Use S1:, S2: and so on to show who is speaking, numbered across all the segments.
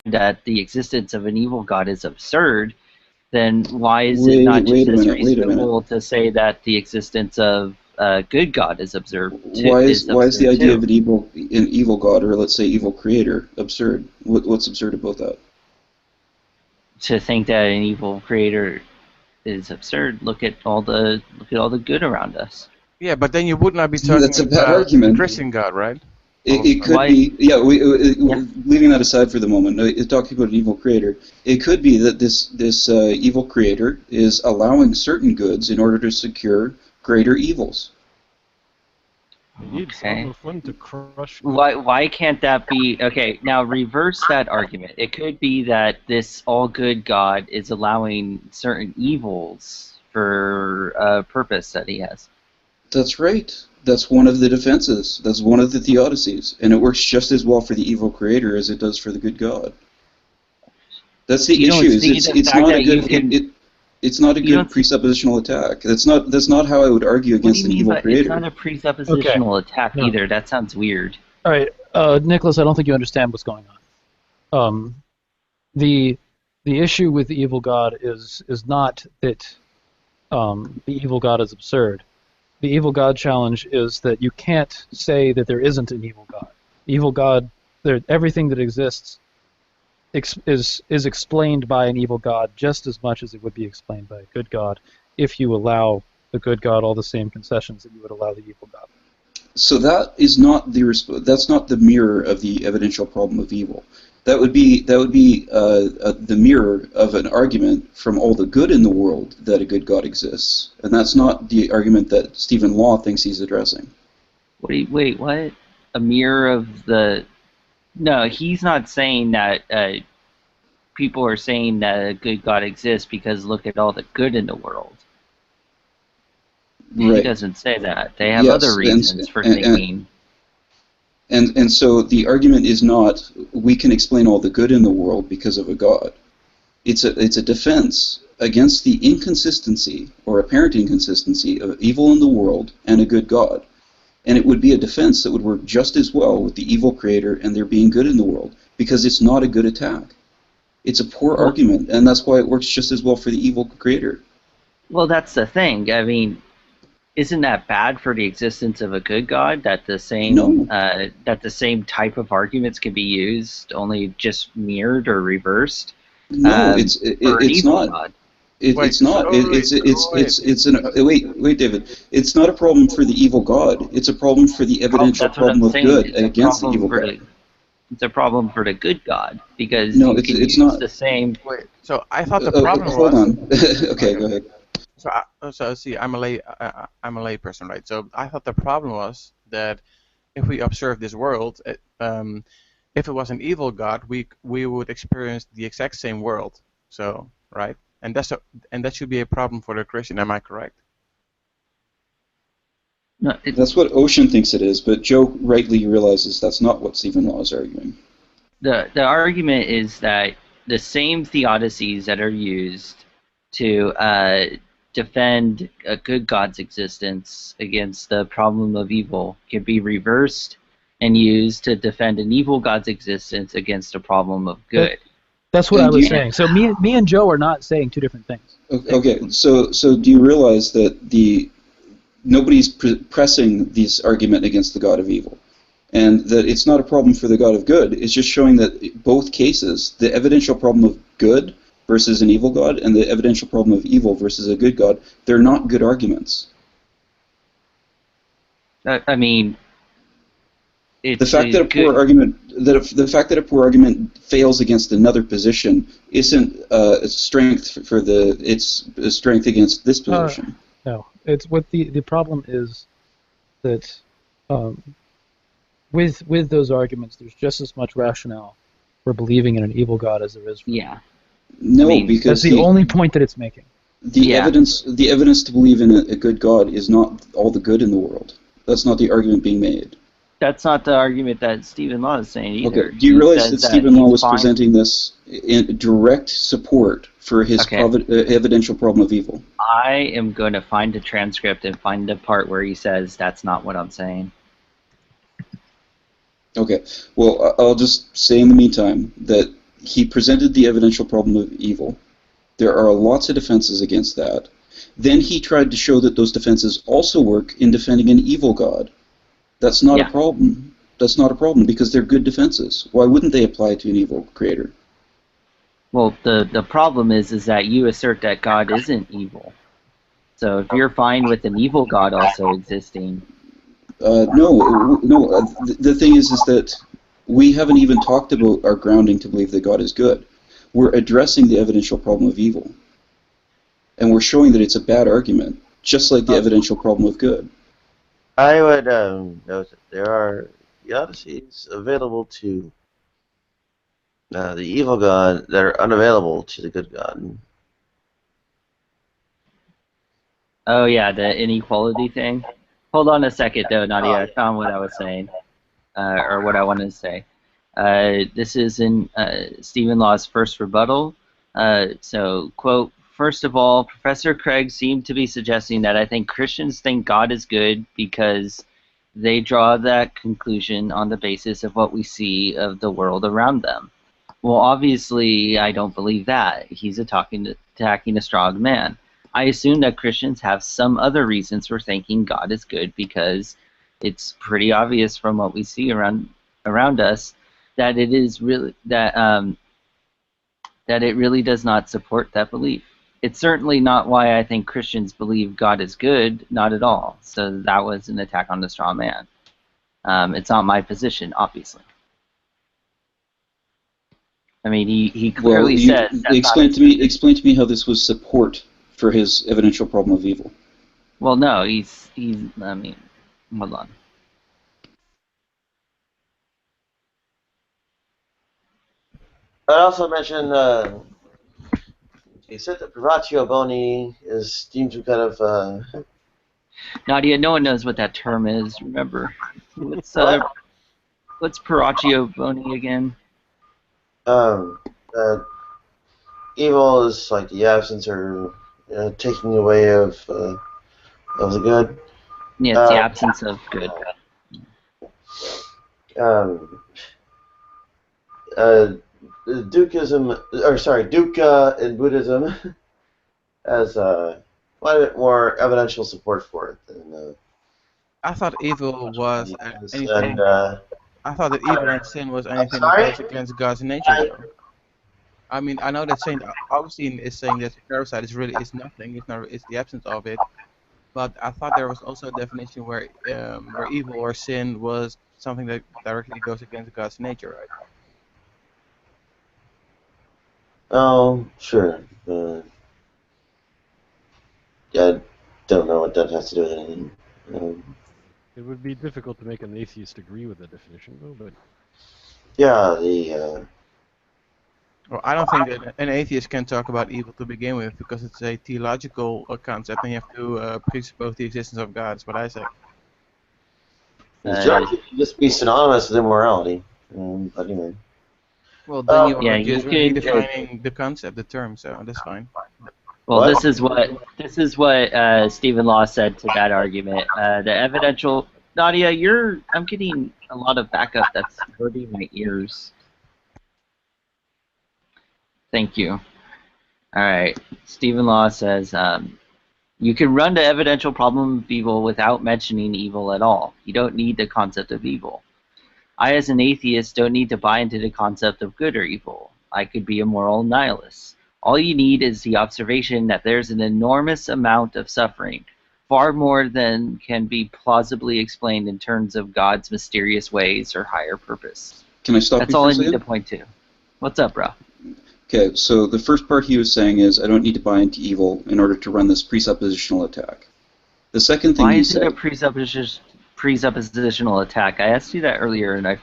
S1: that the existence of an evil God is absurd, then why is it not just as reasonable to say that the existence of a good God is absurd?
S2: Why is the idea of an evil God, or let's say evil creator, absurd? What's absurd about that?
S1: To think that an evil creator is absurd. Look at all the good around us.
S3: Yeah, but then you would not be talking about a Christian God, right?
S2: It could be, yeah. Leaving that aside for the moment, talking about an evil creator, it could be that this evil creator is allowing certain goods in order to secure greater evils.
S1: Okay. Why can't that be? Okay, now reverse that argument. It could be that this all-good God is allowing certain evils for a purpose that he has.
S2: That's right. That's one of the defenses. That's one of the theodicies. And it works just as well for the evil creator as it does for the good God. That's the issue. It's not a good presuppositional attack. That's not how I would argue against an evil creator.
S1: It's not a presuppositional attack either. That sounds weird.
S4: All right, Nicholas, I don't think you understand what's going on. The issue with the evil God is not that the evil God is absurd. The evil God challenge is that you can't say that there isn't an evil God. The evil God, everything that exists is explained by an evil God just as much as it would be explained by a good God if you allow the good God all the same concessions that you would allow the evil God.
S2: So that is not that's not the mirror of the evidential problem of evil. That would be the mirror of an argument from all the good in the world that a good God exists, and that's not the argument that Stephen Law thinks he's addressing.
S1: Wait, what? A mirror of the? No, he's not saying that people are saying that a good God exists because look at all the good in the world. Right. He doesn't say that. They have other reasons for thinking.
S2: And so the argument is not we can explain all the good in the world because of a God. It's a defense against the inconsistency or apparent inconsistency of evil in the world and a good God. And it would be a defense that would work just as well with the evil creator and there being good in the world because it's not a good attack. It's a poor argument, and that's why it works just as well for the evil creator.
S1: Well, that's the thing. I mean, isn't that bad for the existence of a good God that the same type of arguments can be used, only just mirrored or reversed?
S2: No, it's not. It's not. Wait, David. It's not a problem for the evil God. It's a problem for the evidential problem of good against the evil God.
S1: It's a problem for the good God because
S2: it's not
S1: the same.
S3: Wait, so I thought the problem was.
S2: Hold on. Okay, go ahead.
S3: So see, I'm a lay person, right? So I thought the problem was that if we observe this world, if it was an evil God, we would experience the exact same world. So right, and that should be a problem for the Christian. Am I correct?
S1: No,
S2: that's what Ocean thinks it is, but Joe rightly realizes that's not what Stephen Law is arguing.
S1: The argument is that the same theodicies that are used to defend a good God's existence against the problem of evil can be reversed and used to defend an evil God's existence against a problem of good.
S4: That's what I was saying. So me and Joe are not saying two different things.
S2: Okay, so do you realize that nobody's pressing this argument against the God of evil, and that it's not a problem for the God of good? It's just showing that in both cases, the evidential problem of good versus an evil God and the evidential problem of evil versus a good God, they're not good arguments.
S1: I mean,
S2: the fact that a poor argument fails against another position isn't a strength for it's a strength against this position.
S4: No, it's what the problem is that with those arguments, there's just as much rationale for believing in an evil God as there is for
S2: No, because
S4: that's the only point that it's making.
S2: The evidence to believe in a good God is not all the good in the world. That's not the argument being made.
S1: That's not the argument that Stephen Law is saying either.
S2: Okay. Do you realize that Stephen Law was presenting this in direct support for his evidential problem of evil?
S1: I am going to find a transcript and find the part where he says that's not what I'm saying.
S2: Okay. Well, I'll just say in the meantime that he presented the evidential problem of evil. There are lots of defenses against that. Then he tried to show that those defenses also work in defending an evil God. That's not a problem. That's not a problem because they're good defenses. Why wouldn't they apply to an evil creator?
S1: Well, the problem is that you assert that God isn't evil. So if you're fine with an evil God also existing,
S2: no. The thing is that we haven't even talked about our grounding to believe that God is good. We're addressing the evidential problem of evil, and we're showing that it's a bad argument, just like the evidential problem of good.
S5: I would note that there are theodicies available to the evil God that are unavailable to the good God.
S1: oh yeah, the inequality thing. Hold on a second though, Nadia. I found what I was saying, or what I wanted to say. This is in Stephen Law's first rebuttal. So, quote, first of all, Professor Craig seemed to be suggesting that I think Christians think God is good because they draw that conclusion on the basis of what we see of the world around them. Well, obviously, I don't believe that. He's attacking a strong man. I assume that Christians have some other reasons for thinking God is good because it's pretty obvious from what we see around us that it is really that it really does not support that belief. It's certainly not why I think Christians believe God is good, not at all. So that was an attack on the straw man. It's not my position, obviously. I mean, he clearly says.
S2: Explain to me how this was support for his evidential problem of evil.
S1: Well, no, he's. I mean, hold on.
S5: I'd also mention he said that privatio boni is deemed to kind of.
S1: Nadia, no one knows what that term is. Remember, what's paratio boni again?
S5: Evil is like the absence or taking away of the good.
S1: Yeah, it's the absence of good.
S5: Dukkha in Buddhism has quite a bit more evidential support for it than.
S3: I thought evil was anything.
S5: And,
S3: I thought that evil and sin was anything that goes against God's nature, though. I mean, I know that Saint Augustine is saying that parasite is nothing. It's the absence of it. But I thought there was also a definition where evil or sin was something that directly goes against God's nature, right?
S5: Oh, sure. I don't know what that has to do with anything.
S6: It would be difficult to make an atheist agree with the definition, though. But
S5: yeah,
S3: Well, I don't think that an atheist can talk about evil to begin with because it's a theological concept, and you have to presuppose the existence of God. That's what I say.
S5: It should just be synonymous with immorality. But anyway.
S3: Well, then you
S1: yeah,
S3: are just
S1: you could,
S3: redefining the concept, the term, so that's fine.
S1: Well,
S5: What?
S1: this is what Stephen Law said to that argument. The evidential. Nadia, I'm getting a lot of backup that's hurting my ears. Thank you. All right. Stephen Law says, you can run the evidential problem of evil without mentioning evil at all. You don't need the concept of evil. I, as an atheist, don't need to buy into the concept of good or evil. I could be a moral nihilist. All you need is the observation that there's an enormous amount of suffering, far more than can be plausibly explained in terms of God's mysterious ways or higher purpose.
S2: Can I stop you
S1: That's
S2: for
S1: all
S2: a
S1: I need
S2: second?
S1: to point to. What's up, bro?
S2: Okay, so the first part he was saying is, I don't need to buy into evil in order to run this presuppositional attack. The second thing
S1: Why
S2: he
S1: is it a
S2: said,
S1: presuppositional attack? I asked you that earlier, and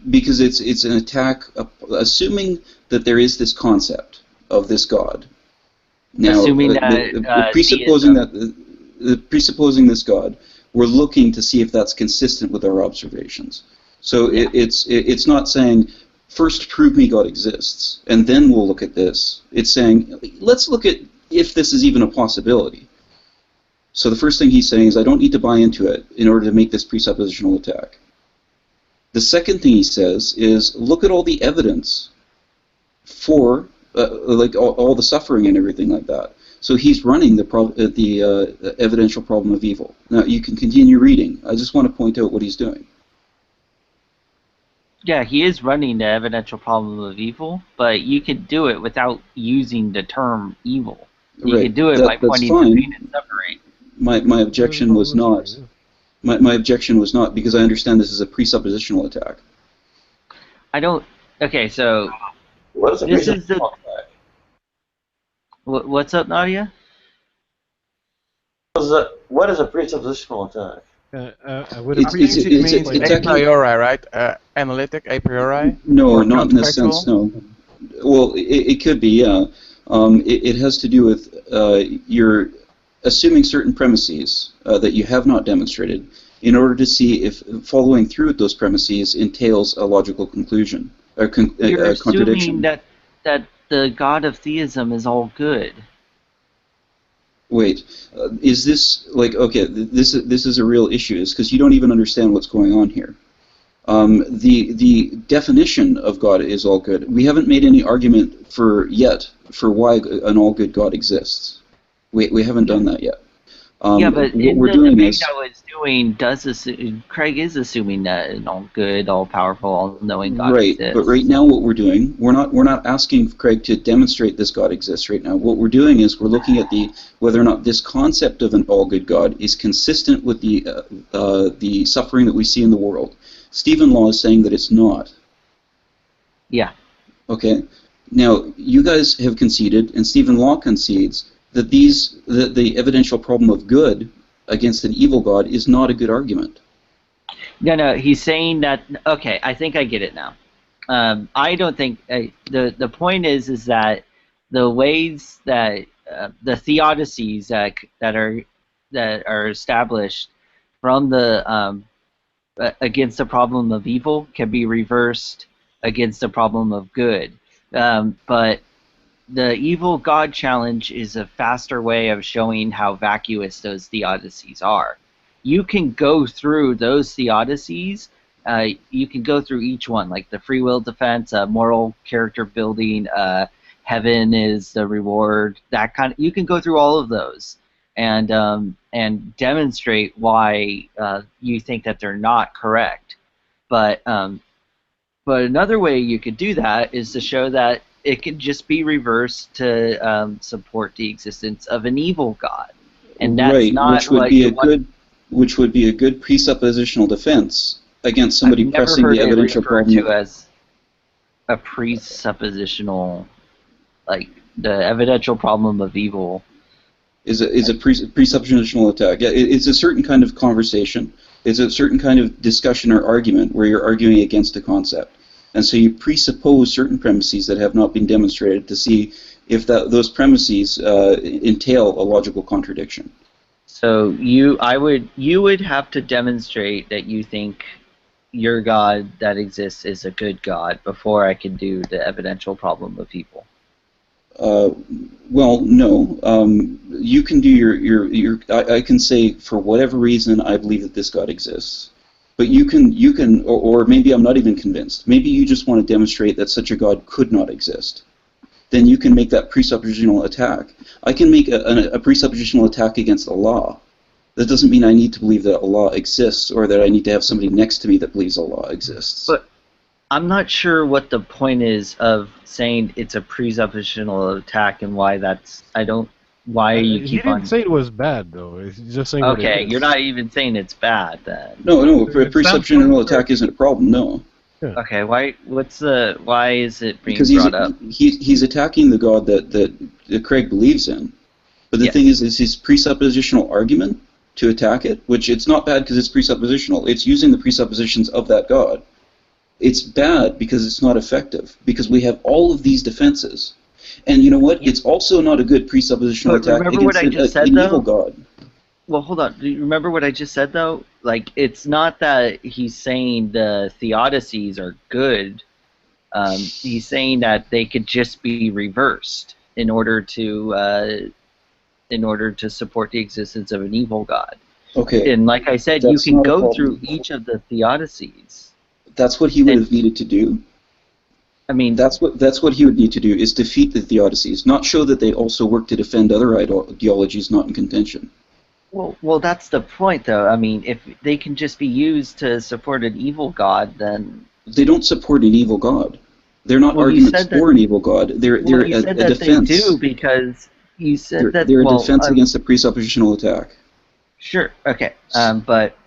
S2: because it's an attack, assuming that there is this concept of this God. Now,
S1: assuming that
S2: presupposing this God, we're looking to see if that's consistent with our observations. So it's not saying, first prove me God exists, and then we'll look at this. It's saying, let's look at if this is even a possibility. So the first thing he's saying is, I don't need to buy into it in order to make this presuppositional attack. The second thing he says is, look at all the evidence for like all the suffering and everything like that. So he's running the evidential problem of evil. Now you can continue reading. I just want to point out what he's doing.
S1: Yeah, he is running the evidential problem of evil, but you could do it without using the term evil. You could do it by
S2: That's
S1: pointing to
S2: fine.
S1: pain and suffering.
S2: My objection was not. My objection was not because I understand this is a presuppositional attack.
S1: I don't. Okay, so
S5: What is a
S1: this is the.
S5: presuppositional attack?
S1: What's up, Nadia?
S5: What is a presuppositional attack?
S6: I would
S2: It's-
S6: appreciate
S3: It means
S2: it's
S3: a
S2: attacking-
S3: priori, right? Analytic a priori?
S2: No,
S3: Or
S2: not in this
S3: counterfactual?
S2: sense. No. Well, it could be. Yeah. It has to do with you're assuming certain premises that you have not demonstrated in order to see if following through with those premises entails a logical conclusion or
S1: You're
S2: contradiction.
S1: assuming that the God of theism is all good.
S2: Wait, is this like okay? This is a real issue. Is because you don't even understand what's going on here. The definition of God is all good. We haven't made any argument for why an all good God exists. We haven't done that yet.
S1: Yeah, but
S2: what
S1: in
S2: we're
S1: the
S2: doing
S1: debate
S2: is
S1: I was doing, Craig is assuming that an all good, all powerful, all knowing God
S2: right.
S1: exists.
S2: But right now, what we're doing, we're not asking Craig to demonstrate this God exists right now. What we're doing is we're looking at whether or not this concept of an all good God is consistent with the suffering that we see in the world. Stephen Law is saying that it's not.
S1: Yeah.
S2: Okay. Now, you guys have conceded, and Stephen Law concedes, that the evidential problem of good against an evil God is not a good argument.
S1: No, he's saying that. Okay, I think I get it now. I don't think the point is that the ways that the theodicies that are established from the against the problem of evil can be reversed against the problem of good, but the evil God challenge is a faster way of showing how vacuous those theodicies are. You can go through those theodicies. You can go through each one, like the free will defense, moral character building, heaven is the reward, that kind of. You can go through all of those and demonstrate why you think that they're not correct. But another way you could do that is to show that it can just be reversed to support the existence of an evil God, and that's
S2: right,
S1: not
S2: which would be a good presuppositional defense against somebody pressing the evidential problem.
S1: to as a presuppositional, like the evidential problem of evil.
S2: Is a presuppositional attack. Yeah, it's a certain kind of conversation. It's a certain kind of discussion or argument where you're arguing against a concept. And so you presuppose certain premises that have not been demonstrated to see if those premises entail a logical contradiction.
S1: So you would have to demonstrate that you think your God that exists is a good God before I can do the evidential problem of evil.
S2: Well, no. You can do your. I can say for whatever reason I believe that this God exists. But you can, or maybe I'm not even convinced. Maybe you just want to demonstrate that such a God could not exist. Then you can make that presuppositional attack. I can make a presuppositional attack against Allah. That doesn't mean I need to believe that Allah exists, or that I need to have somebody next to me that believes Allah exists.
S1: But I'm not sure what the point is of saying it's a presuppositional attack and why that's. Why you
S6: He
S1: keep on.
S6: didn't say it was bad, though. He's just saying what it
S1: Okay,
S6: is.
S1: you're not even saying it's bad then.
S2: No, a
S6: It sounds
S2: presuppositional
S6: like-
S2: attack isn't a problem. No.
S1: Okay, why is it being
S2: Because
S1: brought up?
S2: he's attacking the God that Craig believes in. But the
S1: Yes.
S2: thing is his presuppositional argument to attack it, which it's not bad because it's presuppositional. It's using the presuppositions of that God. It's bad because it's not effective, because we have all of these defenses. And you know what? It's also not a good presuppositional
S1: But
S2: attack
S1: remember what I
S2: against
S1: just said,
S2: an
S1: though?
S2: evil God.
S1: Well, hold on. Do you remember what I just said, though? Like, it's not that he's saying the theodicies are good. He's saying that they could just be reversed in order to support the existence of an evil God.
S2: Okay,
S1: And like I said,
S2: That's
S1: you can
S2: not a
S1: go
S2: problem.
S1: through each of the theodicies.
S2: that's what he would
S1: And-
S2: have needed to do.
S1: I mean,
S2: That's what he would need to do, is defeat the theodicies, not show that they also work to defend other ideologies not in contention.
S1: well, that's the point, though. I mean, if they can just be used to support an evil god, then
S2: They don't support an evil god. They're not
S1: Well, you
S2: arguments
S1: said that-
S2: for an evil god. They're
S1: well, you
S2: a,
S1: said
S2: a
S1: that
S2: defense.
S1: they do because you said that.
S2: They're a
S1: well,
S2: defense against a presuppositional attack.
S1: Sure, okay, but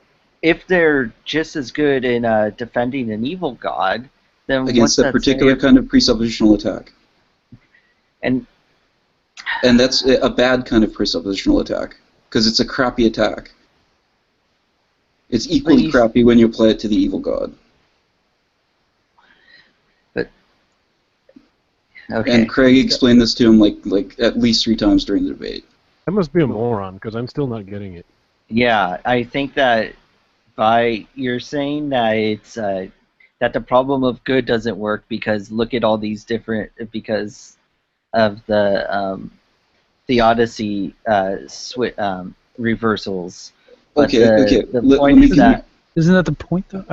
S1: if they're just as good in defending an evil god, then what's
S2: Against a
S1: that
S2: particular
S1: saying?
S2: kind of presuppositional attack.
S1: And
S2: And that's a bad kind of presuppositional attack, because it's a crappy attack. It's equally
S1: you-
S2: crappy when you apply it to the evil god.
S1: okay,
S2: And Craig explained this to him like at least 3 times during the debate.
S6: I must be a moron because I'm still not getting it.
S1: yeah, I think that you're saying that it's that the problem of good doesn't work because look at all these different because of the theodicy reversals. But
S2: Okay.
S1: the
S2: Let
S1: point
S2: me
S1: is
S2: give you-
S1: that
S4: Isn't that the point, though?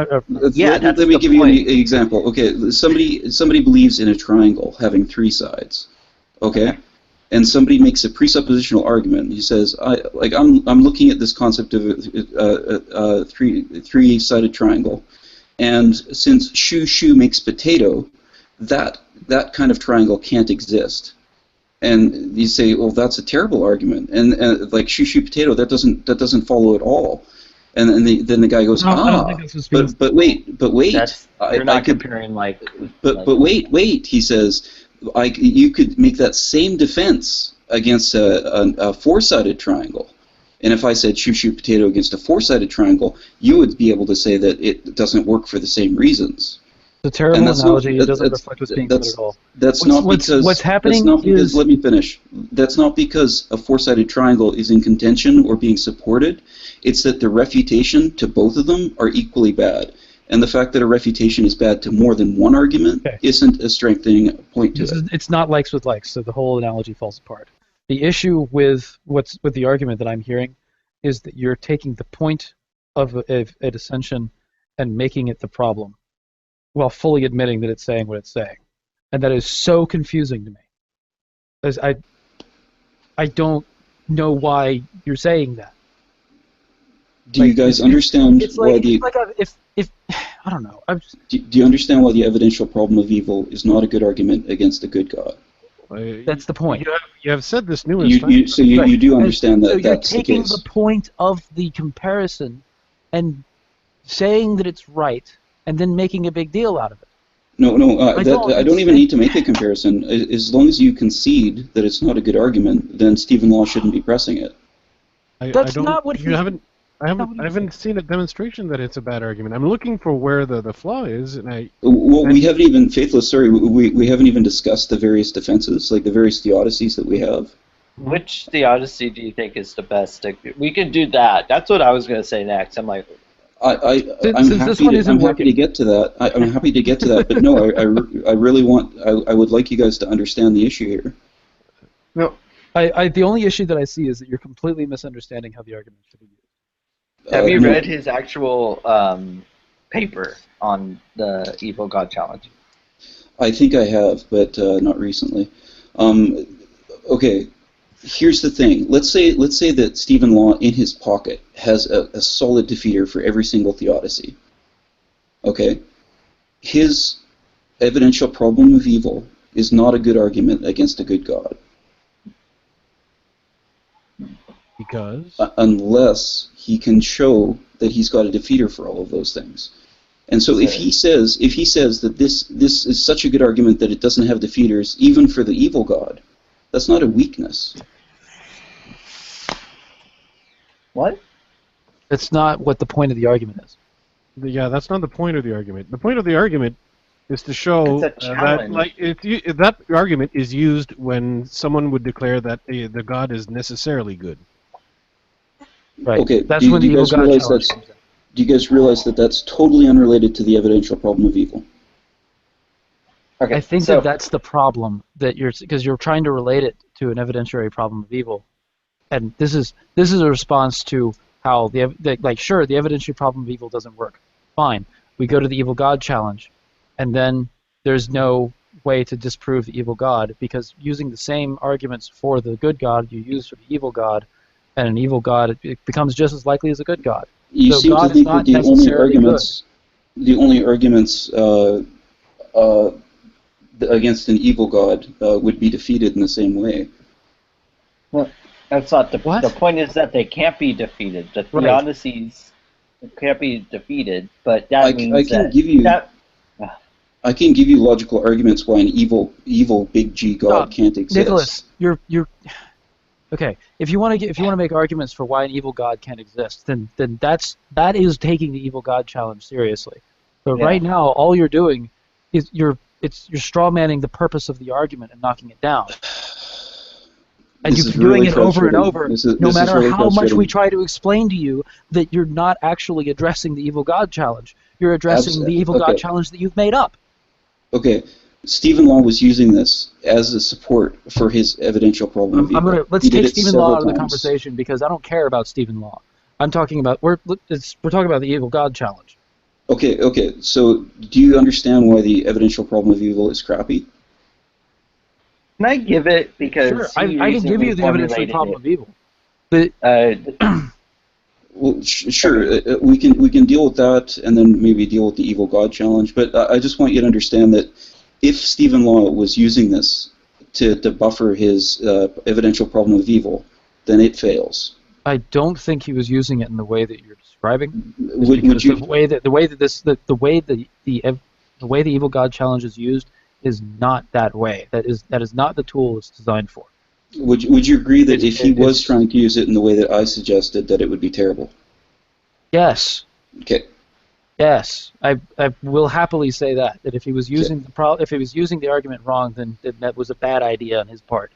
S1: Yeah,
S2: let
S1: that's
S2: me
S1: the
S2: give you
S1: point.
S2: an example. Okay, somebody believes in a triangle having 3 sides. Okay, and somebody makes a presuppositional argument. He says, I'm looking at this concept of a three-sided triangle, and since shoe makes potato, that kind of triangle can't exist. And you say, well, that's a terrible argument, and like shoe potato, that doesn't follow at all. And then the guy goes,
S4: No, I don't think that's what's being
S2: but wait,
S1: that's
S2: I
S1: you're not
S2: could,
S1: comparing like.
S2: but wait, he says, you could make that same defense against a 4-sided triangle. And if I said shoe potato against a 4-sided triangle, you would be able to say that it doesn't work for the same reasons.
S4: It's a terrible
S2: And that's not-
S4: analogy. It doesn't
S2: that's-
S4: reflect what's being
S2: that's-
S4: said at all.
S2: That's not because let me finish. That's not because a 4-sided triangle is in contention or being supported. It's that the refutation to both of them are equally bad. And the fact that a refutation is bad to more than one argument isn't a strengthening point to it.
S4: It's not likes with likes, so the whole analogy falls apart. The issue with the argument that I'm hearing is that you're taking the point of a dissension and making it the problem, while fully admitting that it's saying what it's saying, and that is so confusing to me. As I don't know why you're saying that.
S2: Do you guys understand
S4: It's
S2: why
S4: like,
S2: the
S4: it's like if I don't know.
S2: do you understand why the evidential problem of evil is not a good argument against a good God?
S4: That's the point.
S6: You have said this numerous times.
S2: You do understand that
S4: So you're
S2: that's the
S4: taking
S2: case.
S4: the point of the comparison and saying that it's right, and then making a big deal out of it.
S2: No, I don't
S4: it's-
S2: even need to make a comparison. As long as you concede that it's not a good argument, then Stephen Law shouldn't be pressing it.
S4: That's not what
S6: you
S4: he-
S6: haven't. I haven't seen a demonstration that it's a bad argument. I'm looking for where the flaw is, and
S2: we haven't even, Faithless, sorry, we haven't even discussed the various defenses, like the various theodicies that we have.
S1: Which theodicy do you think is the best? We can do that. That's what I was going to say next. I'm like,
S2: I'm happy to get to that. I'm happy to get to that, but no, I really want, I would like you guys to understand the issue here.
S6: no.
S4: The only issue that I see is that you're completely misunderstanding how the argument should be used.
S1: have you
S2: no.
S1: read his actual paper on the Evil God Challenge?
S2: I think I have, but not recently. Okay, here's the thing. Let's say that Stephen Law in his pocket has a solid defeater for every single theodicy. Okay, his evidential problem of evil is not a good argument against a good God.
S6: Because
S2: Unless he can show that he's got a defeater for all of those things. And so if he says that this is such a good argument that it doesn't have defeaters even for the evil God, that's not a weakness.
S1: What?
S4: It's not what the point of the argument is.
S6: yeah, that's not the point of the argument. The point of the argument is to show
S1: It's a
S6: that
S1: challenge.
S6: that argument is used when someone would declare that the God is necessarily good.
S4: Right.
S2: Okay,
S4: That's
S2: do
S4: when the
S2: you
S4: evil
S2: guys
S4: God
S2: realize
S4: challenge
S2: that's-
S4: comes in.
S2: Do you guys realize that that's totally unrelated to the evidential problem of evil?
S1: Okay,
S4: I think
S1: so,
S4: that's the problem that because you're trying to relate it to an evidentiary problem of evil, and this is a response to how the evidentiary problem of evil doesn't work. Fine, we go to the evil God challenge, and then there's no way to disprove the evil God, because using the same arguments for the good God you use for the evil God, and an evil God, it becomes just as likely as a good God.
S2: You
S4: So
S2: seem
S4: God
S2: to
S4: is
S2: think that
S4: not necessarily good.
S2: the only arguments against an evil God would be defeated in the same way.
S1: Well, that's not the
S4: What?
S1: the point. Is that they can't be defeated. The
S4: Right.
S1: theodicies can't be defeated, but that
S2: I
S1: means
S2: can
S1: that
S2: give you
S1: that
S2: I can give you logical arguments why an evil big G God
S4: Stop.
S2: can't exist.
S4: Nicholas, you're okay. If you want to make arguments for why an evil God can't exist, then that is taking the evil God challenge seriously. But
S1: Yeah.
S4: right now, all you're doing is you're strawmanning the purpose of the argument and knocking it down. And
S2: This
S4: you've
S2: is
S4: been doing
S2: really
S4: it over and
S2: frustrating.
S4: over,
S2: This
S4: no
S2: is
S4: matter
S2: really
S4: how much we
S2: frustrating.
S4: try to explain to you that you're not actually addressing the evil God challenge. You're addressing the evil God
S2: Okay.
S4: challenge that you've made up.
S2: Okay, Stephen Law was using this as a support for his evidential problem of evil.
S4: Let's
S2: He did
S4: take
S2: it
S4: Stephen Law
S2: several
S4: out of the
S2: times.
S4: conversation, because I don't care about Stephen Law. I'm talking about we're talking about the evil God challenge.
S2: Okay. So, do you understand why the evidential problem of evil is crappy?
S1: can I give it because
S4: Sure, I
S1: he
S4: can give
S1: recently
S4: you the evidential
S1: formulated
S4: problem
S1: it.
S4: of evil. But
S2: Well, sure. We can deal with that, and then maybe deal with the evil God challenge. But I just want you to understand that if Stephen Law was using this to buffer his evidential problem of evil, then it fails.
S4: I don't think he was using it in the way that you're describing.
S2: Would you?
S4: the way the evil God challenge is used is not that way. That is not the tool it's designed for.
S2: Would you agree that if he was
S4: it's-
S2: trying to use it in the way that I suggested, that it would be terrible?
S4: Yes.
S2: Okay.
S4: Yes, I will happily say that if he was using the argument wrong, then that was a bad idea on his part.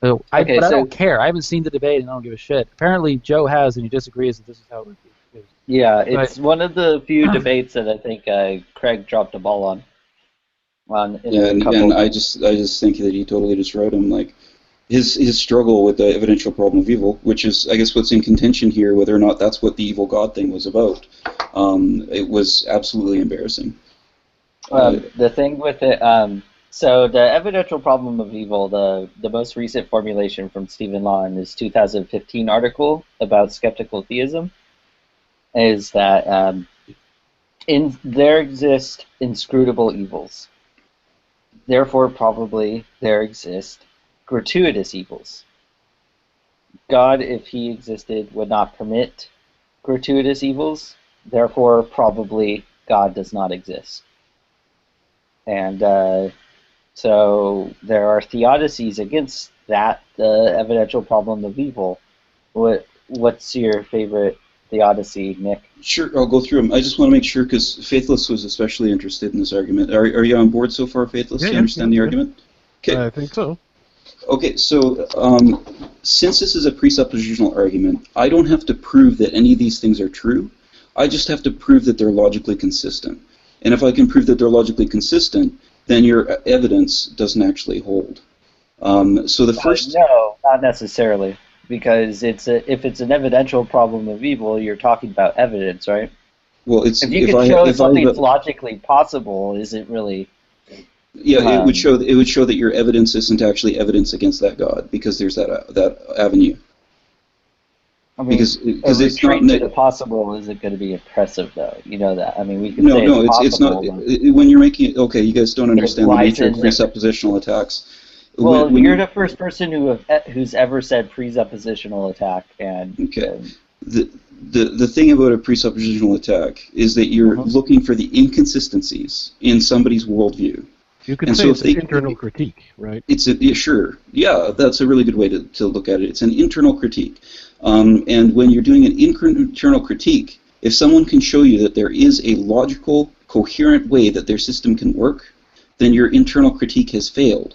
S4: So I
S1: so
S4: don't care. I haven't seen the debate, and I don't give a shit. Apparently, Joe has, and he disagrees that this is how it would be.
S1: yeah,
S4: But-
S1: it's one of the few debates that I think Craig dropped the ball on. In
S2: Yeah,
S1: a couple.
S2: and I just think that he totally destroyed him. Like his struggle with the evidential problem of evil, which is I guess what's in contention here, whether or not that's what the evil God thing was about. It was absolutely embarrassing.
S1: The thing with it, so the evidential problem of evil, the most recent formulation from Stephen Law in his 2015 article about skeptical theism, is that there exist inscrutable evils. Therefore, probably there exist gratuitous evils. God, if he existed, would not permit gratuitous evils. Therefore, probably God does not exist. And so there are theodicies against that, the evidential problem of evil. What's your favorite theodicy, Nick?
S2: Sure, I'll go through them. I just want to make sure, because Faithless was especially interested in this argument. Are you on board so far, Faithless? Do you understand the argument? Okay.
S6: I think so.
S2: Okay, so since this is a presuppositional argument, I don't have to prove that any of these things are true. I just have to prove that they're logically consistent. And if I can prove that they're logically consistent, then your evidence doesn't actually hold. So the first...
S1: No, not necessarily. Because if it's an evidential problem of evil, you're talking about evidence, right?
S2: Well, it's
S1: if you can show something's logically possible, is it really?
S2: Yeah, it would show that your evidence isn't actually evidence against that God, because there's that avenue.
S1: I mean,
S2: because it's not
S1: to the possible isn't going to be oppressive, though. You know that. I mean, we can say
S2: it's not. When you're making it, okay, you guys don't understand the nature of presuppositional attacks.
S1: Well, you're the first person who's ever said presuppositional attack, and
S2: okay. The thing about a presuppositional attack is that you're looking for the inconsistencies in somebody's worldview.
S6: You could say it's an internal critique, right?
S2: Sure. Yeah, that's a really good way to look at it. It's an internal critique. And when you're doing an internal critique, if someone can show you that there is a logical, coherent way that their system can work, then your internal critique has failed.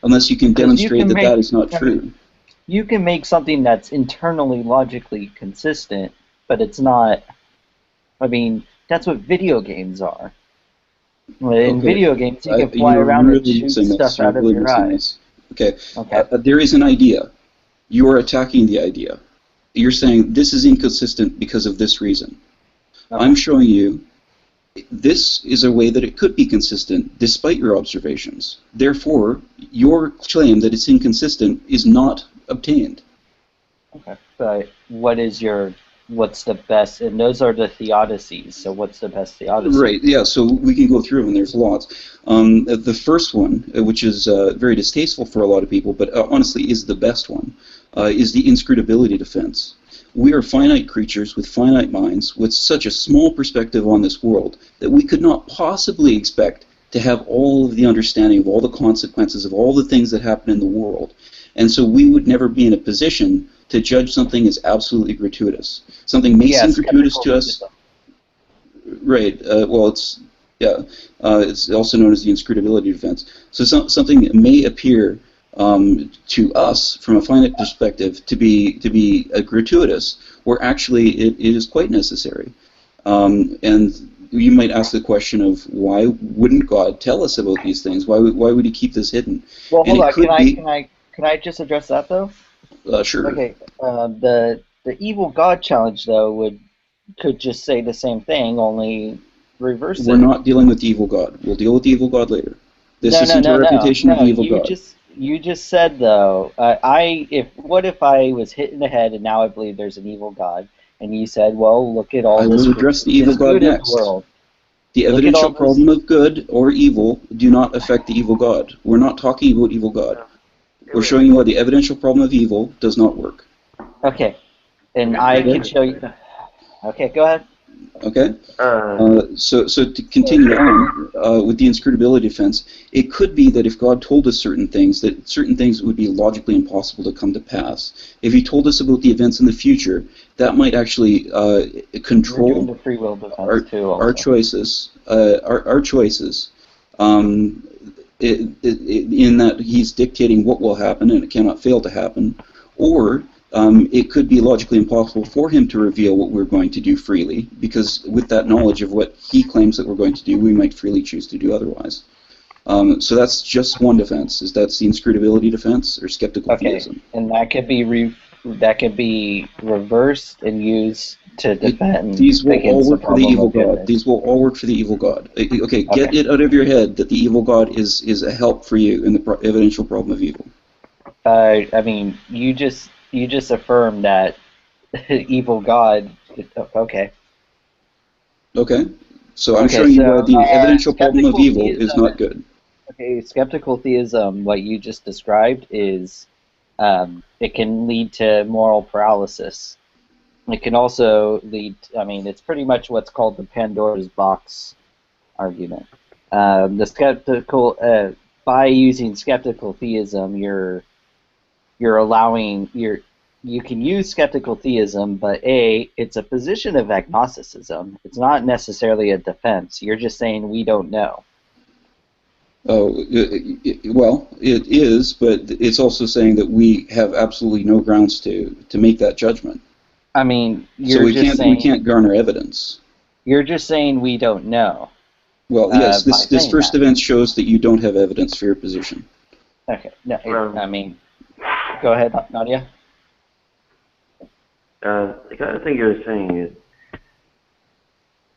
S2: Unless you can demonstrate that is not true.
S1: You can make something that's internally logically consistent, but it's not. I mean, that's what video games are. In video games, you can fly around and shoot stuff out of your eyes.
S2: Okay. There is an idea. You are attacking the idea. You're saying this is inconsistent because of this reason. I'm showing you this is a way that it could be consistent despite your observations. Therefore, your claim that it's inconsistent is not obtained.
S1: Okay. But what's the best, and those are the theodicies, so what's the best theodicy?
S2: Right, yeah, so we can go through them, there's lots. The first one, which is very distasteful for a lot of people, but honestly is the best one, is the inscrutability defense. We are finite creatures with finite minds, with such a small perspective on this world, that we could not possibly expect to have all of the understanding of all the consequences of all the things that happen in the world. And so we would never be in a position to judge something as absolutely gratuitous. Something may seem gratuitous to us. Right. Well, it's also known as the inscrutability defense. So something may appear to us from a finite perspective to be gratuitous, where actually it is quite necessary. And you might ask the question of why wouldn't God tell us about these things? Why would He keep this hidden?
S1: Well, hold on. Can I just address that though?
S2: Sure.
S1: Okay. The evil God challenge though could just say the same thing, only reverse it.
S2: We're not dealing with the evil God. We'll deal with the evil God later. This isn't a refutation of the evil God.
S1: You just said though, what if I was hit in the head and now I believe there's an evil God, and you said, well, look at all
S2: I
S1: this.
S2: will address the evil God next. The evidential problem of good or evil do not affect the evil God. We're not talking about evil God. We're showing you why the evidential problem of evil does not work.
S1: Okay, and I can show you. Okay, go ahead.
S2: Okay. So to continue on with the inscrutability defense, it could be that if God told us certain things, that certain things would be logically impossible to come to pass. If He told us about the events in the future, that might actually control
S1: the free will defense
S2: our choices. Our choices. In that He's dictating what will happen, and it cannot fail to happen, or it could be logically impossible for Him to reveal what we're going to do freely, because with that knowledge of what He claims that we're going to do, we might freely choose to do otherwise. So that's just one defense. That's the inscrutability defense, or skeptical theism.
S1: And that could be reversed and used to defend.
S2: These will all work for the evil God. These will all work for the evil God. Okay, get it out of your head that the evil God is a help for you in the evidential problem of evil.
S1: I mean, you just affirmed that evil God. Okay.
S2: Okay. So I'm showing you why the evidential problem of evil is not good.
S1: Okay, skeptical theism, what you just described, is it can lead to moral paralysis. It can also lead, it's pretty much what's called the Pandora's box argument. By using skeptical theism, you can use skeptical theism, but it's a position of agnosticism. It's not necessarily a defense. You're just saying we don't know.
S2: Well, it is, but it's also saying that we have absolutely no grounds to make that judgment.
S1: I mean,
S2: we can't garner evidence.
S1: You're just saying we don't know.
S2: Well, yes, this first event shows that you don't have evidence for your position.
S1: Okay. No, go ahead, Nadia.
S5: The kind of thing you're saying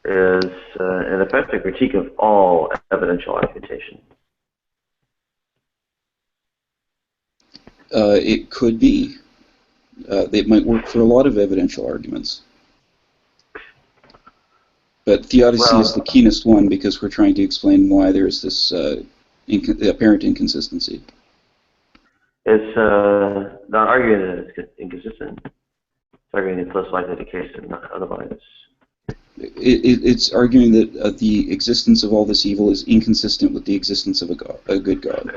S5: is in effect a critique of all evidential argumentation.
S2: It could be. It might work for a lot of evidential arguments. But theodicy is the keenest one because we're trying to explain why there's this apparent inconsistency.
S5: It's not arguing that it's inconsistent. It's arguing it's less likely the case than otherwise.
S2: It's arguing that the existence of all this evil is inconsistent with the existence of a good God.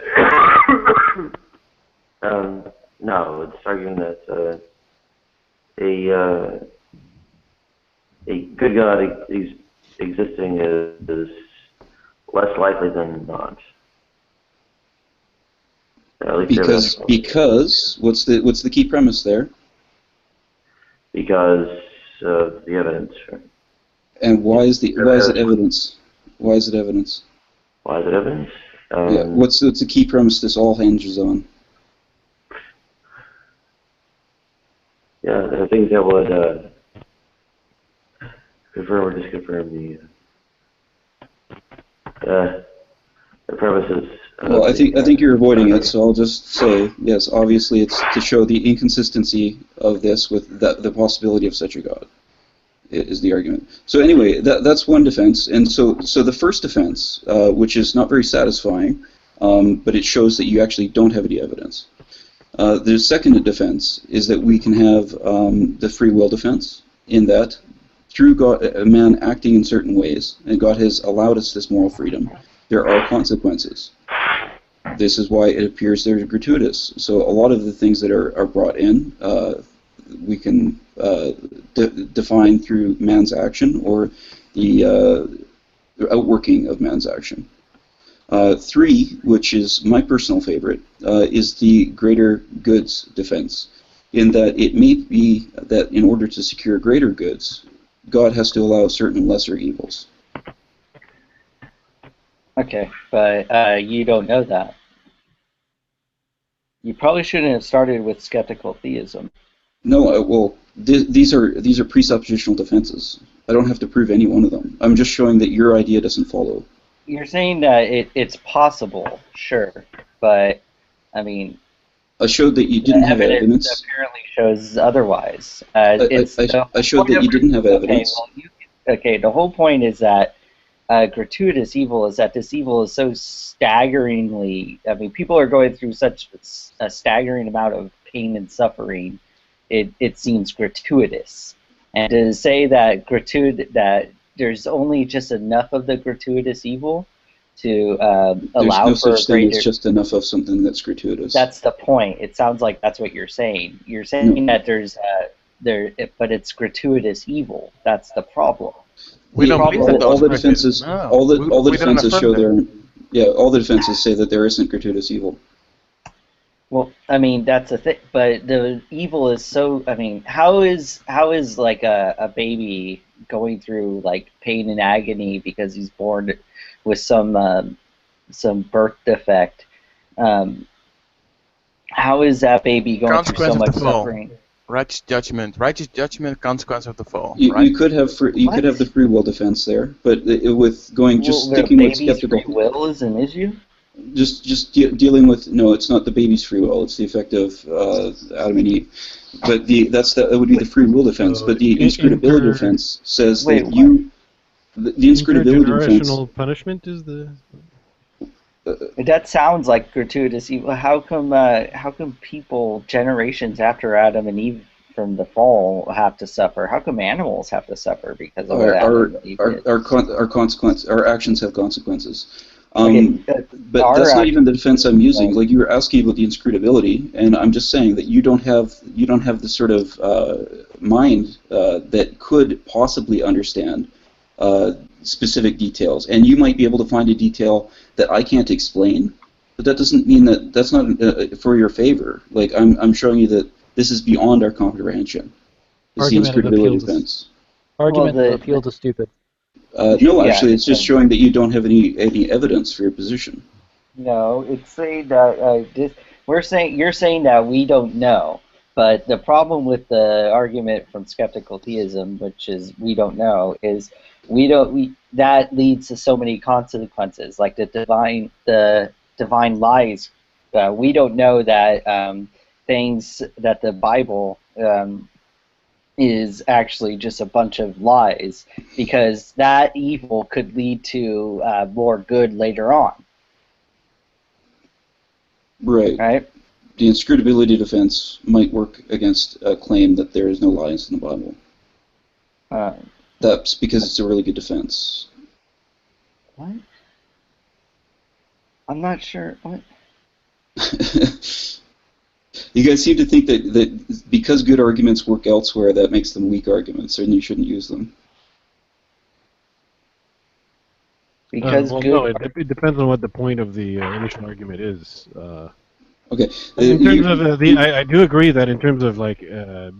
S5: No, it's arguing that a good God existing is less likely than not.
S2: Because what's the key premise there?
S5: Because of the evidence.
S2: And why is it evidence? Why is it evidence?
S5: Why is it evidence?
S2: What's the key premise this all hinges on?
S5: Yeah, there are things that would confirm or disconfirm the purposes.
S2: Well, I think you're avoiding it, so I'll just say yes. Obviously, it's to show the inconsistency of this with the possibility of such a God. Is the argument. So anyway, that's one defense, and so the first defense, which is not very satisfying, but it shows that you actually don't have any evidence. The second defense is that we can have the free will defense, in that through God, a man acting in certain ways, and God has allowed us this moral freedom, there are consequences. This is why it appears they're gratuitous. So a lot of the things that are brought in, we can define through man's action or the outworking of man's action. 3, which is my personal favorite, is the greater goods defense, in that it may be that in order to secure greater goods, God has to allow certain lesser evils.
S1: Okay, but you don't know that. You probably shouldn't have started with skeptical theism.
S2: No, well, these are presuppositional defenses. I don't have to prove any one of them. I'm just showing that your idea doesn't follow.
S1: You're saying that it's possible, sure, but I mean,
S2: I showed that you didn't have evidence.
S1: Apparently shows otherwise.
S2: I showed that you didn't have evidence.
S1: Okay, the whole point is that gratuitous evil is that this evil is so staggeringly. I mean, people are going through such a staggering amount of pain and suffering. It seems gratuitous, and to say that that there's only just enough of the gratuitous evil to allow
S2: There's no
S1: for
S2: such
S1: a greater.
S2: thing as just enough of something that's gratuitous.
S1: That's the point. It sounds like that's what you're saying. You're saying that there's but it's gratuitous evil. That's the problem.
S3: We don't believe that
S2: all
S3: those
S2: the defenses,
S3: no,
S2: all the
S3: we don't
S2: defenses
S3: affirm
S2: show
S3: that.
S2: all the defenses say that there isn't gratuitous evil.
S1: Well, I mean that's a thing, but the evil is so. I mean, how is like a baby going through like pain and agony because he's born with some birth defect? How is that baby going through so much suffering?
S3: Righteous judgment, consequence of the fall.
S2: You could have the free will defense there, but with going just sticking with skeptical.
S1: Free will is an issue.
S2: Just dealing with it's not the baby's free will, it's the effect of Adam and Eve. But that would be the free will defense. But the inscrutability defense says that the inscrutability defense.
S6: Intergenerational punishment is the.
S1: That sounds like gratuitous evil. How come people generations after Adam and Eve from the fall have to suffer? How come animals have to suffer because of
S2: our consequence? Our actions have consequences.
S1: But
S2: that's not even the defense I'm using. Like you were asking about the inscrutability, and I'm just saying that you don't have the sort of mind that could possibly understand specific details, and you might be able to find a detail that I can't explain, but that doesn't mean that's not for your favor. Like I'm showing you that this is beyond our comprehension. It's the inscrutability defense.
S4: Argument of appeal to stupid.
S2: No, actually, it's just showing that you don't have any evidence for your position.
S1: No, it's saying that you're saying that we don't know, but the problem with the argument from skeptical theism, which is we don't know, is that leads to so many consequences, like the divine lies. We don't know that things that the Bible is actually just a bunch of lies, because that evil could lead to more good later on.
S2: Right. The inscrutability defense might work against a claim that there is no lies in the Bible. That's because it's a really good defense.
S1: What? I'm not sure. What?
S2: You guys seem to think that because good arguments work elsewhere, that makes them weak arguments, and you shouldn't use them.
S1: Because
S6: it depends on what the point of the initial argument is.
S2: Okay.
S6: In terms of I do agree that in terms of like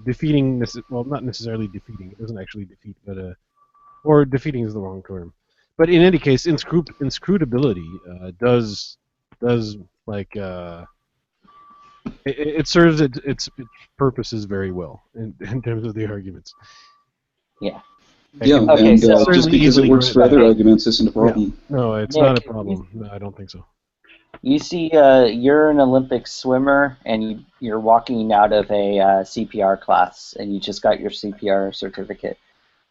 S6: defeating this, well, not necessarily defeating. It doesn't actually defeat, but or defeating is the wrong term. But in any case, inscrutability does like it serves its purposes very well in terms of the arguments.
S1: Yeah.
S2: Yeah,
S1: Okay,
S2: and
S1: so-
S2: just
S6: Certainly
S2: because it
S6: easily
S2: works for other
S1: Okay.
S2: arguments isn't a problem.
S6: No, it's
S1: Nick,
S6: not a problem. No, I don't think so.
S1: You see, you're an Olympic swimmer, and you're walking out of a CPR class, and you just got your CPR certificate.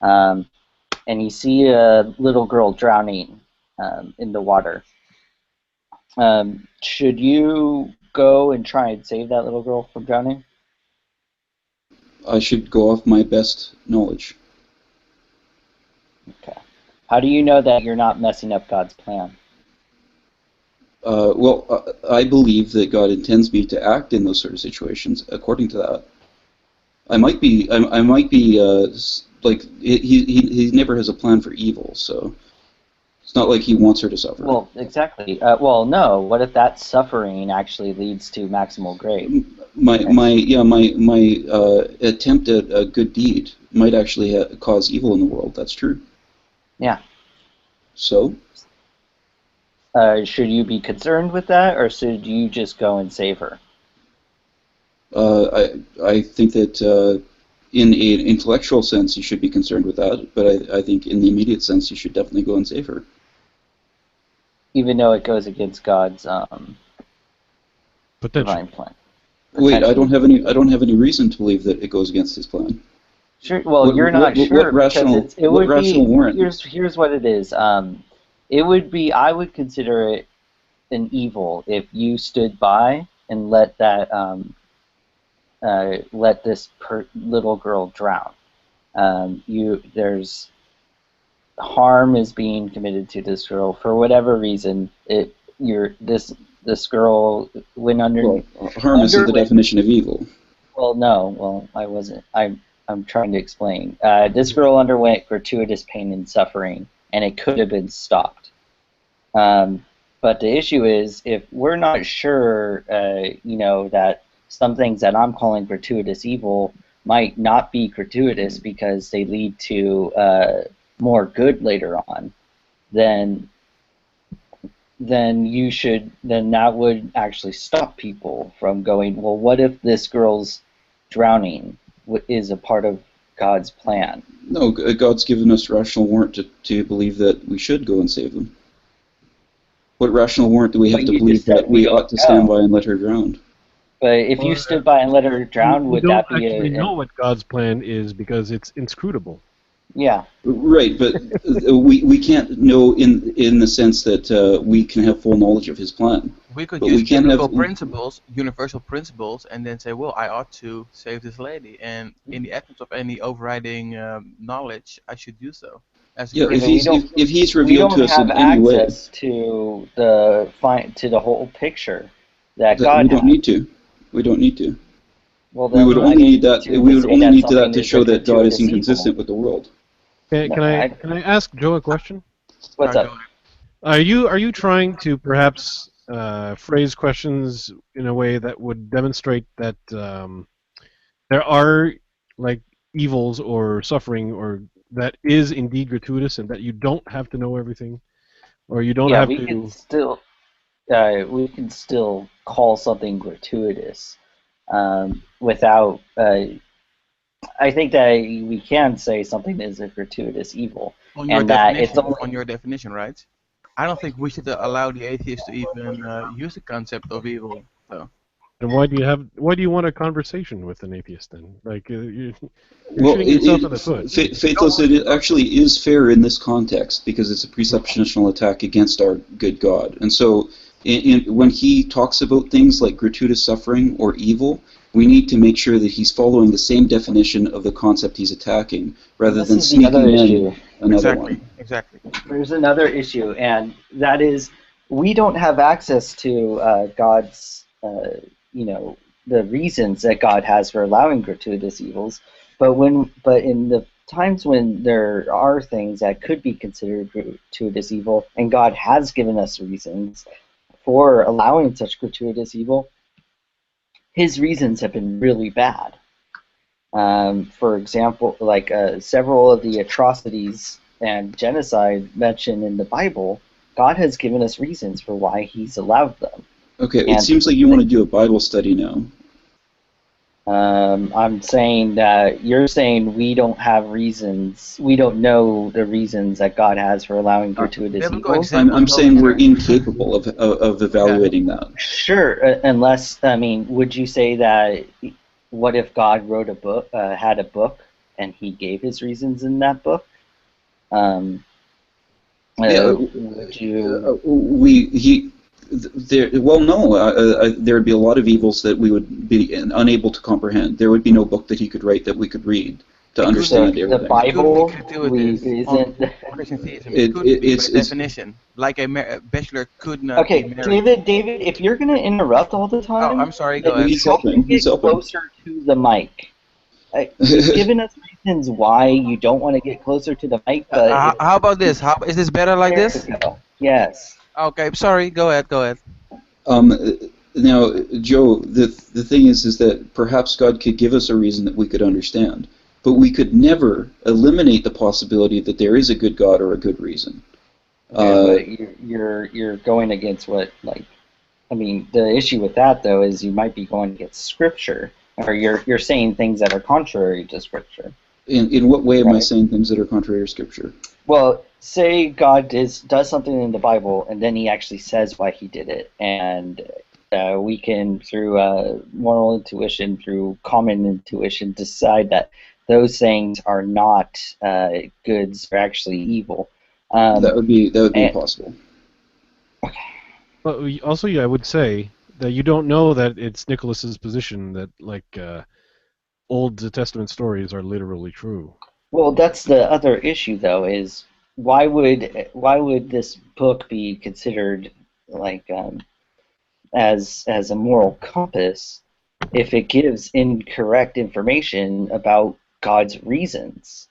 S1: And you see a little girl drowning in the water. Should you go and try and save that little girl from drowning?
S2: I should go off my best knowledge.
S1: Okay. How do you know that you're not messing up God's plan?
S2: I believe that God intends me to act in those sort of situations according to that. I might be like he never has a plan for evil, so it's not like he wants her to suffer.
S1: Well, exactly. Well, no. What if that suffering actually leads to maximal grace?
S2: My attempt at a good deed might actually cause evil in the world. That's true.
S1: Yeah.
S2: So
S1: Should you be concerned with that, or should you just go and save her?
S2: I think that in an intellectual sense you should be concerned with that, but I think in the immediate sense you should definitely go and save her.
S1: Even though it goes against God's
S6: Potential.
S1: divine plan.
S2: Wait, I don't have any reason to believe that it goes against his plan.
S1: Sure. Well, you're not
S2: what
S1: sure
S2: rational-
S1: because it
S2: what
S1: would
S2: rational
S1: be.
S2: warrant?
S1: Here's what it is. It would be. I would consider it an evil if you stood by and let that let this little girl drown. There's harm is being committed to this girl for whatever reason. This girl went under.
S2: Well, harm isn't the definition of evil.
S1: Well, no. Well, I wasn't. I'm trying to explain. This girl underwent gratuitous pain and suffering, and it could have been stopped. But the issue is, if we're not sure, that some things that I'm calling gratuitous evil might not be gratuitous because they lead to more good later on, then that would actually stop people from going, well, what if this girl's drowning is a part of God's plan?
S2: No, God's given us rational warrant to believe that we should go and save them. What rational warrant do we have
S1: But
S2: to
S1: you
S2: believe
S1: just said
S2: that we
S1: we
S2: ought to
S1: don't
S2: stand
S1: know.
S2: by and let her drown?
S1: But if you stood by and let her drown,
S6: We
S1: would
S6: don't
S1: that be
S6: actually know what God's plan is because it's inscrutable.
S1: Yeah.
S2: Right, but we can't know in the sense that we can have full knowledge of his plan.
S3: We could
S2: But
S3: use
S2: we can't
S3: biblical
S2: have-
S3: principles, universal principles, and then say, well, I ought to save this lady, and in the absence of any overriding knowledge, I should do so. As a
S2: Yeah,
S3: Christian.
S2: if he's
S1: We
S2: revealed
S1: don't
S2: to us in
S1: have
S2: any way,
S1: access to the whole picture that
S2: that
S1: God
S2: we don't
S1: has.
S2: need to. We don't need to.
S1: Well,
S2: We
S1: then
S2: would
S1: I
S2: only need that.
S1: to
S2: We would
S1: say
S2: only
S1: that
S2: need
S1: something
S2: that to
S1: is
S2: show
S1: a
S2: that God is
S1: gratuitous
S2: inconsistent
S1: evil.
S2: with the world.
S6: Can
S1: No,
S6: I ask Joe a question?
S1: What's up?
S6: Are you trying to perhaps phrase questions in a way that would demonstrate that there are like evils or suffering or that is indeed gratuitous and that you don't have to know everything, or you don't
S1: Yeah,
S6: have
S1: we
S6: to?
S1: can still call something gratuitous without. I think that we can say something is a gratuitous evil,
S3: On your
S1: and that it's
S3: definition,
S1: only.
S3: on your definition, right? I don't think we should allow the atheist to even use the concept of evil. So.
S6: And why do you want a conversation with an atheist then? Like you're
S2: Well,
S6: shooting yourself in the foot.
S2: Faithless, it actually is fair in this context because it's a presuppositional attack against our good God. And so when he talks about things like gratuitous suffering or evil, we need to make sure that he's following the same definition of the concept he's attacking rather
S1: This
S2: than
S1: is the other
S2: sneaking
S1: issue.
S2: in another one.
S3: Exactly.
S1: There's another issue, and that is we don't have access to God's, the reasons that God has for allowing gratuitous evils. But in the times when there are things that could be considered gratuitous evil, and God has given us reasons for allowing such gratuitous evil, his reasons have been really bad. For example, like several of the atrocities and genocide mentioned in the Bible, God has given us reasons for why he's allowed them.
S2: Okay, it
S1: And-
S2: seems like you want to do a Bible study now.
S1: I'm saying that you're saying we don't have reasons, we don't know the reasons that God has for allowing gratuitous
S3: Biblical
S1: evil.
S3: examples
S2: I'm
S3: don't
S2: saying we're
S3: matter.
S2: incapable of evaluating that.
S1: Sure, unless, I mean, would you say that what if God wrote a book, had a book, and he gave his reasons in that book? Um,
S2: Yeah,
S1: would you?
S2: well, no, there would be a lot of evils that we would be unable to comprehend. There would be no book that he could write that we could read to
S3: It couldn't
S2: understand
S3: be.
S1: The
S2: everything.
S3: It couldn't be
S1: Bible,
S3: gratuitous on
S1: isn't.
S3: Christian theism. It couldn't be by definition. Like a bachelor could not be
S1: Okay,
S3: married.
S1: David, if you're gonna interrupt all the
S3: Oh,
S1: time,
S3: I'm sorry. Go
S1: then
S3: ahead.
S2: He's
S1: try to
S2: helping.
S1: get
S2: He's helping.
S1: closer to the mic. You've given us reasons why you don't want to get closer to the mic, but if
S3: How about this? How is this better like
S1: there
S3: this?
S1: we go. Yes.
S3: Okay, sorry. Go ahead. Go ahead.
S2: Um, now, Joe, the thing is that perhaps God could give us a reason that we could understand, but we could never eliminate the possibility that there is a good God or a good reason.
S1: Okay, but you're going against what, like, I mean, the issue with that though is you might be going against Scripture, or you're saying things that are contrary to Scripture.
S2: In what way am I
S1: Right.
S2: saying things that are contrary to Scripture?
S1: Well, say God does something in the Bible, and then He actually says why He did it, and we can, through moral intuition, through common intuition, decide that those things are not goods; they're actually evil.
S2: That would be
S1: and-
S2: impossible.
S6: But also, yeah, I would say that you don't know that it's Nicholas's position that Old Testament stories are literally true.
S1: Well, that's the other issue, though, is why would this book be considered like as a moral compass if it gives incorrect information about God's reasons?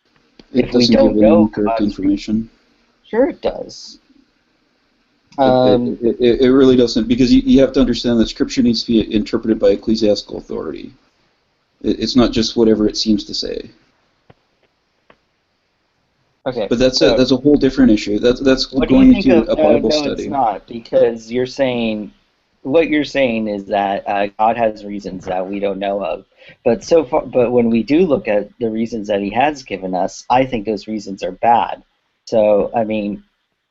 S2: It
S1: If we
S2: doesn't
S1: don't
S2: give
S1: know
S2: any correct
S1: God's
S2: information.
S1: Sure, it does.
S2: It really doesn't, because you have to understand that Scripture needs to be interpreted by ecclesiastical authority. It's not just whatever it seems to say.
S1: Okay,
S2: But that's
S1: so
S2: a whole different issue. That's
S1: what do you
S2: going
S1: think
S2: into
S1: of?
S2: a
S1: No,
S2: Bible
S1: no,
S2: study.
S1: it's not, because you're saying what you're saying is that God has reasons that we don't know of. But so far, but when we do look at the reasons that He has given us, I think those reasons are bad. So, I mean,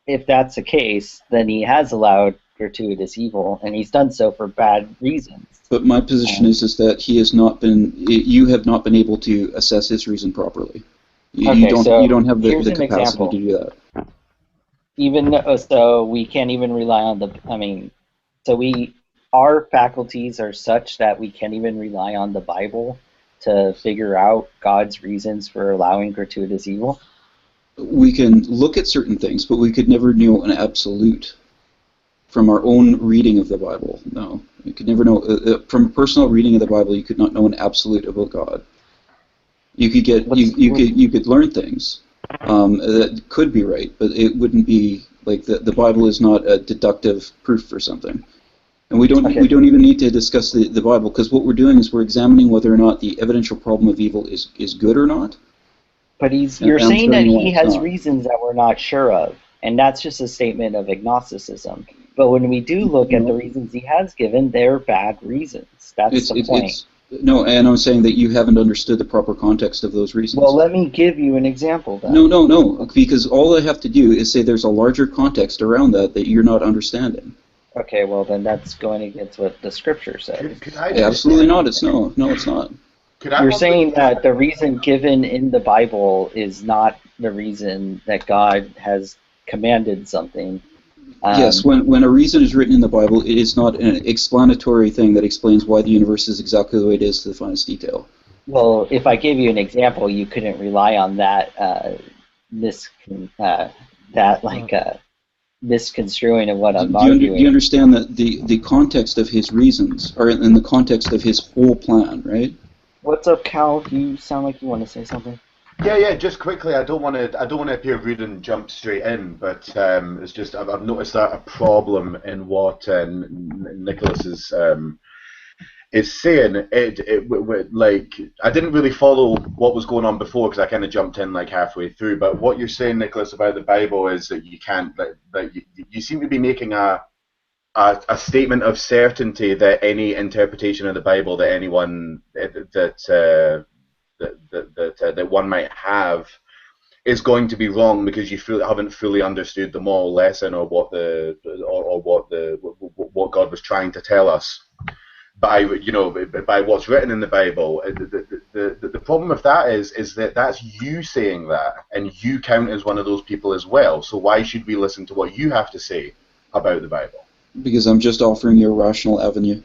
S1: if that's the case, then He has allowed gratuitous evil, and He's done so for bad reasons.
S2: But my position is that you have not been able to assess his reason properly. You don't have
S1: here's
S2: the
S1: an
S2: capacity
S1: example.
S2: to do that.
S1: Even so, we can't even rely on our faculties are such that we can't even rely on the Bible to figure out God's reasons for allowing gratuitous evil.
S2: We can look at certain things, but we could never know an absolute from our own reading of the Bible. No, you could never know from personal reading of the Bible. You could not know an absolute about God. You could get you could learn things that could be right, but it wouldn't be like the Bible is not a deductive proof for something. And we don't even need to discuss the Bible, because what we're doing is we're examining whether or not the evidential problem of evil is good or not.
S1: But you're saying that He has reasons that we're not sure of, and that's just a statement of agnosticism. But when we do look at the reasons He has given, they're bad reasons. That's the point.
S2: No, and I'm saying that you haven't understood the proper context of those reasons.
S1: Well, let me give you an example then.
S2: No, because all I have to do is say there's a larger context around that you're not understanding.
S1: Okay, well then that's going against what the Scripture says.
S2: Absolutely not. It's no, it's not.
S1: You're saying that the reason given in the Bible is not the reason that God has commanded something.
S2: Yes, when a reason is written in the Bible, it is not an explanatory thing that explains why the universe is exactly the way it is to the finest detail.
S1: Well, if I gave you an example, you couldn't rely on that misconstruing of what I'm arguing.
S2: Do you understand that the context of his reasons are in the context of his whole plan, right?
S1: What's up, Cal? You sound like you want to say something.
S7: Yeah. Just quickly, I don't want to appear rude and jump straight in, but it's just I've noticed that a problem in what Nicholas is saying. Like I didn't really follow what was going on before because I kind of jumped in like halfway through. But what you're saying, Nicholas, about the Bible is that you can't you seem to be making a a statement of certainty that any interpretation of the Bible that anyone that one might have is going to be wrong because you haven't fully understood the moral lesson or what God was trying to tell us by by what's written in the Bible. The problem with that is that that's you saying that, and you count as one of those people as well. So why should we listen to what you have to say about the Bible?
S2: Because I'm just offering you a rational avenue.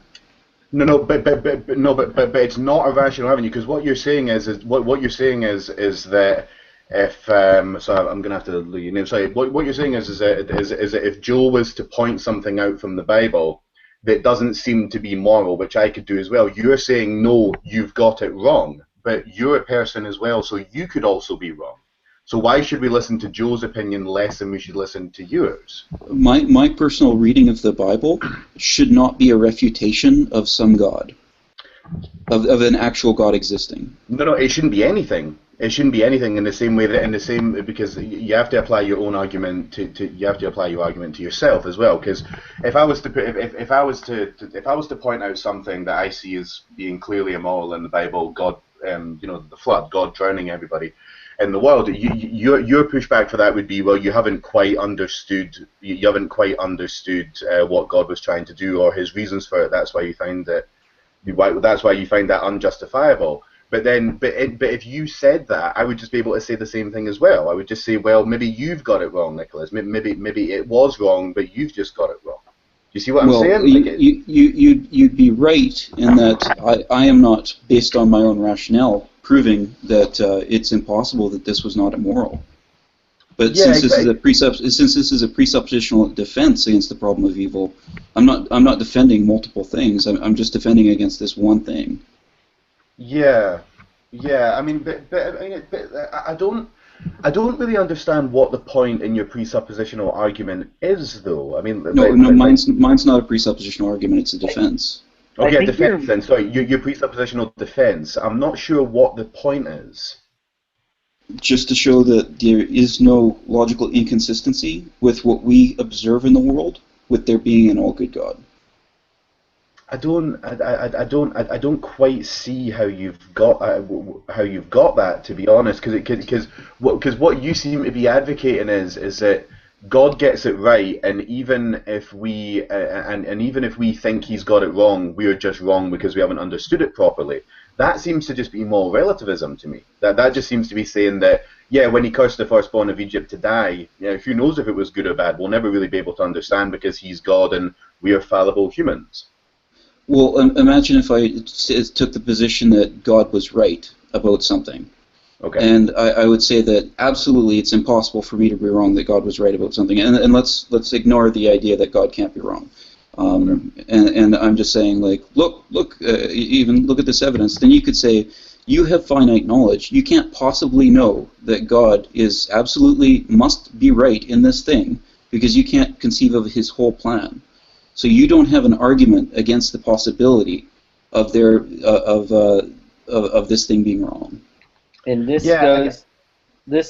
S7: No, but it's not a rational avenue, because what you're saying is that if so I'm gonna have to leave your name. Sorry, what you're saying is that if Joe was to point something out from the Bible that doesn't seem to be moral, which I could do as well, you're saying no, you've got it wrong, but you're a person as well, so you could also be wrong. So why should we listen to Joe's opinion less than we should listen to yours?
S2: My personal reading of the Bible should not be a refutation of some God, of an actual God existing.
S7: No, it shouldn't be anything. It shouldn't be anything in the same way that because you have to apply your own argument you have to apply your argument to yourself as well. Because if I was to point out something that I see as being clearly immoral in the Bible, God, the flood, God drowning everybody in the world, your pushback for that would be, well, you haven't quite understood what God was trying to do or his reasons for it. That's why you find that unjustifiable. But if you said that, I would just be able to say the same thing as well. I would just say, well, maybe you've got it wrong, Nicholas. Maybe it was wrong, but you've just got it wrong. Do you see what I'm saying?
S2: You'd be right in that I am not, based on my own rationale, proving that it's impossible that this was not immoral. But since this is a presuppositional defense against the problem of evil, I'm not defending multiple things. I'm just defending against this one thing.
S7: Yeah. I mean, but I don't really understand what the point in your presuppositional argument is, though. I mean,
S2: mine's not a presuppositional argument. It's a defense.
S7: Okay, defense then. Sorry, your presuppositional defense. I'm not sure what the point is.
S2: Just to show that there is no logical inconsistency with what we observe in the world, with there being an all good God.
S7: I don't quite see how you've got that, to be honest, because what you seem to be advocating is that God gets it right, and even if we think he's got it wrong, we're just wrong because we haven't understood it properly. That seems to just be moral relativism to me. That just seems to be saying that, yeah, when he cursed the firstborn of Egypt to die, who knows if it was good or bad? We'll never really be able to understand because he's God and we are fallible humans.
S2: Well, imagine if I took the position that God was right about something.
S7: Okay.
S2: And I would say that absolutely it's impossible for me to be wrong that God was right about something. And let's ignore the idea that God can't be wrong. And I'm just saying, like, look, even look at this evidence. Then you could say, you have finite knowledge. You can't possibly know that God is absolutely must be right in this thing because you can't conceive of his whole plan. So you don't have an argument against the possibility of of this thing being wrong.
S1: And this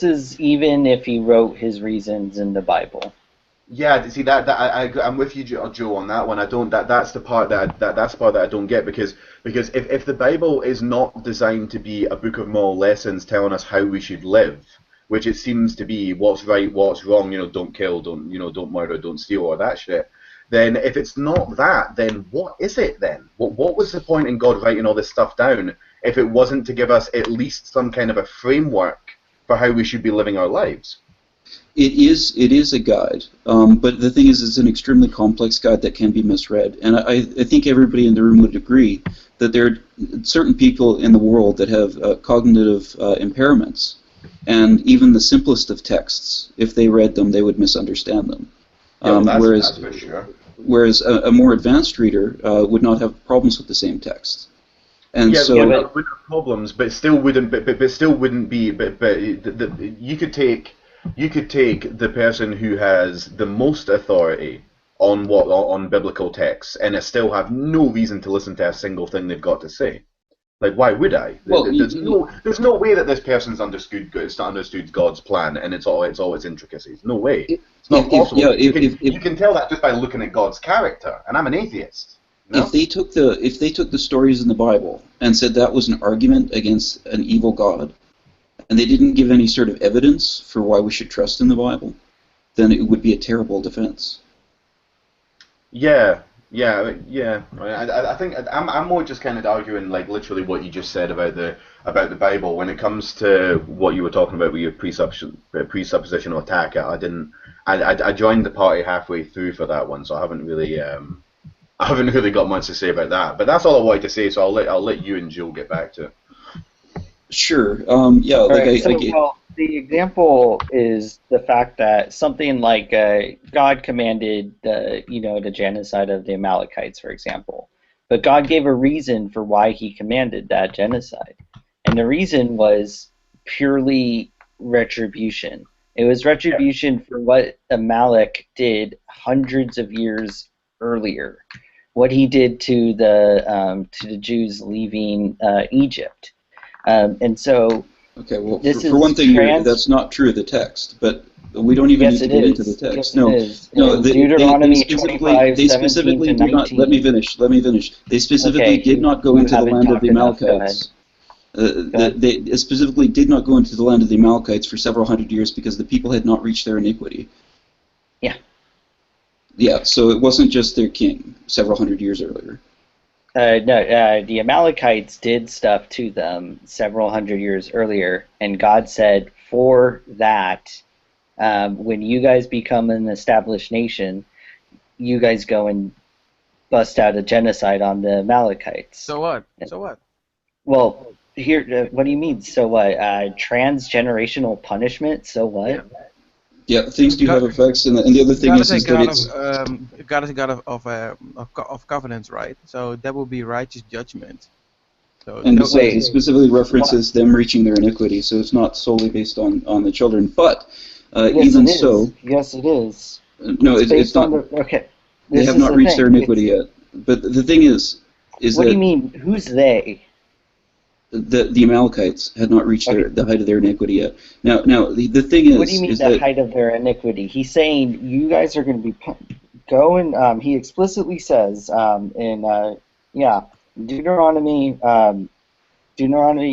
S1: is even if he wrote his reasons in the Bible.
S7: Yeah, see I'm with you, Joe, on that one. That's the part that I don't get, because if the Bible is not designed to be a book of moral lessons telling us how we should live, which it seems to be, what's right, what's wrong, don't kill, don't murder, don't steal, or that shit. Then if it's not that, then what is it then? What was the point in God writing all this stuff down if it wasn't to give us at least some kind of a framework for how we should be living our lives?
S2: It is a guide, but the thing is, it's an extremely complex guide that can be misread. And I think everybody in the room would agree that there are certain people in the world that have cognitive impairments, and even the simplest of texts, if they read them, they would misunderstand them.
S7: That's for sure.
S2: Whereas a more advanced reader would not have problems with the same text. And
S7: yeah,
S2: so
S7: would have problems, but still wouldn't. But still wouldn't be. But you could take the person who has the most authority on biblical texts, and still have no reason to listen to a single thing they've got to say. Like, why would I?
S2: Well,
S7: There's no way that this person's understood God's plan and it's all its intricacies. No way. It's not possible. You can tell that just by looking at God's character. And I'm an atheist. No?
S2: If they took the stories in the Bible and said that was an argument against an evil God, and they didn't give any sort of evidence for why we should trust in the Bible, then it would be a terrible defense.
S7: Yeah. I think I'm more just kind of arguing like literally what you just said about the Bible. When it comes to what you were talking about with your presuppositional attack, I joined the party halfway through for that one, so I haven't really got much to say about that. But that's all I wanted to say. So I'll let you and Jill get back to it.
S2: Sure.
S1: Well, the example is the fact that something like God commanded the genocide of the Amalekites, for example. But God gave a reason for why he commanded that genocide. And the reason was purely retribution. It was retribution for what Amalek did hundreds of years earlier. What he did to the Jews leaving Egypt. And so,
S2: okay, well, for one thing, that's not true of the text, but we don't even need to get into the text.
S1: Deuteronomy 25,
S2: they specifically did not. Let me finish. They specifically did not go into the land of the Amalekites. They specifically did not go into the land of the Amalekites for several hundred years because the people had not reached their iniquity.
S1: Yeah.
S2: Yeah, so it wasn't just their king several hundred years earlier.
S1: The Amalekites did stuff to them several hundred years earlier, and God said, for that, when you guys become an established nation, you guys go and bust out a genocide on the Amalekites.
S3: So what?
S1: Well, here, what do you mean, so what? Transgenerational punishment, so what?
S2: Yeah, things do have effects, and the other thing is that it's...
S3: God is a God of covenants, right? So that will be righteous judgment. So
S2: and besides, it specifically references them reaching their iniquity, so it's not solely based on the children. But even so...
S1: Yes, it is.
S2: No, it's not...
S1: Okay.
S2: They have not reached their iniquity yet. But the thing is
S1: what
S2: that...
S1: do you mean, who's they?
S2: The Amalekites had not reached the height of their iniquity yet. Now the thing is...
S1: What do you mean the height of their iniquity? He's saying you guys are going to be going... he explicitly says in Deuteronomy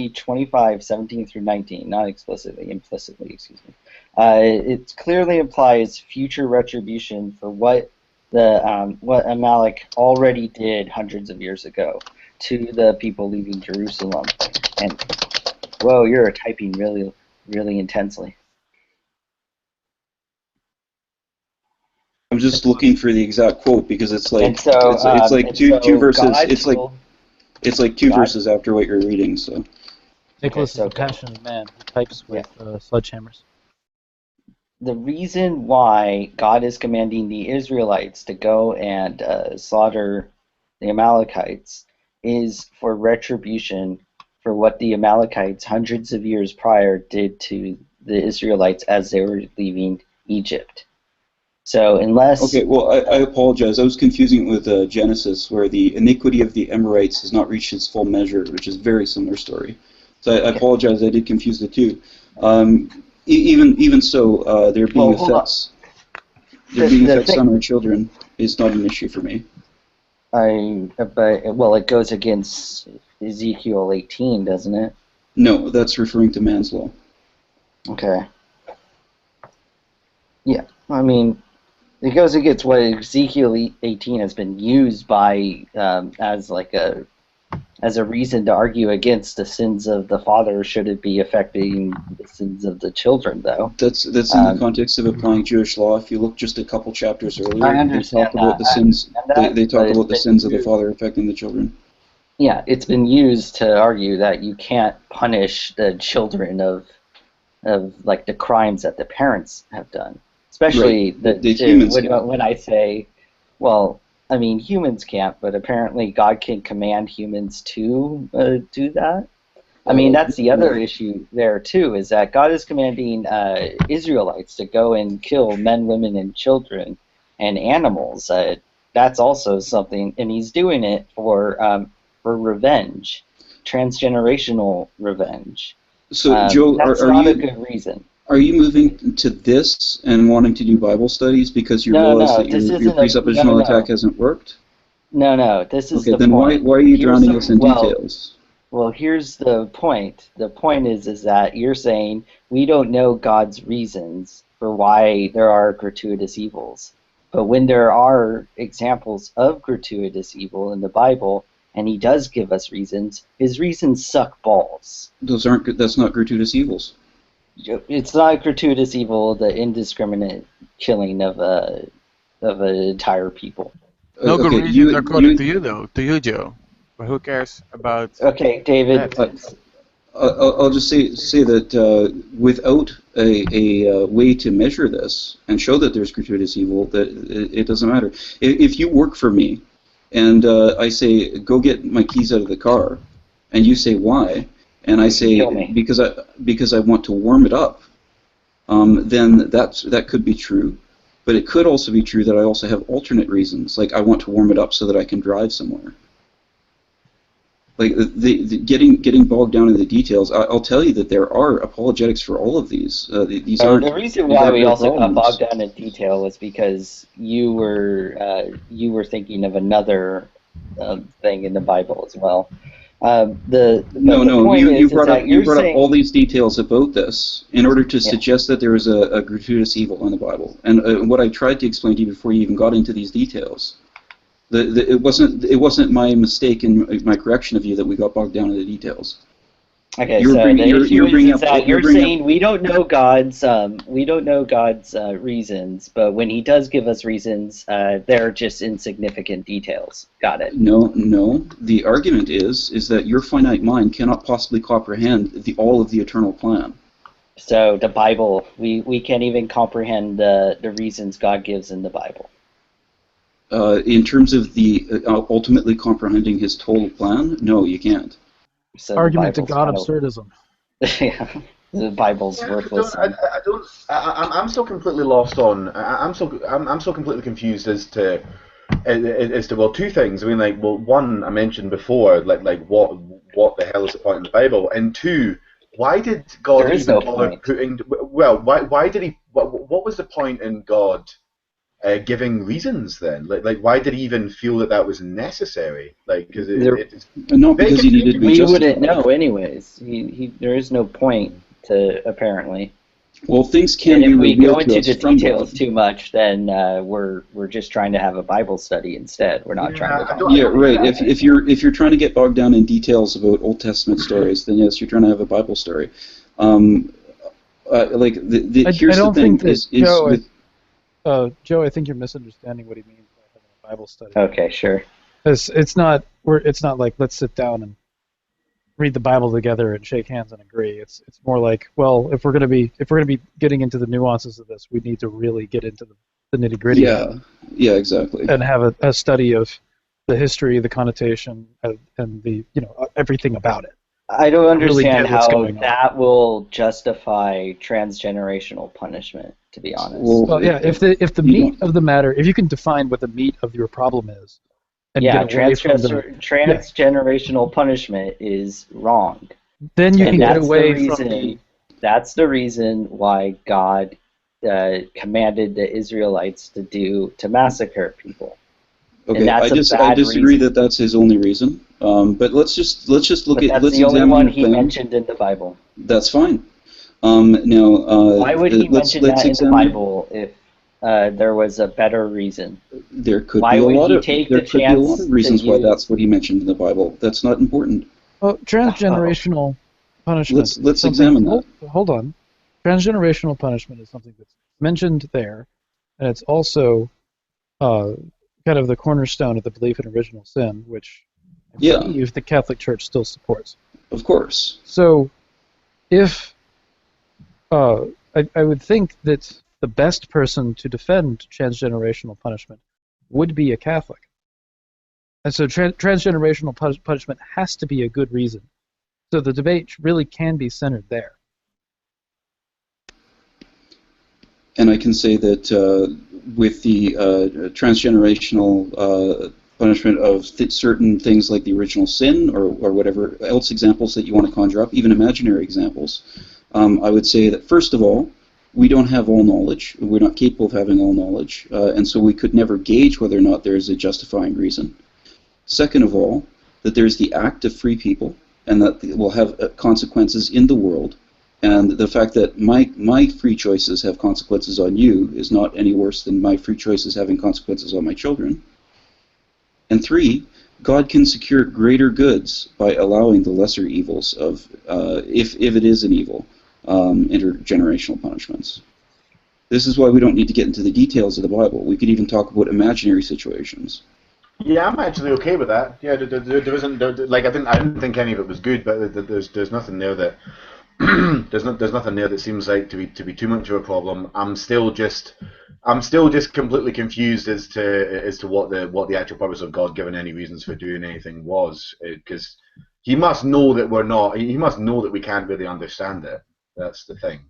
S1: 25, 17 through 19, not explicitly, implicitly, excuse me. It clearly implies future retribution for what Amalek already did hundreds of years ago to the people leaving Jerusalem. And whoa, you're typing really, really intensely.
S2: I'm just looking for the exact quote because it's like two verses. It's like two verses after what you're reading. So
S4: Nicholas is a passionate man who types with sledgehammers.
S1: The reason why God is commanding the Israelites to go and slaughter the Amalekites is for retribution for what the Amalekites hundreds of years prior did to the Israelites as they were leaving Egypt. So unless...
S2: Okay, well, I apologize. I was confusing it with Genesis, where the iniquity of the Amorites has not reached its full measure, which is a very similar story. So I apologize. I did confuse the two. Even so, there being effects... There being effects on our children is not an issue for me.
S1: It goes against Ezekiel 18, doesn't it?
S2: No, that's referring to man's law.
S1: Okay. Yeah, I mean, it goes against what Ezekiel 18 has been used by as a reason to argue against the sins of the father should it be affecting the sins of the children, though.
S2: That's in the context of applying Jewish law. If you look just a couple chapters earlier, they talk about the sins. They talk about the sins of the father affecting the children.
S1: Yeah, it's been used to argue that you can't punish the children of like the crimes that the parents have done, especially
S2: the humans.
S1: When I say, well, I mean, humans can't, but apparently God can command humans to do that. I mean, that's the other issue there, too, is that God is commanding Israelites to go and kill men, women, and children and animals. That's also something, and he's doing it for revenge. transgenerational revenge.
S2: So, Joe,
S1: That's
S2: are
S1: not a
S2: you
S1: good reason.
S2: are you moving to this and wanting to do Bible studies because you
S1: No,
S2: realize
S1: no,
S2: that
S1: this
S2: your
S1: isn't a
S2: presuppositional attack hasn't worked?
S1: no. This is
S2: Okay,
S1: the
S2: then
S1: point.
S2: why are you
S1: Here's
S2: drowning us in details?
S1: Well, here's the point. The point is that you're saying we don't know God's reasons for why there are gratuitous evils. But when there are examples of gratuitous evil in the Bible, and he does give us reasons, his reasons suck balls.
S2: That's not gratuitous evils.
S1: It's not gratuitous evil, the indiscriminate killing of an entire people.
S3: No good
S2: Okay,
S3: reasons according to you, though. To you, Joe. But who cares about
S1: Okay, David.
S3: that?
S2: I'll just say that without a way to measure this and show that there's gratuitous evil, that it doesn't matter. If you work for me, and I say go get my keys out of the car, and you say why, and I say
S1: Kill me.
S2: because I want to warm it up, then that could be true. But it could also be true that I also have alternate reasons, like I want to warm it up so that I can drive somewhere. Like the getting bogged down in the details, I'll tell you that there are apologetics for all of these. These aren't.
S1: The reason
S2: these
S1: why
S2: aren't
S1: we
S2: real
S1: also got
S2: problems.
S1: bogged down in detail was because you were thinking of another thing in the Bible as well. The point
S2: you
S1: is
S2: brought
S1: that
S2: up
S1: you're saying
S2: all these details about this in order to suggest that there is a gratuitous evil in the Bible. And what I tried to explain to you before you even got into these details, it wasn't my mistake and my correction of you that we got bogged down in the details.
S1: Okay,
S2: You're
S1: so
S2: bringing-
S1: the
S2: you're-
S1: issue
S2: you're
S1: is
S2: bringing
S1: is
S2: up-
S1: that
S2: you're
S1: you're
S2: bringing
S1: saying we don't know God's reasons, but when he does give us reasons, they're just insignificant details. Got it.
S2: No. The argument is that your finite mind cannot possibly comprehend all of the eternal plan.
S1: So the Bible, we can't even comprehend the reasons God gives in the Bible.
S2: In terms of the ultimately comprehending his total plan, no, you can't.
S1: So the
S4: Argument to
S1: Bible's
S4: God
S1: kind
S4: absurdism.
S1: yeah, the Bible's worthless.
S7: I'm still completely lost on. I'm still completely confused as to well, two things. I mean, like, well, one I mentioned before, like what the hell is the point in the Bible, and two, why did God
S1: There is
S7: even
S1: no
S7: bother
S1: point.
S7: putting? Well, why did he? What was the point in God giving reasons then? Like, why did he even feel that was necessary? Like, because it's
S2: Not because he needed to be
S1: We
S2: justified.
S1: wouldn't know anyways. There is no point to apparently.
S2: Well, things can
S1: And
S2: be
S1: if we go
S2: revealed to
S1: into
S2: us
S1: the
S2: from
S1: details
S2: God.
S1: too much, then we're just trying to have a Bible study instead. We're not trying to.
S2: Yeah, right. If you're trying to get bogged down in details about Old Testament stories, then yes, you're trying to have a Bible story. Like here's
S4: I don't
S2: the thing:
S4: think that
S2: is
S4: Joe.
S2: with,
S4: Joe, I think you're misunderstanding what he means by having a Bible study.
S1: Okay, sure.
S4: It's not like let's sit down and read the Bible together and shake hands and agree. It's more like, well, if we're gonna be getting into the nuances of this, we need to really get into the nitty gritty.
S2: Yeah, exactly.
S4: And have a study of the history, the connotation, and the everything about it.
S1: I don't
S4: Really
S1: understand
S4: get what's
S1: how
S4: going on.
S1: that will justify transgenerational punishment. To be honest.
S4: Well, yeah. If the meat of the matter, if you can define what the meat of your problem is, and get away from
S1: transgenerational punishment is wrong.
S4: Then you
S1: And
S4: can get
S1: that's
S4: away
S1: the
S4: from
S1: reason. That's the reason why God commanded the Israelites to massacre people.
S2: Okay,
S1: And that's
S2: I disagree that that's his only reason. But let's just look
S1: But
S2: at
S1: that's
S2: let's
S1: the only
S2: examine
S1: one
S2: the
S1: he
S2: plan.
S1: mentioned in the Bible.
S2: That's fine. Now,
S1: Why would he
S2: let's
S1: mention that in the
S2: examine.
S1: Bible if there was a better reason?
S2: There could
S1: Why
S2: be a
S1: would
S2: lot
S1: he
S2: of
S1: take
S2: there
S1: the
S2: could be a lot
S1: chance
S2: of reasons
S1: to
S2: why
S1: use-
S2: that's what he mentioned in the Bible. That's not important.
S4: Well, transgenerational punishment.
S2: Let's
S4: is something-
S2: examine that.
S4: Hold on. Transgenerational punishment is something that's mentioned there, and it's also kind of the cornerstone of the belief in original sin, which I believe the Catholic Church still supports.
S2: Of course.
S4: So, if I would think that the best person to defend transgenerational punishment would be a Catholic. And so transgenerational punishment has to be a good reason. So the debate really can be centered there.
S2: And I can say that with the transgenerational punishment of certain things like the original sin or whatever else examples that you want to conjure up, even imaginary examples, I would say that first of all, we don't have all knowledge. We're not capable of having all knowledge, and so we could never gauge whether or not there is a justifying reason. Second of all, that there's the act of free people, and that it will have consequences in the world. And the fact that my free choices have consequences on you is not any worse than my free choices having consequences on my children. And three, God can secure greater goods by allowing the lesser evils of, if it is an evil, intergenerational punishments. This is why we don't need to get into the details of the Bible. We could even talk about imaginary situations.
S7: Yeah, I'm actually okay with that. Yeah, there isn't like I didn't think any of it was good, but there's nothing there that there's nothing there that seems like to be too much of a problem. I'm still just completely confused as to what the actual purpose of God giving any reasons for doing anything was, because he must know that we're not. He must know that we can't really understand it. That's the thing.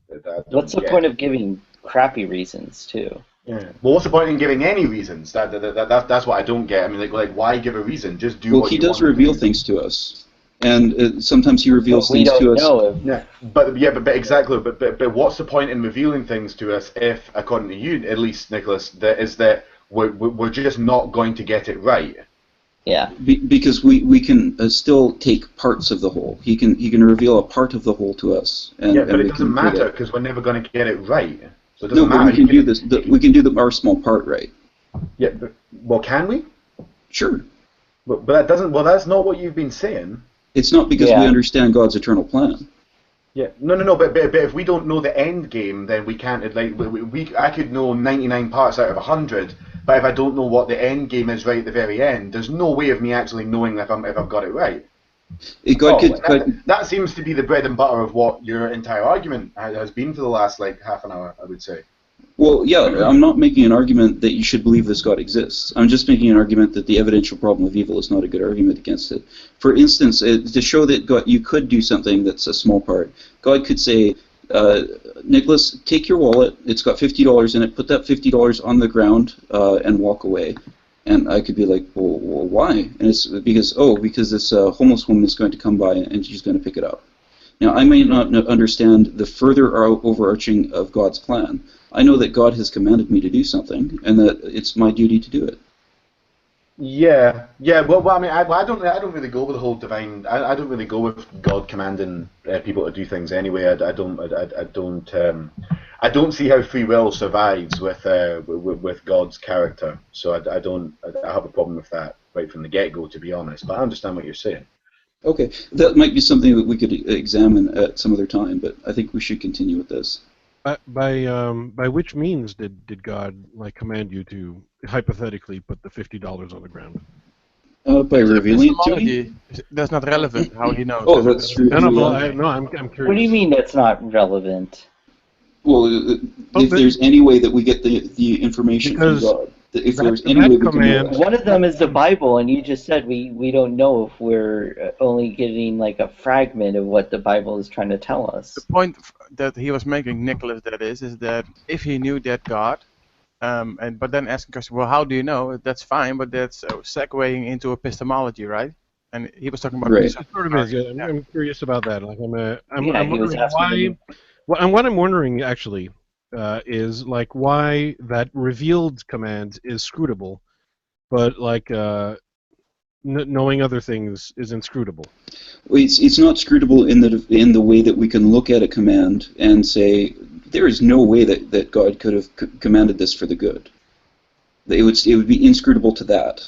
S1: What's the point of giving crappy reasons too?
S7: Yeah. Well, what's the point in giving any reasons? That's what I don't get. I mean, like why give a reason? Just do. Well, what
S2: he
S7: you
S2: does
S7: want
S2: reveal things to us, and sometimes he reveals things to us.
S7: Yeah, but exactly. But what's the point in revealing things to us if, according to you, at least, Nicholas, that we're just not going to get it right?
S1: Yeah.
S2: Because we can still take parts of the whole. He can reveal a part of the whole to us. And,
S7: yeah, but it doesn't matter because we're never going to get it right. So it doesn't
S2: matter. But we can do this. We can do our small part right.
S7: Yeah. But, well, can we?
S2: Sure.
S7: But that doesn't. Well, that's not what you've been saying.
S2: It's not because we understand God's eternal plan.
S7: Yeah. No. But if we don't know the end game, then we can't. Like I could know 99 parts out of 100. But if I don't know what the end game is right at the very end, there's no way of me actually knowing if I've got it right. That seems to be the bread and butter of what your entire argument has been for the last half an hour, I would say.
S2: Well, yeah, I'm not making an argument that you should believe this God exists. I'm just making an argument that the evidential problem of evil is not a good argument against it. For instance, to show that you could do something that's a small part, God could say, Nicholas, take your wallet, it's got $50 in it, put that $50 on the ground and walk away. And I could be like, well, why? And it's because this homeless woman is going to come by and she's going to pick it up. Now, I may not understand the further overarching of God's plan. I know that God has commanded me to do something, and that it's my duty to do it.
S7: Yeah. Well, I mean, I don't really go with the whole divine. I don't really go with God commanding people to do things anyway. I don't see how free will survives with God's character. So I have a problem with that right from the get-go, to be honest. But I understand what you're saying.
S2: Okay, that might be something that we could examine at some other time, but I think we should continue with this.
S6: By which means did God command you to hypothetically put the $50 on the ground?
S2: By revealing it to me.
S3: That's not relevant. How he knows?
S2: Oh, that's true.
S6: I'm curious.
S1: What do you mean that's not relevant?
S2: Well, if there's any way that we get the information from God, if there's any way we can.
S1: One of them is the Bible, and you just said we don't know if we're only getting a fragment of what the Bible is trying to tell us.
S3: The point that he was making, Nicholas, is that if he knew that God, but then asking question, well, how do you know? That's fine, but that's segueing into epistemology, right? And he was talking about
S2: right.
S6: Sort of is. Yeah. I'm curious about that. I'm wondering why. What I'm wondering actually is why that revealed command is scrutable, but knowing other things is inscrutable.
S2: Well, it's not scrutable in the way that we can look at a command and say there is no way that God could have commanded this for the good. It would be inscrutable to that.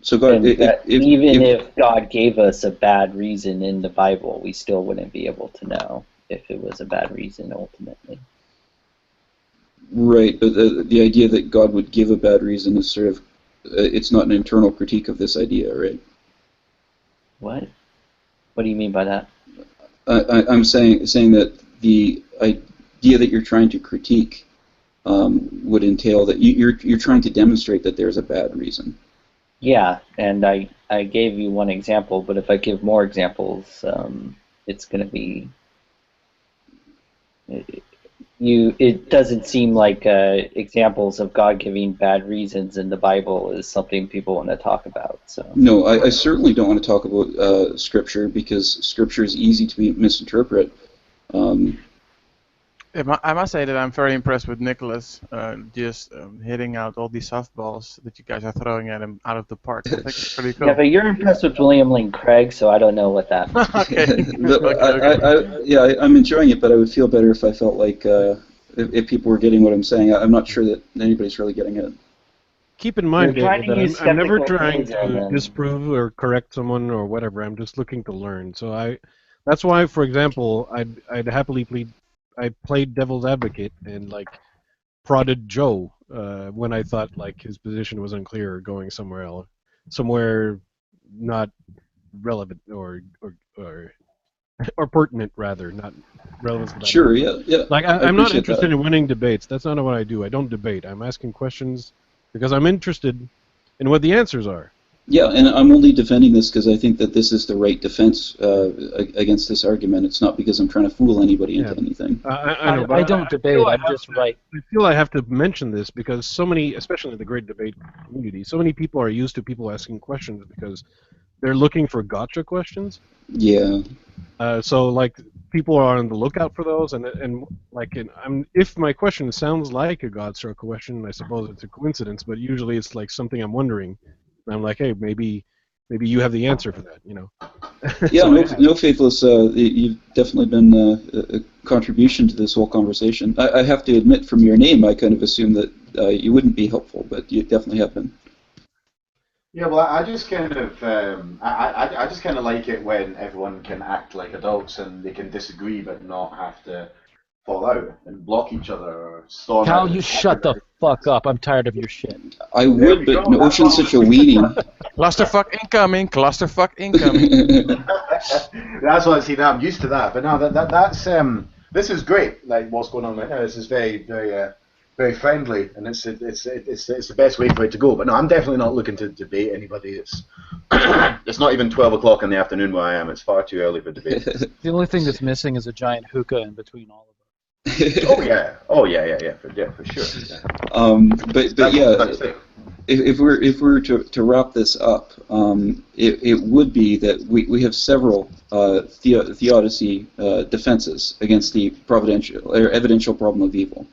S2: So God,
S1: if God gave us a bad reason in the Bible, we still wouldn't be able to know if it was a bad reason ultimately.
S2: Right, but the idea that God would give a bad reason is sort of, it's not an internal critique of this idea, right?
S1: What? What do you mean by that?
S2: I'm saying that the idea that you're trying to critique would entail that you're trying to demonstrate that there's a bad reason.
S1: Yeah, and I gave you one example, but if I give more examples, it's going to be it doesn't seem like examples of God giving bad reasons in the Bible is something people want to talk about. So
S2: No, I certainly don't want to talk about Scripture because Scripture is easy to misinterpret.
S3: I must say that I'm very impressed with Nicholas just hitting out all these softballs that you guys are throwing at him out of the park. I think it's pretty cool.
S1: yeah, but you're impressed with William Lane Craig, so I don't know what that means.
S3: Okay.
S2: I'm enjoying it, but I would feel better if I felt like if people were getting what I'm saying. I'm not sure that anybody's really getting it.
S6: Keep in mind,
S1: You're trying
S6: David,
S1: to
S6: that
S1: use
S6: I'm never
S1: skeptical
S6: trying
S1: theism
S6: to
S1: and-
S6: disprove or correct someone or whatever. I'm just looking to learn. So that's why, for example, I'd happily I played devil's advocate and like prodded Joe when I thought like his position was unclear or going somewhere else, somewhere not relevant or pertinent rather, not relevant.
S2: Sure, yeah.
S6: Like
S2: I
S6: I'm not
S2: appreciate
S6: interested
S2: that.
S6: in winning debates. That's not what I do. I don't debate. I'm asking questions because I'm interested in what the answers are.
S2: Yeah, and I'm only defending this because I think that this is the right defense against this argument. It's not because I'm trying to fool anybody into anything.
S6: I know, but
S4: I don't debate. I'm just right.
S6: I feel I have to mention this because so many, especially in the great debate community, so many people are used to people asking questions because they're looking for gotcha questions.
S2: Yeah.
S6: So like people are on the lookout for those, if my question sounds like a Godstruck question, I suppose it's a coincidence, but usually it's like something I'm wondering. And I'm like, hey, maybe you have the answer for that, you know.
S2: Yeah,
S6: So
S2: no, Faithless, you've definitely been a contribution to this whole conversation. I have to admit, from your name, I kind of assumed that you wouldn't be helpful, but you definitely have been.
S7: Yeah, well, I just kind of, I just kind of like it when everyone can act like adults and they can disagree but not have to fall out and block each other or storm
S4: Cal,
S7: out.
S4: you shut the fuck up. I'm tired of your shit.
S2: I
S7: There
S2: would,
S7: we
S2: but
S7: go.
S2: Ocean's such a weenie.
S3: Clusterfuck incoming. Clusterfuck incoming.
S7: That's what I see now. I'm used to that, but no, that's this is great. Like what's going on right now. This is very, very friendly, and it's the best way for it to go. But no, I'm definitely not looking to debate anybody. It's it's not even 12 o'clock in the afternoon where I am. It's far too early for debate.
S4: The only thing that's missing is a giant hookah in between all of us.
S7: Oh yeah, for sure.
S2: But yeah, if we're to wrap this up, it would be that we have several theodicy defenses against the providential or evidential problem of evil.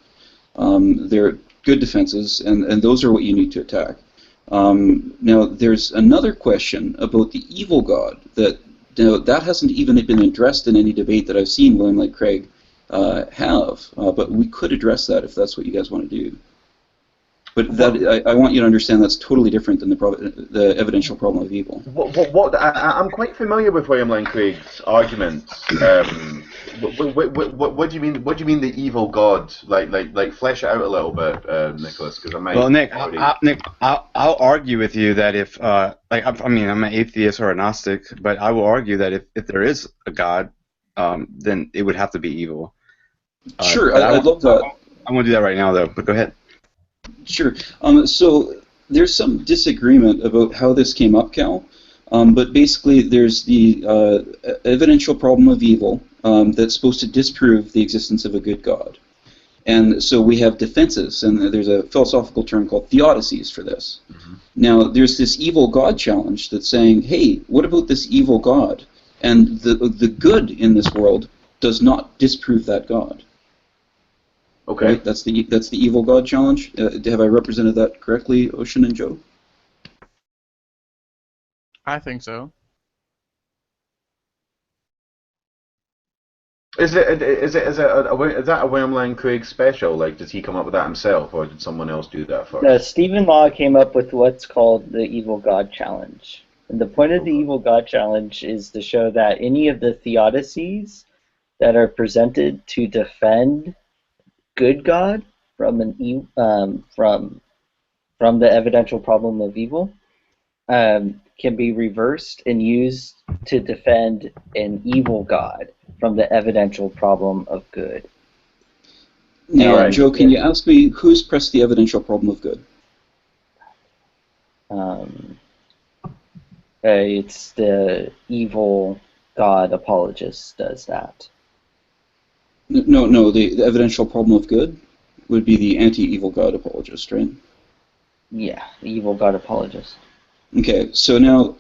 S2: They're good defenses, and those are what you need to attack. Now, there's another question about the evil God that hasn't even been addressed in any debate that I've seen William Lane Craig but we could address that if that's what you guys want to do. But that I want you to understand that's totally different than the evidential problem of evil.
S7: I'm quite familiar with William Lane Craig's arguments. What do you mean? What do you mean the evil God? Like flesh it out a little bit, Nicholas, because I might.
S8: Well, Nick, I'll argue with you that if I'm an atheist or agnostic, but I will argue that if there is a God, then it would have to be evil.
S2: Sure, I'd love that.
S8: I won't do that right now, though, but go ahead.
S2: Sure. So there's some disagreement about how this came up, Cal. But basically, there's the evidential problem of evil that's supposed to disprove the existence of a good God. And so we have defenses, and there's a philosophical term called theodicies for this. Mm-hmm. Now, there's this evil God challenge that's saying, hey, what about this evil God? And the good in this world does not disprove that God.
S7: Okay.
S2: Right? That's the evil God challenge. Have I represented that correctly, Ocean and Joe?
S3: I think so.
S7: Is that a William Lane Craig special? Like, does he come up with that himself, or did someone else do that first?
S1: Stephen Law came up with what's called the Evil God Challenge. And the point of the Evil God Challenge is to show that any of the theodicies that are presented to defend good God from from the evidential problem of evil can be reversed and used to defend an evil God from the evidential problem of good.
S2: Now, Joe, can you ask me who's pressed the evidential problem of good?
S1: It's the evil God apologist does that.
S2: No. The evidential problem of good would be the anti-evil God apologist, right?
S1: Yeah, the evil God apologist.
S2: Okay, so now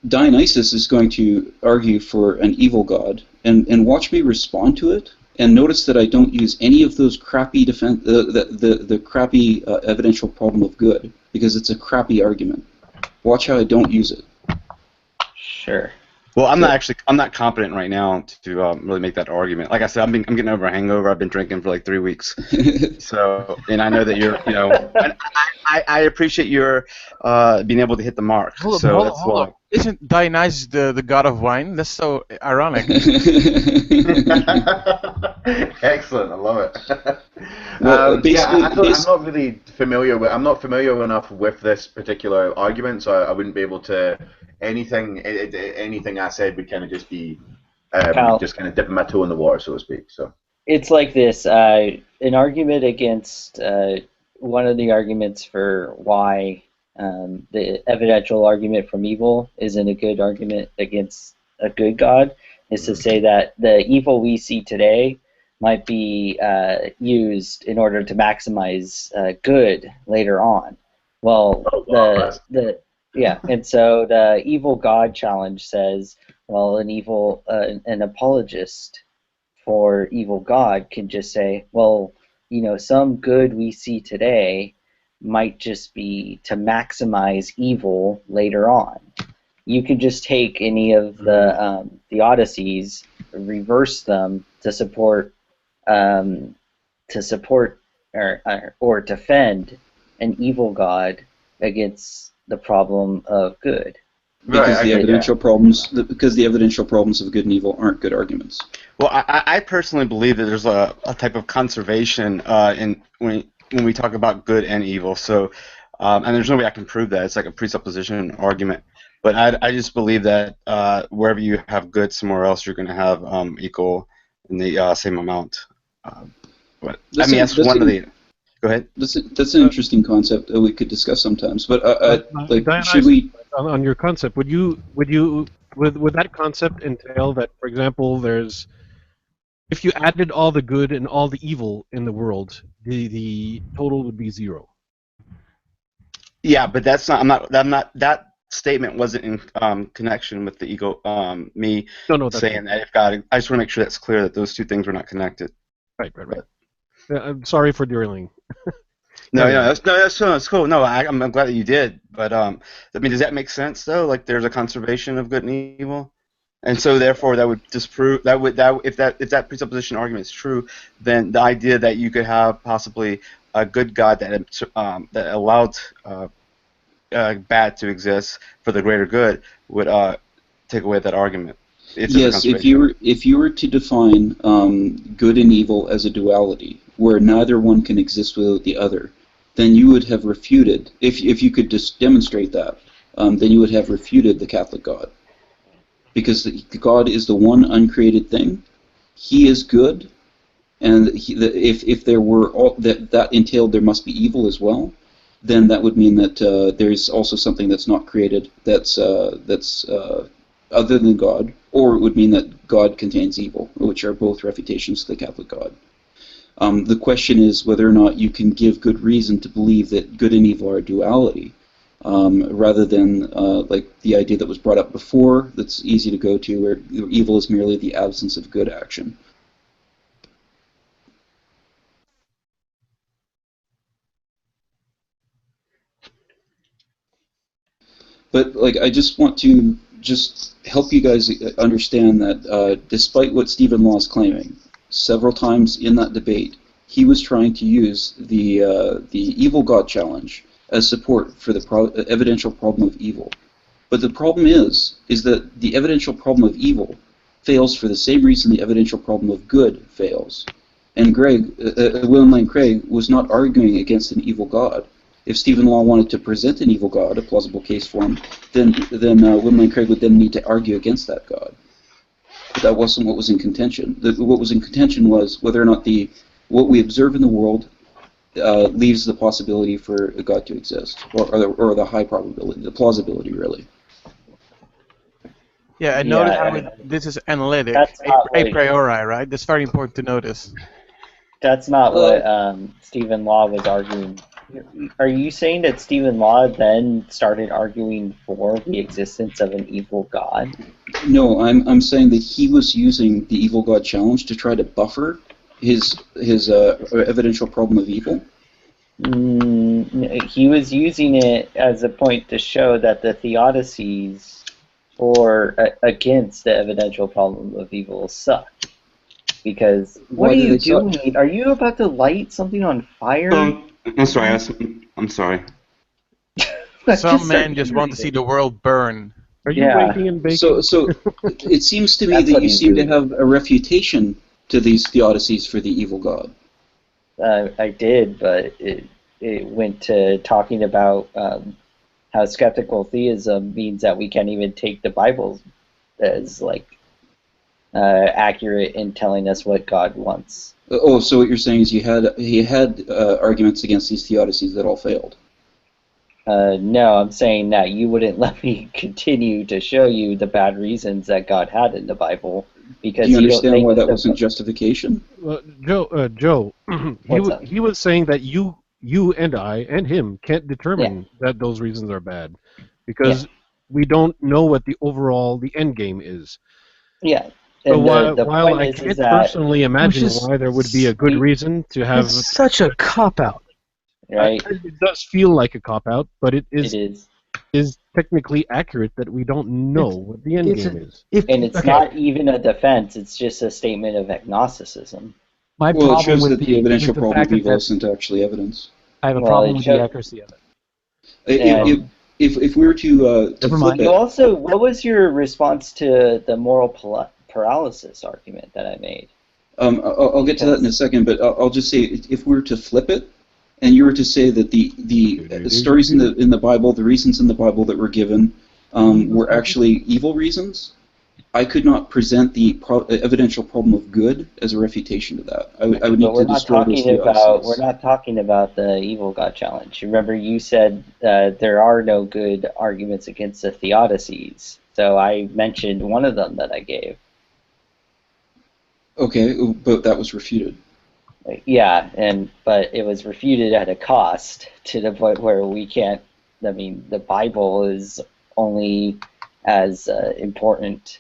S2: Dionysus is going to argue for an evil God, and watch me respond to it. And notice that I don't use any of those crappy the crappy evidential problem of good, because it's a crappy argument. Watch how I don't use it.
S1: Sure.
S8: Well, I'm not competent right now to really make that argument. Like I said, I'm getting over a hangover. I've been drinking for like 3 weeks. So, and I know that you're, I appreciate your being able to hit the mark.
S3: Hold
S8: So
S3: up,
S8: that's
S3: hold
S8: why.
S3: up. Isn't Dionysus the god of wine? That's so ironic.
S7: Excellent, I love it.
S2: Well, basically,
S7: I'm not familiar enough with this particular argument, so I wouldn't be able to. Anything I said would kind of just be
S1: Kyle,
S7: just kind of dipping my toe in the water, so to speak. So
S1: it's like this. An argument against one of the arguments for why the evidential argument from evil isn't a good argument against a good God is to say that the evil we see today might be used in order to maximize good later on. Well, and so the evil God challenge says, well, an apologist for evil God can just say, well, some good we see today might just be to maximize evil later on. You could just take any of the theodicies, reverse them to support or defend an evil God against the problem of good.
S2: Because the evidential problems of good and evil aren't good arguments.
S8: Well, I personally believe that there's a type of conservation when we talk about good and evil. So, and there's no way I can prove that. It's like a presupposition argument. But I just believe that wherever you have good somewhere else, you're going to have equal in the same amount. But that's one of the. Go ahead.
S2: That's an interesting concept that we could discuss sometimes. But should we?
S6: On your concept, would that concept entail that, for example, if you added all the good and all the evil in the world, the total would be 0?
S8: Yeah, but that's not. That statement wasn't in connection with the ego. Me saying that if God, I just want to make sure that's clear that those two things were not connected.
S6: Right. Yeah, I'm sorry for derailing.
S8: That's cool. No, I'm glad that you did. But does that make sense though? Like, there's a conservation of good and evil, and so therefore that would disprove if that presupposition argument is true, then the idea that you could have possibly a good God that allowed bad to exist for the greater good would take away that argument.
S2: Yes, if you were to define good and evil as a duality, where neither one can exist without the other, then you would have refuted, if you could just demonstrate that, then you would have refuted the Catholic God. Because God is the one uncreated thing. He is good, and if there were that entailed there must be evil as well, then that would mean that there's also something that's not created that's other than God, or it would mean that God contains evil, which are both refutations to the Catholic God. The question is whether or not you can give good reason to believe that good and evil are a duality, rather than like the idea that was brought up before, that's easy to go to, where evil is merely the absence of good action. But I just want to help you guys understand that despite what Stephen Law is claiming, several times in that debate, he was trying to use the evil God challenge as support for the evidential problem of evil. But the problem is that the evidential problem of evil fails for the same reason the evidential problem of good fails. And William Lane Craig was not arguing against an evil God. If Stephen Law wanted to present an evil God, a plausible case for him, then William Lane Craig would then need to argue against that God. But that wasn't what was in contention. What was in contention was whether or not what we observe in the world leaves the possibility for a God to exist, or the high probability, the plausibility, really.
S3: Yeah, and notice how this is analytic,
S1: That's not
S3: a
S1: what
S3: priori, right? That's very important to notice.
S1: that's not what Stephen Law was arguing. Are you saying that Stephen Law then started arguing for the existence of an evil God?
S2: No, I'm saying that he was using the evil God challenge to try to buffer his evidential problem of evil.
S1: He was using it as a point to show that the theodicies for against the evidential problem of evil suck. Because what
S2: Why
S1: are
S2: do
S1: you
S2: they suck?
S1: doing? Are you about to light something on fire?
S8: I'm sorry. I'm sorry.
S3: Some men just want to see the world burn.
S6: Are you waking and baking?
S2: So it seems to me
S1: That's
S2: that
S1: what
S2: you
S1: he's
S2: seem to
S1: doing.
S2: have a refutation to these theodicies for the evil God.
S1: I did, but it went to talking about how skeptical theism means that we can't even take the Bible as accurate in telling us what God wants.
S2: Oh, so what you're saying is he had arguments against these theodicies that all failed.
S1: No, I'm saying that you wouldn't let me continue to show you the bad reasons that God had in the Bible because
S2: Do you
S1: don't
S2: understand
S1: think
S2: why that wasn't justification?
S6: Well, Joe,
S1: What's up?
S6: he was saying that you and I and him can't determine that those reasons are bad because we don't know what the end game is.
S1: Yeah.
S6: So
S1: And the
S6: while
S1: point
S6: I
S1: is
S6: can't
S1: that
S6: personally imagine
S4: just
S6: why there would be a good reason to have,
S4: It's such a cop-out.
S1: right,
S6: it does feel like a cop out, but it
S1: it is.
S6: is technically accurate that we don't know what the end game is.
S1: And it's not even a defense, it's just a statement of agnosticism.
S4: My
S2: Well, it
S4: problem
S2: shows
S4: with
S2: that the evidential
S4: the
S2: problem
S4: fact
S2: of evil
S4: that
S2: isn't actually evidence.
S4: I have a
S1: Well,
S4: problem
S1: it
S4: with
S1: shows-
S4: the accuracy of it.
S2: If we were to
S4: Never
S2: flip
S4: mind.
S1: You
S2: it,
S1: also, what was your response to the moral paralysis argument that I made?
S2: I'll get to that in a second, but I'll just say if we were to flip it, and you were to say that the stories in the Bible, the reasons in the Bible that were given, were actually evil reasons, I could not present the evidential problem of good as a refutation to that. I would need to destroy those theodicies.
S1: We're not talking about the evil God challenge. Remember, you said there are no good arguments against the theodicies. So I mentioned one of them that I gave.
S2: Okay, but that was refuted.
S1: Yeah, but it was refuted at a cost to the point where we can't. I mean, the Bible is only as important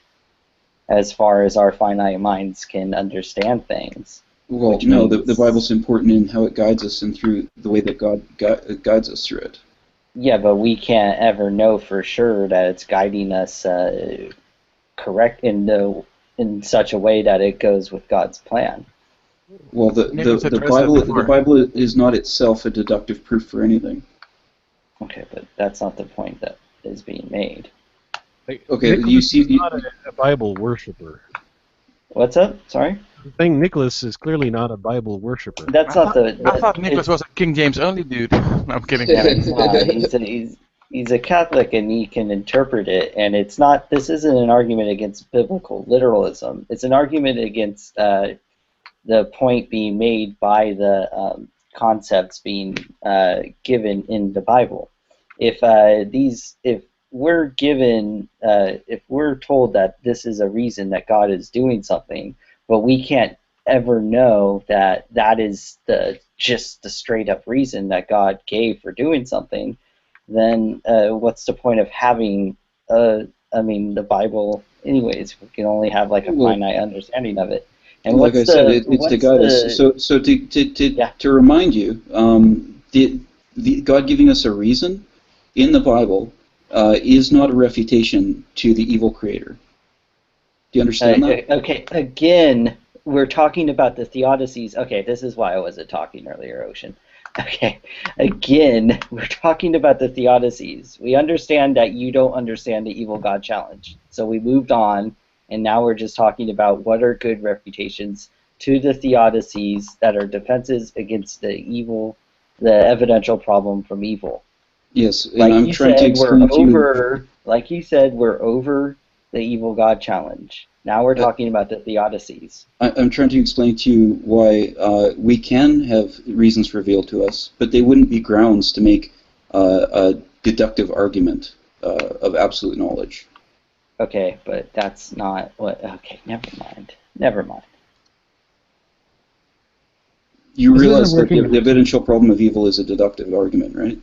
S1: as far as our finite minds can understand things.
S2: Well, no, the Bible's important in how it guides us and through the way that God guides us through it.
S1: Yeah, but we can't ever know for sure that it's guiding us correct in such a way that it goes with God's plan.
S2: Well, the Bible is not itself a deductive proof for anything.
S1: Okay, but that's not the point that is being made.
S2: Okay,
S6: Nicholas
S2: you see,
S6: is not a Bible worshiper.
S1: What's up? Sorry?
S6: I'm saying Nicholas is clearly not a Bible worshiper.
S1: That's not the.
S3: I thought Nicholas was a King James only dude. No, I'm kidding.
S1: Yeah, he's not. He's a Catholic and he can interpret it, and it's not. This isn't an argument against biblical literalism. It's an argument against the point being made by the concepts being given in the Bible. If we're given, if we're told that this is a reason that God is doing something, but we can't ever know that that is just the straight up reason that God gave for doing something, then what's the point of having the Bible anyways? We can only have like a finite understanding of it. And
S2: like I said, it's to guide us. So to remind you, the God giving us a reason in the Bible is not a refutation to the evil creator. Do you understand that?
S1: Okay, again, we're talking about the theodicies. Okay, this is why I wasn't talking earlier, Ocean. Okay, again, we're talking about the theodicies. We understand that you don't understand the evil God challenge. So we moved on, and now we're just talking about what are good reputations to the theodicies that are defenses against the evil, the evidential problem from evil.
S2: Yes, and
S1: like
S2: I'm trying to explain to you.
S1: Like you said, we're over the evil God challenge. Now we're talking about the theodicies.
S2: I'm trying to explain to you why we can have reasons revealed to us, but they wouldn't be grounds to make a deductive argument of absolute knowledge.
S1: Okay, but that's not what. Okay, never mind. Never mind.
S2: You
S4: This isn't
S2: realize that
S4: working.
S2: the evidential problem of evil is a deductive argument, right?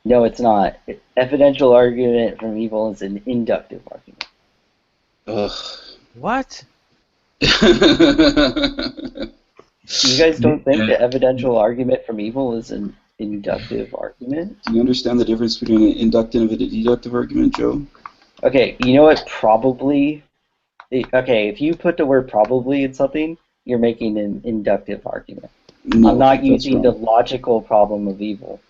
S1: No, it's not. Evidential argument from evil is an inductive argument.
S2: Ugh.
S3: What?
S1: You guys don't think the evidential argument from evil is an inductive argument?
S2: Do you understand the difference between an inductive and a deductive argument, Joe?
S1: Okay, you know what? Probably. Okay, if you put the word probably in something, you're making an inductive argument.
S2: No,
S1: I'm not
S2: that's
S1: using the
S2: wrong.
S1: logical problem of evil.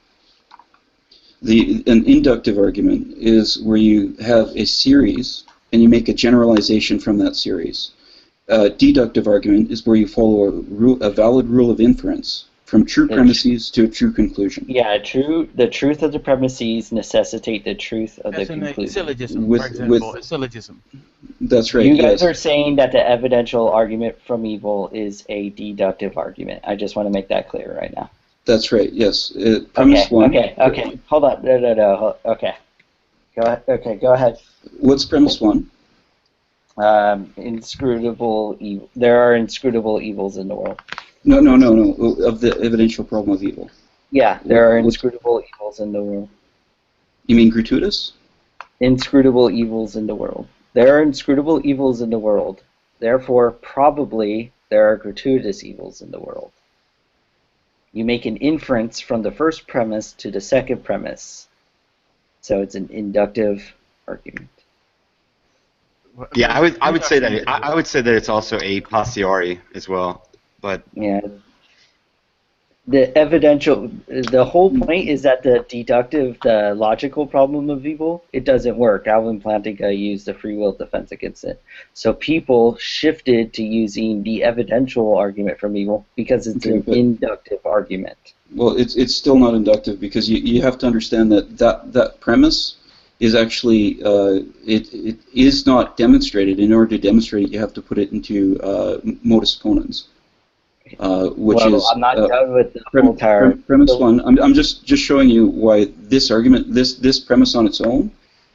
S2: An inductive argument is where you have a series and you make a generalization from that series. Deductive argument is where you follow a valid rule of inference from true premises to a true conclusion.
S1: Yeah, the truth of the premises necessitate the truth of the
S3: As in a
S1: conclusion.
S3: syllogism,
S2: With-
S3: for example,
S2: with-
S3: a syllogism.
S2: That's right.
S1: You guys
S2: yes.
S1: are saying that the evidential argument from evil is a deductive argument. I just want to make that clear right now.
S2: That's right. Yes. Premise one.
S1: Okay. Hold on. No. Okay. Go ahead. Okay, go ahead.
S2: What's premise one?
S1: Inscrutable evil. There are inscrutable evils in the world.
S2: No. Of the evidential problem of evil.
S1: Yeah, there are
S2: What's-
S1: inscrutable evils in the world.
S2: You mean gratuitous?
S1: Inscrutable evils in the world. There are inscrutable evils in the world. Therefore, probably there are gratuitous evils in the world. You make an inference from the first premise to the second premise. So it's an inductive argument.
S8: Yeah, I would say that I would say that it's also a posteriori as well, but
S1: Yeah. The whole point is that the logical problem of evil, it doesn't work. Alvin Plantinga used the free will defense against it. So people shifted to using the evidential argument from evil because it's an inductive argument.
S2: Well, it's still not inductive because you have to understand that premise is actually it is not demonstrated. In order to demonstrate it, you have to put it into modus ponens. Which is
S1: I'm not done with the whole entire
S2: premise one. I'm just showing you why this argument, this premise on its own,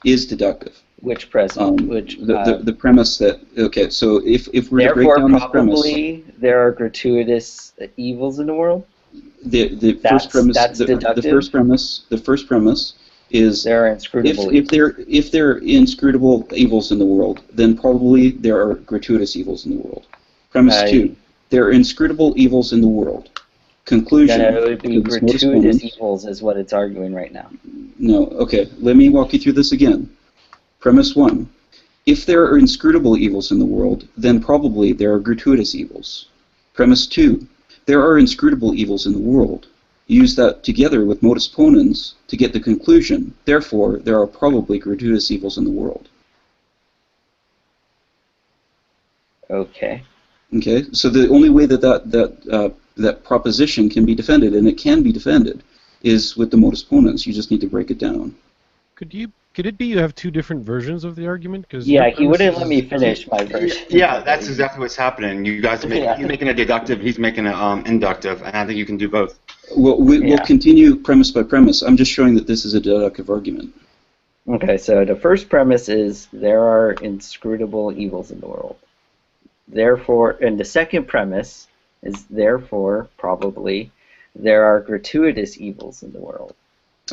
S2: is deductive.
S1: Which present?
S2: The premise that so if we're to break
S1: therefore
S2: down this premise,
S1: probably there are gratuitous evils in the world.
S2: The first premise is
S1: there are inscrutable
S2: if there are inscrutable evils in the world, then probably there are gratuitous evils in the world. Premise two. There are inscrutable evils in the world. Conclusion.
S1: Then it would be gratuitous evils is what it's arguing right now.
S2: No, okay. Let me walk you through this again. Premise one. If there are inscrutable evils in the world, then probably there are gratuitous evils. Premise two. There are inscrutable evils in the world. Use that together with modus ponens to get the conclusion. Therefore, there are probably gratuitous evils in the world.
S1: Okay.
S2: Okay, so the only way that proposition can be defended, and it can be defended, is with the modus ponens. You just need to break it down.
S6: Could it be you have two different versions of the argument?
S1: Yeah, he wouldn't let me finish my version.
S8: Yeah, that's exactly what's happening. You guys he's making a deductive, he's making an inductive, and I think you can do both.
S2: Well, we'll continue premise by premise. I'm just showing that this is a deductive argument.
S1: Okay, so the first premise is there are inscrutable evils in the world. Therefore, and the second premise is therefore, probably, there are gratuitous evils in the world.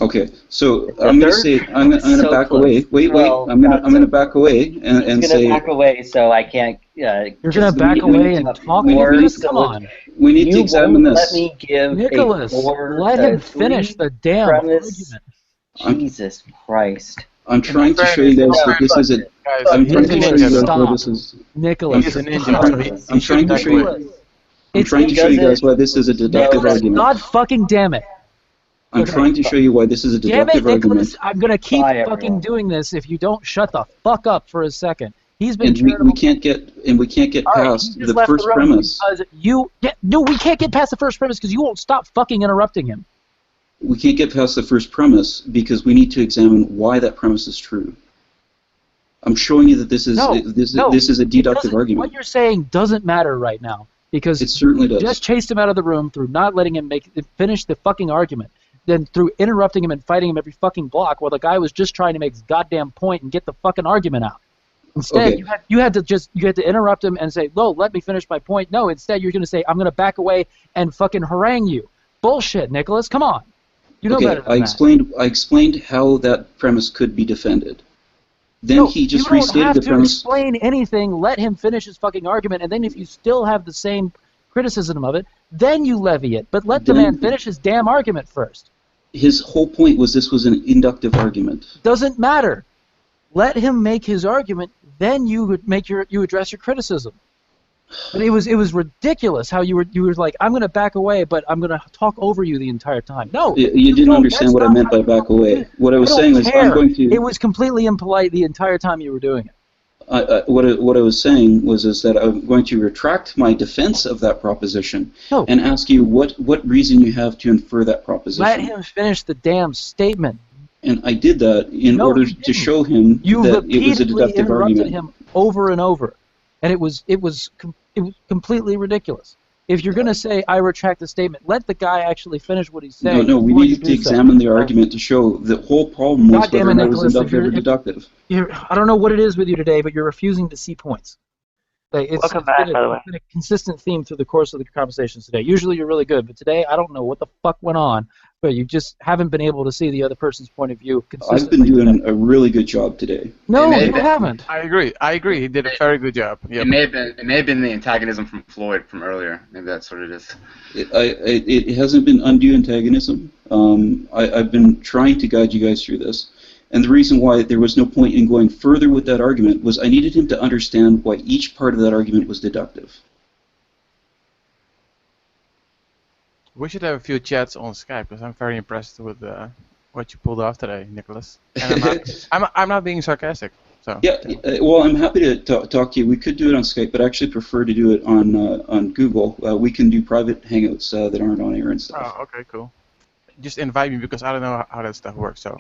S2: Okay, so I'm going to say, I'm going to back away. Wait, I'm going to back away and say...
S1: back away so I can't...
S4: You're going to back away and talk more? Come on.
S2: We need to examine this.
S1: Let me give
S4: Nicholas, let him finish the damn argument.
S1: Jesus Christ.
S2: I'm trying to show you guys that this is a... I'm trying to show you guys why this is...
S4: Nicholas,
S2: I'm trying to show you... I'm trying to show you guys why this is a deductive argument.
S4: God fucking damn it.
S2: I'm trying to show you why this is a deductive argument.
S4: Nicholas, I'm going to keep fucking doing this if you don't shut the fuck up for a second. He's been
S2: we can't get past the first premise.
S4: No, we can't get past the first premise because you won't stop fucking interrupting him.
S2: We can't get past the first premise because we need to examine why that premise is true. I'm showing you that this is a deductive argument.
S4: What you're saying doesn't matter right now because
S2: it certainly does.
S4: You just chased him out of the room through not letting him finish the fucking argument. than through interrupting him and fighting him every fucking block while the guy was just trying to make his goddamn point and get the fucking argument out. Instead,
S2: Okay.
S4: you had to interrupt him and say, "No, let me finish my point." No, instead you're going to say, "I'm going to back away and fucking harangue you." Bullshit, Nicholas. Come on. You know
S2: Okay,
S4: better than
S2: I explained how that premise could be defended. Then
S4: No,
S2: he just
S4: you don't
S2: restated
S4: have
S2: the
S4: to
S2: premise.
S4: explain anything. Let him finish his fucking argument, and then if you still have the same criticism of it, then you levy it. But let the
S2: Then-
S4: man finish his damn argument first.
S2: His whole point was this was an inductive argument.
S4: Doesn't matter. Let him make his argument. Then you would you address your criticism. But it was ridiculous how you were like, I'm going to back away, but I'm going to talk over you the entire time. No,
S2: You didn't
S4: don't.
S2: understand
S4: That's
S2: what I
S4: not
S2: meant
S4: how
S2: by
S4: you
S2: back
S4: do
S2: away.
S4: it.
S2: What I was
S4: I don't
S2: saying was
S4: care.
S2: I'm going to.
S4: It was completely impolite the entire time you were doing it.
S2: What I was saying is that I'm going to retract my defense of that proposition
S4: No.
S2: and ask you what reason you have to infer that proposition.
S4: Let him finish the damn statement.
S2: And I did that in order
S4: you
S2: to
S4: didn't.
S2: show him
S4: You
S2: that it was a
S4: repeatedly
S2: deductive
S4: interrupted
S2: argument.
S4: him over and over, and it was completely ridiculous. If you're going to say I retract the statement, let the guy actually finish what he's saying.
S2: No, we
S4: before you
S2: needed to
S4: do so.
S2: examine the argument to show the whole problem was
S4: God damn
S2: whether
S4: it,
S2: or not it was
S4: Nicholas, if
S2: inductive or
S4: you're-
S2: deductive.
S4: I don't know what it is with you today, but you're refusing to see points.
S9: Welcome back, by the way.
S4: It's been a consistent theme through the course of the conversations today. Usually you're really good, but today I don't know what the fuck went on, but you just haven't been able to see the other person's point of view consistently.
S2: I've been doing a really good job today.
S4: No,
S9: It may
S4: you
S9: be-
S4: haven't.
S3: I agree. He did a very good job. Yep.
S9: It may have been the antagonism from Floyd from earlier. Maybe that's what it is.
S2: It hasn't been undue antagonism. I've been trying to guide you guys through this. And the reason why there was no point in going further with that argument was I needed him to understand why each part of that argument was deductive.
S3: We should have a few chats on Skype because I'm very impressed with what you pulled off today, Nicholas. And I'm not being sarcastic. So.
S2: Yeah, well, I'm happy to talk to you. We could do it on Skype, but I actually prefer to do it on Google. We can do private hangouts that aren't on air and stuff.
S3: Oh, okay, cool. Just invite me because I don't know how that stuff works. So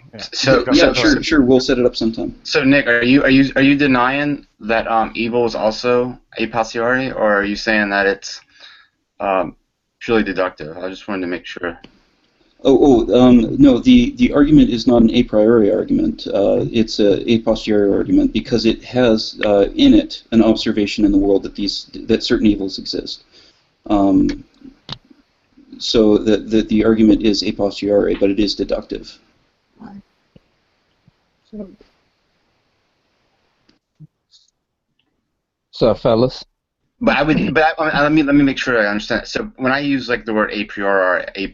S3: yeah.
S2: Sure. We'll set it up sometime.
S9: So Nick, are you denying that evil is also a posteriori, or are you saying that it's purely deductive? I just wanted to make sure.
S2: No, the argument is not an a priori argument. It's a posteriori argument because it has in it an observation in the world that certain evils exist. So the argument is a posteriori, but it is deductive.
S10: So, fellas.
S9: Let me make sure I understand. So when I use like the word a priori or a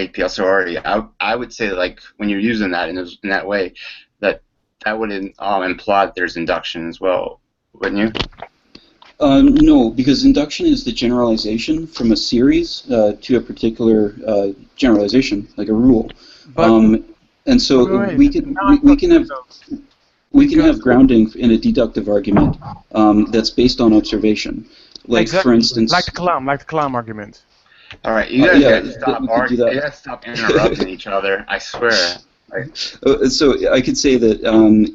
S9: posteriori, I would say like when you're using that in that way, that would imply that there's induction as well, wouldn't you?
S2: No, because induction is the generalization from a series to a particular generalization, like a rule. And so we can have grounding in a deductive argument that's based on observation. Like
S3: exactly.
S2: For instance,
S3: like the clown argument.
S9: All right, you guys gotta stop interrupting each other. I swear.
S2: So I could say that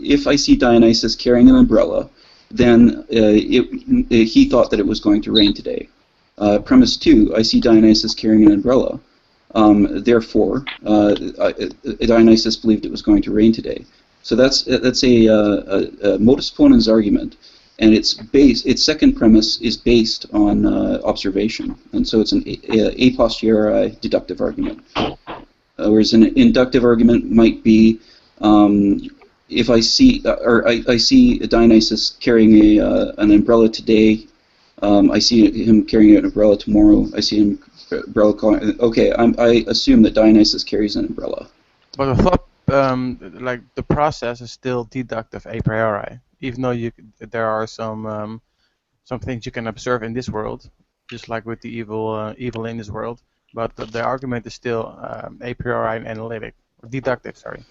S2: if I see Dionysus carrying an umbrella, then he thought that it was going to rain today. Premise 2, I see Dionysus carrying an umbrella. Therefore, Dionysus believed it was going to rain today. So that's a modus ponens argument, and its second premise is based on observation, and so it's an a posteriori deductive argument. Whereas an inductive argument might be if I see I see Dionysus carrying an umbrella today, I see him carrying an umbrella tomorrow. I see him umbrella calling. Okay, I assume that Dionysus carries an umbrella.
S3: But I thought like the process is still deductive a priori, even though there are some things you can observe in this world, just like with the evil in this world. But the argument is still a priori and analytic, or deductive. Sorry.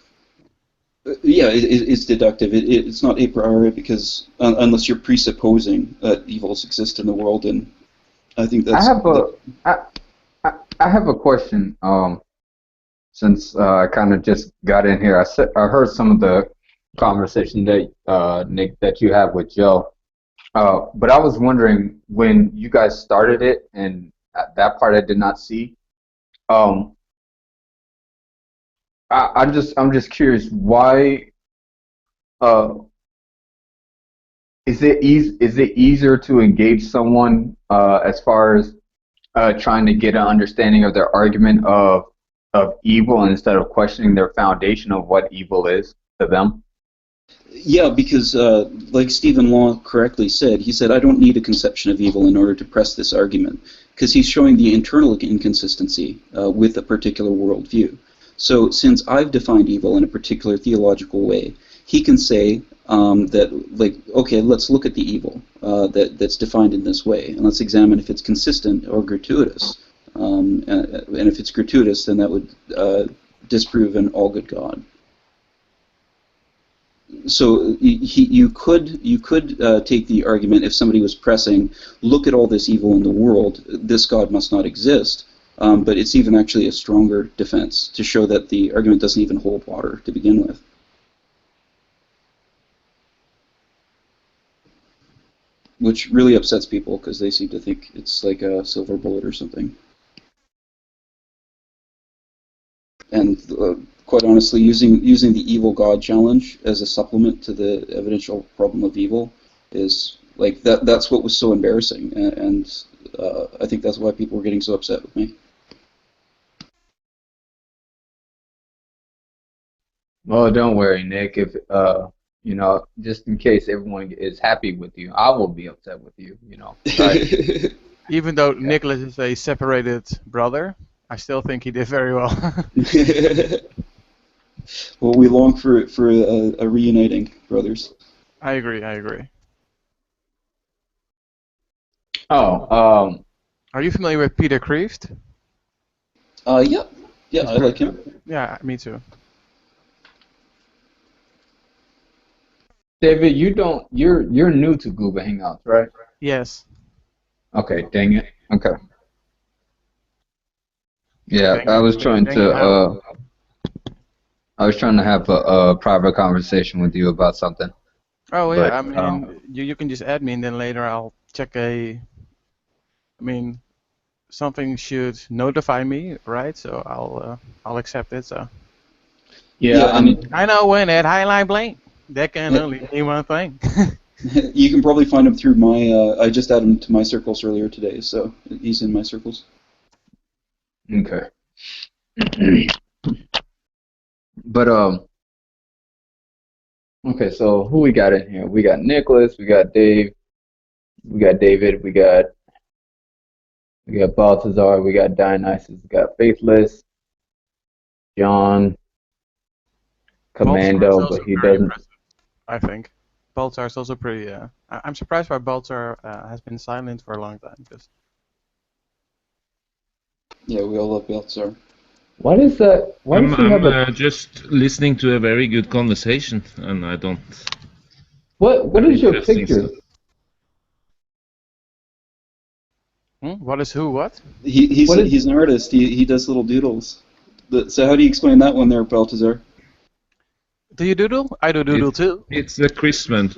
S2: Yeah, it's deductive. It's not a priori because unless you're presupposing that evils exist in the world, and I think that's.
S10: I have a question. Since I kind of just got in here, I heard some of the conversation that Nick that you have with Joe, but I was wondering when you guys started it, and that part I did not see. I'm just curious why uh is it easier to engage someone as far as trying to get an understanding of their argument of evil instead of questioning their foundation of what evil is to them?
S2: Yeah, because like Stephen Law correctly said, he said, I don't need a conception of evil in order to press this argument, because he's showing the internal inconsistency with a particular worldview. So since I've defined evil in a particular theological way, he can say that, like, okay, let's look at the evil that's defined in this way, and let's examine if it's consistent or gratuitous. And if it's gratuitous, then that would disprove an all-good God. So you could take the argument, if somebody was pressing, look at all this evil in the world, this God must not exist, but it's even actually a stronger defense to show that the argument doesn't even hold water to begin with. Which really upsets people because they seem to think it's like a silver bullet or something. And quite honestly, using the evil God challenge as a supplement to the evidential problem of evil is like that's what was so embarrassing, and I think that's why people were getting so upset with me.
S10: Well, don't worry, Nick. If just in case everyone is happy with you, I will be upset with you. Right?
S3: Even though Nicholas is a separated brother, I still think he did very well.
S2: Well, we long for a reuniting, brothers.
S3: I agree.
S10: Oh,
S3: Are you familiar with Peter Kreeft?
S2: Yeah, I like him.
S3: Yeah, me too.
S10: David, you're new to Google Hangouts, right?
S3: Yes.
S10: Okay, dang it. Okay. Yeah,
S3: Dang
S10: I
S3: it,
S10: was
S3: dang
S10: trying
S3: it
S10: to
S3: how?
S10: have a private conversation with you about something.
S3: Oh
S10: But
S3: yeah, I mean, you can just add me, and then later I'll check I mean, something should notify me, right? So I'll accept it. So.
S10: yeah,
S3: I know when it highlight blank. That can only mean one thing.
S2: You can probably find him through my. I just added him to my circles earlier today, so he's in my circles.
S10: Okay. But okay, so who we got in here? We got Nicholas, we got Dave, we got David, we got Baltazar, we got Dionysus, we got Faithless, John, Commando, but he doesn't.
S3: Impressive, I think. Baltzar is also pretty. I'm surprised why Baltzar has been silent for a long time. Cause...
S2: Yeah, we all love Baltzar.
S10: What is that? Why does he have
S11: I'm just listening to a very good conversation, and I don't.
S10: What is your picture?
S3: What is who? What?
S2: He's an artist. He does little doodles. So how do you explain that one there, Baltazar?
S3: Do you doodle? I do doodle too.
S11: It's a Christmas.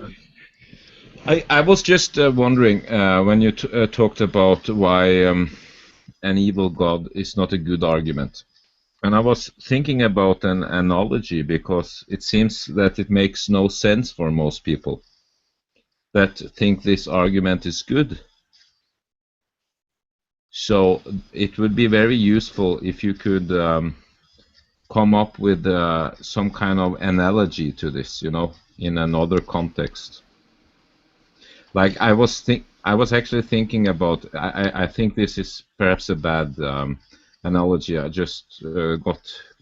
S11: I was just wondering when you talked about why an evil god is not a good argument. And I was thinking about an analogy because it seems that it makes no sense for most people that think this argument is good. So it would be very useful if you could come up with some kind of analogy to this, in another context. Like I was actually thinking about. I think this is perhaps a bad analogy. I just got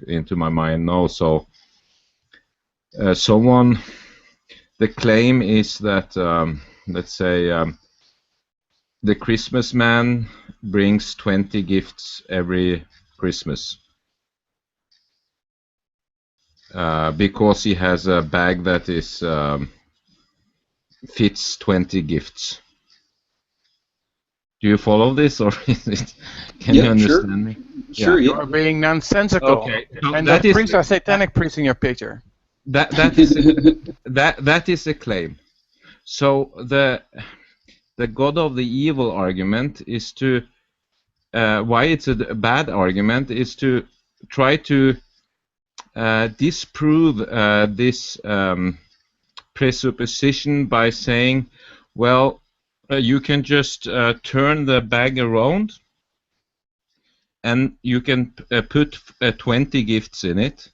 S11: into my mind now. So the claim is that let's say the Christmas man brings 20 gifts every Christmas because he has a bag that is fits 20 gifts. Do you follow this, or is it? Can you understand me?
S2: Sure, yeah.
S3: You're being nonsensical.
S11: Okay, so
S3: and
S11: that
S3: the
S11: is
S3: priests are satanic priests in your picture.
S11: That is that is a claim. So the God of the evil argument is to why it's a bad argument is to try to disprove this presupposition by saying, well, you can just turn the bag around and you can put 20 gifts in it,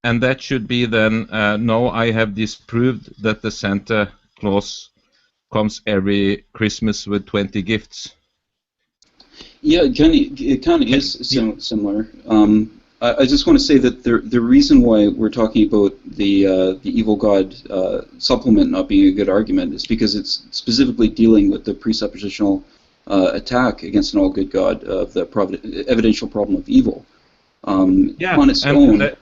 S11: and that should be then, no, I have disproved that the Santa Claus comes every Christmas with 20 gifts.
S2: Yeah, it kind of is similar. I just want to say that the reason why we're talking about the evil god supplement not being a good argument is because it's specifically dealing with the presuppositional attack against an all-good god of the evidential problem of evil. On its own.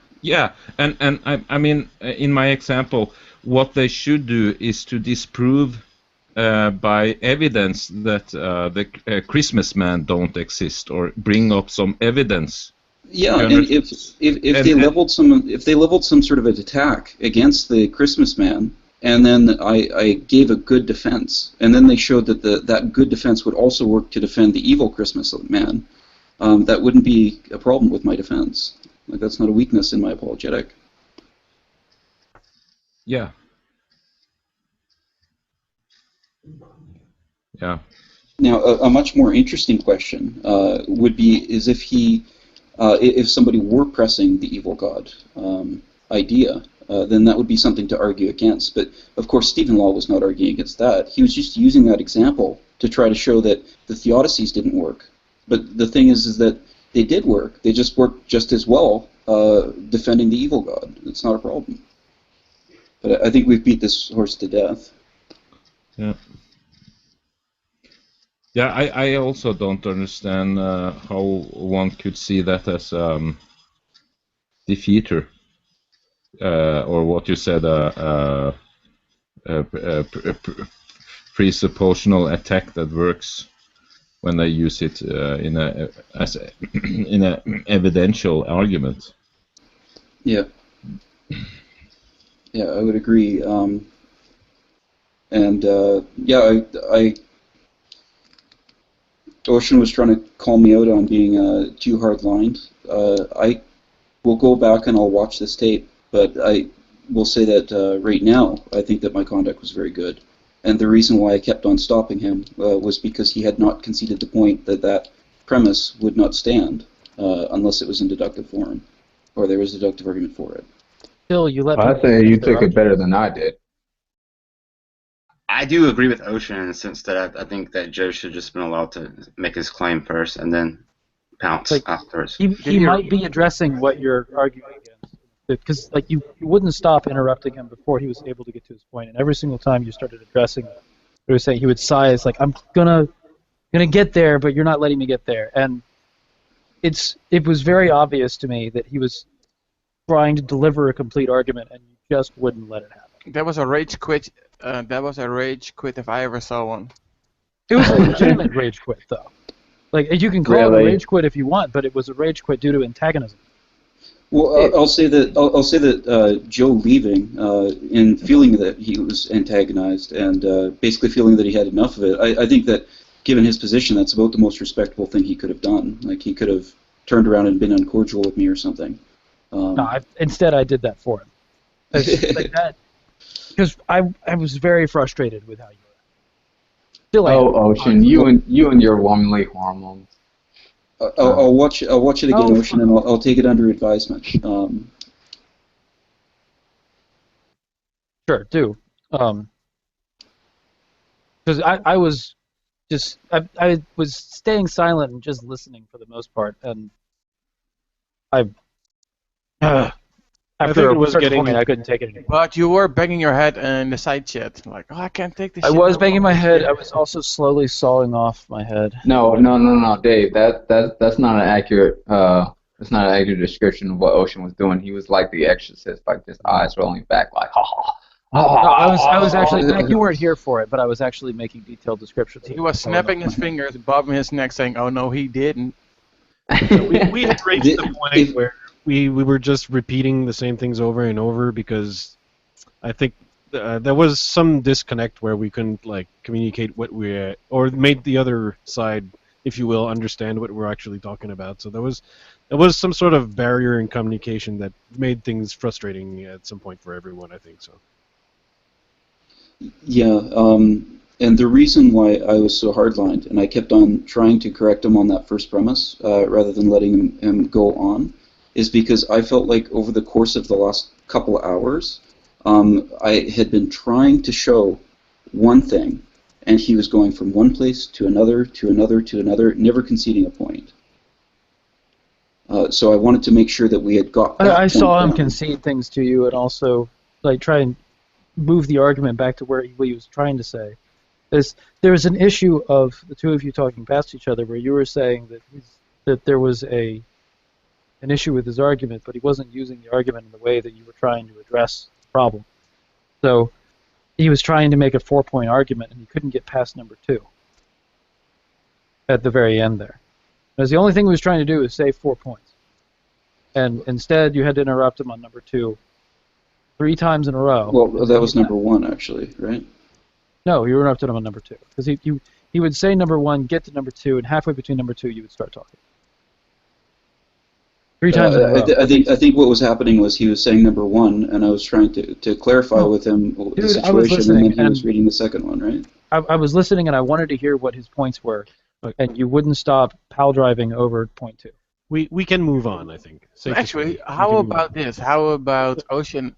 S11: And I mean, in my example, what they should do is to disprove by evidence that the Christmas man don't exist, or bring up some evidence.
S2: Yeah, and if they leveled some sort of an attack against the Christmas man, and then I gave a good defense, and then they showed that that good defense would also work to defend the evil Christmas man, that wouldn't be a problem with my defense. Like, that's not a weakness in my apologetic.
S11: Yeah. Yeah.
S2: Now, a much more interesting question would be is if somebody were pressing the evil god idea, then that would be something to argue against. But of course, Stephen Law was not arguing against that. He was just using that example to try to show that the theodicies didn't work. But the thing is that they did work. They just worked just as well defending the evil god. It's not a problem. But I think we've beat this horse to death.
S11: Yeah. Yeah, I also don't understand how one could see that as defeater, or what you said, presuppositional attack that works when they use it in a evidential argument.
S2: Yeah. Yeah, I would agree. Ocean was trying to call me out on being too hard-lined. I will go back and I'll watch this tape, but I will say that right now I think that my conduct was very good. And the reason why I kept on stopping him was because he had not conceded the point that that premise would not stand unless it was in deductive form, or there was a deductive argument for it.
S4: Still, you let
S10: I say you took it better than I did.
S9: I do agree with Ocean in the sense that I think that Joe should have just been allowed to make his claim first and then pounce afterwards.
S4: He might be addressing what you're arguing against, because like you wouldn't stop interrupting him before he was able to get to his point, and every single time you started addressing him, he was saying he would sigh. It's like, I'm gonna get there, but you're not letting me get there, and it was very obvious to me that he was trying to deliver a complete argument, and you just wouldn't let it happen.
S3: That was a rage quit. That was a rage quit if I ever saw one.
S4: It was a legitimate rage quit, though. Like, you can call it a rage quit if you want, but it was a rage quit due to antagonism.
S2: Well, I'll say that Joe leaving, in feeling that he was antagonized and basically feeling that he had enough of it, I think that given his position, that's about the most respectable thing he could have done. Like, he could have turned around and been uncordial with me or something.
S4: No, instead I did that for him. Like that, because I was very frustrated with how you were. Still
S10: Ocean, you and your womanly hormones.
S2: I'll watch it again, Ocean, and I'll take it under advisement.
S4: Sure, do. Because I was just I was staying silent and just listening for the most part, and after a certain point, I couldn't take it anymore.
S3: But you were banging your head in the side chat, like, oh, I can't take this.
S4: I was banging my head. I was also slowly sawing off my head.
S10: No, Dave. That's not an accurate. That's not an accurate description of what Ocean was doing. He was like the Exorcist, like just eyes rolling back, like ha ha.
S4: No, I was actually. You weren't here for it, but I was actually making detailed descriptions.
S3: He was snapping his fingers, bobbing his neck, saying, "Oh no, he didn't."
S6: So we had reached the point where we were just repeating the same things over and over because I think there was some disconnect where we couldn't like communicate what or made the other side, if you will, understand what we're actually talking about. So there was It was some sort of barrier in communication that made things frustrating at some point for everyone, I think so.
S2: Yeah, and the reason why I was so hardlined, and I kept on trying to correct him on that first premise, rather than letting him go on, is because I felt like over the course of the last couple of hours, I had been trying to show one thing, and he was going from one place to another, to another, to another, never conceding a point. So I wanted to make sure that we had got that
S4: I saw him
S2: down.
S4: concede things to you, and also like try and move the argument back to where he was trying to say. There was an issue of the two of you talking past each other, where you were saying that there was an issue with his argument, but he wasn't using the argument in the way that you were trying to address the problem. So he was trying to make a 4-point argument, and he couldn't get past number 2 at the very end there. Because the only thing he was trying to do was save 4 points. And instead, you had to interrupt him on number 2 3 times in a row.
S2: Well, that was number 1, actually, right?
S4: No, you interrupted him on number 2. Because he would say number 1, get to number 2, and halfway between number 2, you would start talking. 3 times in a row.
S2: I think what was happening was he was saying number 1, and I was trying to clarify with him the situation, and then he was reading the second one, right?
S4: I was listening, and I wanted to hear what his points were, and you wouldn't stop pal driving over point 2.
S6: We can move on, I think.
S3: Actually, how about this? How about Ocean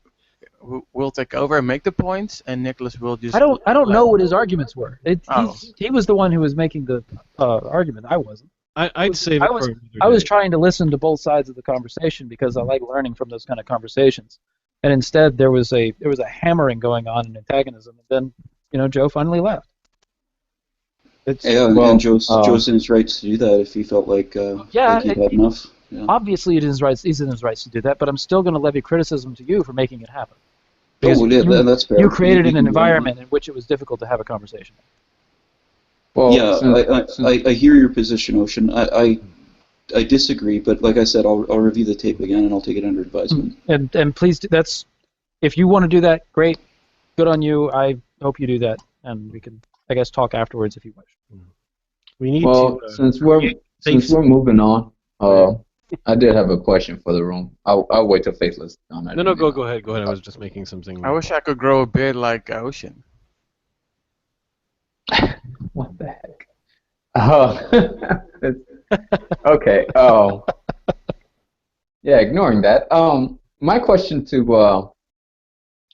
S3: will take over and make the points, and Nicholas will just...
S4: I don't know what his arguments were. He was the one who was making the argument. I wasn't.
S6: I'd say
S4: I was trying to listen to both sides of the conversation because I like learning from those kind of conversations. And instead, there was a hammering going on in antagonism, and then Joe finally left.
S2: And Joe's in his rights to do that if he felt like he had enough. Yeah.
S4: Obviously, he's in his rights to do that, but I'm still going to levy criticism to you for making it happen.
S2: That's fair.
S4: You created an environment in which it was difficult to have a conversation.
S2: Well, yeah, I hear your position, Ocean. I disagree, but like I said, I'll review the tape again and I'll take it under advisement.
S4: And please, if you want to do that, great, good on you. I hope you do that, and we can, I guess, talk afterwards if you wish.
S6: We need
S10: since we're moving on, I did have a question for the room. I'll wait till Faithless on that.
S6: No, go ahead. I was just making something.
S3: I wish I could grow a beard like Ocean.
S10: What the heck? Okay. Yeah, ignoring that. My question to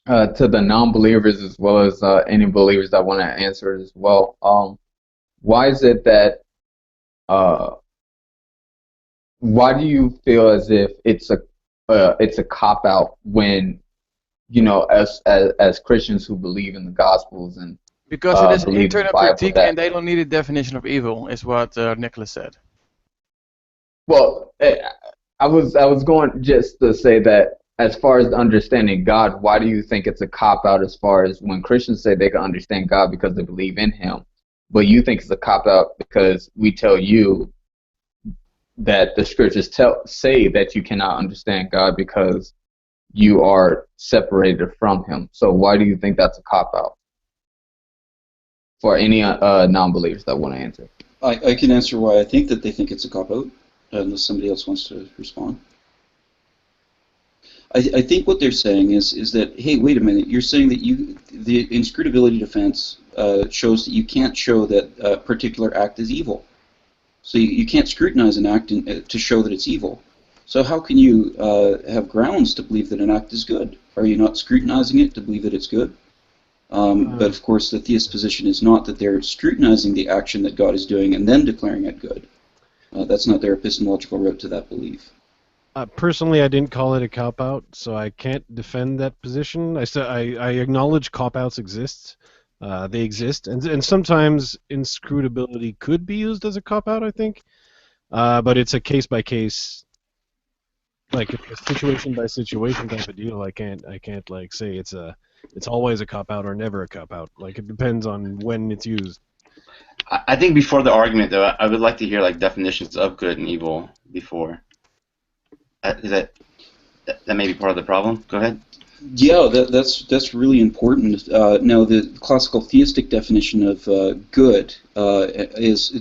S10: the non-believers as well as any believers that want to answer it as well. Why is it that? Why do you feel as if it's a cop out when as Christians who believe in the Gospels and
S3: because it is an internal critique and they don't need a definition of evil, is what Nicholas said.
S10: Well, I was going just to say that as far as understanding God, why do you think it's a cop-out as far as when Christians say they can understand God because they believe in Him, but you think it's a cop-out because we tell you that the scriptures say that you cannot understand God because you are separated from Him. So why do you think that's a cop-out? For any non-believers that want to answer.
S2: I can answer why I think that they think it's a cop-out, unless somebody else wants to respond. I think what they're saying is that, hey, wait a minute, you're saying that the inscrutability defense shows that you can't show that a particular act is evil. So you can't scrutinize an act to show that it's evil. So how can you have grounds to believe that an act is good? Are you not scrutinizing it to believe that it's good? But of course, the theist position is not that they're scrutinizing the action that God is doing and then declaring it good. That's not their epistemological route to that belief.
S6: Personally, I didn't call it a cop-out, so I can't defend that position. I acknowledge cop-outs exist. They exist, and sometimes inscrutability could be used as a cop-out, I think. But it's a case-by-case, like a situation-by-situation type of deal. I can't like say it's always a cop-out or never a cop-out. Like, it depends on when it's used.
S9: I think before the argument, though, I would like to hear like definitions of good and evil before. Is that may be part of the problem? Go ahead.
S2: Yeah, that's really important. Now, the classical theistic definition of good is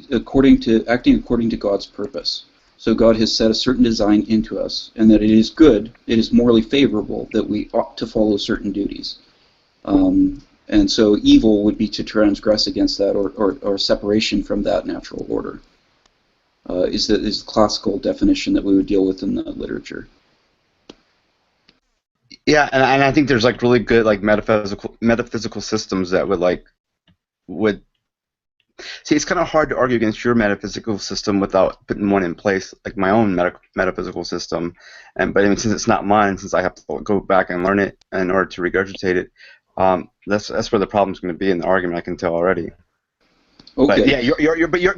S2: acting according to God's purpose. So God has set a certain design into us, and that it is good, it is morally favorable that we ought to follow certain duties. And so evil would be to transgress against that, or separation from that natural order. Is the classical definition that we would deal with in the literature.
S8: Yeah, and I think there's like really good like metaphysical systems that would see. It's kind of hard to argue against your metaphysical system without putting one in place, like my own metaphysical system. But I mean, since it's not mine, since I have to go back and learn it in order to regurgitate it, that's where the problem's going to be in the argument. I can tell already.
S2: Okay.
S8: But yeah,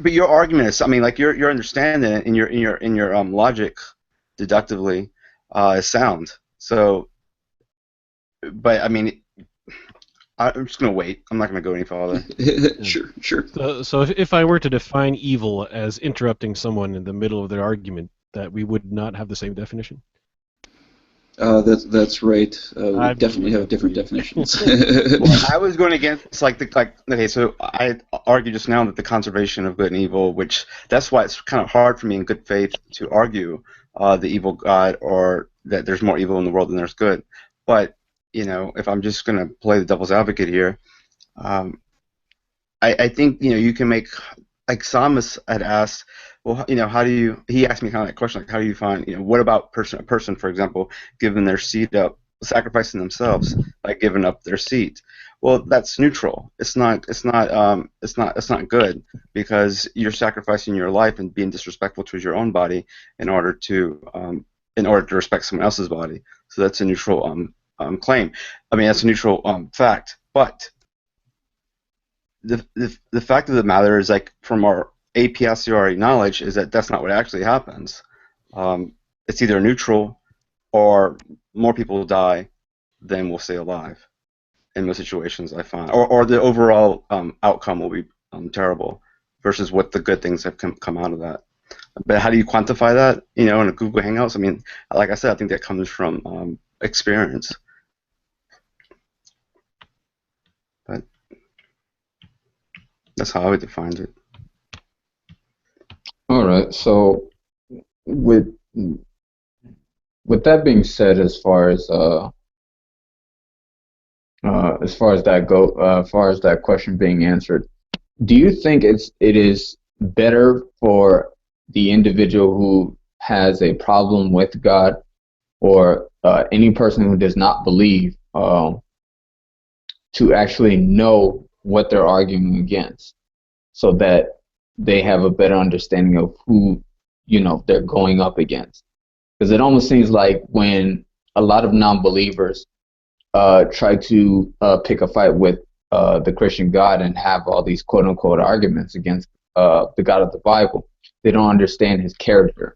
S8: your argument is, I mean, like your understanding it in your logic, deductively, is sound. So, but I mean, I'm just gonna wait. I'm not gonna go any farther.
S2: Sure.
S6: So if I were to define evil as interrupting someone in the middle of their argument, that we would not have the same definition?
S2: That's right. We definitely have different definitions.
S8: Well, I was going against okay. So I argued just now that the conservation of good and evil, which that's why it's kind of hard for me in good faith to argue the evil God, or that there's more evil in the world than there's good. But you know, if I'm just going to play the devil's advocate here, I think you can make, like Samus had asked, well, how do you? He asked me kind of that question, like, how do you find, what about a person, for example, giving their seat up, sacrificing themselves by giving up their seat? Well, that's neutral. It's not good, because you're sacrificing your life and being disrespectful towards your own body in order to respect someone else's body. So that's a neutral claim. I mean, that's a neutral fact. But the fact of the matter is, like, from our a posteriori knowledge, is that that's not what actually happens. It's either neutral, or more people die than will stay alive in most situations, I find, or the overall outcome will be terrible versus what the good things have come out of that. But how do you quantify that? In a Google Hangouts, I mean, like I said, I think that comes from experience. But that's how I would define it.
S10: All right. So with that being said, as far as that question being answered, do you think it is better for the individual who has a problem with God, or any person who does not believe, to actually know what they're arguing against, so that they have a better understanding of who they're going up against? Because it almost seems like when a lot of non-believers try to pick a fight with the Christian God and have all these quote-unquote arguments against the God of the Bible, they don't understand his character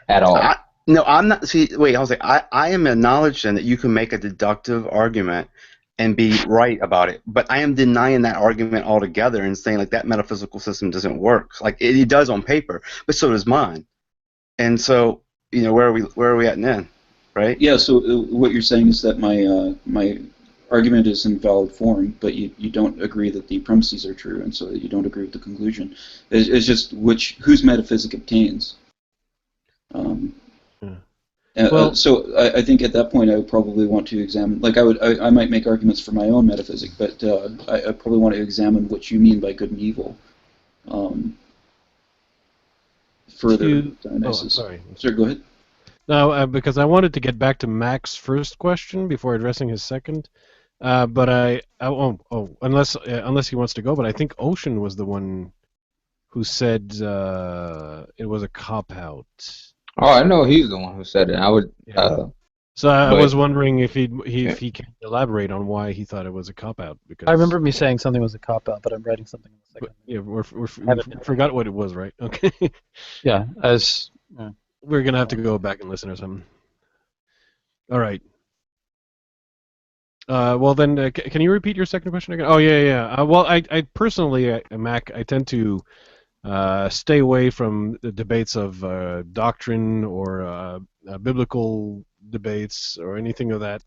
S10: at all.
S8: No, I'm not. See, wait, I was like, I am acknowledging that you can make a deductive argument and be right about it, but I am denying that argument altogether and saying, like, that metaphysical system doesn't work. Like, it does on paper, but so does mine. And so, where are we at then, right?
S2: Yeah. So what you're saying is that my argument is in valid form, but you don't agree that the premises are true, and so you don't agree with the conclusion. It's just whose metaphysic obtains. So I think at that point I would probably want to examine, like, I might make arguments for my own metaphysic, but I probably want to examine what you mean by good and evil. Further diagnosis.
S6: Sorry,
S2: go ahead.
S6: No, because I wanted to get back to Mac's first question before addressing his second. But unless he wants to go, but I think Ocean was the one who said it was a cop-out.
S10: Oh, I know he's the one who said it. I would.
S6: Yeah. So I was wondering if he can elaborate on why he thought it was a cop-out. Because
S4: I remember me saying something was a cop-out, but I'm writing something in a second.
S6: We forgot what it was, right? Okay.
S4: Yeah,
S6: we're gonna have to go back and listen or something. All right. Well then, can you repeat your second question again? Oh yeah. Well, I personally, Mac, I tend to stay away from the debates of doctrine or biblical debates or anything of that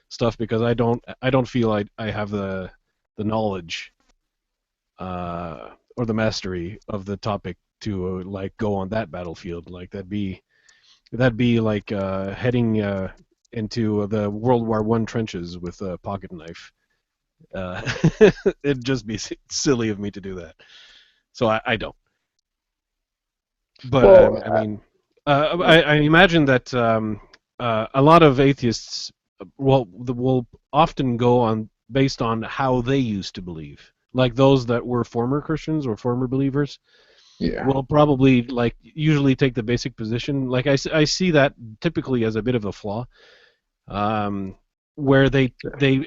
S6: stuff, because I don't feel I have the knowledge or the mastery of the topic to like go on that battlefield. Like that'd be like heading into the World War I trenches with a pocket knife. It'd just be silly of me to do that. So I don't. But
S10: Well,
S6: I mean, I imagine that a lot of atheists will often go on based on how they used to believe. Like those that were former Christians or former believers
S10: yeah.
S6: will probably like usually take the basic position. Like I see that typically as a bit of a flaw, where they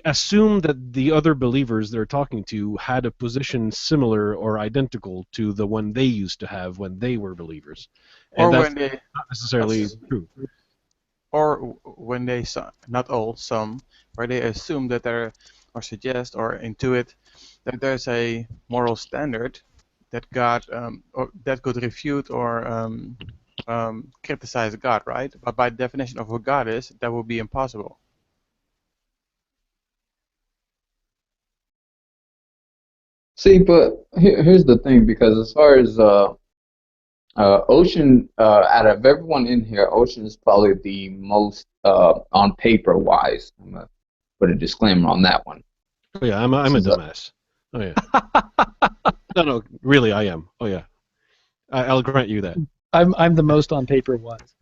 S6: assume that the other believers they're talking to had a position similar or identical to the one they used to have when they were believers,
S3: Or
S6: and that's
S3: when they,
S6: not necessarily true.
S3: or when they, not all, some, where they assume that there, or suggest, or intuit that there's a moral standard that God, or that could refute or criticize God, right? But by definition of who God is, that would be impossible.
S10: See, but here's the thing, because as far as Ocean, out of everyone in here, Ocean is probably the most on paper wise. I'm gonna put a disclaimer on that one.
S6: Oh yeah, I'm a dumbass. Oh yeah. No, really, I am. Oh yeah, I'll grant you that.
S4: I'm the most on paper wise.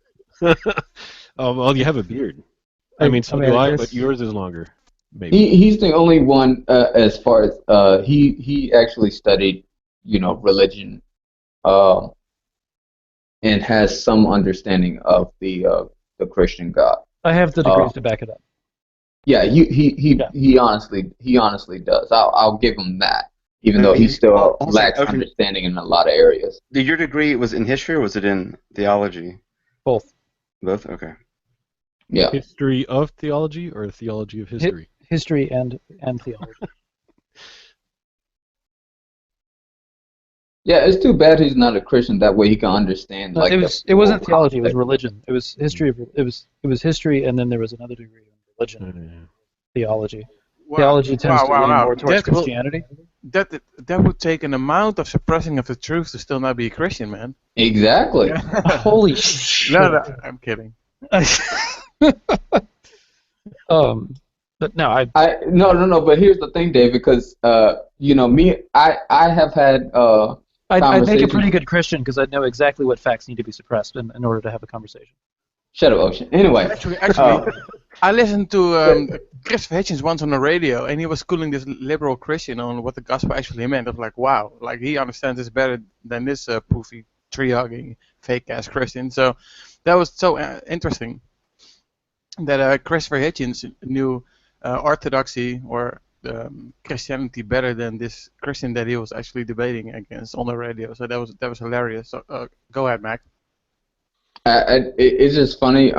S6: Oh well, you have a beard. I mean, so do I, but yours is longer. Maybe.
S10: He's the only one as far as he actually studied, religion, and has some understanding of the Christian God.
S4: I have the degrees to back it up.
S10: Yeah, he honestly does. I'll give him that, even though he still lacks understanding in a lot of areas.
S8: Did your degree was in history or was it in theology?
S4: Both.
S8: Both? Okay.
S10: Yeah.
S6: History of theology or theology of history?
S4: History and theology.
S10: Yeah, it's too bad he's not a Christian. That way he can understand.
S4: No,
S10: like
S4: it wasn't theology. It was religion. It was history. It was history, and then there was another degree in religion, theology.
S3: Wow.
S4: Theology tends to lean more towards Christianity.
S3: That would take an amount of suppressing of the truth to still not be a Christian, man.
S10: Exactly.
S3: Yeah.
S4: Holy shit.
S3: No, I'm kidding.
S4: But no,
S10: no. But here's the thing, Dave, because me, I have had
S4: I'd make a pretty good Christian because I'd know exactly what facts need to be suppressed in order to have a conversation.
S10: Shut up, Ocean. Anyway.
S3: Actually, I listened to Christopher Hitchens once on the radio, and he was schooling this liberal Christian on what the gospel actually meant. I was like, wow, like he understands this better than this poofy, tree-hugging, fake-ass Christian. So that was so interesting that Christopher Hitchens knew orthodoxy or Christianity better than this Christian that he was actually debating against on the radio. So that was hilarious. So go ahead, Mac.
S10: It's just funny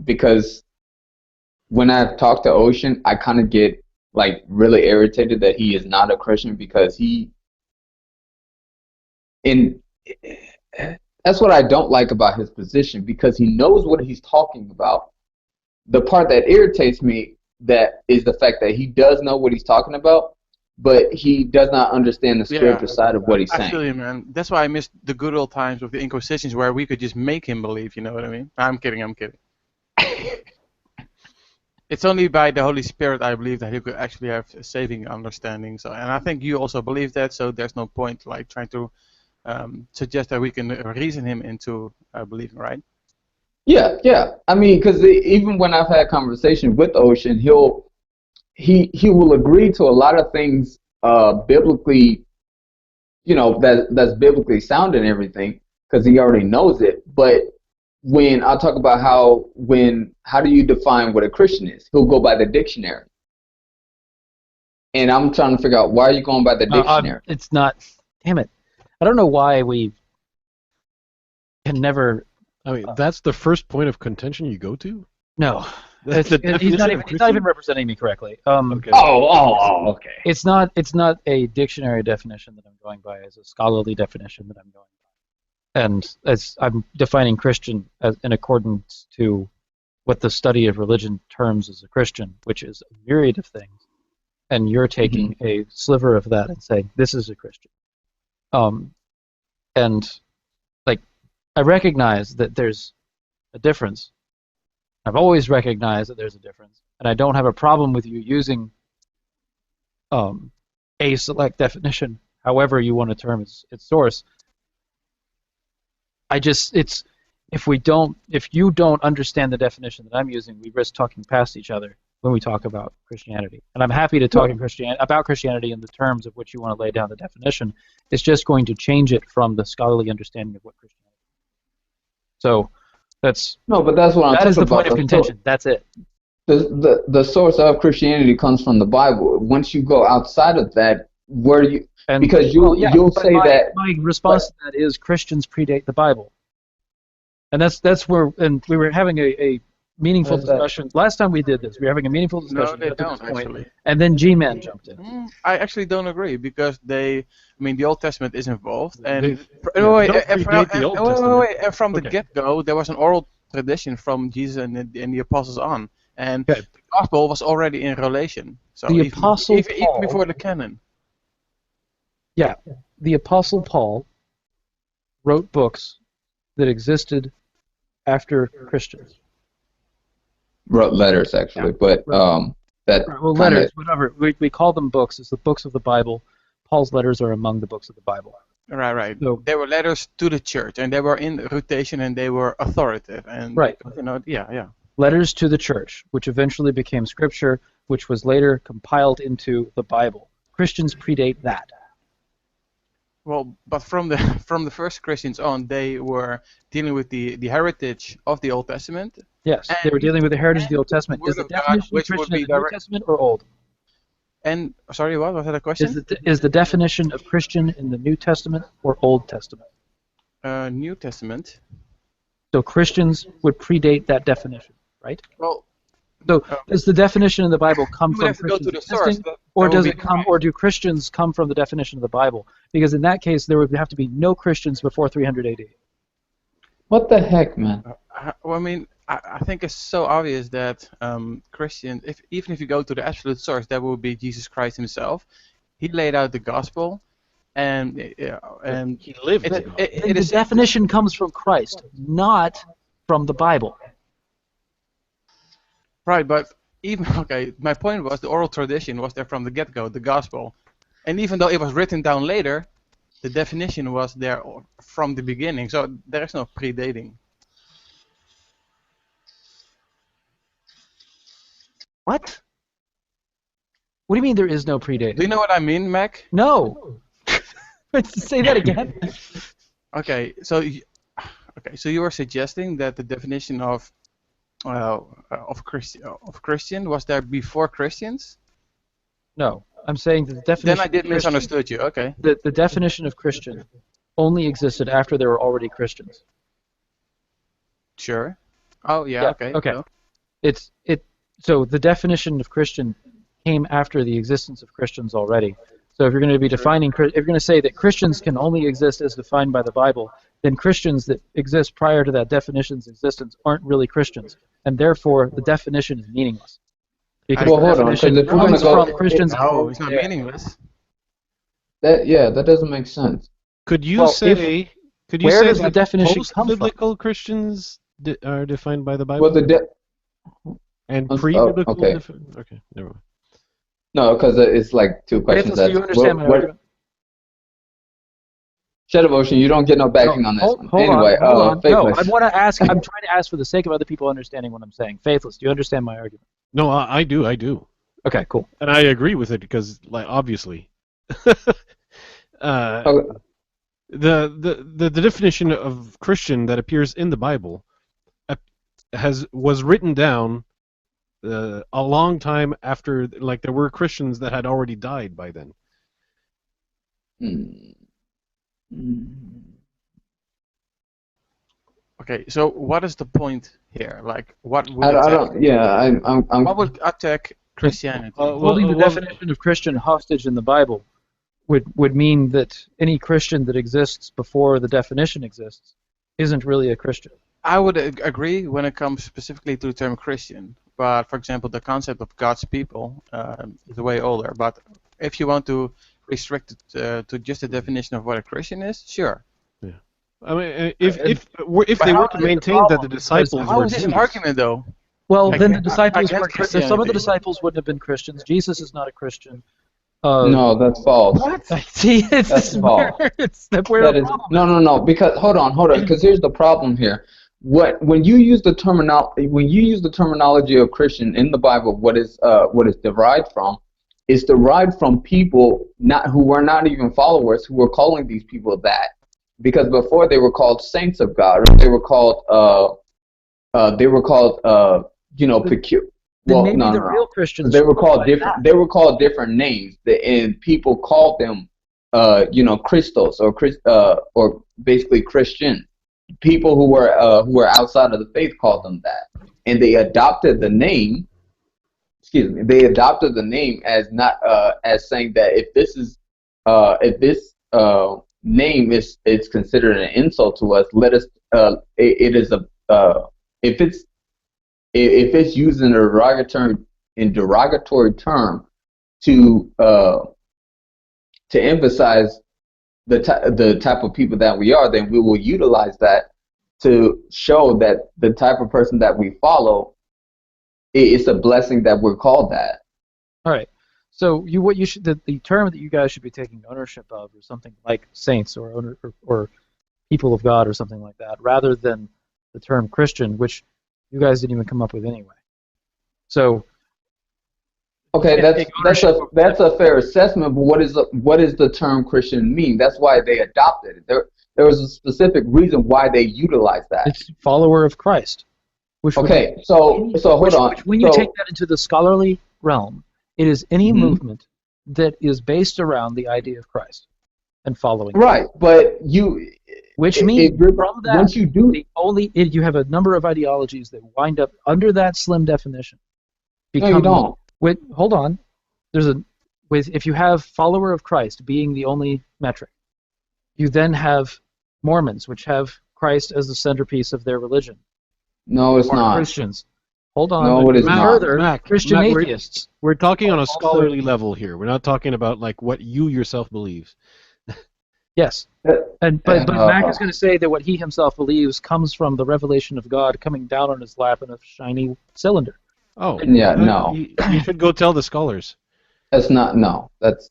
S10: because when I talk to Ocean, I kind of get like really irritated that he is not a Christian because that's what I don't like about his position, because he knows what he's talking about. The part that irritates me that is the fact that he does know what he's talking about, but he does not understand the spiritual side of what he's saying.
S3: I feel you, man. That's why I miss the good old times of the Inquisitions where we could just make him believe, you know what I mean? I'm kidding. It's only by the Holy Spirit I believe that he could actually have a saving understanding. So, and I think you also believe that, so there's no point like trying to suggest that we can reason him into believing, right?
S10: Yeah. I mean, because even when I've had conversations with Ocean, he will agree to a lot of things biblically, that's biblically sound and everything, because he already knows it. But when I talk about how do you define what a Christian is, he'll go by the dictionary. And I'm trying to figure out, why are you going by the dictionary?
S4: It's not, damn it. I don't know why we can never...
S6: I mean, that's the first point of contention you go to?
S4: No.
S6: That's the
S4: he's not even representing me correctly.
S10: Okay. Okay.
S4: It's not a dictionary definition that I'm going by as a scholarly definition that I'm going by. And as I'm defining Christian as in accordance to what the study of religion terms as a Christian, which is a myriad of things. And you're taking a sliver of that and saying, this is a Christian. And like, I recognize that there's a difference. I've always recognized that there's a difference, and I don't have a problem with you using a select definition, however you want to term its source. If you don't understand the definition that I'm using, we risk talking past each other when we talk about Christianity. And I'm happy to talk about Christianity in the terms of which you want to lay down the definition. It's just going to change it from the scholarly understanding of what Christianity is. So that's
S10: No, but that's what I'm
S4: that
S10: talking
S4: is the
S10: about.
S4: point of contention. That's it.
S10: The source of Christianity comes from the Bible. Once you go outside of that, where do you?
S4: And,
S10: because you'll say that.
S4: My response to that is Christians predate the Bible. And that's where, and we were having a meaningful discussion. Last time we did this, we were having a meaningful discussion.
S3: No, they don't, actually.
S4: And then G-Man jumped in.
S3: I actually don't agree, because the Old Testament is involved. And
S6: don't
S3: from the get-go, there was an oral tradition from Jesus and the apostles on. And the gospel was already in relation. So
S4: the
S3: even before the canon.
S4: Yeah, the Apostle Paul wrote books that existed after Christians.
S10: Wrote letters, actually, but
S4: letters, whatever. We call them books. It's the books of the Bible. Paul's letters are among the books of the Bible.
S3: Right.
S4: So,
S3: they were letters to the church, and they were in rotation, and they were authoritative. And
S4: right.
S3: Letters
S4: to the church, which eventually became Scripture, which was later compiled into the Bible. Christians predate that.
S3: Well, but from the first Christians on, they were dealing with the heritage of the Old Testament.
S4: Yes, they were dealing with the heritage of the Old Testament. Is the definition of Christian in the New Testament or Old?
S3: And sorry, what was that a question?
S4: Is the definition of Christian in the New Testament or Old Testament?
S3: New Testament.
S4: So Christians would predate that definition, right?
S3: Well.
S4: So does the definition in the Bible come from Christians existing, or does it come, or do Christians come from the definition of the Bible? Because in that case, there would have to be no Christians before 300 AD.
S10: What the heck, man?
S3: I think it's so obvious that Christians, even if you go to the absolute source, that would be Jesus Christ himself. He laid out the gospel, and
S6: he lived
S4: it. The definition comes from Christ, not from the Bible.
S3: Right, but my point was the oral tradition was there from the get-go, the gospel. And even though it was written down later, the definition was there from the beginning, so there is no predating.
S4: What? What do you mean there is no predating?
S3: Do you know what I mean, Mac?
S4: No. Say that again.
S3: Okay, so you were suggesting that the definition of Christian was there before Christians?
S4: No, I'm saying that the definition.
S3: Then I did misunderstood you. Okay.
S4: The definition of Christian only existed after there were already Christians.
S3: Sure. Oh yeah. Okay.
S4: Okay. So. So the definition of Christian came after the existence of Christians already. So if you're going to be defining, if you're going to say that Christians can only exist as defined by the Bible, then Christians that exist prior to that definition's existence aren't really Christians, and therefore the definition is meaningless. Because
S10: hold on, because if we're going to go,
S4: Christians,
S3: no, it's not meaningless.
S10: That doesn't make sense.
S6: Could you say
S4: does the definition come from?
S6: Post-biblical Christians are defined by the Bible?
S10: Well,
S6: and pre-biblical.
S10: Okay,
S6: never mind.
S10: No, because it's like two questions.
S4: Do you understand my argument?
S10: Shed of Ocean, you don't get no backing on this one. Anyway,
S4: hold on. No, I want to ask. I'm trying to ask for the sake of other people understanding what I'm saying. Faithless, do you understand my argument?
S6: No, I do.
S4: Okay, cool.
S6: And I agree with it because, obviously, the definition of Christian that appears in the Bible was written down a long time after, there were Christians that had already died by then.
S3: Okay, so what is the point here? What would
S10: what
S3: would attack Christianity?
S4: Holding the definition of Christian hostage in the Bible would mean that any Christian that exists before the definition exists isn't really a Christian.
S3: I would agree when it comes specifically to the term Christian. But, for example, the concept of God's people is way older. But if you want to restrict it to just the definition of what a Christian is, sure.
S6: Yeah. I mean, if
S3: But
S6: they
S3: how
S6: were to
S3: is it the
S6: maintain that the
S4: problem?
S6: disciples
S3: How
S6: were
S3: is this an
S6: Jews,
S3: argument, though?
S4: Well, then the
S3: Against,
S4: disciples
S3: against
S4: weren't. Some of the
S3: Christianity.
S4: disciples wouldn't have been Christians. Jesus is not a Christian.
S10: No, that's false.
S3: What?
S4: See, it's
S10: That's
S4: where
S10: false.
S4: where
S10: That
S4: the
S10: is
S4: problem is.
S10: no. Because hold on. Because here's the problem here. When you use the terminology of Christian in the Bible, what is derived from? Is derived from people not who were not even followers, who were calling these people that, because before they were called saints of God, or they were called peculiar.
S4: Then
S10: Well,
S4: maybe
S10: no,
S4: the
S10: no, no.
S4: real Christians
S10: They
S4: should
S10: were
S4: go
S10: called
S4: by
S10: different.
S4: that.
S10: They were called different names, and people called them, Christos, or basically Christian. People who were outside of the faith called them that, and they adopted the name. Excuse me. They adopted the name as not as saying that if this name is considered an insult to us, let us. It is a if it's used in a derogatory term to emphasize the type of people that we are, then we will utilize that to show that the type of person that we follow, it's a blessing that we're called that.
S4: All right. So the term that you guys should be taking ownership of is something like saints or people of God or something like that, rather than the term Christian, which you guys didn't even come up with anyway. So
S10: Okay,
S4: take ownership
S10: that's a fair assessment, but what does the term Christian mean? That's why they adopted it. There was a specific reason why they utilized that.
S4: it's follower of Christ. Which
S10: Okay, so hold on.
S4: Which when you take that into the scholarly realm, it is any movement that is based around the idea of Christ and following.
S10: Right, but
S4: which means from that,
S10: once you do,
S4: you have a number of ideologies that wind up under that slim definition.
S10: No, you don't.
S4: Hold on. If you have follower of Christ being the only metric, you then have Mormons, which have Christ as the centerpiece of their religion.
S10: No, it's not.
S4: Christians. Hold on.
S10: No, it is not.
S4: Further, Christian
S6: Mac,
S4: atheists.
S6: We're talking on a scholarly level here. We're not talking about like what you yourself believe.
S4: Yes. But Mac is going to say that what he himself believes comes from the revelation of God coming down on his lap in a shiny cylinder.
S6: Oh.
S10: Yeah, no.
S6: You should go tell the scholars.
S10: That's not, no. That's...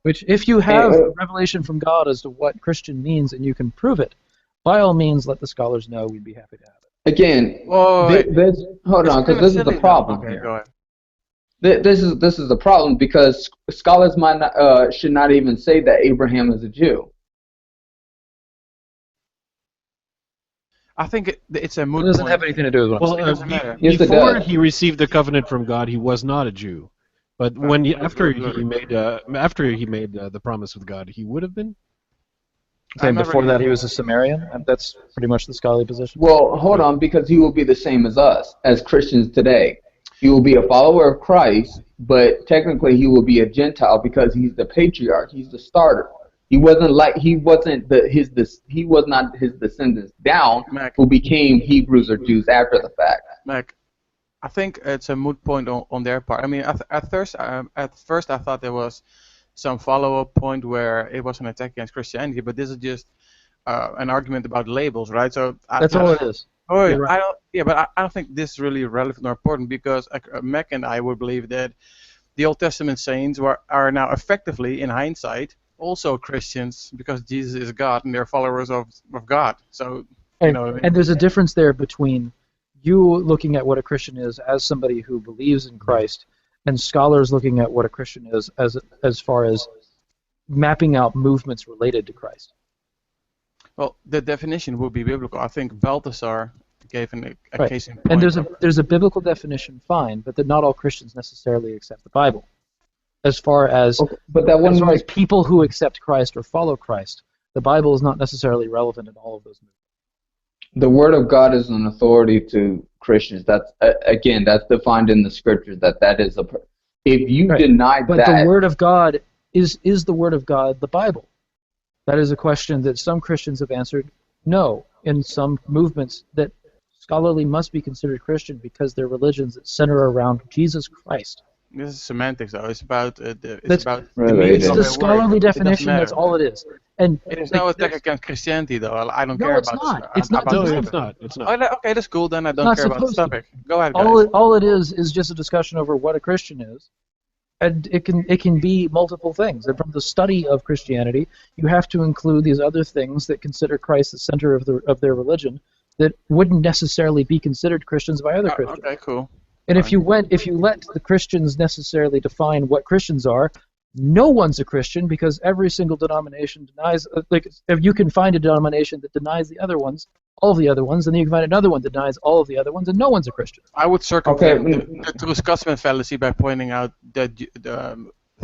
S4: Which, if you have revelation from God as to what Christian means and you can prove it, by all means let the scholars know. We'd be happy to have it.
S10: Again, hold on, because this is the problem here.
S3: Go ahead.
S10: This is the problem, because scholars should not even say that Abraham is a Jew.
S3: I think it's a moot
S4: It doesn't
S3: point.
S4: have anything to do with what I'm saying.
S10: Yes, it
S6: Before
S10: does.
S6: he received the covenant from God, he was not a Jew. But after he made the promise with God, he would have been.
S4: Saying before that he was a Samaritan? That's pretty much the scholarly position.
S10: Well, hold on, because he will be the same as us, as Christians today. He will be a follower of Christ, but technically he will be a Gentile because he's the patriarch. He's the starter. He was not his descendants down,
S3: Mac,
S10: who became Hebrews or Jews after the fact.
S3: Mac, I think it's a moot point on their part. I mean, at first I thought there was some follow-up point where it was an attack against Christianity, but this is just an argument about labels, right? So
S4: that's all it is.
S3: Oh, yeah, but I don't think this is really relevant or important, because Mac and I would believe that the Old Testament saints are now effectively, in hindsight, also Christians, because Jesus is God and they're followers of God. So,
S4: and there's a difference there between you looking at what a Christian is as somebody who believes in Christ, and scholars looking at what a Christian is as far as mapping out movements related to Christ.
S3: Well, the definition would be biblical. I think Balthasar gave a case in point.
S4: And there's a biblical definition, fine, but that not all Christians necessarily accept the Bible. As far as people who accept Christ or follow Christ, the Bible is not necessarily relevant in all of those movements.
S10: The Word of God is an authority to Christians. That's that's defined in the Scriptures. That is if you deny that.
S4: But the Word of God is the Word of God the Bible? That is a question that some Christians have answered no, in some movements that scholarly must be considered Christian because they're religions that center around Jesus Christ.
S3: This is semantics, though. It's about
S4: That's
S3: about the
S10: really
S3: meaning
S4: it's
S3: of
S4: the
S3: a
S4: scholarly
S3: word. It doesn't
S4: definition. That's
S3: matter.
S4: all it is. And
S3: It is
S4: like,
S3: no attack against Christianity, though. I don't
S4: no,
S3: care
S4: it's
S3: about
S4: not. It's not
S3: about
S6: No,
S3: this
S4: designed.
S6: it's
S3: topic.
S6: not. It's
S3: Oh,
S6: not.
S3: okay, that's cool. Then I
S4: It's
S3: don't
S4: not
S3: care about this
S4: supposed to.
S3: topic. Go ahead,
S4: All
S3: guys.
S4: all it is just a discussion over what a Christian is, and it can be multiple things. And from the study of Christianity, you have to include these other things that consider Christ the center of their religion that wouldn't necessarily be considered Christians by other Christians.
S3: Okay, cool.
S4: And if you let the Christians necessarily define what Christians are, no one's a Christian because every single denomination denies. Like, if you can find a denomination that denies the other ones, all of the other ones, then you can find another one that denies all of the other ones, and no one's a Christian.
S3: I would circumvent
S10: Okay.
S3: the true Scotsman fallacy by pointing out that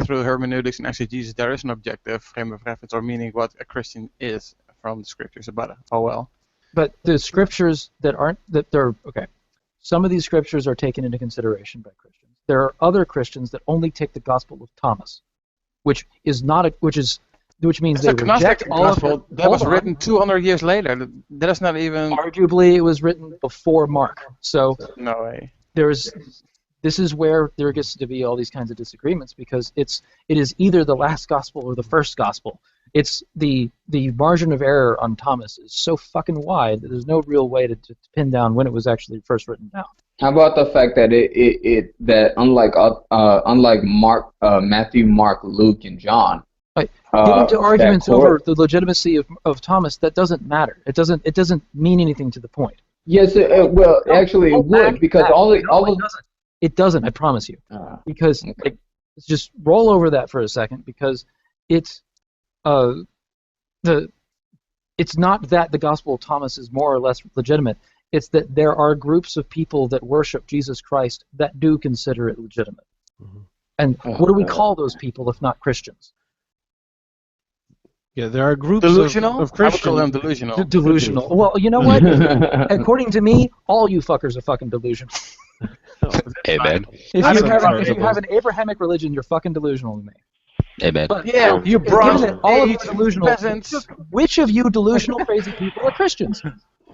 S3: through hermeneutics and exegesis there is an objective frame of reference or meaning what a Christian is from the scriptures about it. Oh well.
S4: But the scriptures okay. Some of these scriptures are taken into consideration by Christians. There are other Christians that only take the Gospel of Thomas, which means
S3: That's
S4: they
S3: a Gnostic
S4: reject all of
S3: gospel
S4: it.
S3: that was
S4: Hold on.
S3: written 200 years later. That is not even.
S4: Arguably, it was written before Mark. So
S3: No way.
S4: this is where there gets to be all these kinds of disagreements because it is either the last gospel or the first gospel. It's the margin of error on Thomas is so fucking wide that there's no real way to pin down when it was actually first written down.
S10: How about the fact that that unlike Mark, Matthew, Mark, Luke, and John,
S4: Right. Get into arguments
S10: that
S4: over the legitimacy of Thomas. That doesn't matter. It doesn't mean anything to the point.
S10: Yes, actually it would because
S4: It doesn't. I promise you. Because
S10: okay.
S4: like, let's just roll over that for a second because it's it's not that the Gospel of Thomas is more or less legitimate. It's that there are groups of people that worship Jesus Christ that do consider it legitimate.
S6: Mm-hmm.
S4: And what do we call those people if not Christians?
S6: Yeah, there are groups
S3: Delusional?
S6: of
S3: I would
S6: Christians.
S3: call them delusional.
S4: Delusional. Well, you know what? According to me, all you fuckers are fucking delusional.
S12: Amen.
S4: If you have an Abrahamic religion, you're fucking delusional to me.
S12: Amen.
S4: But
S3: Yeah, you brought
S4: given that all of you are delusional.
S3: peasants.
S4: Which of you delusional crazy people are Christians?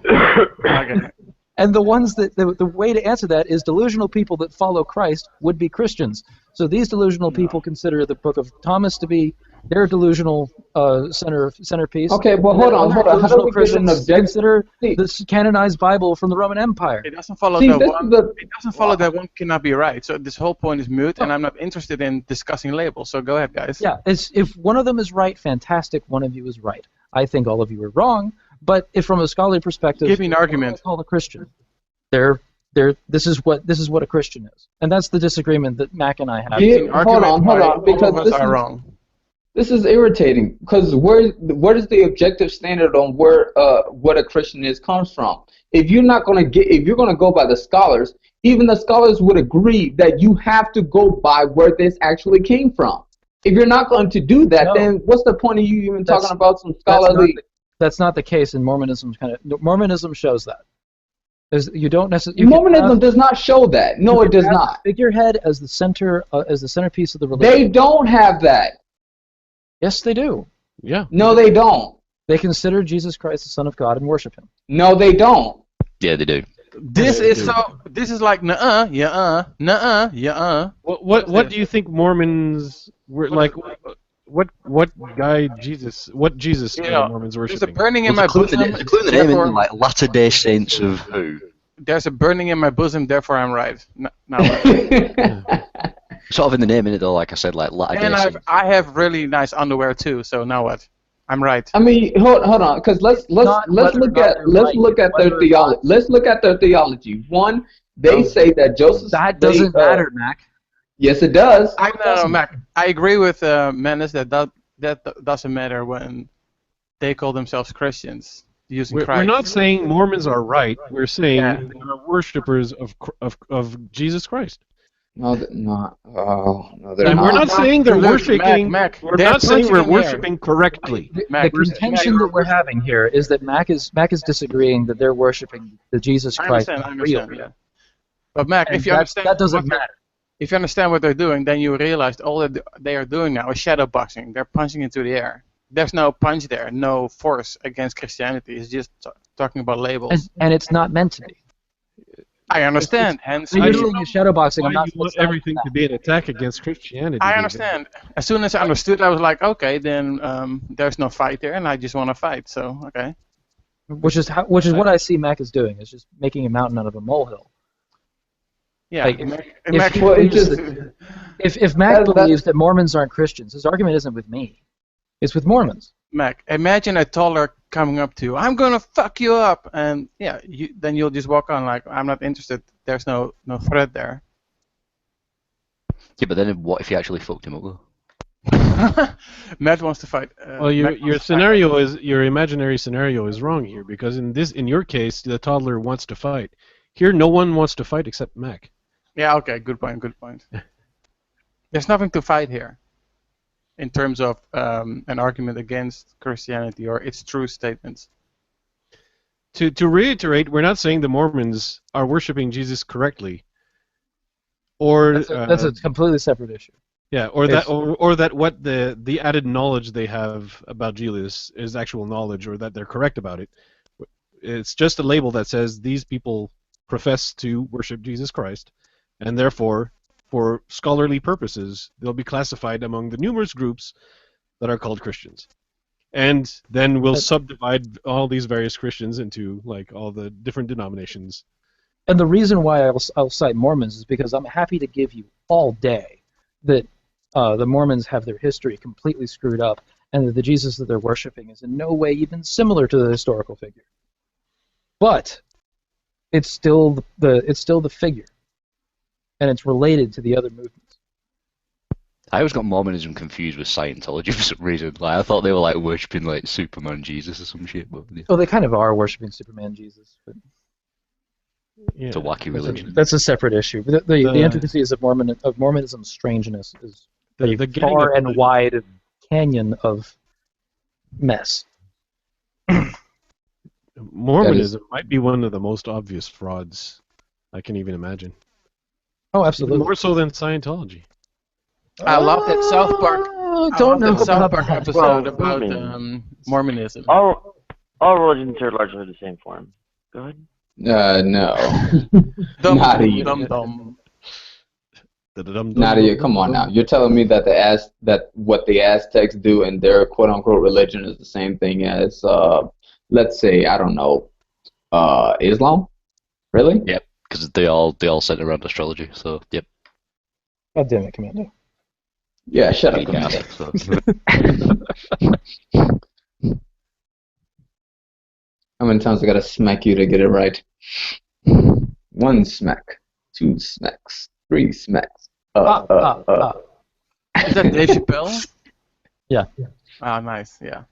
S3: Okay.
S4: And the ones that the way to answer that is delusional people that follow Christ would be Christians. So these delusional people consider the Book of Thomas to be their delusional centerpiece.
S10: Okay, well, hold on. How do
S4: Delusional
S10: we get an
S4: Christians
S10: objection?
S4: consider the canonized Bible from the Roman Empire.
S3: It doesn't follow
S10: See,
S3: that
S10: this
S3: one.
S10: is the-
S3: It doesn't follow that one cannot be right. So this whole point is moot, and I'm not interested in discussing labels. So go ahead, guys.
S4: Yeah, if one of them is right, fantastic. One of you is right. I think all of you are wrong. But if from a scholarly perspective,
S3: Give me an argument.
S4: called a Christian, this is what a Christian is, and that's the disagreement that Mac and I have.
S10: Yeah,
S3: An
S10: hold
S3: argument
S10: on,
S3: why all
S10: because
S3: of us are wrong.
S10: this is irritating because where does the objective standard on what a Christian is comes from? If you're gonna go by the scholars, even the scholars would agree that you have to go by where this actually came from. If you're not going to do that, then what's the point of you even talking about some scholarly?
S4: That's not the case in Mormonism. Mormonism shows that. You don't necessarily.
S10: Mormonism does not show that. No, it does not.
S4: Figurehead as the centerpiece of the religion.
S10: They don't have that.
S4: Yes, they do.
S6: Yeah.
S10: No, they don't.
S4: They consider Jesus Christ the Son of God and worship Him.
S10: No, they don't.
S12: Yeah, they do.
S3: This is like nuh-uh, yeah, nuh-uh, yeah.
S6: What do you think Mormons were like? What Jesus Mormons
S3: There's a
S6: worshiping?
S3: burning in my bosom.
S12: Including the name
S3: therefore-
S12: in like Latter-day Saints of who?
S3: There's a burning in my bosom, therefore I'm right. Now,
S12: Sort of in the name in it though, like I said, like Latter-day
S3: and
S12: Saints.
S3: I have really nice underwear too. So now what? I'm right.
S10: I mean, hold on, because let's look at their theology. Let's look at their theology. One, they say that Joseph.
S4: That doesn't matter, Mac.
S10: Yes, it does.
S3: No, Mac. I agree with Menace that doesn't matter when they call themselves Christians using
S6: We're
S3: Christ.
S6: not saying Mormons are right. We're saying they are worshippers of Jesus Christ.
S10: No, they're not. Oh, no, they're
S6: And
S10: not.
S6: we're not saying they're worshiping.
S3: Mac,
S6: we're
S3: they're
S6: not saying we're
S3: punching in
S6: worshiping correctly.
S4: The contention that we're having here is that Mac is disagreeing that they're worshiping the Jesus Christ.
S3: I understand. Yeah. But Mac,
S4: And
S3: if you
S4: that-
S3: understand
S4: that doesn't matter.
S3: If you understand what they're doing, then you realize all that they are doing now is shadow boxing. They're punching into the air. There's no punch there, no force against Christianity. It's just talking about labels.
S4: And it's not meant to be.
S3: I understand. Hence,
S4: So
S6: I
S4: you're
S6: don't
S4: saying
S6: know
S4: it's shadowboxing.
S6: why
S4: I'm not
S6: you
S4: supposed
S6: want
S4: to side with
S6: everything to
S4: that.
S6: be an attack against Christianity.
S3: I
S6: David.
S3: understand. As soon as I understood, I was like, okay, then there's no fight there, and I just want to fight. So okay.
S4: Which is what I see Mac is doing. Is just making a mountain out of a molehill.
S3: Yeah.
S4: Like,
S3: Mac
S10: Well, it
S3: believes-
S10: just
S4: if Mac
S10: that-
S4: believes that Mormons aren't Christians, his argument isn't with me. It's with Mormons.
S3: Mac, imagine a toddler coming up to you. I'm gonna fuck you up, and yeah, then you'll just walk on like, I'm not interested. There's no threat there.
S12: Yeah, but then what if he actually fucked him up? Though?
S3: Matt wants to fight.
S6: Well, your
S3: Matt wants to
S6: scenario is your imaginary scenario is wrong here because in your case the toddler wants to fight. Here, no one wants to fight except Mac.
S3: fight. Yeah. Okay. Good point. Good point. There's nothing to fight here, in terms of an argument against Christianity or its true statements.
S6: To reiterate, we're not saying the Mormons are worshiping Jesus correctly, or
S4: That's a completely separate issue.
S6: yeah, or that what the added knowledge they have about Jesus is actual knowledge, or that they're correct about it. It's just a label that says these people profess to worship Jesus Christ, and therefore, for scholarly purposes, they'll be classified among the numerous groups that are called Christians. And then we'll subdivide all these various Christians into like all the different denominations.
S4: And the reason why I'll cite Mormons is because I'm happy to give you all day that the Mormons have their history completely screwed up, and that the Jesus that they're worshiping is in no way even similar to the historical figure. But it's still the figure, and it's related to the other movements.
S12: I always got Mormonism confused with Scientology for some reason. Like I thought they were like worshipping like Superman Jesus or some shit, but yeah.
S4: Well, they kind of are worshiping Superman Jesus, but
S6: Yeah.
S12: It's a wacky religion.
S4: that's a separate issue. But the intricacies of Mormonism's strangeness is a
S6: the gang
S4: far
S6: of-
S4: and wide canyon of mess.
S6: Mormonism might be one of the most obvious frauds I can even imagine.
S4: Oh,
S6: Even
S4: absolutely.
S6: more so than Scientology.
S3: I love that South Park.
S4: Don't know
S3: that South
S4: about
S3: Park
S4: that.
S3: episode
S5: Well,
S3: about
S5: I mean-
S3: Mormonism.
S5: All religions are largely the same form. Go ahead.
S10: No.
S3: Dum
S10: Not
S3: dum
S10: even.
S3: dum dum.
S10: Nadia, come on now. You're telling me that that what the Aztecs do in their quote unquote religion is the same thing as let's say, I don't know, Islam? Really?
S12: Yep, because they all center around astrology. So yep.
S4: God damn it, Commando.
S10: Yeah, shut up,
S12: Yeah,
S10: Commander.
S12: so-
S10: How many times I gotta smack you to get it right? 1 smack, 2 smacks, 3 smacks.
S3: Is that Dave Chappelle?
S4: Yeah.
S3: Ah, nice. Yeah.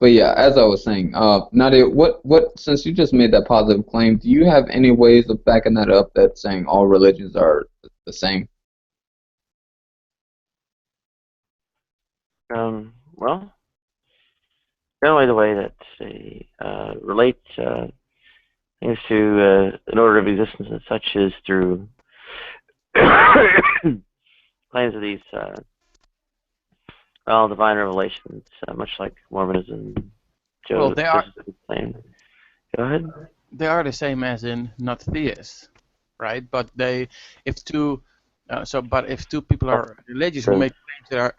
S10: But yeah, as I was saying, Nadia, what since you just made that positive claim, do you have any ways of backing that up that saying all religions are the same?
S5: Well, generally the way that they relate things to an order of existence and such is through claims of these divine revelations, much like Mormonism.
S3: Well, they are-
S5: Claim. Go ahead.
S3: They are the same as in not theists, right? But if two people are religious who make claims that are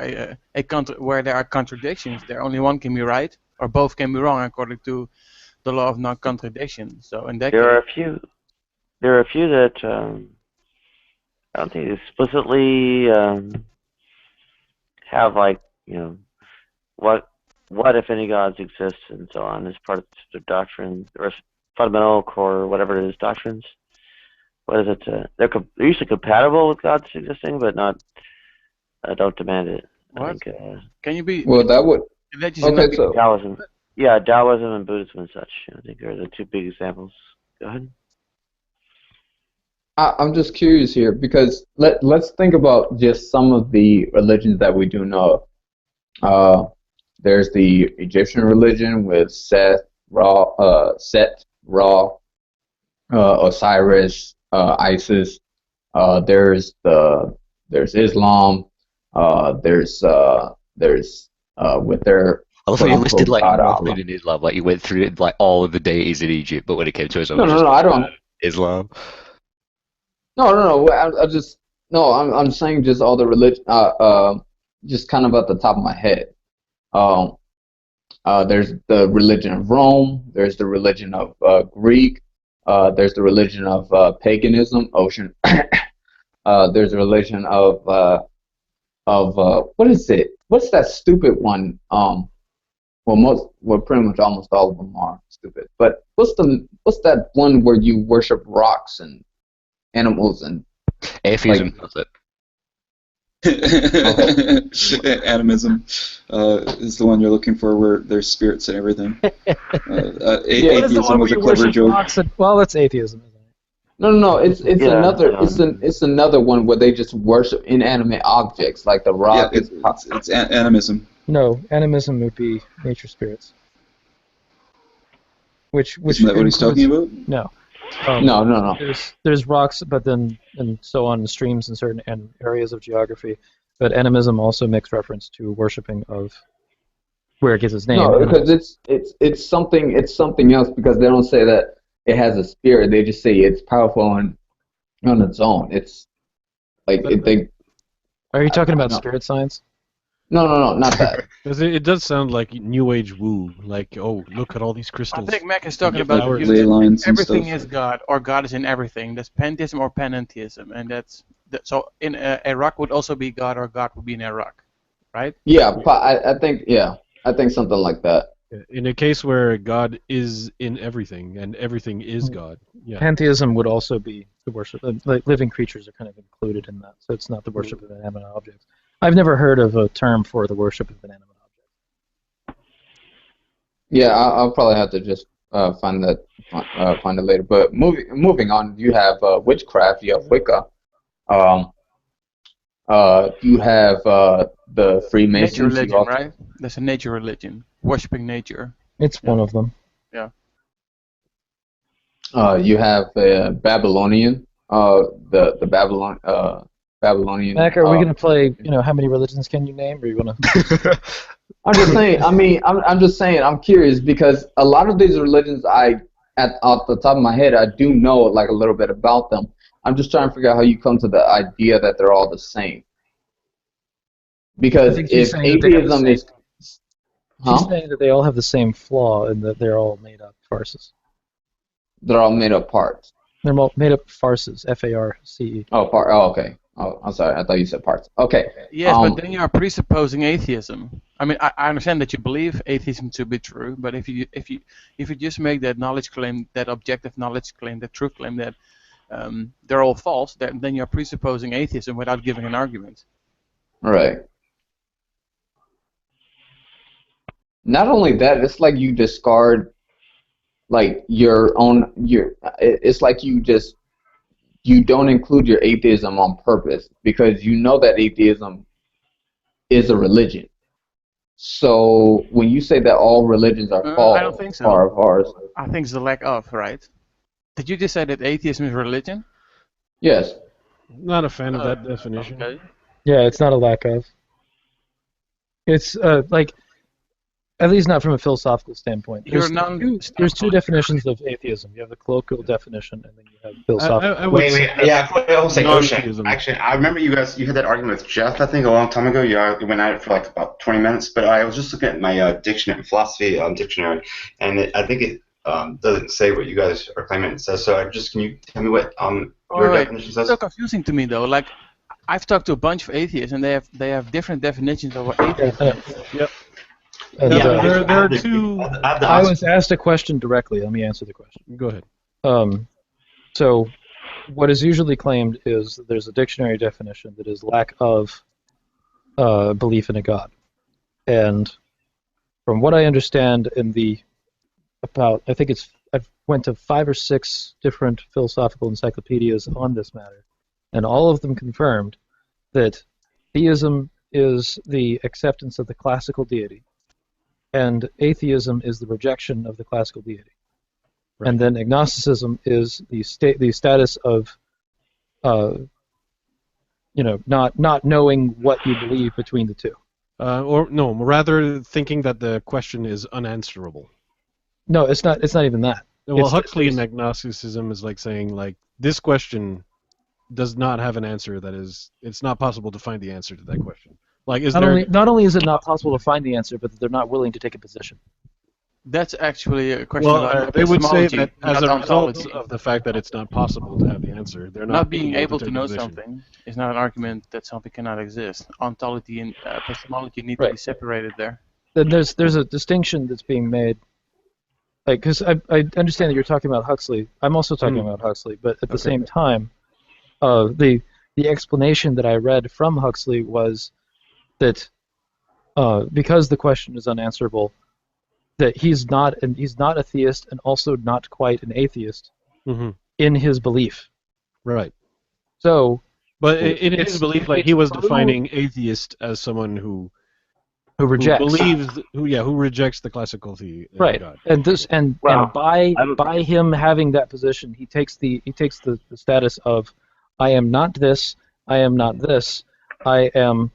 S3: where there are contradictions, there only one can be right, or both can be wrong according to the law of non-contradiction. So in that
S5: There are
S3: case,
S5: a few that I don't think explicitly have what if any gods exist and so on as part of their doctrine or fundamental core whatever it is doctrines. What is it? They're usually compatible with gods existing, but not don't demand it.
S3: What?
S5: I think,
S3: can you be
S10: Well, that would.
S3: religious
S10: Okay,
S3: enough?
S10: so
S5: Taoism. Yeah, Taoism and Buddhism and such. I think are the two big examples. Go ahead.
S10: I'm just curious here because let's think about just some of the religions that we do know. There's the Egyptian religion with Set, Ra, Osiris, Isis. There's Islam. There's with their
S12: I love how
S10: quote
S12: you listed
S10: unquote
S12: like
S10: God
S12: nothing
S10: Allah.
S12: in Islam. Like you went through it, like all of the deities in Egypt, but when it came to Islam, it
S10: No,
S12: was
S10: no,
S12: just
S10: no. I don't.
S12: Islam.
S10: No, no, no. I just no. I'm saying just all the religion. Just kind of at the top of my head. Um, there's the religion of Rome. There's the religion of Greek. There's the religion of paganism, ocean. There's a religion of what is it? What's that stupid one? Well, pretty much almost all of them are stupid. But what's that one where you worship rocks and animals and
S12: Atheism.
S10: like?
S12: That's it.
S2: Animism is the one you're looking for, where there's spirits and everything.
S10: Yeah.
S2: Atheism was a clever joke.
S4: Well, that's atheism, isn't it?
S10: No, no, no. It's
S5: Yeah,
S10: another. It's another one where they just worship inanimate objects like the
S2: Yeah,
S10: rock.
S2: it's animism.
S4: No, animism would be nature spirits. Which
S2: Isn't that what he's talking about?
S4: No.
S10: No.
S4: There's rocks, but then and so on, streams in certain areas of geography. But animism also makes reference to worshiping of where it gets its name.
S10: No, because it's something else, because they don't say that it has a spirit. They just say it's powerful on its own. It's like they.
S4: Are you talking about
S10: No.
S4: spirit science?
S10: No, not that.
S6: Because it does sound like New Age woo. Like, oh, look at all these
S3: I
S6: crystals.
S3: think Mac is talking
S6: Give
S3: about
S6: flowers.
S2: Ley lines and
S3: everything
S2: stuff.
S3: is God, or God is in everything. That's pantheism or panentheism, and so in a rock would also be God, or God would be in a rock, right?
S10: Yeah, I think something like that.
S6: In a case where God is in everything and everything is God. Yeah.
S4: Pantheism would also be the worship. Like living creatures are kind of included in that, so it's not the worship of inanimate objects. I've never heard of a term for the worship of inanimate objects.
S10: Yeah, I'll probably have to just find it later. But moving on, you have witchcraft. You have Wicca. You have the Freemasons.
S3: Nature religion, right? That's a nature religion, worshipping nature.
S4: It's one of them.
S3: Yeah.
S10: You have Babylonian. The Babylonian.
S4: Mac, are we going to play? How many religions can you name? Or are you going to?
S10: I'm just saying. I'm just saying. I'm curious because a lot of these religions, off the top of my head, I do know like a little bit about them. I'm just trying to figure out how you come to the idea that they're all the same. Because if atheism is,
S4: She's saying that they all have the same flaw and that they're all made up farces.
S10: They're all made up parts.
S4: They're all made up farces. F-A-R-C-E.
S10: Oh, okay. Oh, I'm sorry. I thought you said parts. Okay.
S3: Yes, but then you are presupposing atheism. I mean, I understand that you believe atheism to be true, but if you just make that knowledge claim, that objective knowledge claim, that truth claim that they're all false, then you're presupposing atheism without giving an argument.
S10: Right. Not only that, it's like you discard like it's like you don't include your atheism on purpose because you know that atheism is a religion. So when you say that all religions are false,
S3: I don't think so.
S10: are ours.
S3: I think it's the lack of, right? Did you just say that atheism is religion?
S10: Yes.
S6: Not a fan of that definition.
S3: Okay.
S4: Yeah, it's not a lack of. It's like, at least not from a philosophical standpoint. There's two definitions of atheism. You have the colloquial definition, and then you have philosophical.
S9: Wait, yeah, I'll say Ocean.
S6: Non-theism.
S9: Actually, I remember you had that argument with Jeff, I think, a long time ago. You went at it for like about 20 minutes, but I was just looking at my philosophy dictionary, and I think it doesn't say what you guys are claiming it says. So can you tell me what your definition says?
S3: It's so confusing to me though. Like, I've talked to a bunch of atheists, and they have different definitions of what atheism is.
S6: Yep.
S4: There
S6: are two.
S4: I was asked a question directly. Let me answer the question.
S6: Go ahead.
S4: So, what is usually claimed is that there's a dictionary definition that is lack of belief in a god, and from what I understand I think I've went to 5 or 6 different philosophical encyclopedias on this matter, and all of them confirmed that theism is the acceptance of the classical deity, and atheism is the rejection of the classical deity. Right. And then agnosticism is the status of, not knowing what you believe between the two.
S6: Or no, rather thinking that the question is unanswerable.
S4: No, it's not. It's not even that.
S6: Well,
S4: It's
S6: Huxley in agnosticism is like saying like this question does not have an answer. That is, it's not possible to find the answer to that question. Like, is there?
S4: not only is it not possible to find the answer, but they're not willing to take a position.
S3: That's actually a question
S6: Well,
S3: about
S6: they would say
S3: epistemology,
S6: that as
S3: not
S6: a result
S3: ontology.
S6: of the fact that it's not possible to have the answer, they're
S3: Not being
S6: able
S3: able to
S6: take a
S3: know
S6: position.
S3: something is not an argument that something cannot exist. Ontology and epistemology need to
S4: Right.
S3: be separated there.
S4: Then there's a distinction that's being made. Like, because I understand that you're talking about Huxley. I'm also talking about Huxley, but at the same time, the explanation that I read from Huxley was that because the question is unanswerable, that he's not a theist and also not quite an atheist in his belief.
S6: Right.
S4: So,
S6: but in his belief, like he was defining atheist as someone who
S4: rejects,
S6: who rejects the classical theory of
S4: right.
S6: God.
S4: And this and by him having that position, he takes the status of I am not this, I am not this, I am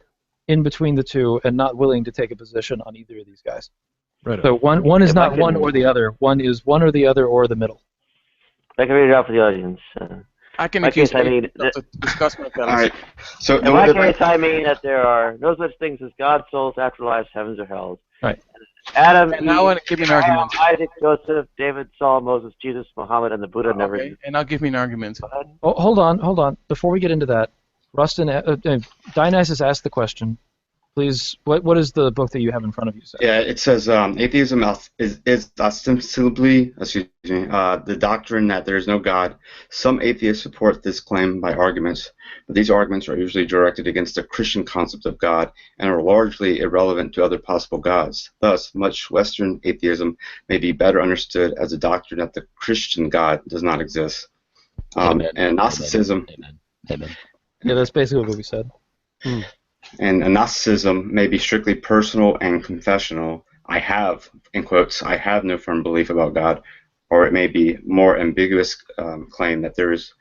S4: in between the two and not willing to take a position on either of these guys.
S6: Right.
S4: So one is not one or the other. One is one or the other or the middle.
S5: I can read it out for the audience.
S3: I can
S5: accuse to
S3: discuss my
S9: All right. So
S5: in my case, I mean that there are no such things as God, souls, afterlives, heavens, or hells.
S4: Right.
S5: Adam,
S3: and now I want to give me an argument.
S5: Isaac, Joseph, David, Saul, Moses, Jesus, Muhammad, and the Buddha never.
S3: Okay. And now give me an argument.
S4: Oh, hold on. Before we get into that, Rustin, Dionysus asked the question. Please, what is the book that you have in front of you say?
S8: Yeah, it says atheism is ostensibly, the doctrine that there is no God. Some atheists support this claim by arguments, but these arguments are usually directed against the Christian concept of God and are largely irrelevant to other possible gods. Thus, much Western atheism may be better understood as a doctrine that the Christian God does not exist. And Gnosticism.
S12: Amen.
S4: Yeah, that's basically what we said.
S8: And Gnosticism may be strictly personal and confessional. I have, in quotes, I have no firm belief about God, or it may be more ambiguous claim that there is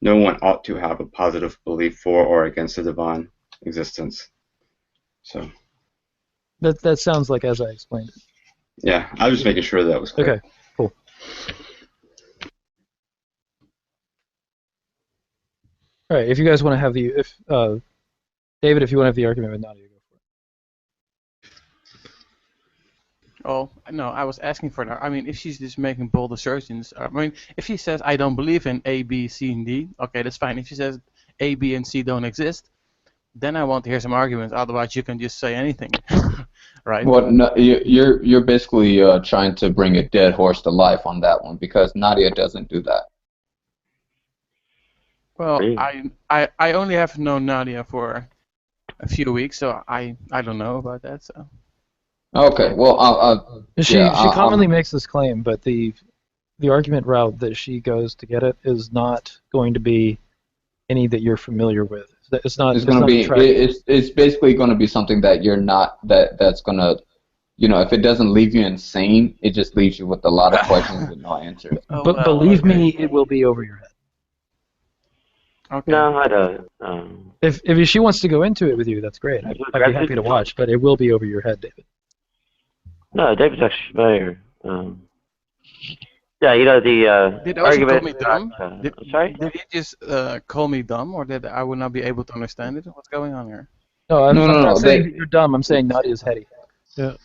S8: no one ought to have a positive belief for or against the divine existence. So
S4: that sounds like as I explained it.
S8: Yeah, I was just making sure that was clear.
S4: Okay, cool. All right, if you guys want to have David, if you want to have the argument with Nadia, go for it.
S3: Oh, no, I was asking for that. I mean, if she's just making bold assertions, I mean, if she says, I don't believe in A, B, C, and D, okay, that's fine. If she says A, B, and C don't exist, then I want to hear some arguments. Otherwise, you can just say anything, right?
S10: Well, no, you're basically trying to bring a dead horse to life on that one because Nadia doesn't do that.
S3: Well, I only have known Nadia for a few weeks, so I don't know about that. So.
S10: Okay, well,
S4: she commonly makes this claim, but the argument route that she goes to get it is not going to be any that you're familiar with. It's not.
S10: It's going to be. It's basically going to be something that you're not. That's going to, if it doesn't leave you insane, it just leaves you with a lot of questions and no answers.
S4: But believe me, it will be over your head.
S3: Okay.
S5: No, I don't.
S4: If she wants to go into it with you, that's great. I'd be happy to watch, but it will be over your head, David.
S5: No, David's actually familiar. Yeah, the
S3: did
S5: argument.
S3: Call me dumb?
S5: Sorry?
S3: Did he just call me dumb, or that I would not be able to understand it? What's going on here?
S4: No, I'm not saying that you're dumb. I'm saying Nadia's heady.
S6: Yeah.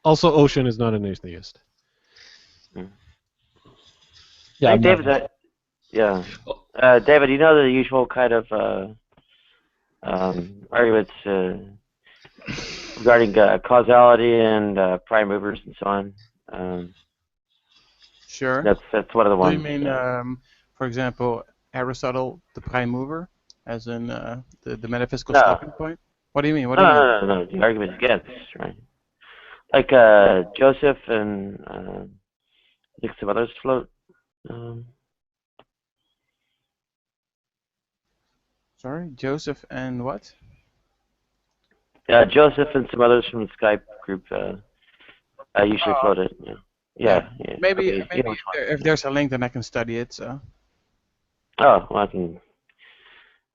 S6: Also, Ocean is not an atheist.
S5: Yeah, David. Yeah. David, you know the usual kind of arguments regarding causality and prime movers and so on.
S3: Sure.
S5: That's one of the ones.
S3: Do you mean, for example, Aristotle, the prime mover, as in the metaphysical stopping point? What do you mean?
S5: No. The argument against, right? Like Joseph and I think some others float.
S3: Sorry, Joseph and what?
S5: Yeah, Joseph and some others from the Skype group usually float it. Yeah.
S3: Maybe if there's a link, then I can study it. So.
S5: Oh, well, I can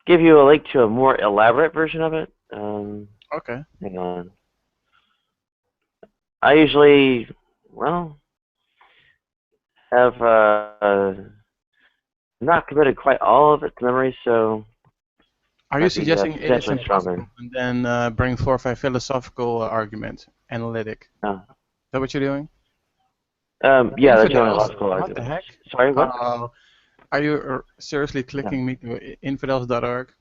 S5: give you a link to a more elaborate version of it.
S3: Okay.
S5: Hang on. I usually, well, have not committed quite all of it to memory, so
S3: Are you
S5: might be
S3: suggesting it is
S5: potentially
S3: impossible
S5: stronger.
S3: and then bring forth a philosophical argument, analytic?
S5: No.
S3: Is that what you're doing?
S5: Yeah, that's the only
S3: Infidels?
S5: logical
S3: What
S5: argument.
S3: the heck?
S5: Sorry, what?
S3: Are you seriously clicking me to infidels.org?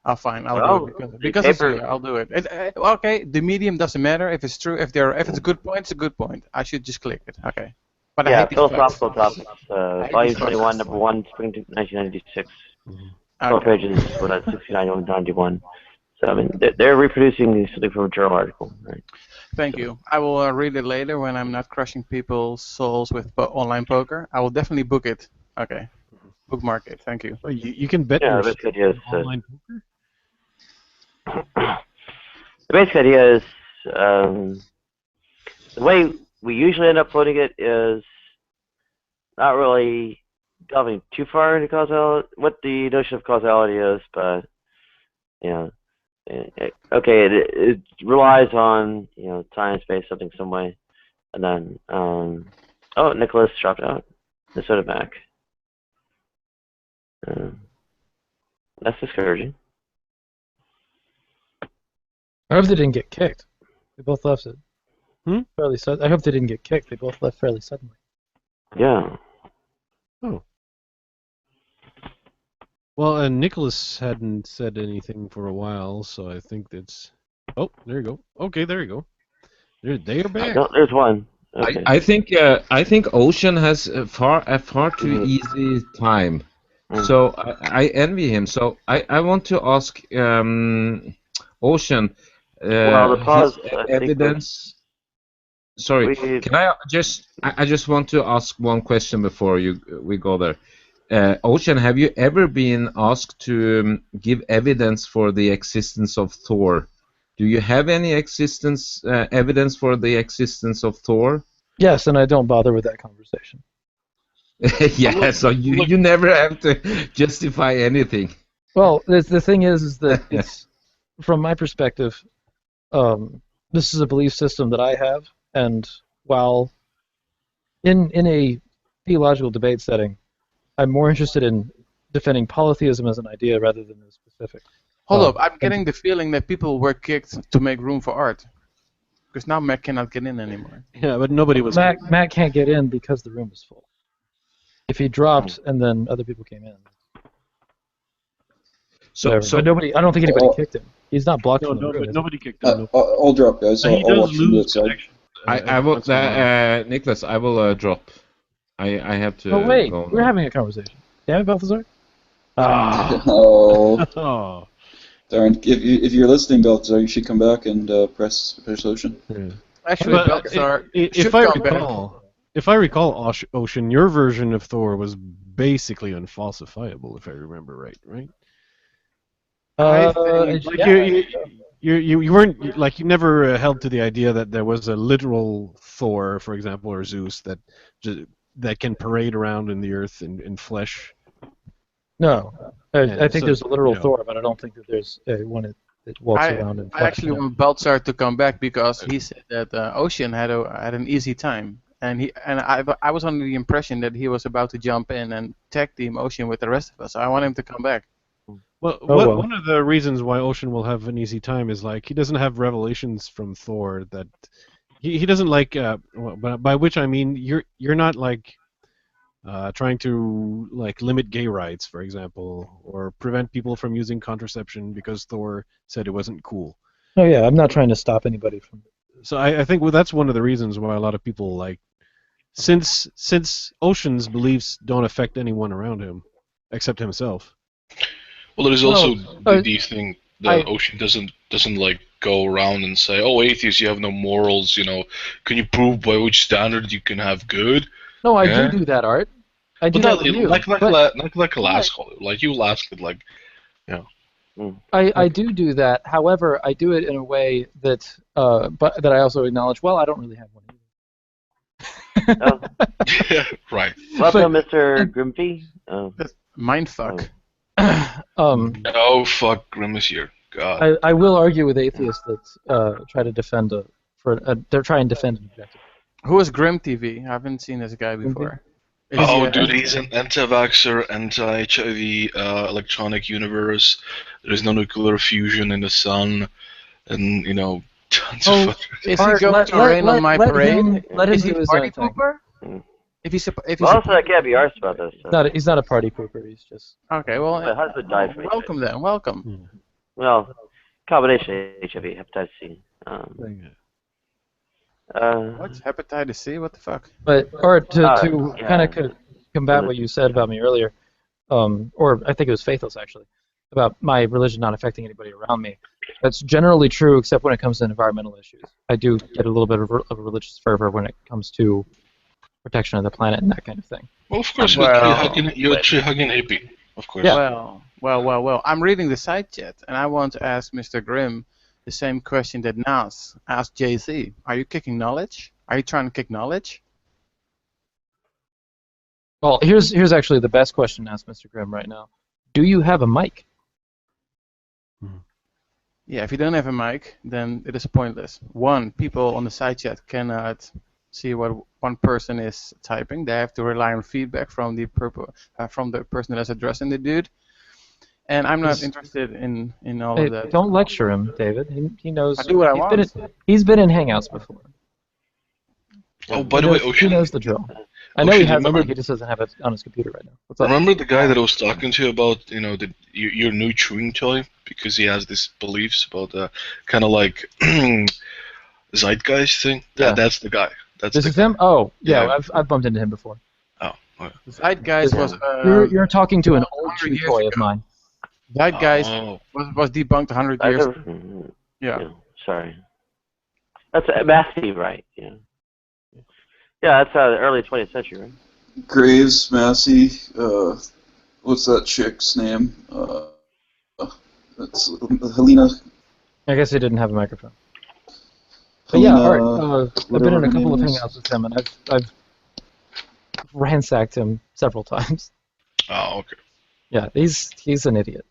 S3: Oh, fine, I'll do it because it's you. I'll do it. Okay, the medium doesn't matter if it's true. If it's a good point, it's a good point. I should just click it. Okay. But
S5: yeah,
S3: I hate these
S5: philosophical
S3: facts.
S5: topics. Volume 21, number 1, spring 1996. 12
S3: Okay.
S5: pages, 69 to 91. So I mean, they're reproducing something from a journal article, right?
S3: Thank you. I will read it later when I'm not crushing people's souls with online poker. I will definitely book it. Okay. Bookmark it. Thank you.
S6: Oh, you can bet
S5: Yeah,
S6: your
S5: the basic idea is
S6: online poker?
S5: the basic idea is the way we usually end up putting it is not really delving too far into causality, what the notion of causality is, but you know, okay, it relies on time, space, something, some way, and then oh, Nicholas dropped out. Minnesota Mac. That's discouraging.
S4: I hope they didn't get kicked. They both left it fairly suddenly. I hope they didn't get kicked. They both left fairly suddenly.
S5: Yeah.
S6: Oh. Well, and Nicholas hadn't said anything for a while, so I think that's... Oh, there you go. Okay, there you go. They are back.
S5: No, there's one. Okay.
S11: I think Ocean has a far too easy time. So I envy him. So I want to ask Ocean
S5: well, the pause,
S11: his evidence. Sorry, can I just want to ask one question before we go there. Ocean, have you ever been asked to give evidence for the existence of Thor? Do you have any evidence for the existence of Thor?
S4: Yes, and I don't bother with that conversation.
S11: Yeah, so you never have to justify anything.
S4: Well, the thing is that it's, from my perspective, this is a belief system that I have, and while in a theological debate setting, I'm more interested in defending polytheism as an idea rather than a specific.
S3: Hold up, I'm getting the feeling that people were kicked to make room for art. Because now Mac cannot get in anymore.
S6: Yeah, but nobody was...
S4: Mac can't get in because the room is full. If he dropped and then other people came in. So nobody, I don't think anybody kicked him. He's not blocked from the room.
S6: But nobody kicked him.
S2: I'll drop, guys. I'll watch from the outside.
S11: I will, Nicholas, I will drop. I have to.
S4: Oh wait,
S11: go
S4: we're having a conversation. Damn it, Balthazar.
S2: Oh. Darn. If you're listening, Balthazar, you should come back and press Ocean.
S6: Yeah.
S3: Actually, Balthazar,
S6: if I recall, Ocean, your version of Thor was basically unfalsifiable, if I remember right? You weren't, like, you never held to the idea that there was a literal Thor, for example, or Zeus that can parade around in the earth in flesh.
S4: No, I think there's a literal Thor, but I don't think that there's one that walks around in flesh.
S3: I actually want Balthazar to come back because he said that Ocean had an easy time, and I was under the impression that he was about to jump in and tag team Ocean with the rest of us. So I want him to come back.
S6: Well, one of the reasons why Ocean will have an easy time is, like, he doesn't have revelations from Thor that he doesn't like. By which I mean you're not like trying to, like, limit gay rights, for example, or prevent people from using contraception because Thor said it wasn't cool.
S4: Oh yeah, I'm not trying to stop anybody from.
S6: So I think that's one of the reasons why a lot of people, like, since Ocean's beliefs don't affect anyone around him except himself.
S13: Well, there is also the thing that Ocean doesn't like go around and say, "Oh, atheists, you have no morals. Can you prove by which standard you can have good?"
S4: No, I do that, Art. I do that with you.
S13: Like Alaska, like you Alaska, like,
S4: I do that. However, I do it in a way that but that I also acknowledge. Well, I don't really have one either.
S13: Yeah, right.
S5: Welcome, Mr. Grimpy.
S3: Mindfuck.
S13: Oh fuck, Grimace here. God.
S4: I will argue with atheists that try to defend a they're trying to defend an objective.
S3: Who is Grim TV? I haven't seen this guy before. Is he
S13: Oh,
S3: a-
S13: dude, he's an anti-vaxxer, anti-HIV, electronic universe. There's no nuclear fusion in the sun, and tons of
S3: Oh,
S13: other.
S3: is he going to rain on my parade?
S4: Let him
S3: Is he
S4: do his
S3: party
S4: own thing.
S3: pooper? If he's
S5: Well, also, I can't be arsed about this.
S4: He's not a party pooper. He's just
S3: okay. Well,
S5: My husband died from
S3: welcome then. Welcome.
S5: Well, combination of HIV, hepatitis C.
S3: What's hepatitis C? What the fuck?
S4: But to
S5: yeah.
S4: kind of combat what you said about me earlier, or I think it was Faithless actually, about my religion not affecting anybody around me. That's generally true, except when it comes to environmental issues. I do get a little bit of a religious fervor when it comes to protection of the planet and that kind of thing.
S13: Well, of course, you're a tree-hugging hippie, of course.
S3: Yeah. Well. I'm reading the side chat, and I want to ask Mr. Grimm the same question that Nas asked JC. Are you kicking knowledge? Are you trying to kick knowledge?
S4: Well, here's actually the best question to ask Mr. Grimm right now. Do you have a mic?
S3: Yeah, if you don't have a mic, then it is pointless. One, people on the side chat cannot see what one person is typing. They have to rely on feedback from the person that is addressing the dude. And I'm not interested in all of that.
S4: Don't lecture him, David. He knows.
S3: I do what I want.
S4: He's been in Hangouts before.
S13: Oh, by the way, Ocean.
S4: He knows the drill. I know he has a mic, he just doesn't have it on his computer right now. What's up?
S13: Remember the guy that I was talking to about, your new chewing toy? Because he has these beliefs about kind of like zeitgeist thing?
S4: Yeah.
S13: That's the guy.
S4: This is him? Oh, yeah, I've bumped into him before.
S13: Oh, okay.
S3: Zeitgeist was...
S4: You're talking to an old chew toy of mine.
S3: Zeitgeist was debunked 100 years ago. Yeah.
S5: Sorry. That's Massey, right? Yeah. Yeah, that's the early 20th century, right?
S2: Graves, Massey, what's that chick's name? That's Helena.
S4: I guess he didn't have a microphone. But yeah, all right. I've been in a couple of hangouts with him, and I've ransacked him several times.
S13: Oh, okay.
S4: Yeah, he's an idiot.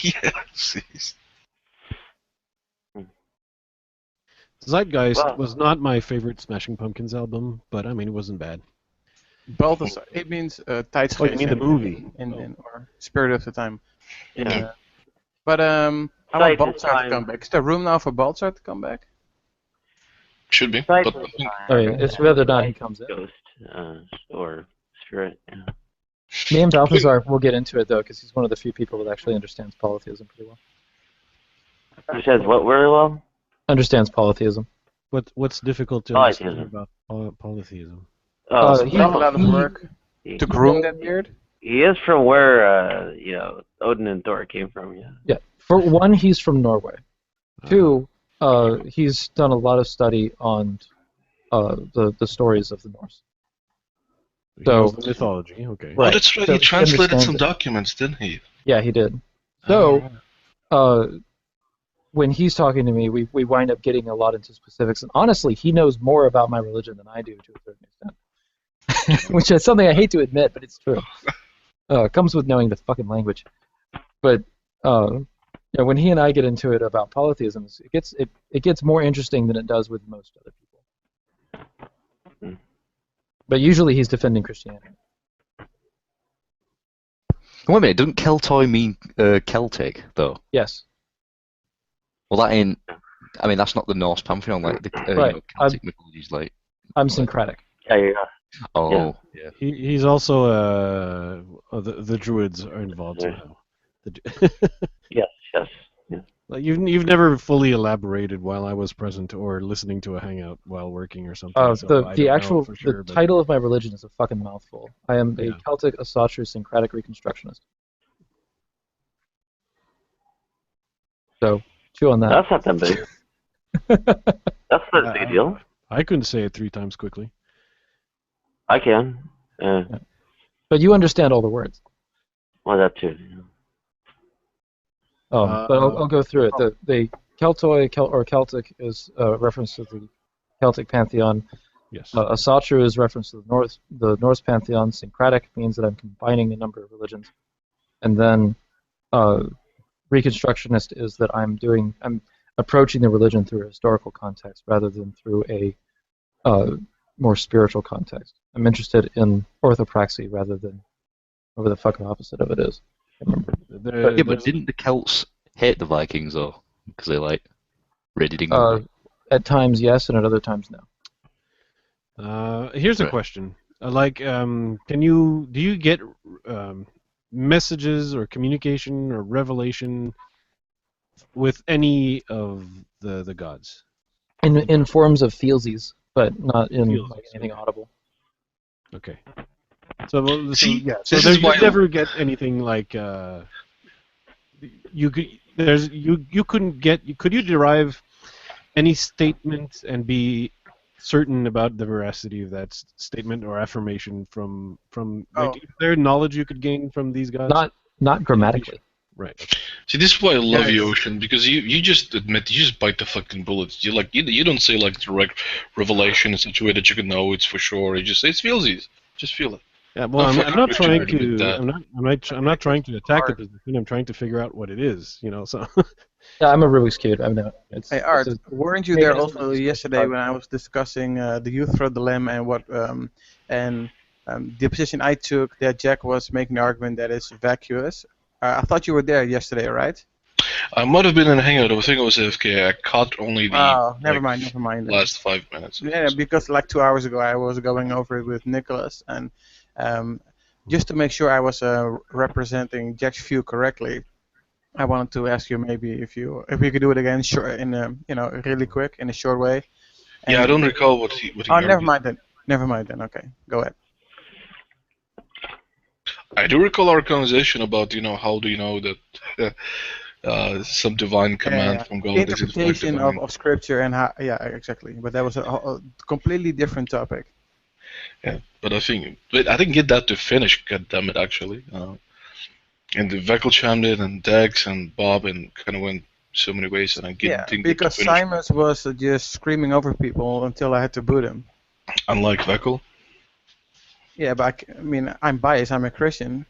S13: Yes.
S6: Zeitgeist was not my favorite Smashing Pumpkins album, but I mean it wasn't bad.
S3: Balthasar. It means tijdgeest.
S6: Oh, you mean the movie?
S3: Or Spirit of the Time.
S13: Yeah.
S3: But I want Balthasar to come back. Is there room now for Balthasar to come back?
S13: Should be. But I think...
S4: it's whether or not he comes in.
S5: Ghost or spirit. Yeah.
S4: Me and Balthazar, we'll get into it though, because he's one of the few people that actually understands polytheism pretty well.
S5: Understands what very well?
S4: Understands polytheism.
S6: What's difficult to understand about polytheism?
S3: He a lot of work to groom that beard.
S5: He is from where Odin and Thor came from. Yeah.
S4: Yeah. For one, he's from Norway. Two, he's done a lot of study on the stories of the Norse. So
S6: the mythology, okay.
S13: Right. Oh, that's right.
S4: So
S13: he translated some
S4: it.
S13: documents, didn't he?
S4: Yeah, he did. So, when he's talking to me, we wind up getting a lot into specifics. And honestly, he knows more about my religion than I do to a certain extent. Which is something I hate to admit, but it's true. It comes with knowing the fucking language. But when he and I get into it about polytheism, it gets more interesting than it does with most other people. But usually he's defending Christianity.
S12: Wait a minute, doesn't Keltoi mean Celtic, though?
S4: Yes.
S12: Well, that ain't... I mean, that's not the Norse pantheon, like the Celtic mythology's like...
S4: I'm syncretic.
S5: Yeah.
S12: Oh, yeah.
S6: He's also... the Druids are involved somehow.
S5: Yes.
S6: Like you've never fully elaborated while I was present or listening to a hangout while working or something.
S4: The title of my religion is a fucking mouthful. I am a Celtic Asatru syncretic reconstructionist. So, chew on that.
S5: That's not that big. That's not a big deal.
S6: I couldn't say it 3 times quickly.
S5: I can.
S4: But you understand all the words.
S5: Well, that too.
S4: But I'll go through it. The Keltoi or Celtic is a reference to the Celtic pantheon.
S6: Yes.
S4: Asatru is reference to the Norse pantheon. Syncretic means that I'm combining a number of religions. And then Reconstructionist is that I'm approaching the religion through a historical context rather than through a more spiritual context. I'm interested in orthopraxy rather than whatever the fucking opposite of it is. I remember.
S12: But didn't the Celts hate the Vikings though? Because they like raided England.
S4: At times yes, and at other times no.
S6: Here's a question. Do you get messages or communication or revelation with any of the gods?
S4: In forms of feelsies, but not in like anything audible.
S6: Okay. So you never get anything like could you derive any statement and be certain about the veracity of that statement or affirmation from is there knowledge you could gain from these gods?
S4: Not grammatically.
S6: Right.
S13: See, this is why I love you, Ocean, because you just admit, you just bite the fucking bullets. You don't say like direct revelation in such a way that you can know it's for sure. You just say it's feelsies. Just feel it.
S6: Yeah, well, I'm not trying to attack the position. I'm trying to figure out what it is, So.
S4: Yeah, I'm a Rubik's Cube. I know.
S3: Hey Art, weren't you there also yesterday when I was discussing the youth throw dilemma and what the position I took that Jack was making the argument that it's vacuous? I thought you were there yesterday, right?
S13: I might have been in a hangout. I think I was AFK. I caught only the
S3: never mind.
S13: last 5 minutes.
S3: Yeah, because like 2 hours ago I was going over it with Nicholas, and just to make sure I was representing Jack's view correctly, I wanted to ask you maybe if you could do it again, really quick in a short way. And
S13: I don't recall what he.
S3: Never mind then. Okay, go ahead.
S13: I do recall our conversation about how do you know that some divine command from God.
S3: Interpretation of scripture and how. Yeah, exactly. But that was a completely different topic.
S13: Yeah, but I think get that to finish. God damn it, actually. And the Veckel chimed in, and Dex and Bob, and kind of went so many ways, and I didn't
S3: because
S13: get to finish.
S3: Simons was just screaming over people until I had to boot him.
S13: Unlike Veckel.
S3: Yeah, but I'm biased. I'm a Christian,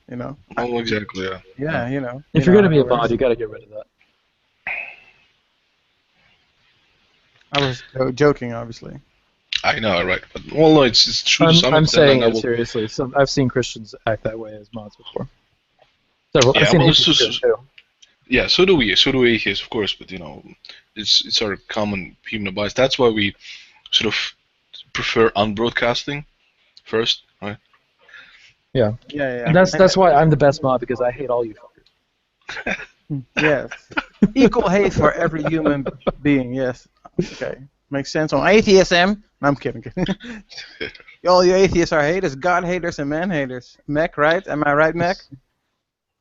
S13: Oh, exactly. Yeah.
S3: Yeah,
S4: If you're gonna be a mod, you gotta get rid of that.
S3: I was joking, obviously.
S13: I know, right? But no, it's true.
S4: I'm saying it seriously. I've seen Christians act that way as mods before. I've seen atheists too.
S13: Yeah, so do we. So do atheists, of course. But it's our common human bias. That's why we sort of prefer unbroadcasting first, right?
S4: Yeah.
S3: Yeah.
S4: And that's why I'm the best mod, because I hate all you fuckers.
S3: Yes. Equal hate for every human being. Yes. Okay. Makes sense on atheism. No, I'm kidding. All you atheists are haters, God haters and man haters. Mech, right? Am I right, Mech?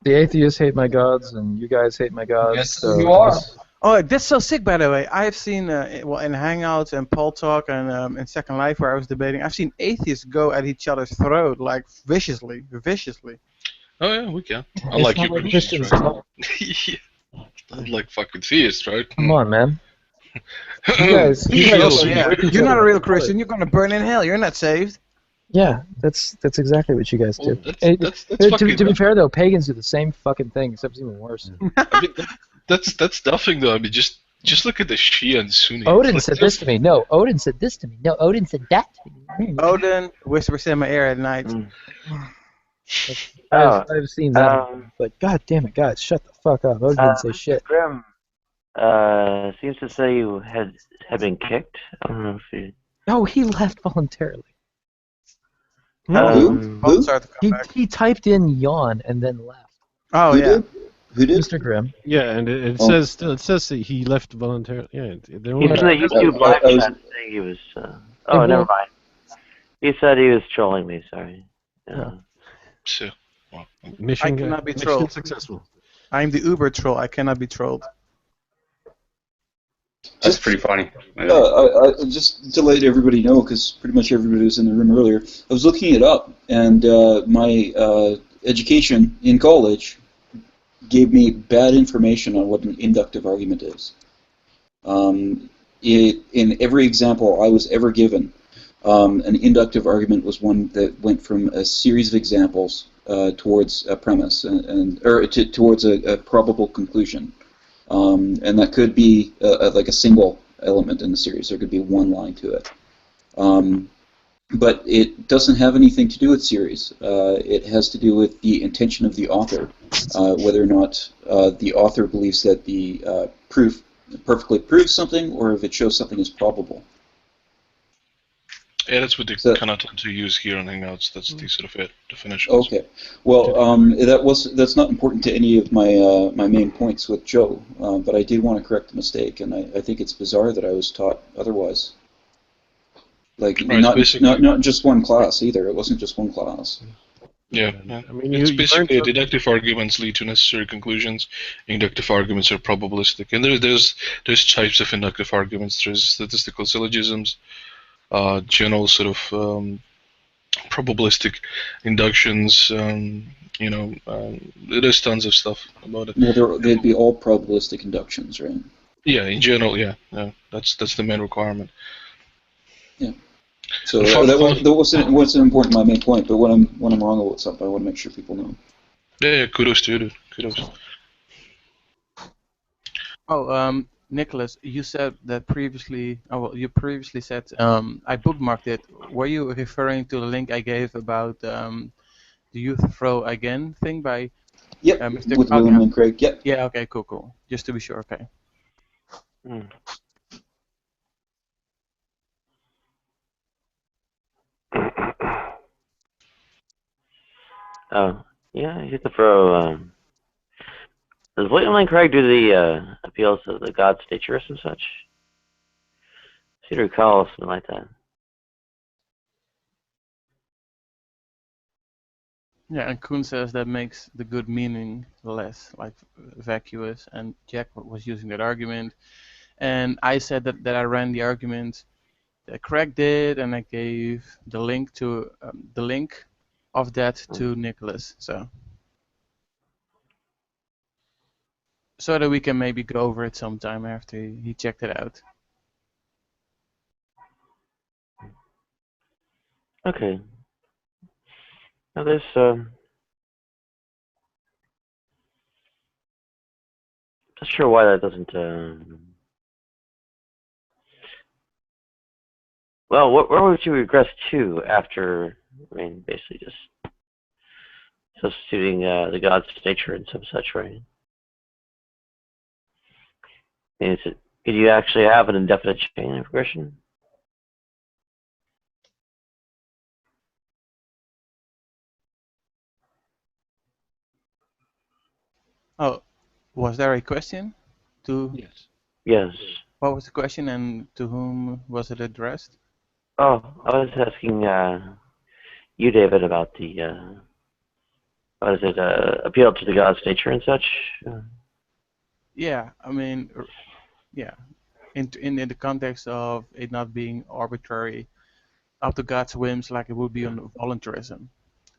S4: The atheists hate my gods, and you guys hate my gods.
S10: Yes, so you are.
S3: Oh, that's so sick, by the way. I've seen, in Hangouts and Paul Talk and in Second Life where I was debating, I've seen atheists go at each other's throat, like, viciously.
S13: Oh, yeah, we can. Unlike you Christians, right? Yeah. Unlike fucking theists, right?
S4: Come on, man. You guys
S3: You're not a real Christian. You're going to burn in hell. You're not saved.
S4: Yeah, that's exactly what you guys do.
S13: To
S4: be fair, though, pagans do the same fucking thing, except it's even worse.
S13: That's nothing, though. Just look at the Shia and Sunni.
S4: Odin said this to me. No, Odin said this to me. No, Odin said that to me.
S3: Odin whispers in my ear at night.
S4: I've seen that. But god damn it, guys, shut the fuck up. Odin didn't say shit.
S5: Grim seems to say you had been kicked. I don't know if you...
S4: No, he left voluntarily. He typed in yawn and then left.
S3: Oh, yeah.
S2: Who did?
S4: Mr. Grimm.
S6: Yeah, and it says that he left voluntarily. Yeah,
S5: He's in the YouTube live chat saying he was. Never mind. He said he was trolling me. Sorry.
S6: Mission
S3: I cannot be trolled.
S6: Successful.
S3: I'm the Uber troll. I cannot be trolled.
S9: That's pretty funny.
S2: Just to let everybody know, because pretty much everybody was in the room earlier, I was looking it up, and my education in college gave me bad information on what an inductive argument is. In every example I was ever given, an inductive argument was one that went from a series of examples towards a premise, towards a probable conclusion. and that could be like a single element in the series. There could be one line to it. But it doesn't have anything to do with series. It has to do with the intention of the author, whether or not the author believes that the proof perfectly proves something, or if it shows something is probable.
S13: Yeah, that's what they kind of tend to use here on Hangouts. That's the sort of definition.
S2: Okay. Well, that's not important to any of my my main points with Joe, but I did want to correct the mistake, and I think it's bizarre that I was taught otherwise. Like,
S13: right,
S2: not just one class either. It wasn't just one class.
S13: Yeah, yeah. I mean, it's basically deductive arguments lead to necessary conclusions. Inductive arguments are probabilistic, and there's types of inductive arguments. There's statistical syllogisms, general sort of probabilistic inductions. There's tons of stuff about it.
S2: Well, they'd be all probabilistic inductions, right?
S13: Yeah, in general, yeah. That's the main requirement.
S2: Yeah. So that wasn't important my main point, but when I'm wrong about something, I want to make sure people know.
S13: Yeah, kudos to you, dude. Kudos.
S3: Oh, Nicholas, you said that previously. Oh, well, you previously said I bookmarked it. Were you referring to the link I gave about the Youth Throw Again thing by
S2: Yep,
S3: Mr.
S2: with William and Craig. Yep.
S3: Yeah. Okay. Cool. Just to be sure. Okay.
S5: Oh, yeah, you get to throw. Does William Lane Craig do the appeals to the God's naturists and such? I seem to recall something like that.
S3: Yeah, and Kuhn says that makes the good meaning less like vacuous, and Jack was using that argument, and I said that I ran the argument that Craig did, and I gave the link to the link of that to Nicholas, so that we can maybe go over it sometime after he checked it out.
S5: Okay. Now there's not sure why that doesn't. Well, where would you regress to after? I mean, basically just substituting the God's nature and some such, right? And could you actually have an indefinite chain of regression?
S3: Oh, was there a question?
S5: Yes. Yes.
S3: What was the question, and to whom was it addressed?
S5: Oh, I was asking you, David, about the what is it? Appeal to the God's nature and such.
S3: Yeah, I mean, yeah, in the context of it not being arbitrary, up to God's whims, like it would be on voluntarism,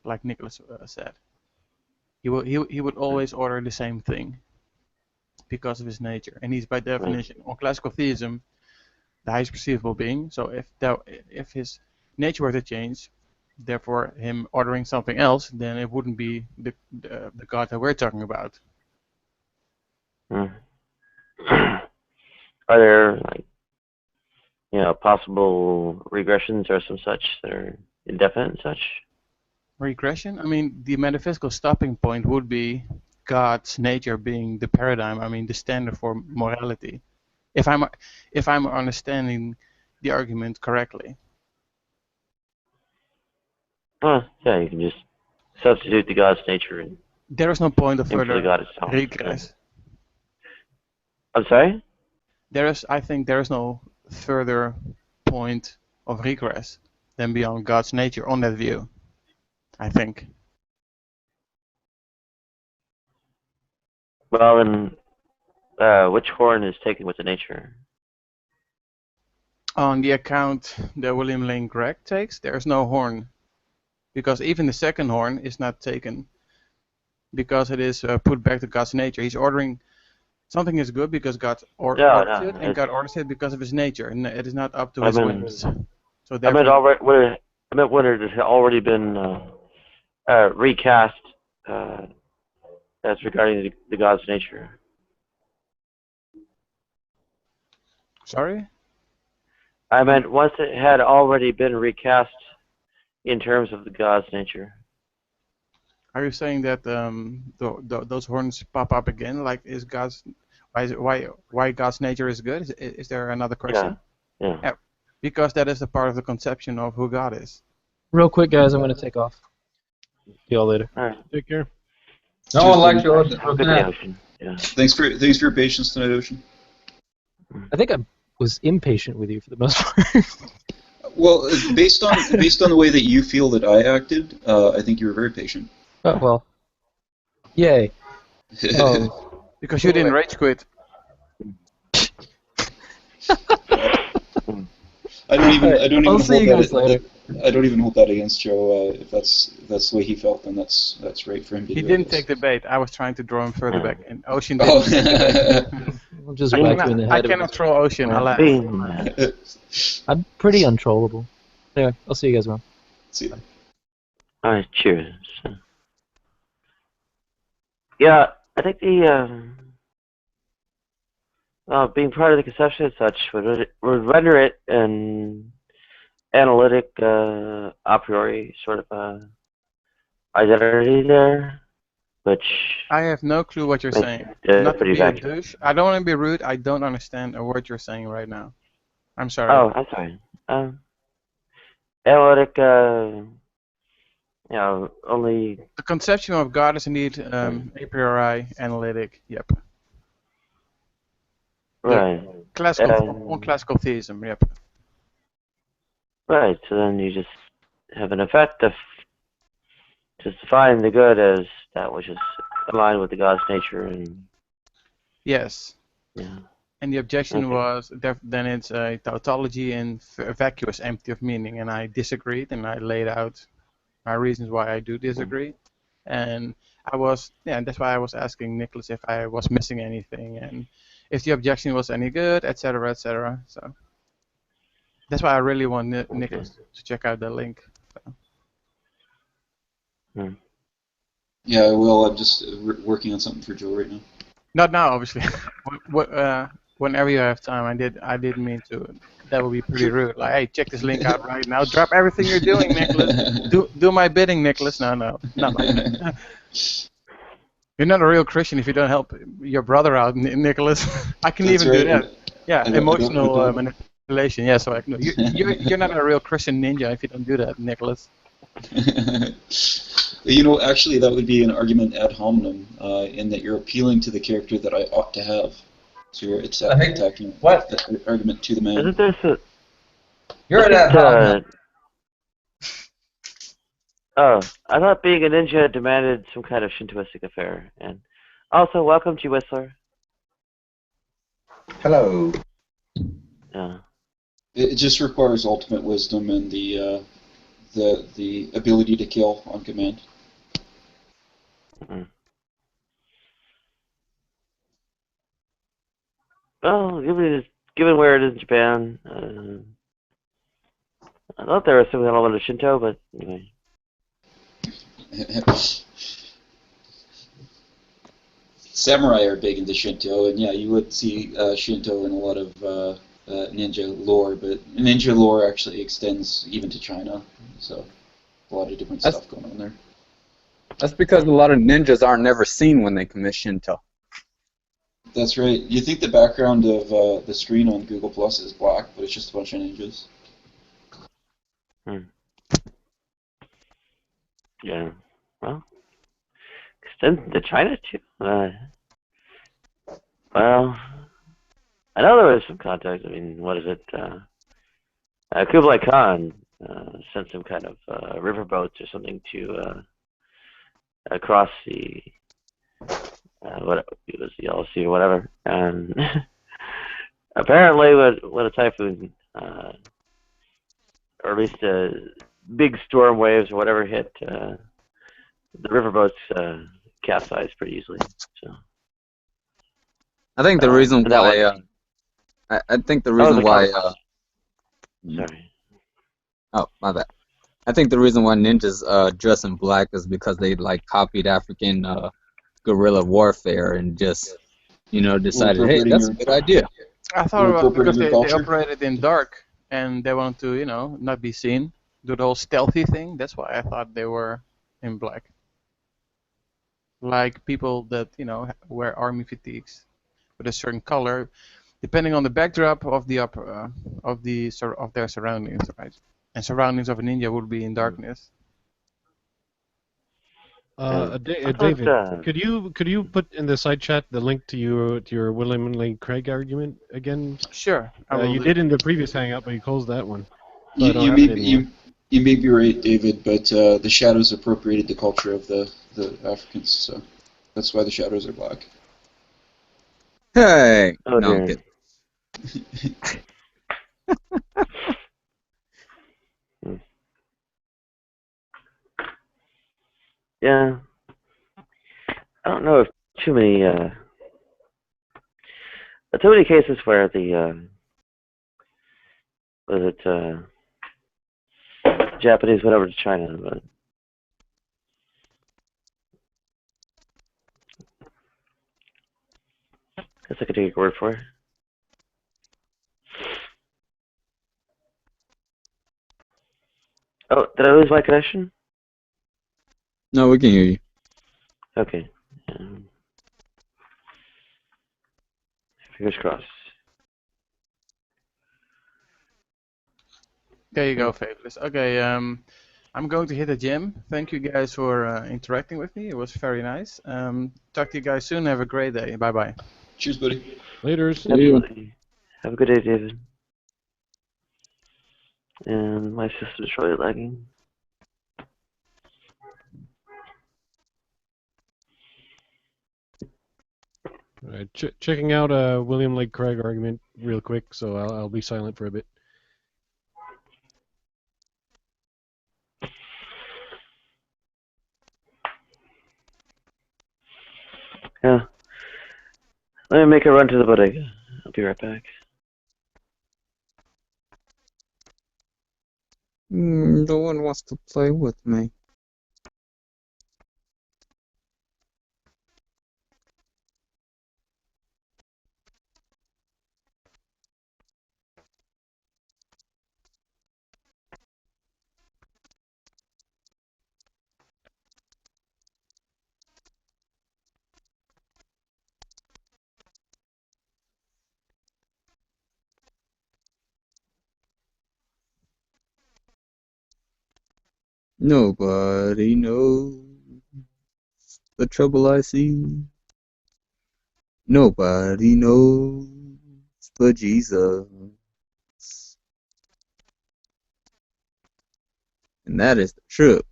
S3: like Nicholas said. He would always order the same thing because of his nature, and he's by definition on classical theism the highest perceivable being. So if his nature were to change, therefore him ordering something else, then it wouldn't be the God that we're talking about.
S5: Are there possible regressions or some such that are indefinite and such?
S3: Regression? I mean, the metaphysical stopping point would be God's nature being the paradigm. I mean, the standard for morality. If I'm understanding the argument correctly.
S5: Yeah, you can just substitute the God's nature and
S3: there is no point of further
S5: regress.
S3: regress.
S5: I'm sorry?
S3: I think there is no further point of regress than beyond God's nature on that view. I think.
S5: Well, then, which horn is taken with the nature?
S3: On the account that William Lane Craig takes, there is no horn, because even the second horn is not taken, because it is put back to God's nature. He's ordering something is good because God orders it, and God orders it because of His nature, and it is not up to His whims. So
S5: I meant when it has already been recast as regarding the God's nature.
S3: Sorry?
S5: I meant once it had already been recast in terms of the God's nature.
S3: Are you saying that those horns pop up again? Like, is God's why God's nature is good? Is there another question?
S5: Yeah.
S3: Because that is a part of the conception of who God is.
S4: Real quick, guys, I'm going to take off. See y'all later.
S5: All right.
S6: Take care.
S10: No one likes your
S5: Good day, Ocean. Yeah.
S2: Thanks for your patience tonight, Ocean.
S4: I think I was impatient with you for the most part.
S2: Well, based on the way that you feel that I acted, I think you were very patient.
S4: Oh, well. Yay.
S3: Because you didn't rage quit.
S2: I don't even
S4: I'll see you guys later.
S2: I don't even hold that against Joe. If that's the way he felt, then that's right for him to do.
S3: He didn't take the bait. I was trying to draw him further back, and Ocean
S2: Oh.
S3: didn't take the bait.
S4: I'll just whack you in the head.
S3: I cannot throw Ocean.
S4: I'm pretty untrollable. Anyway, I'll see you guys around.
S2: See you.
S5: All right, cheers. Yeah, I think the being part of the conception and such would render it an analytic a priori sort of identity there, which
S3: I have no clue what you're saying. Not to be a douche. I don't want to be rude. I don't understand a word you're saying right now. I'm sorry.
S5: Oh, I'm sorry. Analytic, only...
S3: The conception of God is indeed a priori, analytic, yep.
S5: Right.
S3: Classical theism, yep.
S5: Right, so then you just have an effect of just defining the good as that which is aligned with the God's nature and...
S3: Yes.
S5: Yeah.
S3: And the objection was then it's a tautology and vacuous, empty of meaning, and I disagreed, and I laid out my reasons why I do disagree, and that's why I was asking Nicholas if I was missing anything, and if the objection was any good, etc., etc. So that's why I really want Nicholas to check out the link. So.
S2: Yeah, I will. I'm just working on something for Joe right now.
S3: Not now, obviously. Whenever you have time, I didn't mean to. That would be pretty rude. Like, hey, check this link out right now. Drop everything you're doing, Nicholas. Do my bidding, Nicholas. No, not like that. You're not a real Christian if you don't help your brother out, Nicholas. I can
S2: That's
S3: even do
S2: right.
S3: that. Yeah, emotional manipulation. Yeah, so you're not a real Christian ninja if you don't do that, Nicholas.
S2: Actually, that would be an argument ad hominem, in that you're appealing to the character that I ought to have. So you're attacking the argument to the man.
S5: Isn't there
S10: You're an ad hominem.
S5: Oh, I thought being a ninja demanded some kind of Shintoistic affair. And also, welcome to Whistler.
S10: Hello.
S5: Yeah.
S2: It just requires ultimate wisdom and the ability to kill on command.
S5: Mm-hmm. Well, given where it is in Japan, I thought there was some element of Shinto, but anyway.
S2: Samurai are big into Shinto, and yeah, you would see Shinto in a lot of ninja lore, but ninja lore actually extends even to China, so a lot of different stuff going on there.
S10: That's because a lot of ninjas aren't never seen when they commit Shinto.
S2: That's right. You think the background of the screen on Google Plus is black, but it's just a bunch of ninjas.
S5: Yeah. Well, extend to China too. Well, I know there was some contact. I mean, what is it? Kublai Khan sent some kind of riverboats or something to across the what it was, the Yellow Sea or whatever, and apparently when a typhoon or at least big storm waves or whatever hit, the riverboats capsized pretty easily. So
S10: I think the reason why I think the reason why
S5: sorry.
S10: Oh, my bad. I think the reason why ninjas dress in black is because they copied African guerrilla warfare and just decided, hey, that's a good idea.
S3: I thought it was because they operated in dark and they wanted to, not be seen, do the whole stealthy thing. That's why I thought they were in black. Like people that, wear army fatigues with a certain color, depending on the backdrop of their surroundings, right? And surroundings of a ninja would be in darkness.
S6: David, could you put in the side chat the link to your William Lane Craig argument again?
S3: Sure.
S6: You did in the previous hangout, but you closed that one. So
S2: You may be right, David, but the shadows appropriated the culture of the Africans, so that's why the shadows are black.
S14: Hey!
S5: Oh,
S14: no, I'm
S5: dear.
S14: kidding.
S5: Yeah. I don't know if too many cases where the Japanese went over to China, but I guess I could take your word for it. Oh, did I lose my connection?
S14: No, we can hear you.
S5: Okay. Fingers crossed.
S3: There you go, Fabulous. Okay, I'm going to hit the gym. Thank you guys for interacting with me. It was very nice. Talk to you guys soon. Have a great day. Bye-bye.
S2: Cheers, buddy.
S6: Later.
S5: Absolutely. Have a good day, David. And my system's really lagging.
S6: All right, checking out William Lane Craig argument real quick, so I'll be silent for a bit.
S5: Yeah. Let me make a run to the bodega. I'll be right back.
S14: No one wants to play with me. Nobody knows the trouble I see. Nobody knows but Jesus. And that is the truth.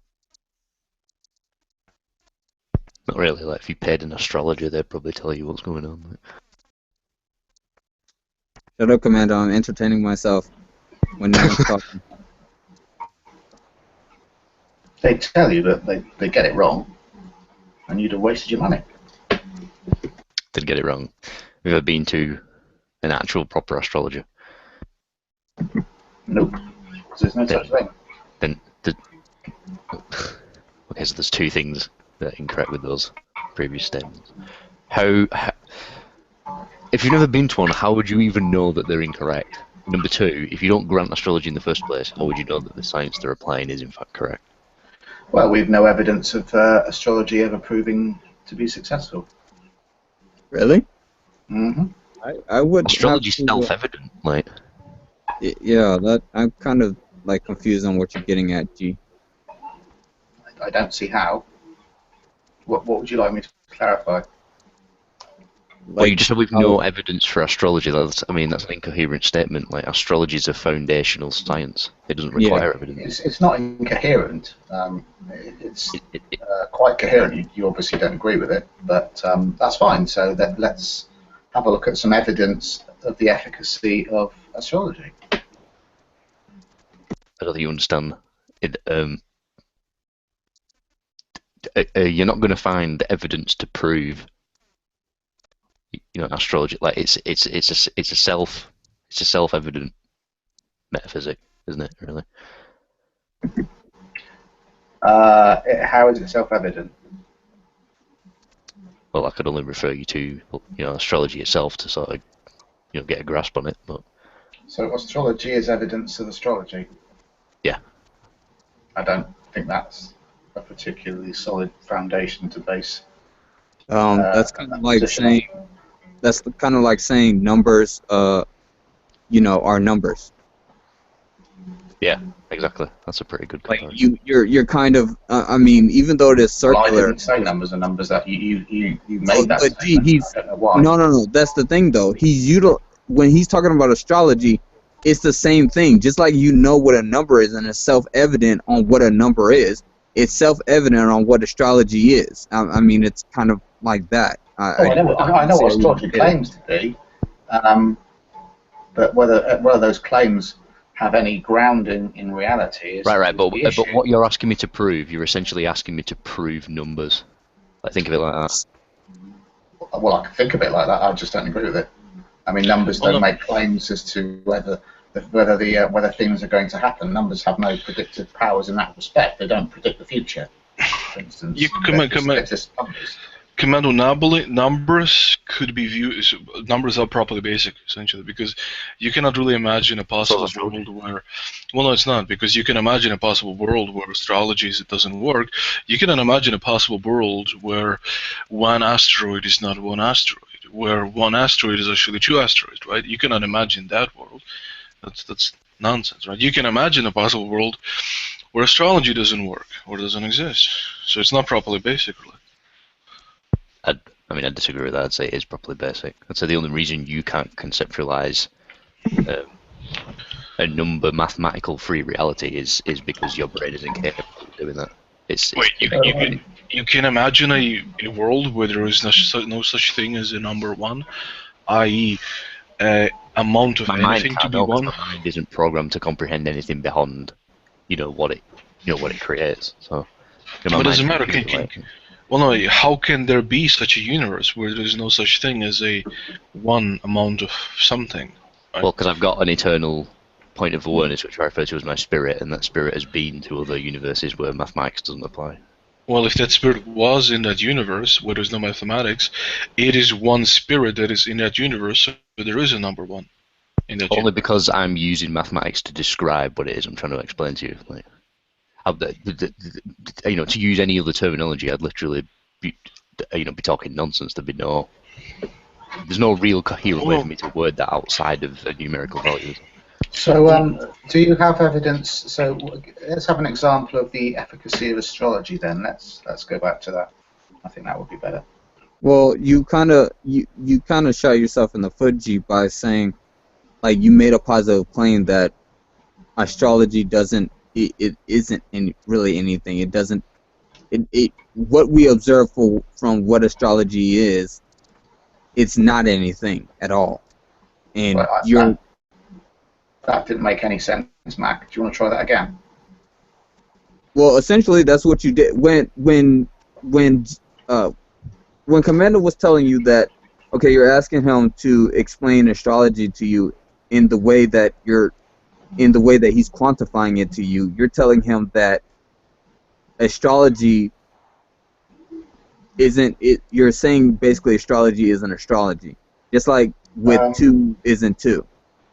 S12: Not really. Like if you paid an astrologer, they'd probably tell you what's going on.
S14: Shut up, Commander. I'm entertaining myself when no one's talking.
S15: They tell you that they get it wrong, and you'd have wasted your money.
S12: Did get it wrong. Have you ever been to an actual proper astrologer?
S15: Nope. There's no such thing.
S12: Then okay, so there's two things that are incorrect with those previous statements. How if you've never been to one, how would you even know that they're incorrect? Number two, if you don't grant astrology in the first place, how would you know that the science they're applying is in fact correct?
S15: Well, we've no evidence of astrology ever proving to be successful.
S14: Really?
S15: Mm-hmm.
S14: I would.
S12: Astrology's self-evident, like.
S14: Yeah, that I'm kind of like confused on what you're getting at, G.
S15: I don't see how. What would you like me to clarify?
S12: Well, you just said we've no evidence for astrology. That's an incoherent statement. Like, astrology is a foundational science. It doesn't require evidence.
S15: It's not incoherent. It's quite coherent. You obviously don't agree with it, but that's fine. So let's have a look at some evidence of the efficacy of astrology.
S12: I don't think you understand. You're not going to find evidence to prove, astrology. Like it's a self-evident metaphysic, isn't it? Really.
S15: How is it self-evident?
S12: Well, I could only refer you to astrology itself to sort of get a grasp on it. But
S15: So astrology is evidence of astrology.
S12: yeah,
S15: I don't think that's a particularly solid foundation to base
S14: That's kind of
S15: that
S14: like
S15: position on.
S14: saying numbers, are numbers.
S12: yeah, exactly. That's a pretty good
S14: Like
S12: comparison.
S14: you're kind of, I mean, even though it is
S15: Well, I
S14: circular.
S15: didn't say numbers are numbers. That you made that
S14: But
S15: statement.
S14: he's
S15: I don't know why.
S14: no. That's the thing, though. When he's talking about astrology, it's the same thing. Just like you know what a number is, and it's self-evident on what a number is. It's self-evident on what astrology is. I mean, it's kind of like that.
S15: I know what astrology claims to be, but whether those claims have any grounding in reality is
S12: Right. But
S15: the issue.
S12: what you're asking me to prove, you're essentially asking me to prove numbers. Like, think of it like that.
S15: Well, I can think of it like that. I just don't agree with it. I mean, numbers don't make claims as to whether things are going to happen. Numbers have no predictive powers in that respect. They don't predict the future, for instance.
S13: Commando, numbers could be viewed. Numbers are properly basic, essentially, because you cannot really imagine a possible world where. Well, no, it's not, because you can imagine a possible world where astrology doesn't work. You cannot imagine a possible world where one asteroid is not one asteroid, where one asteroid is actually two asteroids, right? You cannot imagine that world. That's nonsense, right? You can imagine a possible world where astrology doesn't work or doesn't exist. So it's not properly basic, really.
S12: I disagree with that. I'd say it is properly basic. I'd say the only reason you can't conceptualize a number mathematical free reality is because your brain isn't capable of doing that.
S13: You can imagine a world where there is no such thing as a number one, i.e., amount of anything to be one.
S12: My mind isn't programmed to comprehend anything beyond, what it creates. So,
S13: but it doesn't matter. Well, no. How can there be such a universe where there is no such thing as a one amount of something? Right?
S12: Well, because I've got an eternal point of awareness, which I refer to as my spirit, and that spirit has been to other universes where mathematics doesn't apply.
S13: Well, if that spirit was in that universe where there's no mathematics, it is one spirit that is in that universe, so there is a number one in that
S12: Only because I'm using mathematics to describe what it is I'm trying to explain to you. Like, to use any other terminology, I'd literally be talking nonsense. There's no real coherent way for me to word that outside of numerical values.
S15: So, do you have evidence? So, let's have an example of the efficacy of astrology. Then let's go back to that. I think that would be better.
S14: Well, you kind of shot yourself in the foot, G, by saying, like, you made a positive claim that astrology it isn't really anything. It doesn't. What we observe from what astrology is, it's not anything at all. And
S15: that didn't make any sense, Mac. Do you want to try that again?
S14: Well, essentially, that's what you did when Commander was telling you that. Okay, you're asking him to explain astrology to you in the way that he's quantifying it to you. You're telling him that astrology isn't it. You're saying basically astrology isn't astrology, just like with two isn't two.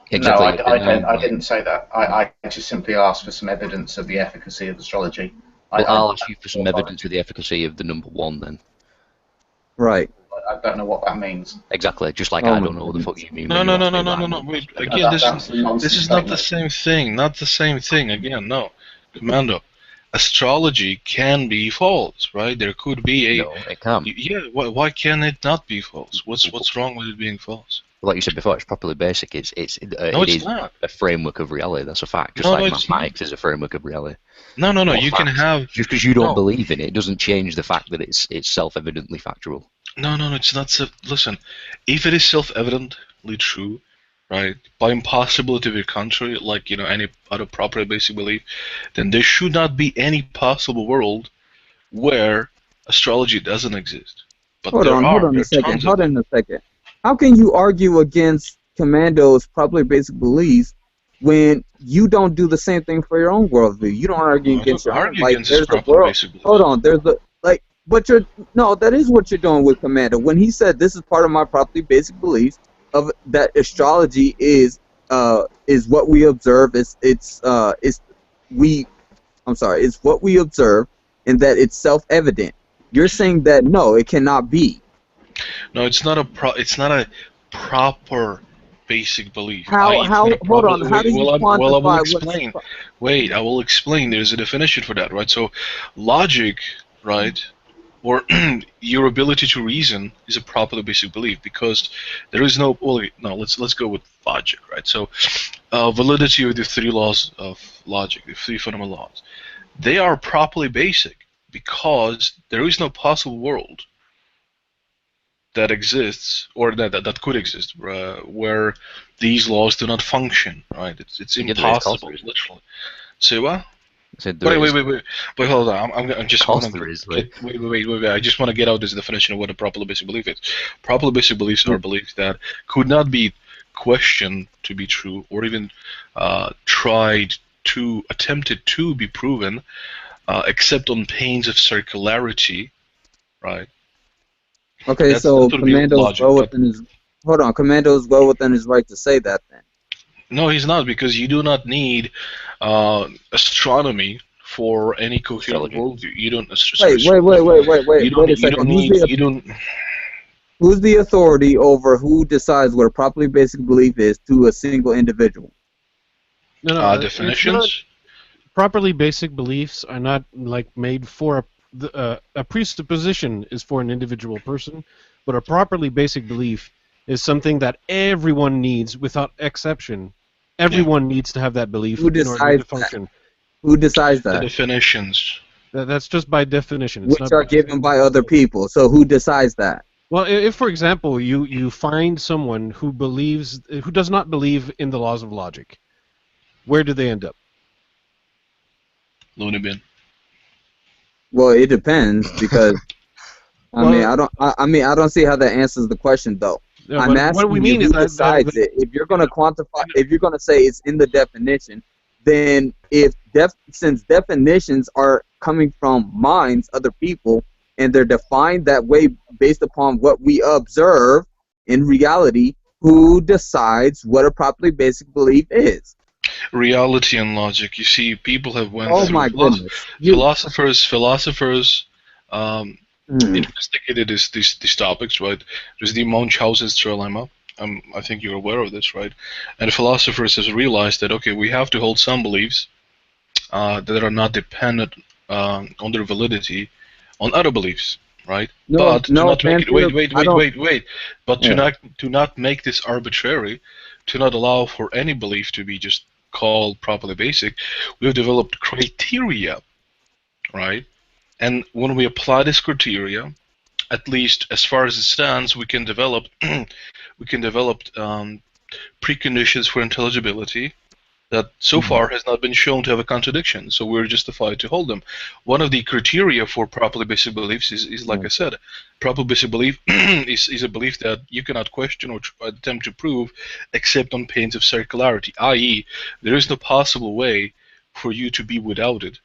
S12: Exactly.
S15: No, I didn't say that. I just simply asked for some evidence of the efficacy of astrology.
S12: I'll ask you for some evidence of the efficacy of the number one then.
S14: Right.
S15: I don't know what that means.
S12: Exactly, just like I don't know what the fuck you mean.
S13: No. Wait, again, this is not the same thing. Not the same thing. Again, no. Commando, astrology can be false, right? There could be a.
S12: No, it can't.
S13: Yeah. Why can it not be false? What's wrong with it being false?
S12: Like you said before, it's properly basic. It is
S13: not
S12: a framework of reality. That's a fact. Just like mathematics is a framework of reality.
S13: No. You can have
S12: just because you don't believe in it doesn't change the fact that it's self-evidently factual.
S13: No, it's not. Listen, if it is self-evidently true, right, by impossibility of your country, like any other properly basic belief, then there should not be any possible world where astrology doesn't exist. But
S14: hold on a second. How can you argue against Commando's properly basic beliefs when you don't do the same thing for your own worldview? You don't argue against your own. Like, there's a world. Hold on. That is what you're doing with Commando. When he said this is part of my properly basic beliefs of that astrology is what we observe. It's what we observe, and that it's self-evident. You're saying that no, it cannot be.
S13: No, it's not a proper basic belief.
S14: How hold on? How do you
S13: Well, I will
S14: quantify
S13: explain. Wait, I will explain. There's a definition for that, right? So, logic, right, or your ability to reason is a properly basic belief because there is no. Well, no, let's go with logic, right? So, validity of the three laws of logic, the three fundamental laws, they are properly basic because there is no possible world that exists or that could exist where these laws do not function, right? It's impossible, literally. Say what? Wait, hold on. I'm just want to wait. I just want to get out this definition of what a properly basic belief is. Properly basic beliefs are beliefs that could not be questioned to be true or even attempted to be proven, except on pains of circularity, right?
S14: Okay, so Commando's well within his. Hold on, Commando's well within his right to say that then.
S13: No, he's not, because you do not need astronomy for any coherent worldview. You don't.
S14: Wait a second. Who's the authority over who decides what a properly basic belief is to a single individual?
S6: No,
S13: definitions.
S6: Properly basic beliefs are not like made for a presupposition is for an individual person, but a properly basic belief is something that everyone needs without exception. Everyone needs to have that belief in order to function.
S14: Who decides that?
S13: The definitions.
S6: That's just by definition.
S14: It's which are given by other people. So who decides that?
S6: Well, if for example you find someone who does not believe in the laws of logic, where do they end up?
S13: Loony bin.
S14: Well, it depends because I don't see how that answers the question though.
S6: No,
S14: I'm asking
S6: what we mean
S14: who
S6: is
S14: decides it. If you're going to quantify, if you're going to say it's in the definition, then since definitions are coming from minds, other people, and they're defined that way based upon what we observe in reality, who decides what a properly basic belief is?
S13: Reality and logic. You see, people have went
S14: oh
S13: through
S14: my goodness.
S13: Philosophers investigated these topics, right? There's the Munchausen's dilemma. I think you're aware of this, right? And philosophers have realized that, okay, we have to hold some beliefs that are not dependent on their validity on other beliefs, right? But to not make this arbitrary, to not allow for any belief to be just called properly basic, we've developed criteria, right? And when we apply this criteria, at least as far as it stands, we can develop preconditions for intelligibility that so far has not been shown to have a contradiction, so we're justified to hold them. One of the criteria for properly basic beliefs is like I said, proper basic belief is a belief that you cannot question or attempt to prove except on pains of circularity, i.e., there is no possible way for you to be without it.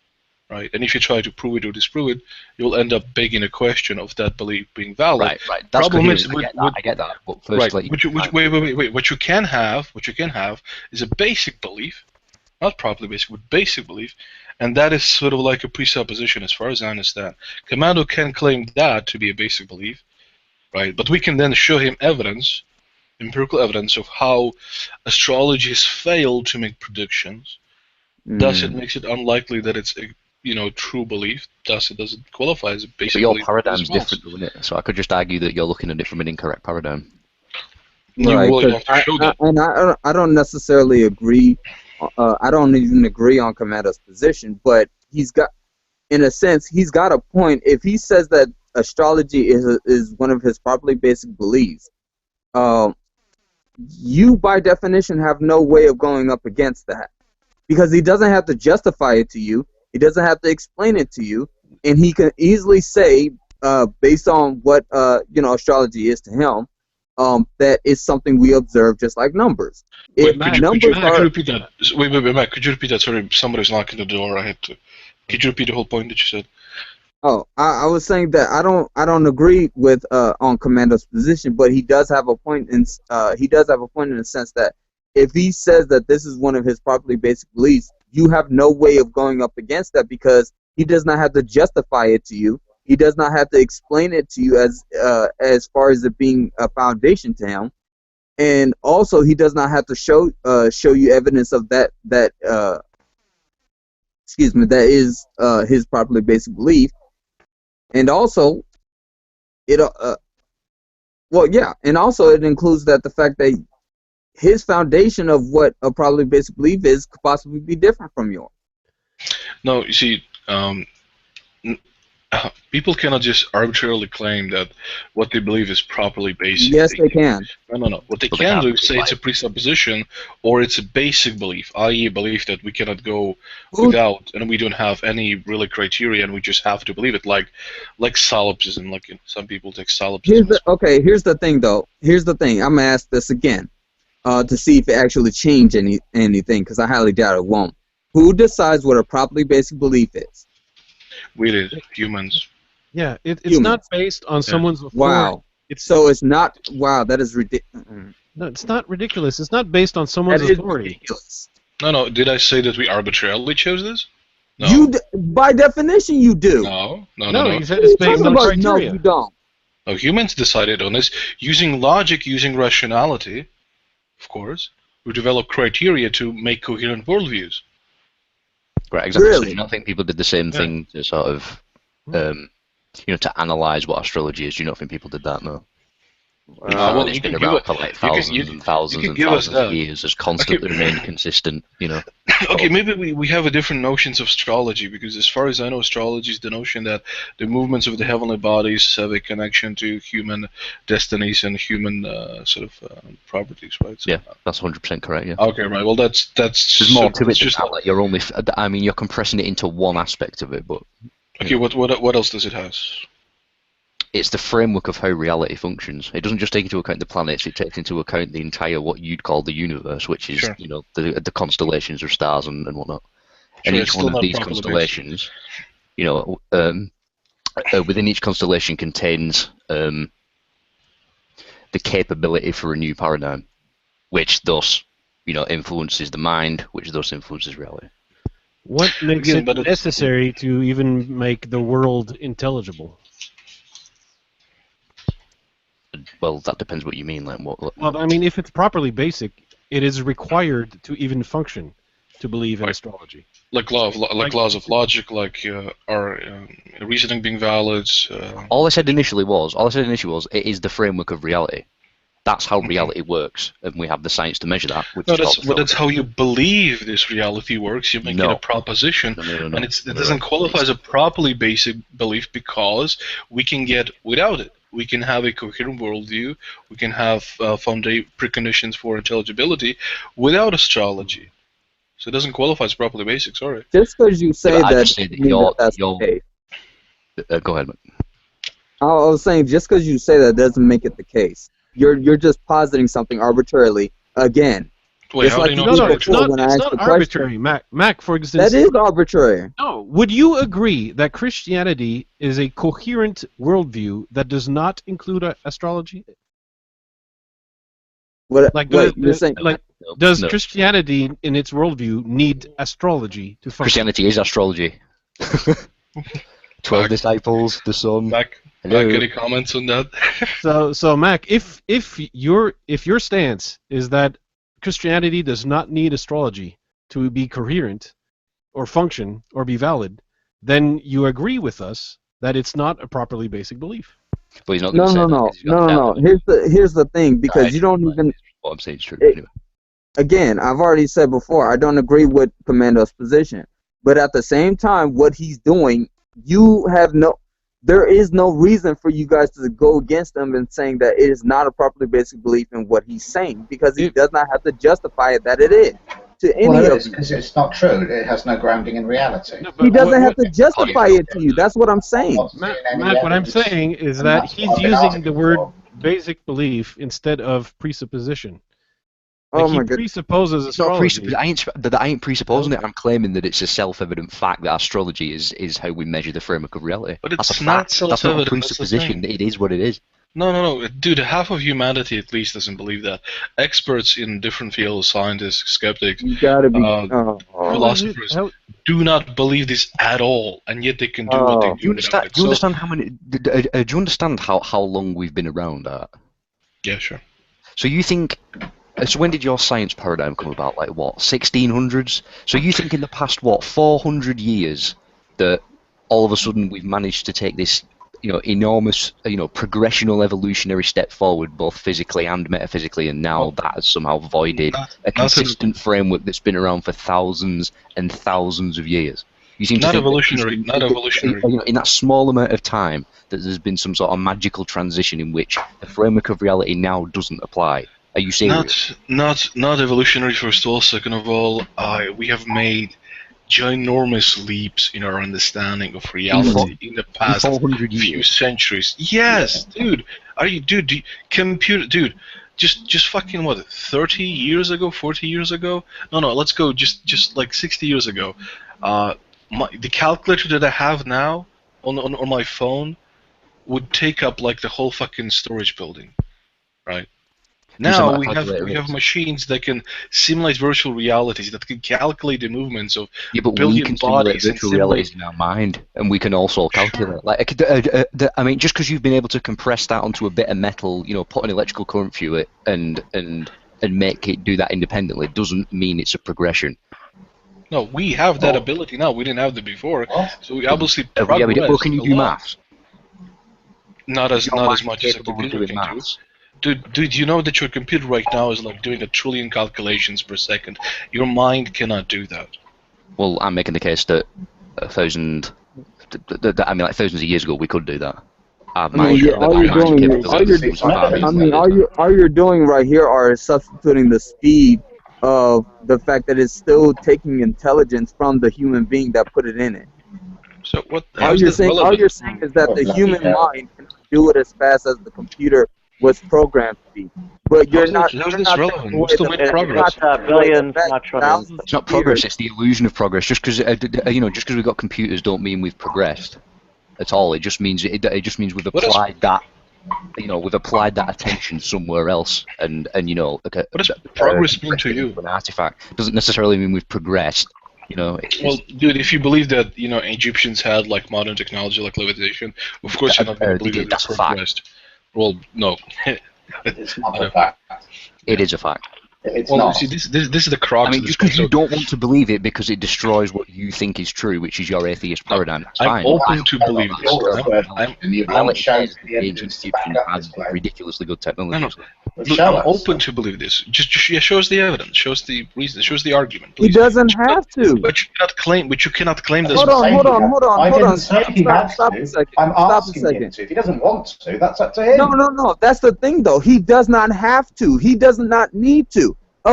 S13: Right, and if you try to prove it or disprove it, you'll end up begging a question of that belief being valid.
S12: Right. That's
S13: problem
S12: is, I get that. But first,
S13: right. Wait. What you can have is a basic belief, not properly basic, but basic belief, and that is sort of like a presupposition, as far as I understand. Commando can claim that to be a basic belief, right? But we can then show him evidence, empirical evidence of how astrology has failed to make predictions. Thus, it makes it unlikely that it's a true belief. Thus, it doesn't qualify as a basic belief.
S12: But your paradigm's different, isn't it? So I could just argue that you're looking at it from an incorrect paradigm.
S14: Right, I don't necessarily agree. I don't even agree on Commando's position, but in a sense, he's got a point. If he says that astrology is one of his properly basic beliefs, you by definition have no way of going up against that, because he doesn't have to justify it to you. He doesn't have to explain it to you, and he can easily say, based on what astrology is to him, that it's something we observe just like numbers.
S13: Wait, could you repeat that? Wait, Matt, could you repeat that? Sorry, somebody's knocking the door. Could you repeat the whole point that you said?
S14: Oh, I was saying that I don't agree with on Commando's position, but he does have a point in the sense that if he says that this is one of his properly basic beliefs, you have no way of going up against that because he does not have to justify it to you. He does not have to explain it to you as far as it being a foundation to him, and also he does not have to show you evidence of that excuse me, that is his properly basic belief. And also, and also it includes that the fact that his foundation of what a probably basic belief is could possibly be different from yours.
S13: No, you see, people cannot just arbitrarily claim that what they believe is properly basic.
S14: Yes, they can.
S13: No. What they can do is say it's a presupposition or it's a basic belief, i.e. a belief that we cannot go without and we don't have any really criteria and we just have to believe it, like solipsism, like some people take solipsism.
S14: Here's the thing, though. Here's the thing. I'm going to ask this again to see if it actually changed anything, because I highly doubt it won't. Who decides what a properly basic belief is?
S13: We did, humans.
S6: Yeah, it's not based on someone's authority.
S14: Wow. It's not. Wow, that is ridiculous.
S6: No, it's not ridiculous. It's not based on someone's authority.
S14: Ridiculous.
S13: No. Did I say that we arbitrarily chose this? No.
S14: By definition, you do.
S13: No.
S6: You said it's based on criteria.
S14: No, you don't.
S13: No, humans decided on this using logic, using rationality. Of course, we developed criteria to make coherent worldviews.
S12: Right, exactly.
S14: Really?
S12: So do you not think people did the same thing to sort of, to analyze what astrology is? Do you not think people did that? No.
S13: Well,
S12: it's been around for like thousands and thousands of years. Has constantly remained consistent.
S13: Okay, maybe we have a different notions of astrology, because as far as I know, astrology is the notion that the movements of the heavenly bodies have a connection to human destinies and human properties, right? So,
S12: yeah, that's 100% correct. Yeah.
S13: Okay, right. Well, that's.
S12: There's more to it than that. Like you're only. I mean, you're compressing it into one aspect of it, but.
S13: Okay, what else does it have?
S12: It's the framework of how reality functions. It doesn't just take into account the planets, it takes into account the entire, what you'd call the universe, which is, the constellations of stars and whatnot. And each one of these constellations, within each constellation contains the capability for a new paradigm, which thus, influences the mind, which thus influences reality.
S6: What makes it necessary to even make the world intelligible?
S12: Well, that depends what you mean. Like what?
S6: Well, I mean, if it's properly basic, it is required to even function to believe in astrology.
S13: Like laws of logic, like our reasoning being valid.
S12: All I said initially was, it is the framework of reality. That's how reality works, and we have the science to measure that.
S13: That's how you believe this reality works. You make it a proposition, and it doesn't qualify as a properly basic belief because we can get without it. We can have a coherent worldview. We can have preconditions for intelligibility without astrology. So it doesn't qualify as properly basic. Sorry.
S14: Just because you say
S12: that's
S14: the case.
S12: Go ahead, man.
S14: I was saying, just because you say that doesn't make it the case. You're just positing something arbitrarily again.
S13: Wait, how do you know
S6: it's not arbitrary, Mac, for instance.
S14: That is arbitrary.
S6: No, would you agree that Christianity is a coherent worldview that does not include astrology? Does Christianity in its worldview need astrology to function?
S12: Christianity is astrology. 12 disciples, the sun.
S13: Mac, any comments on that?
S6: So Mac, if your stance is that Christianity does not need astrology to be coherent or function or be valid, then you agree with us that it's not a properly basic belief.
S12: But he's not
S14: No. Here's the thing, because you don't even.
S12: What I'm saying is true. Anyway.
S14: Again, I've already said before, I don't agree with Commando's position, but at the same time, what he's doing, there is no reason for you guys to go against him and saying that it is not a properly basic belief in what he's saying, because he does not have to justify it that it is to any of you.
S15: Because it's not true. It has no grounding in reality.
S14: No, he doesn't have to justify it to you. That's what I'm saying.
S6: Matt, what I'm saying is that he's using the word basic belief instead of presupposition.
S14: Oh
S6: he
S14: my god.
S6: presupposes
S12: It's not
S6: astrology.
S12: I ain't presupposing it. I'm claiming that it's a self-evident fact that astrology is how we measure the framework of reality.
S13: But
S12: That's a
S13: it's not
S12: fact. That's not a
S13: self-evident. That's the
S12: presupposition.
S13: thing.
S12: It is what it is.
S13: No, dude. Half of humanity, at least, doesn't believe that. Experts in different fields, scientists, skeptics,
S14: You gotta be.
S13: philosophers, do not believe this at all, and yet they can do what they do.
S12: Do you understand how many? Do you understand how long we've been around?
S13: Yeah, sure.
S12: So you think? So when did your science paradigm come about? Like what? 1600s. So you think in the past 400 years that all of a sudden we've managed to take this enormous progressional evolutionary step forward, both physically and metaphysically, and now that has somehow voided a consistent framework that's been around for thousands and thousands of years. You seem to think
S13: not evolutionary.
S12: In that small amount of time that there's been some sort of magical transition in which the framework of reality now doesn't apply. Are you serious?
S13: Not evolutionary. First of all, second of all, we have made ginormous leaps in our understanding of reality in the past few centuries. Yes, dude. Dude, just fucking what? 30 years ago, 40 years ago? No, let's go just like 60 years ago. The calculator that I have now on my phone would take up like the whole fucking storage building, right? Now we have machines that can simulate virtual realities, that can calculate the movements of billion bodies.
S12: Virtual realities in our mind, and we can also calculate. Like, I mean, just because you've been able to compress that onto a bit of metal, put an electrical current through it, and make it do that independently, doesn't mean it's a progression.
S13: No, we have that ability now. We didn't have that before, so we obviously
S12: progressed. Yeah, but can you do maths?
S13: Not as much as a computer can do. Dude, you know that your computer right now is like doing 1 trillion calculations per second. Your mind cannot do that.
S12: Well, I'm making the case that thousands of years ago we could do that.
S14: All you're doing right here are substituting the speed of the fact that it's still taking intelligence from the human being that put it in it.
S13: So what?
S14: All you're saying is that the human mind can do it as fast as the computer was programmed to be. But you're not.
S13: How's this relevant? We still make progress.
S12: It's not progress. It's the illusion of progress. Just because we've got computers, don't mean we've progressed at all. It just means we've applied that. We've applied that attention somewhere else, and
S13: what does progress mean to you?
S12: An artifact doesn't necessarily mean we've progressed. Well,
S13: dude, if you believe that Egyptians had like modern technology like levitation, of course you're not going to believe that
S12: that's
S13: progressed. Well, no.
S15: It's not a fact.
S12: It is a fact.
S15: It's not.
S13: See, this is the crux.
S12: I mean, just because you don't want to believe it because it destroys what you think is true, which is your atheist paradigm. That's
S13: I'm
S12: fine.
S13: open to believe this.
S12: Egyptians had ridiculously good technology.
S13: Look, I'm open to believe this. Just show us the evidence. Show us the reason. Show us the argument.
S14: Please. He doesn't have to.
S13: But you cannot claim this.
S14: Hold on.
S15: I didn't say he has to. I'm asking him to. If he doesn't want to, that's up to him.
S14: No. That's the thing, though. He does not have to. He does not need to.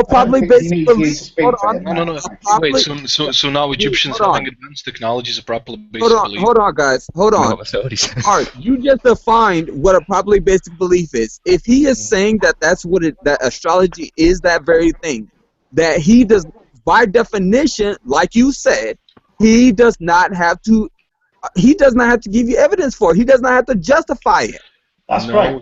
S14: Probably basically.
S13: No. Wait. So now Egyptians having advanced technologies are probably basic belief.
S14: Hold on, guys. Hold on. Art, you just defined what a probably basic belief is. If he is saying that that astrology is that very thing, that he does, by definition, like you said, he does not have to. He does not have to give you evidence for it. He does not have to justify it.
S15: That's right.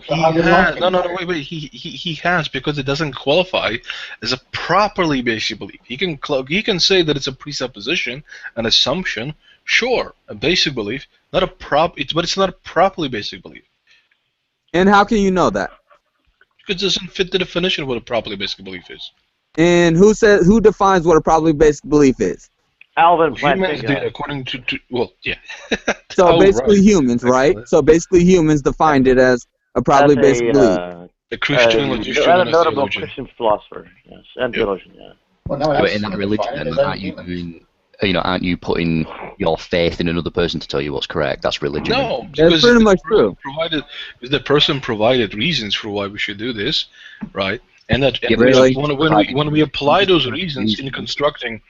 S13: Wait. He has, because it doesn't qualify as a properly basic belief. He can say that it's a presupposition, an assumption, sure, a basic belief, but it's not a properly basic belief.
S14: And how can you know that?
S13: Because it doesn't fit the definition of what a properly basic belief is.
S14: And who defines what a properly basic belief is?
S5: Alvin
S13: Humans did, according to well, yeah.
S14: So basically humans, right? So basically humans defined it as a probably basic belief.
S13: The Christian logician
S5: and a notable Christian philosopher, yes, and theologian, yeah.
S12: Well, no, but in that religion, then, aren't you putting your faith in another person to tell you what's correct? That's religion.
S13: No,
S14: that's pretty much true.
S13: The person provided reasons for why we should do this, right? And that
S12: Yeah,
S14: Really?
S13: when we apply those reasons in constructing,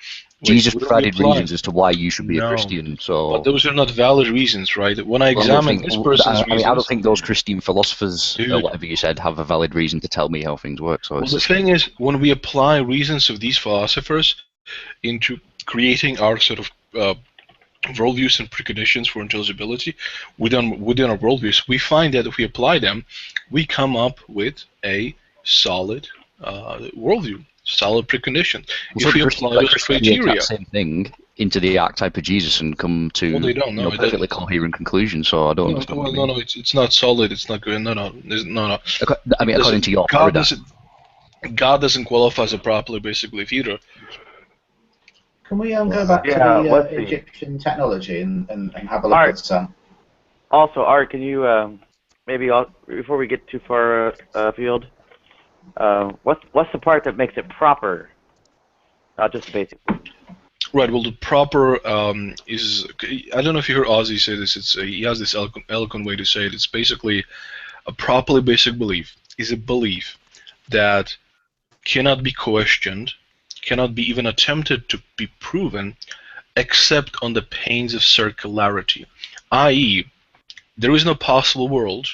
S12: Jesus
S13: when we
S12: provided
S13: apply,
S12: reasons as to why you should be a
S13: no,
S12: Christian. So,
S13: but those are not valid reasons, right? When I
S12: well, I don't
S13: examine
S12: think.
S13: this person's
S12: I mean, I don't
S13: reasons,
S12: think those Christian philosophers,
S13: dude.
S12: whatever you said, have a valid reason to tell me how things work. So
S13: Well,
S12: it's
S13: the
S12: just,
S13: thing is, when we apply reasons of these philosophers into creating our sort of worldviews and preconditions for intelligibility within our worldviews, we find that if we apply them, we come up with a solid worldview, solid precondition.
S12: well,
S13: If we apply those
S12: Christianity
S13: criteria,
S12: that same thing into the archetype of Jesus and come to
S13: well, they don't. No, it
S12: perfectly
S13: doesn't.
S12: coherent conclusions. So I don't
S13: No,
S12: understand
S13: well,
S12: what you mean.
S13: no, it's not solid. It's not good. No, no, no.
S12: I mean, according to your
S13: God
S12: paradigm.
S13: God doesn't qualify as a properly basic belief either.
S15: Can we go back to
S5: Yeah,
S15: the
S5: let's see.
S15: Egyptian technology and have a look at some?
S5: Also, Art, can you maybe before we get too far afield, what's the part that makes it proper, not just basic?
S13: Right. Well, the proper is, I don't know if you heard Ozzy say this. He has this eloquent way to say it. It's basically a properly basic belief is a belief that cannot be questioned, cannot be even attempted to be proven, except on the pains of circularity, i.e., there is no possible world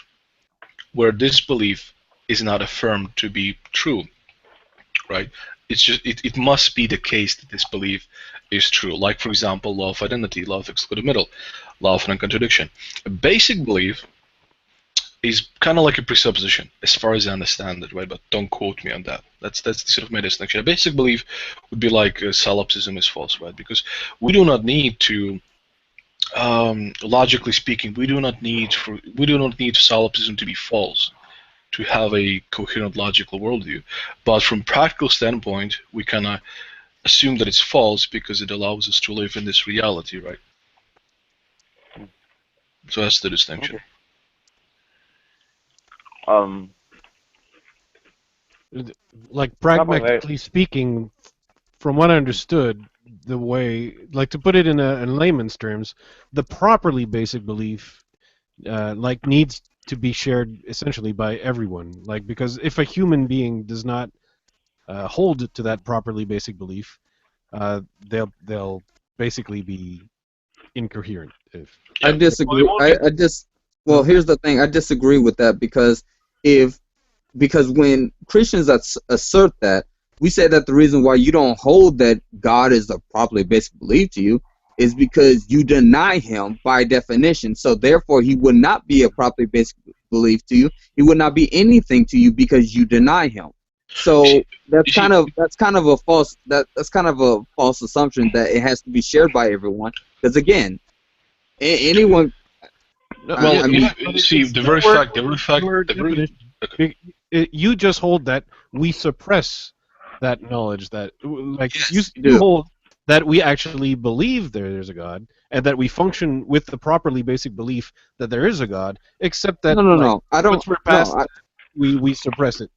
S13: where this belief is not affirmed to be true, right? It's just it must be the case that this belief is true. Like, for example, law of identity, law of excluded middle, law of non-contradiction. A basic belief is kind of like a presupposition, as far as I understand it, right? But don't quote me on that. That's the sort of my distinction. A basic belief would be like solipsism is false, right? Because we do not need to, logically speaking, we do not need solipsism to be false to have a coherent logical worldview. But from practical standpoint, we kind of assume that it's false because it allows us to live in this reality, right? So that's the distinction.
S6: Like, pragmatically speaking, from what I understood, the way, like, to put it in layman's terms, the properly basic belief, like, needs to be shared essentially by everyone. Like, because if a human being does not hold to that properly basic belief, they'll basically be incoherent.
S14: I disagree. Well, here's the thing. I disagree with that because when Christians assert that, we say that the reason why you don't hold that God is a properly basic belief to you is because you deny him by definition. So therefore, he would not be a properly basic belief to you. He would not be anything to you because you deny him. So that's kind of a false assumption that it has to be shared by everyone. Because again, anyone.
S13: Well, see, the very fact.
S6: You just hold that we suppress that knowledge, that, like, you hold that we actually believe there's a God, and that we function with the properly basic belief that there is a God, except that once we're past that, we suppress it.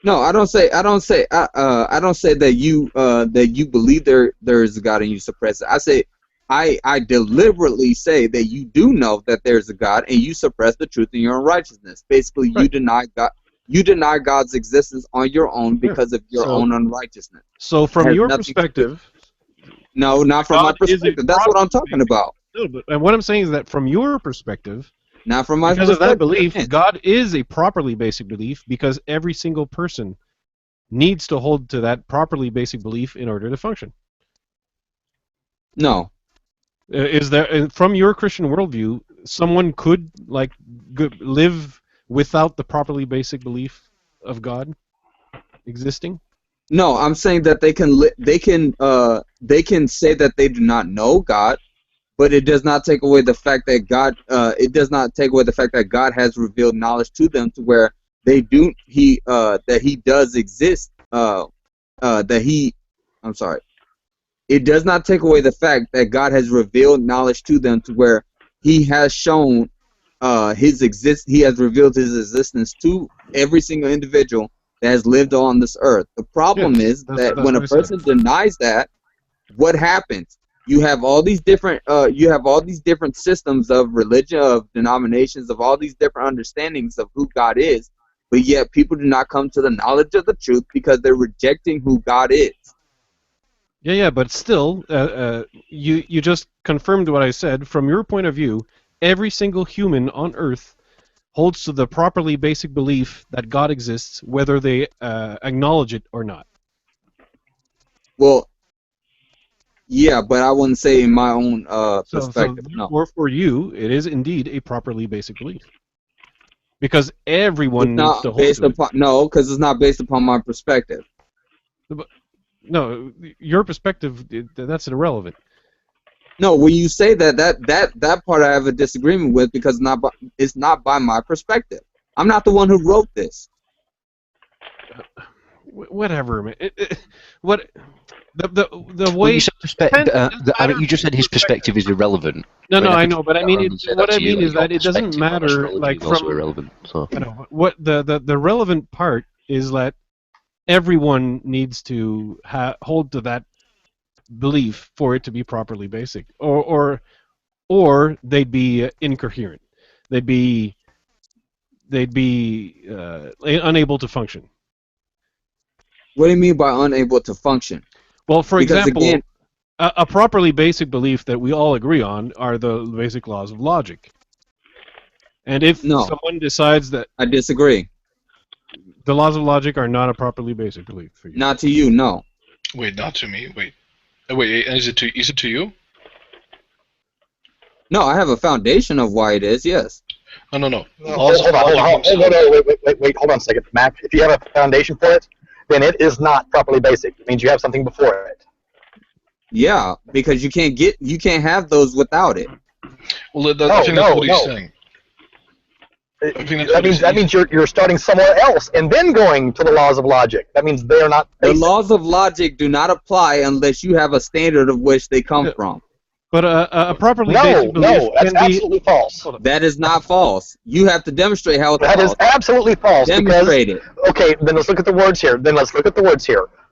S14: No, I don't say that you believe there is a God and you suppress it. I say I deliberately say that you do know that there's a God and you suppress the truth in your unrighteousness. Basically, you deny God. You deny God's existence on your own because of your own unrighteousness.
S6: So from your perspective,
S14: no, not from my perspective. That's what I'm talking about.
S6: No, but and what I'm saying is that from your perspective,
S14: not from my
S6: because
S14: perspective,
S6: of that belief, God is a properly basic belief because every single person needs to hold to that properly basic belief in order to function.
S14: No.
S6: Is there, from your Christian worldview, someone could live without the properly basic belief of God existing?
S14: No, I'm saying that they can say that they do not know God, but it does not take away the fact that God God has revealed knowledge to them to where they do that he does exist. It does not take away the fact that God has revealed knowledge to them to where he has shown he has revealed his existence to every single individual that has lived on this earth. The problem is that when a person denies that, what happens? You have all these different systems of religion, of denominations, of all these different understandings of who God is, but yet people do not come to the knowledge of the truth because they're rejecting who God is.
S6: Yeah, but still, you just confirmed what I said. From your point of view, every single human on Earth holds to the properly basic belief that God exists, whether they acknowledge it or not.
S14: Well, yeah, but I wouldn't say in my own perspective.
S6: So or for you, it is indeed a properly basic belief. Because everyone needs to hold to it.
S14: No, because it's not based upon my perspective.
S6: No, your perspective, that's irrelevant.
S14: No, when you say that part I have a disagreement with because it's not by my perspective. I'm not the one who wrote this.
S6: Whatever, man. What the way
S12: you said you just said his perspective is irrelevant.
S6: No, I know, but I mean, what I mean is that it doesn't matter. Like
S12: from also irrelevant. So.
S6: I know what the relevant part is that everyone needs to hold to that belief for it to be properly basic, or they'd be incoherent. They'd be unable to function.
S14: What do you mean by unable to function?
S6: Well, for example, again, a properly basic belief that we all agree on are the basic laws of logic. And if someone decides that...
S14: I disagree.
S6: The laws of logic are not a properly basic belief for you.
S14: Not to you, no.
S13: Wait, not to me. Wait, is it to you?
S14: No, I have a foundation of why it is, yes.
S13: No.
S15: Hold on, wait, hold on a second. Mac, if you have a foundation for it, then it is not properly basic. It means you have something before it.
S14: Yeah, because you can't have those without it.
S13: Well, I think that's what he's saying.
S15: That means you're starting somewhere else and then going to the laws of logic. That means they are not basic.
S14: The laws of logic do not apply unless you have a standard of which they come from.
S6: But a properly basic belief
S15: that's absolutely false.
S14: That is not false. You have to demonstrate how it's false.
S15: That is absolutely false.
S14: Demonstrate it.
S15: Okay, then let's look at the words here.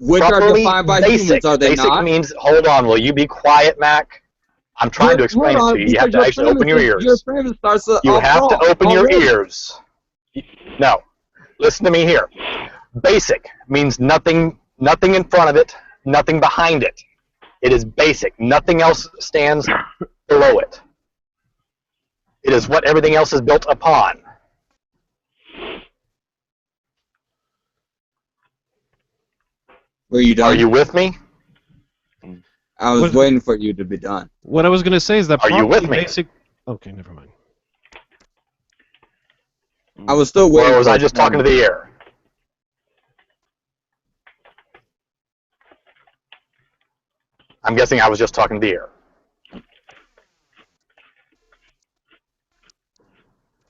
S14: Which
S15: properly
S14: are defined by
S15: basic.
S14: humans, are they
S15: basic
S14: not?
S15: Means, hold on, will you be quiet, Mac? I'm trying to explain it to you. You have to actually open your ears. You have to open your ears. No. Listen to me here. Basic means nothing in front of it, nothing behind it. It is basic. Nothing else stands below it. It is what everything else is built upon.
S14: Were you done?
S15: Are you with me?
S14: I was waiting for you to be done.
S6: What I was going to say is that
S15: you with me?
S6: Basic... Okay, never mind.
S14: I was still waiting.
S15: Or was I just talking to the air? I'm guessing I was just talking to the air.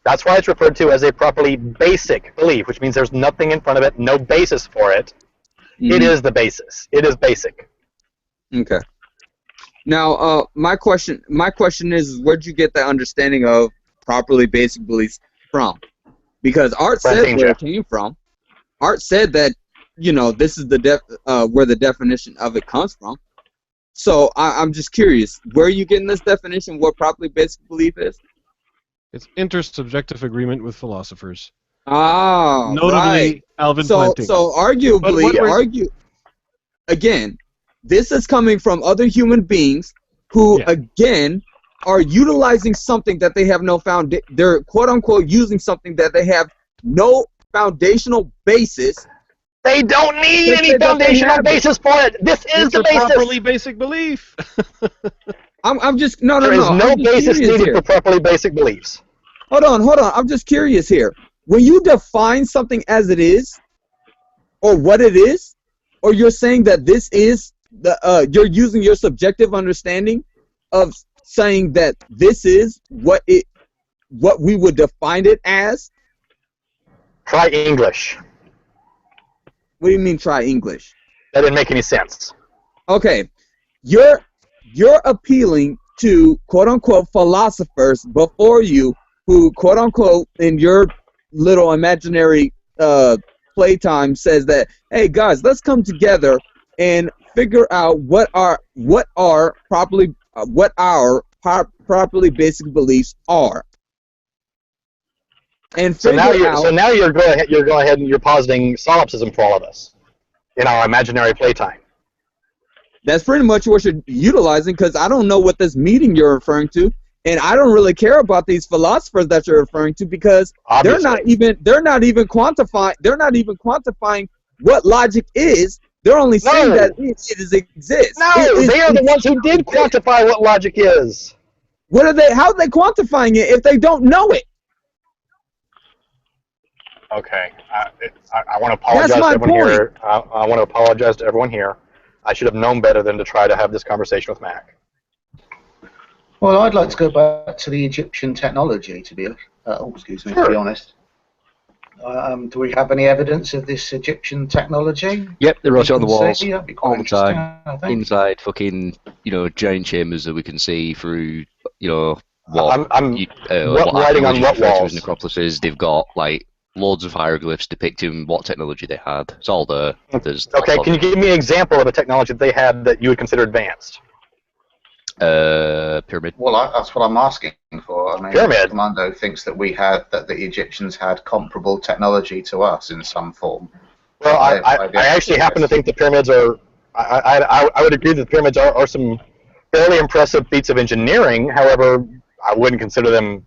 S15: That's why it's referred to as a properly basic belief, which means there's nothing in front of it, no basis for it. Mm-hmm. It is the basis. It is basic.
S14: Okay. Now, my question is, where'd you get that understanding of properly basic beliefs from? Because Art said where it came from. Art said that, this is where the definition of it comes from. So I'm just curious, where are you getting this definition? What properly basic belief is?
S6: It's intersubjective agreement with philosophers.
S14: Ah,
S6: notably
S14: right.
S6: Alvin Plantinga.
S14: So arguably, again, this is coming from other human beings who, again, are utilizing something that they have no foundation. They're quote unquote using something that they have no foundational basis.
S15: They don't need any foundational basis for it. This is the basis.
S6: Properly basic belief.
S14: I'm just no.
S15: There is no basis needed for properly basic beliefs.
S14: Hold on. I'm just curious here. When you define something as it is, or what it is, or you're saying that this is you're using your subjective understanding of saying that this is what we would define it as.
S15: Try English.
S14: What do you mean try English?
S15: That didn't make any sense.
S14: Okay, you're appealing to quote unquote philosophers before you who quote unquote in your little imaginary playtime says that, hey guys, let's come together and figure out what our properly basic beliefs are. and
S16: So now
S14: figure out.
S16: so now you're going ahead and you're positing solipsism for all of us in our imaginary playtime.
S14: That's pretty much what you're utilizing, because I don't know what this meeting you're referring to, and I don't really care about these philosophers that you're referring to, because
S16: Obviously.
S14: they're not even quantifying what logic is. They're only saying that it exists.
S16: No, they are the ones who did quantify what logic is.
S14: What are they? How are they quantifying it if they don't know it?
S16: Okay, I want to apologize to everyone here. I want to apologize to everyone here. I should have known better than to try to have this conversation with Mac.
S15: Well, I'd like to go back to the Egyptian technology, to be honest. Do we have any evidence of this Egyptian technology?
S12: Yep, they're right on the walls
S15: That'd be quite
S12: all the time.
S15: interesting, I think.
S12: Inside fucking, giant chambers that we can see through, what
S16: writing on what walls?
S12: necropolises. They've got like loads of hieroglyphs depicting what technology they had. It's all there.
S16: Okay, can you give me an example of a technology that they had that you would consider advanced?
S12: Pyramid.
S15: Well, that's what I'm asking for. I mean,
S16: Pyramid.
S15: Commando thinks that that the Egyptians had comparable technology to us in some form.
S16: Well, I actually happen to think the pyramids are. I would agree that the pyramids are some fairly impressive feats of engineering. However, I wouldn't consider them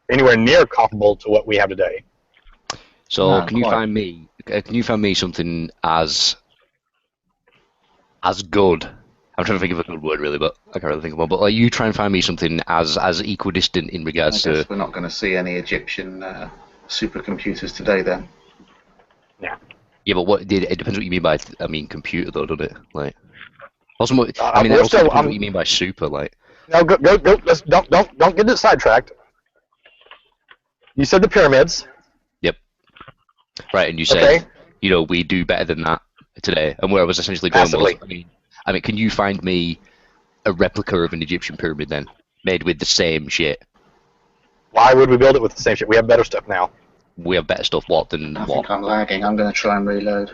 S16: anywhere near comparable to what we have today.
S12: So can you find me something as good? I'm trying to think of a good word, really, but I can't really think of one. But like, you try and find me something as equidistant in regards
S15: I guess
S12: to.
S15: we're not going to see any Egyptian supercomputers today, then.
S12: Yeah. Yeah, but it depends what you mean by computer, though, doesn't it? Like, also, depends what you mean by super, like.
S16: No, go. Let's don't get it sidetracked. You said the pyramids.
S12: Yep. Right, and you said, we do better than that today, and where I was essentially going was, I mean, can you find me a replica of an Egyptian pyramid then, made with the same shit?
S16: Why would we build it with the same shit? We have better stuff now.
S12: We have better stuff. What than
S15: I
S12: what?
S15: think I'm lagging. I'm going to try and reload.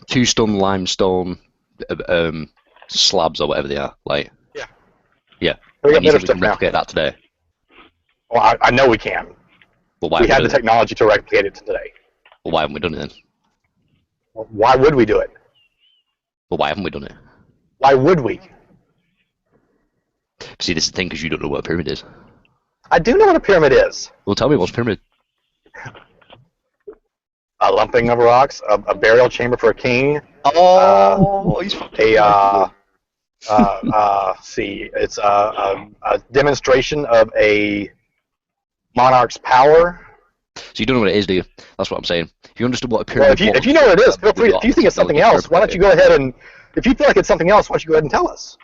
S12: 2-stone limestone slabs or whatever they are, like. Yeah.
S16: We got better
S12: we
S16: stuff
S12: can
S16: now.
S12: replicate that today.
S16: Well, I know we can.
S12: Well, why
S16: we have the technology to replicate it today.
S12: Well, why haven't we done it then?
S16: Well, why would we do it?
S12: Well, why haven't we done it?
S16: Why would we?
S12: See, this is the thing, because you don't know what a pyramid is.
S16: I do know what a pyramid is.
S12: Well, tell me what's a pyramid.
S16: A lumping of rocks, a burial chamber for a king.
S12: He's
S16: see, it's a demonstration of a monarch's power.
S12: So you don't know what it is, do you? That's what I'm saying. If you understood what a pyramid
S16: if you know what it is, feel free. If you think it's something else, why don't you go ahead and? If you feel like it's something else, why don't you go ahead and tell us?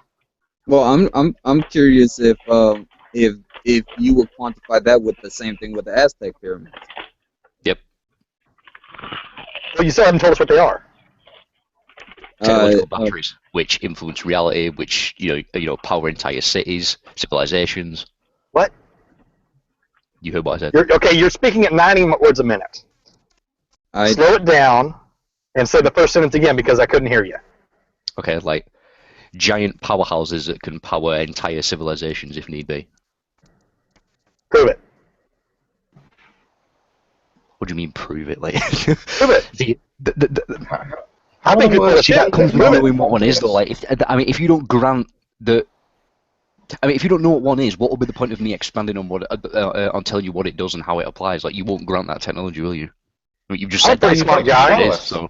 S14: Well, I'm curious if you would quantify that with the same thing with the Aztec pyramids.
S12: Yep.
S16: Well, you still haven't told us what they are.
S12: Technological batteries, which influence reality, which power entire cities, civilizations.
S16: What?
S12: You heard what I said.
S16: You're speaking at 90 words a minute. Slow it down and say the first sentence again because I couldn't hear you.
S12: Okay, like giant powerhouses that can power entire civilizations if need be.
S16: Prove it.
S12: What do you mean prove it? Like
S16: prove it.
S12: I think that comes from knowing what one is, though. Like, if you don't grant the, if you don't know what one is, what will be the point of me expanding on on telling you what it does and how it applies? Like, you won't grant that technology, will you? I mean, you've just said
S15: pretty smart guy.
S12: It is, so.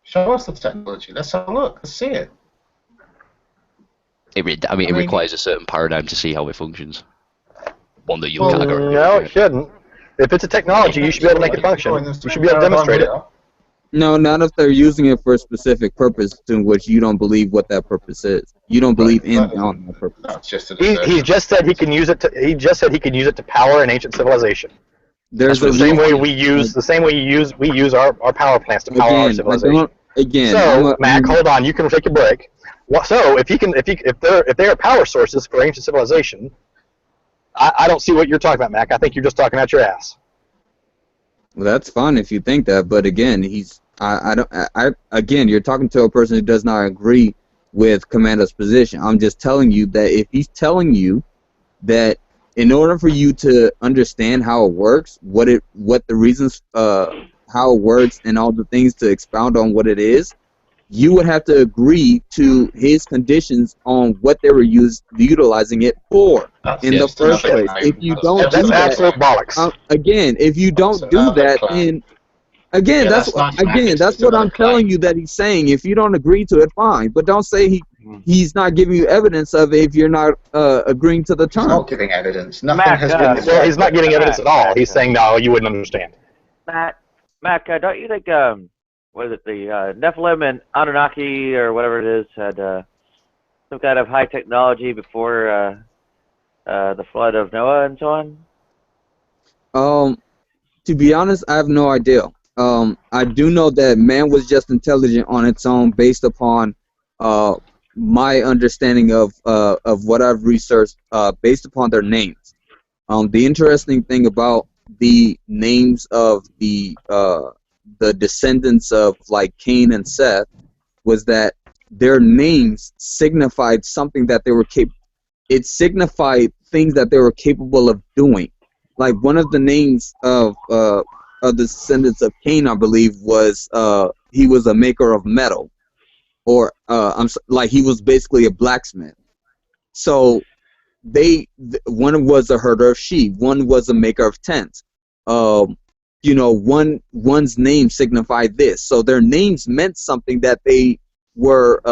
S15: Show us the technology. Let's have a look. Let's see it.
S12: It requires a certain paradigm to see how it functions. One that you'll categorize.
S16: No, it shouldn't. If it's a technology, you should be able to make it function. You should be able to demonstrate it.
S14: No, not if they're using it for a specific purpose to which you don't believe what that purpose is. You don't believe in that purpose.
S15: That's just
S16: he just said he can use it to. He just said he can use it to power an ancient civilization.
S14: There's
S16: the same way we use our power plants to power our civilization. So, Mac, hold on. You can take a break. So, if they are power sources for ancient civilization, I don't see what you're talking about, Mac. I think you're just talking out your ass.
S14: Well, that's fine if you think that, but again, again, you're talking to a person who does not agree with Commando's position. I'm just telling you that if he's telling you that in order for you to understand how it works, what the reasons, how it works, and all the things to expound on what it is, you would have to agree to his conditions on what they were utilizing it for in the first place. If you don't do that,
S16: absolute bollocks.
S14: Again, if you don't do that, then again, that's what I'm telling you that he's saying. If you don't agree to it, fine, but don't say he's not giving you evidence of it if you're not agreeing to the term.
S15: He's not giving evidence. Nothing has been.
S16: Well, he's not giving evidence at all. He's saying no, you wouldn't understand.
S5: Mac, don't you think what is it, the Nephilim and Anunnaki or whatever it is had some kind of high technology before the flood of Noah and so on?
S14: To be honest, I have no idea. I do know that man was just intelligent on its own based upon my understanding of what I've researched based upon their names. The interesting thing about the names of the descendants of like Cain and Seth was that their names signified something that they were it signified things that they were capable of doing. Like one of the names of the descendants of Cain, I believe, was he was a maker of metal, or like he was basically a blacksmith. So one was a herder of sheep, one was a maker of tents. One's name signified this. So their names meant something that they were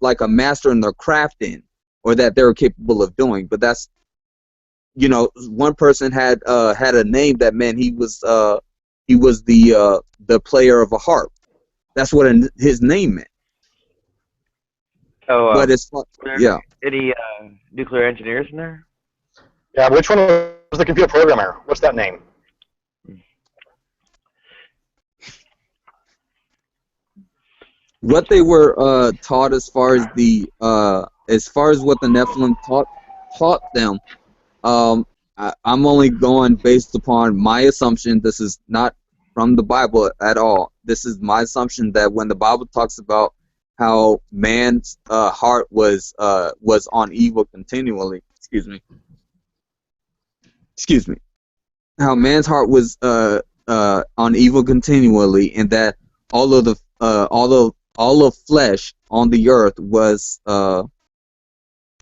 S14: like a master in their craft in, or that they were capable of doing. But that's, one person had a name that meant he was the player of a harp. That's what his name meant.
S5: Oh,
S14: but it's yeah.
S5: Any nuclear engineers in there?
S16: Yeah, which one was the computer programmer? What's that name?
S14: What they were taught as far as what the Nephilim taught them, I'm only going based upon my assumption. This is not from the Bible at all. This is my assumption that when the Bible talks about how man's heart was on evil continually, how man's heart was on evil continually, and that all of flesh on the earth was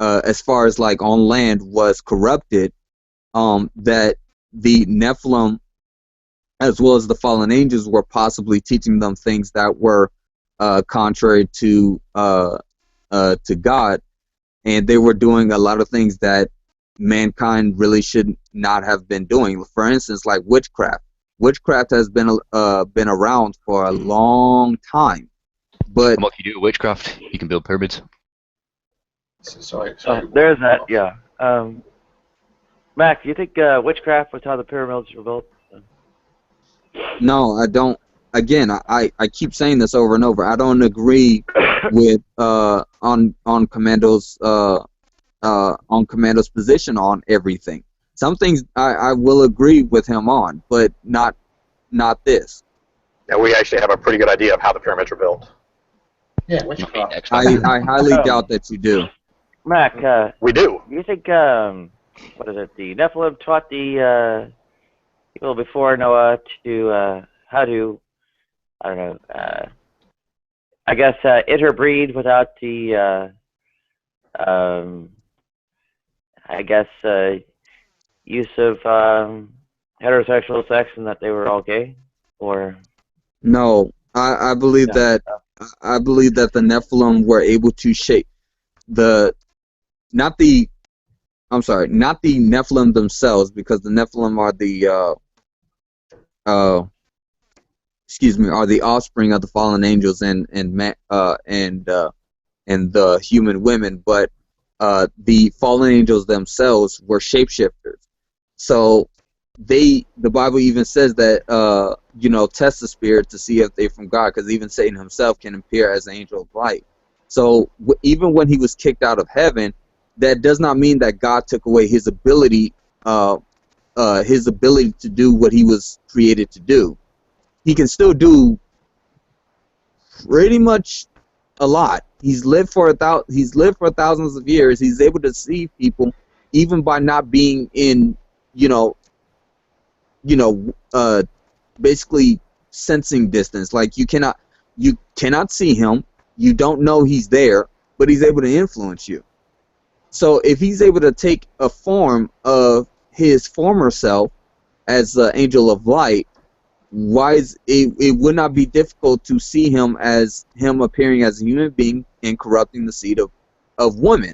S14: as far as like on land was corrupted, that the Nephilim as well as the fallen angels were possibly teaching them things that were contrary to God, and they were doing a lot of things that mankind really should not have been doing. For instance, like witchcraft. Witchcraft has been around for a long time, but
S12: and what can you do with witchcraft? You can build pyramids.
S15: Sorry.
S5: There's that. Yeah. Mac, do you think witchcraft was how the pyramids were built?
S14: No, I don't. Again, I keep saying this over and over. I don't agree with on Commando's position on everything. Some things I will agree with him on, but not this.
S16: Yeah, we actually have a pretty good idea of how the pyramids were built.
S15: Yeah, witchcraft.
S14: I highly doubt that you do.
S5: Mac,
S16: we do.
S5: You think what is it? The Nephilim taught the people before Noah to how to, I don't know, I guess interbreed without the I guess use of heterosexual sex, and that they were all gay, or
S14: no? I believe that the Nephilim were able to shape not the Nephilim themselves, because the Nephilim are the offspring of the fallen angels and the human women, but the fallen angels themselves were shapeshifters. So the Bible even says that test the spirit to see if they're from God, because even Satan himself can appear as an angel of light. So even when he was kicked out of heaven, that does not mean that God took away his ability to do what he was created to do. He can still do pretty much a lot. He's lived for thousands of years. He's able to see people even by not being in, basically sensing distance. Like you cannot see him. You don't know he's there, but he's able to influence you. So if he's able to take a form of his former self as the angel of light, why it would not be difficult to see him as him appearing as a human being and corrupting the seed of women,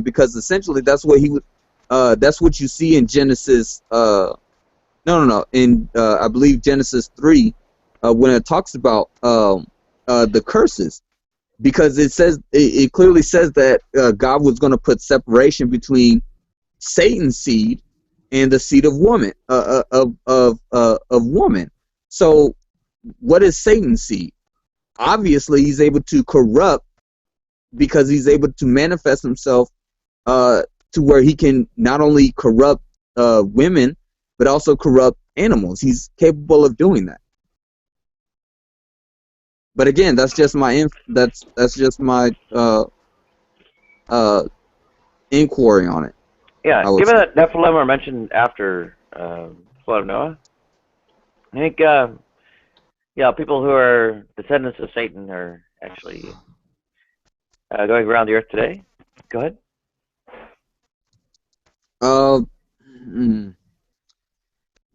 S14: because essentially that's what he would. That's what you see in Genesis. In I believe Genesis 3, when it talks about the curses, because it clearly says that God was going to put separation between Satan's seed and the seed of woman, of woman. So, what is Satan's seed? Obviously, he's able to corrupt because he's able to manifest himself to where he can not only corrupt women but also corrupt animals. He's capable of doing that. But again, that's just my inquiry on it.
S5: Yeah, given that Nephilim are mentioned after flood of Noah, I think people who are descendants of Satan are actually going around the earth today. Go ahead.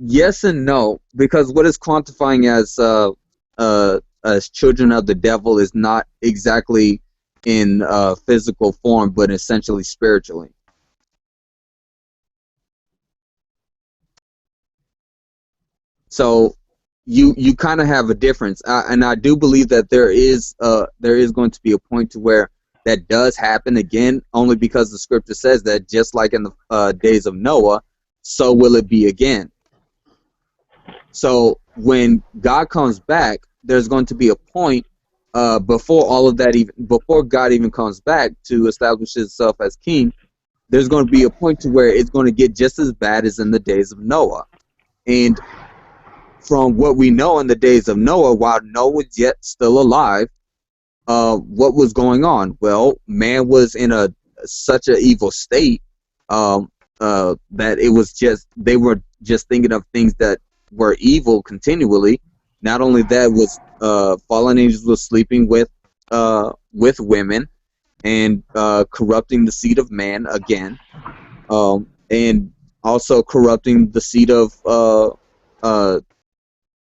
S14: Yes and no, because what is quantifying as children of the devil is not exactly in physical form, but essentially spiritually. So you kind of have a difference, and I do believe that there is going to be a point to where that does happen again, only because the scripture says that just like in the days of Noah, so will it be again. So when God comes back, there's going to be a point before God even comes back to establish himself as king. There's going to be a point to where it's going to get just as bad as in the days of Noah. And from what we know in the days of Noah, while Noah was yet still alive, what was going on? Well, man was in such an evil state that it was they were just thinking of things that were evil continually. Not only that, was fallen angels were sleeping with women and corrupting the seed of man again, and also corrupting the seed of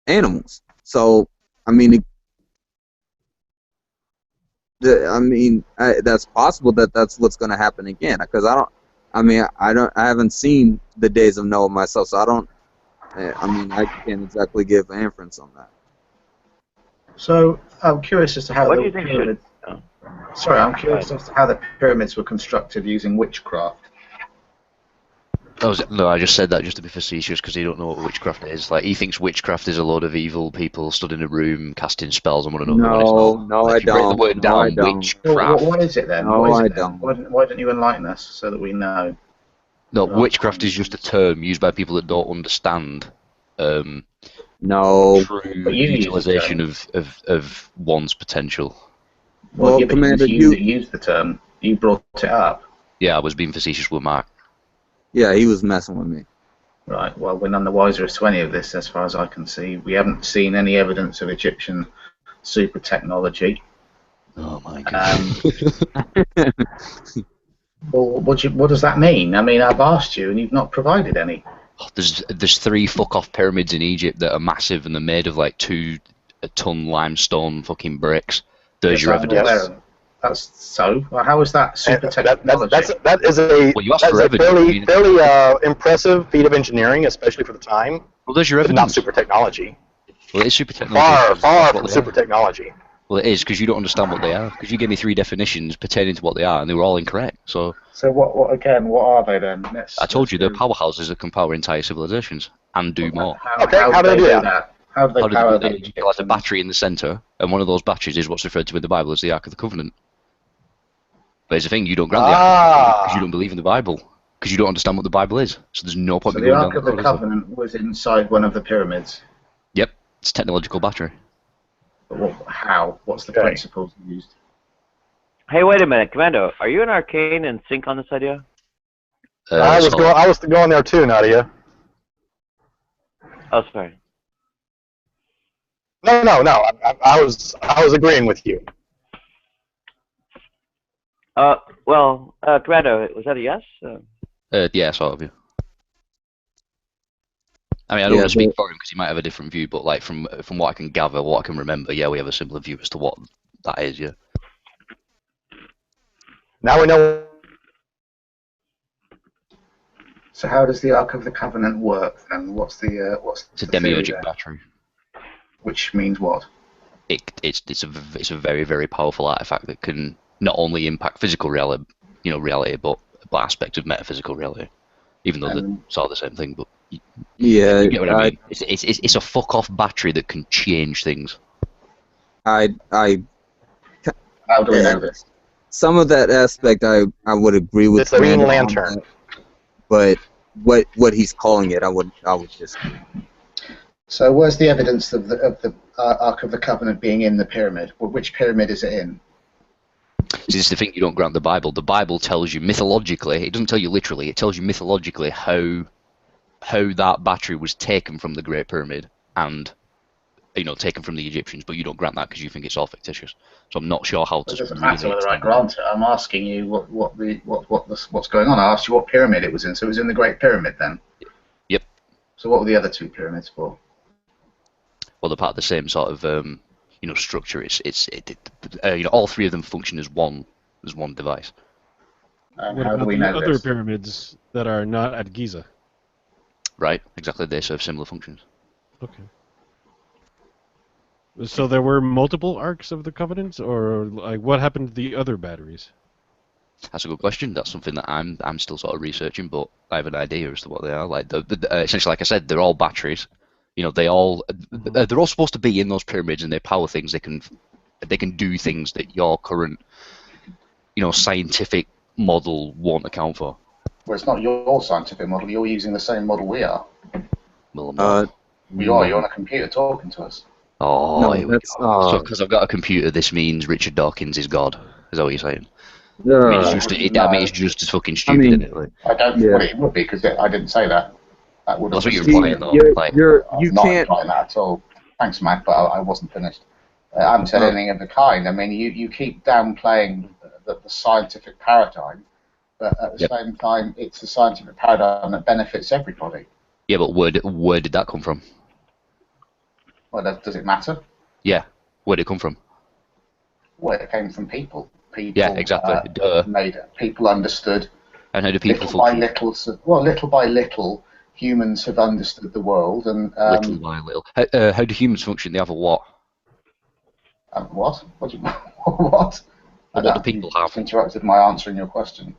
S14: animals. So I mean, that's possible that that's what's going to happen again, because I haven't seen the days of Noah myself, so I can't exactly give an inference on that.
S15: So I'm curious as to how
S5: I'm curious
S15: as to how the pyramids were constructed using witchcraft.
S12: No, I just said that just to be facetious because he don't know what witchcraft is. Like, he thinks witchcraft is a load of evil people stood in a room casting spells on one another.
S14: No, I don't.
S12: The word down, witchcraft.
S15: What is it then?
S14: No, I don't.
S15: Why don't you enlighten us so that we know?
S12: No, witchcraft is just a term used by people that don't understand true utilization of one's potential.
S15: Well, Commander, you used the term. You brought it up.
S12: Yeah, I was being facetious with Mark.
S14: Yeah, he was messing with me.
S15: Right, well, we're none the wiser as to any of this, as far as I can see. We haven't seen any evidence of Egyptian super technology.
S12: Oh, my God.
S15: Well, what does that mean? I mean, I've asked you, and you've not provided any.
S12: There's 3 fuck-off pyramids in Egypt that are massive, and they're made of, like, 2-ton limestone fucking bricks. There's your evidence.
S15: That's so. Well, how is that super technology?
S16: That is a fairly impressive feat of engineering, especially for the time.
S12: Well, there's your evidence.
S16: Not super technology.
S12: Well, it is super technology.
S16: Far from super technology.
S12: Well, it is, because you don't understand what they are. Because you gave me 3 definitions pertaining to what they are, and they were all incorrect. So
S15: what are they then?
S12: I told you they're powerhouses that can power entire civilizations and do more.
S15: How do they do that? How do they power them?
S12: You've got a battery in the center, and one of those batteries is what's referred to in the Bible as the Ark of the Covenant. But here's the thing: you don't grant the Ark because you don't believe in the Bible, because you don't understand what the Bible is. So there's no point in going down
S15: the Ark of the Covenant was inside one of the pyramids.
S12: Yep, it's a technological battery.
S15: But how? What's the principles used?
S5: Hey, wait a minute, Commando. Are you and Arcane in sync on this idea?
S16: I was going there too, Nadia.
S5: Oh, sorry.
S16: No. I was agreeing with you.
S5: Well, Commando, was that a yes?
S12: Yeah, sort of. Yeah. I mean, I don't want to speak for him because he might have a different view, but like from what I can gather, what I can remember, yeah, we have a similar view as to what that is. Yeah.
S16: Now we know.
S15: So how does the Ark of the Covenant work then? What's
S12: It's a demiurgic battery.
S15: Which means what?
S12: It's a very, very powerful artifact that can not only impact physical reality, but aspects of metaphysical reality. Even though they're sort of the same thing, but
S14: yeah,
S12: you get what I mean. It's a fuck off battery that can change things.
S14: How
S15: do we know this?
S14: Some of that aspect I would agree with.
S16: It's the Green Lantern.
S14: But what he's calling it, I would disagree.
S15: So where's the evidence of the Ark of the Covenant being in the pyramid? Which pyramid is it in?
S12: This is the thing, you don't grant the Bible. The Bible tells you mythologically, it doesn't tell you literally, it tells you mythologically how that battery was taken from the Great Pyramid and, taken from the Egyptians, but you don't grant that because you think it's all fictitious. So I'm not sure how to...
S15: It doesn't matter whether I grant it. I'm asking you what's going on. I asked you what pyramid it was in. So it was in the Great Pyramid then?
S12: Yep.
S15: So what were the other two pyramids for?
S12: Well, they're part of the same sort of... structure. All three of them function as one device.
S6: What about the other pyramids that are not at Giza?
S12: Right, exactly. They serve similar functions.
S6: Okay. So there were multiple Arks of the Covenant, or like what happened to the other batteries?
S12: That's a good question. That's something that I'm still sort of researching, but I have an idea as to what they are. Like essentially, like I said, they're all batteries. They're all supposed to be in those pyramids, and they power things. They can do things that your current, scientific model won't account for.
S15: Well, it's not your scientific model. You're using the same model we are.
S12: Well,
S15: you are. You're on a computer talking to us.
S12: Oh,
S14: No,
S12: here we go. So because I've got a computer, this means Richard Dawkins is God. Is that what you're saying? It's just as fucking stupid, isn't it? Like,
S15: I don't think it would be because I didn't say that. That's
S12: what you're implying, though.
S15: I'm not implying that at all. Thanks, Matt, but I wasn't finished. I haven't said anything of the kind. I mean, you keep downplaying the scientific paradigm, but at the same time, it's a scientific paradigm that benefits everybody.
S12: Yeah, but where did that come from?
S15: Well, does it matter?
S12: Yeah, where did it come from?
S15: Well, it came from people.
S12: Yeah, exactly.
S15: People understood.
S12: And how do people
S15: function? Little by little, humans have understood the world, and
S12: little by little. How do humans function? They have a what?
S15: What? What?
S12: What do people have?
S15: Interrupted my answering your question.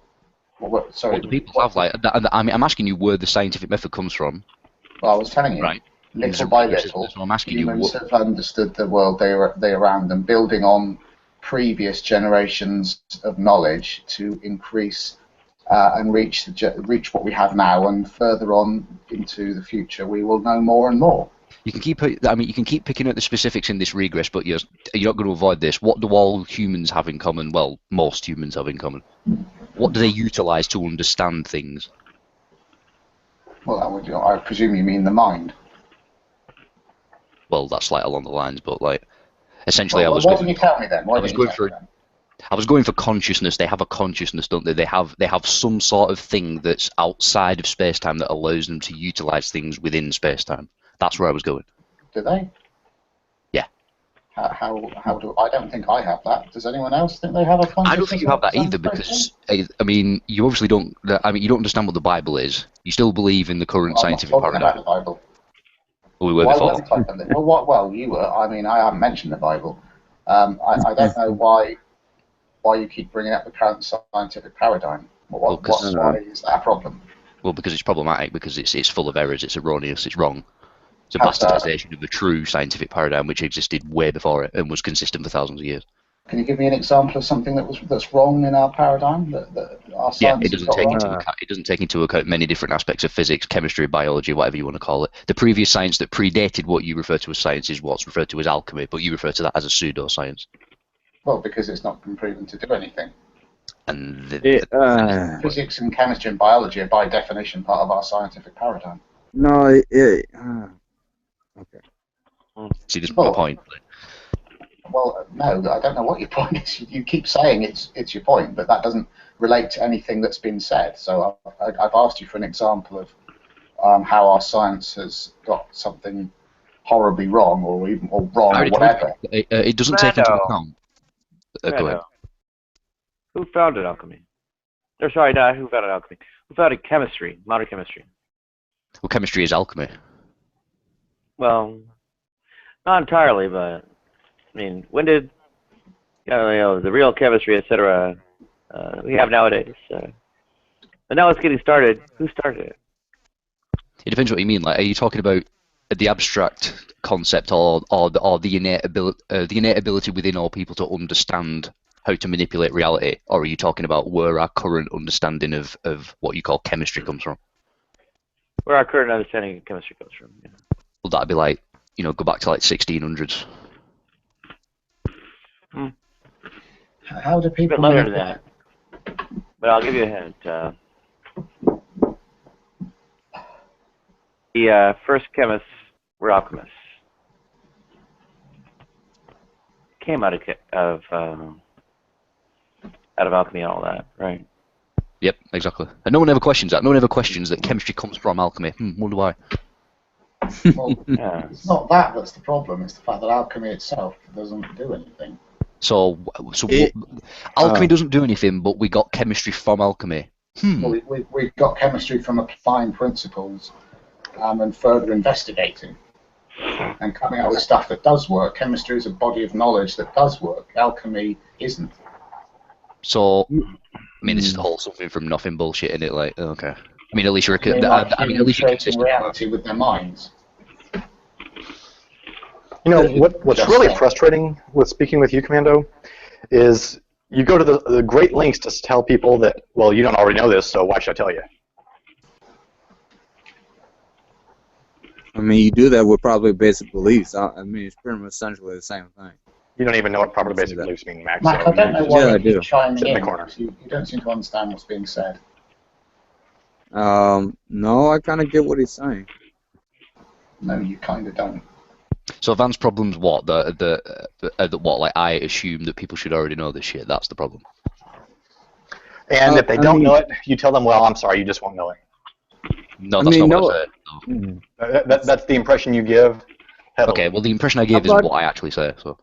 S15: Sorry.
S12: What do people have? Like, I'm asking you where the scientific method comes from.
S15: Well, I was telling you.
S12: Right.
S15: Little by little,
S12: so I'm asking
S15: humans have understood the world they around them, building on previous generations of knowledge to increase and reach what we have now, and further on into the future, we will know more and more.
S12: You can keep picking at the specifics in this regress, but you're not going to avoid this. What do all humans have in common? Well, most humans have in common. What do they utilize to understand things?
S15: Well, I presume you mean the mind.
S12: Well, that's like along the lines, but like essentially,
S15: why didn't you tell me then?
S12: I was going for consciousness. They have a consciousness, don't they? They have some sort of thing that's outside of space-time that allows them to utilize things within space-time. That's where I was going.
S15: Do they?
S12: Yeah.
S15: How do I don't think I have that. Does anyone else think they have a consciousness?
S12: I don't think you have that either, because you obviously don't. You don't understand what the Bible is. You still believe in the current scientific paradigm.
S15: About the Bible.
S12: We were before.
S15: Well, you were. I mean, I haven't mentioned the Bible. I don't know why you keep bringing up the current scientific paradigm. Why is that a problem?
S12: Well, because it's problematic, because it's full of errors, it's erroneous, it's wrong. It's a bastardization of the true scientific paradigm which existed way before it and was consistent for thousands of years.
S15: Can you give me an example of something that's wrong in our paradigm?
S12: It doesn't take into account many different aspects of physics, chemistry, biology, whatever you want to call it. The previous science that predated what you refer to as science is what's referred to as alchemy, but you refer to that as a pseudoscience.
S15: Well, because it's not been proven to do anything.
S12: And
S15: physics and chemistry and biology are by definition part of our scientific paradigm.
S14: No, okay.
S12: See, this is my point.
S15: Well, no, I don't know what your point is. You keep saying it's your point, but that doesn't relate to anything that's been said. So I've asked you for an example of how our science has got something horribly wrong, or wrong, or whatever.
S12: It doesn't take into account. Go ahead.
S5: Who founded alchemy? Or sorry, not who founded alchemy. Who founded chemistry, modern chemistry?
S12: Well, chemistry is alchemy.
S5: Well, not entirely, but I mean, when did the real chemistry, etc. We have nowadays? But now it's getting started. Who started it?
S12: It depends what you mean. Like, are you talking about the abstract concept, or the innate ability within all people to understand how to manipulate reality, or are you talking about where our current understanding of what you call chemistry comes from?
S5: Where our current understanding of chemistry comes from. Yeah.
S12: Well, that'd be like, go back to like 1600s.
S15: How do people?
S5: A bit later than that. But I'll give you a hint. The first chemists were alchemists. Came out of alchemy and all that, right?
S12: Yep, exactly. And no one ever questions that. No one ever questions that chemistry comes from alchemy. Wonder why.
S15: Well, it's not that's the problem. It's the fact that alchemy itself doesn't do anything.
S12: So alchemy doesn't do anything, but we got chemistry from alchemy.
S15: Well, we got chemistry from applying principles and further investigating and coming out with stuff that does work. Chemistry is a body of knowledge that does work. Alchemy isn't.
S12: So, I mean, this is the whole something from nothing bullshit, isn't it? Like, okay. I mean, at least you're at least you're consistent.
S15: Reality with their minds.
S16: What's really frustrating with speaking with you, Commando, is you go to the great lengths to tell people that, well, you don't already know this, so why should I tell you?
S14: I mean, you do that with probably basic beliefs. I mean, it's pretty much essentially the same thing.
S16: You don't even know what properly basic beliefs mean, Max.
S15: Mac, I don't know why you're chiming
S16: Sit in the corner.
S15: You don't seem to understand what's being said.
S14: No, I kind of get what he's saying.
S15: No, you kind of don't.
S12: So Van's problem's what? What? Like, I assume that people should already know this shit. That's the problem.
S16: And if they don't know it, you tell them, well, I'm sorry, you just won't know it.
S12: No, that's not what I said.
S16: That's the impression you give.
S12: Okay, well, the impression I gave is what I actually say. So.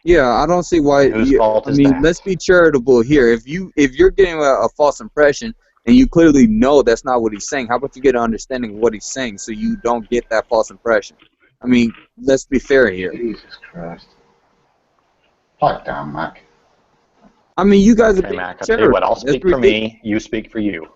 S14: Yeah, I don't see why. Let's be charitable here. If you're getting a false impression and you clearly know that's not what he's saying, how about you get an understanding of what he's saying so you don't get that false impression? I mean, let's be fair here.
S15: Jesus Christ. Pipe down, Mac.
S14: I mean, you guys are
S16: being Mac, I'll tell you what, I'll speak for me, you speak for you.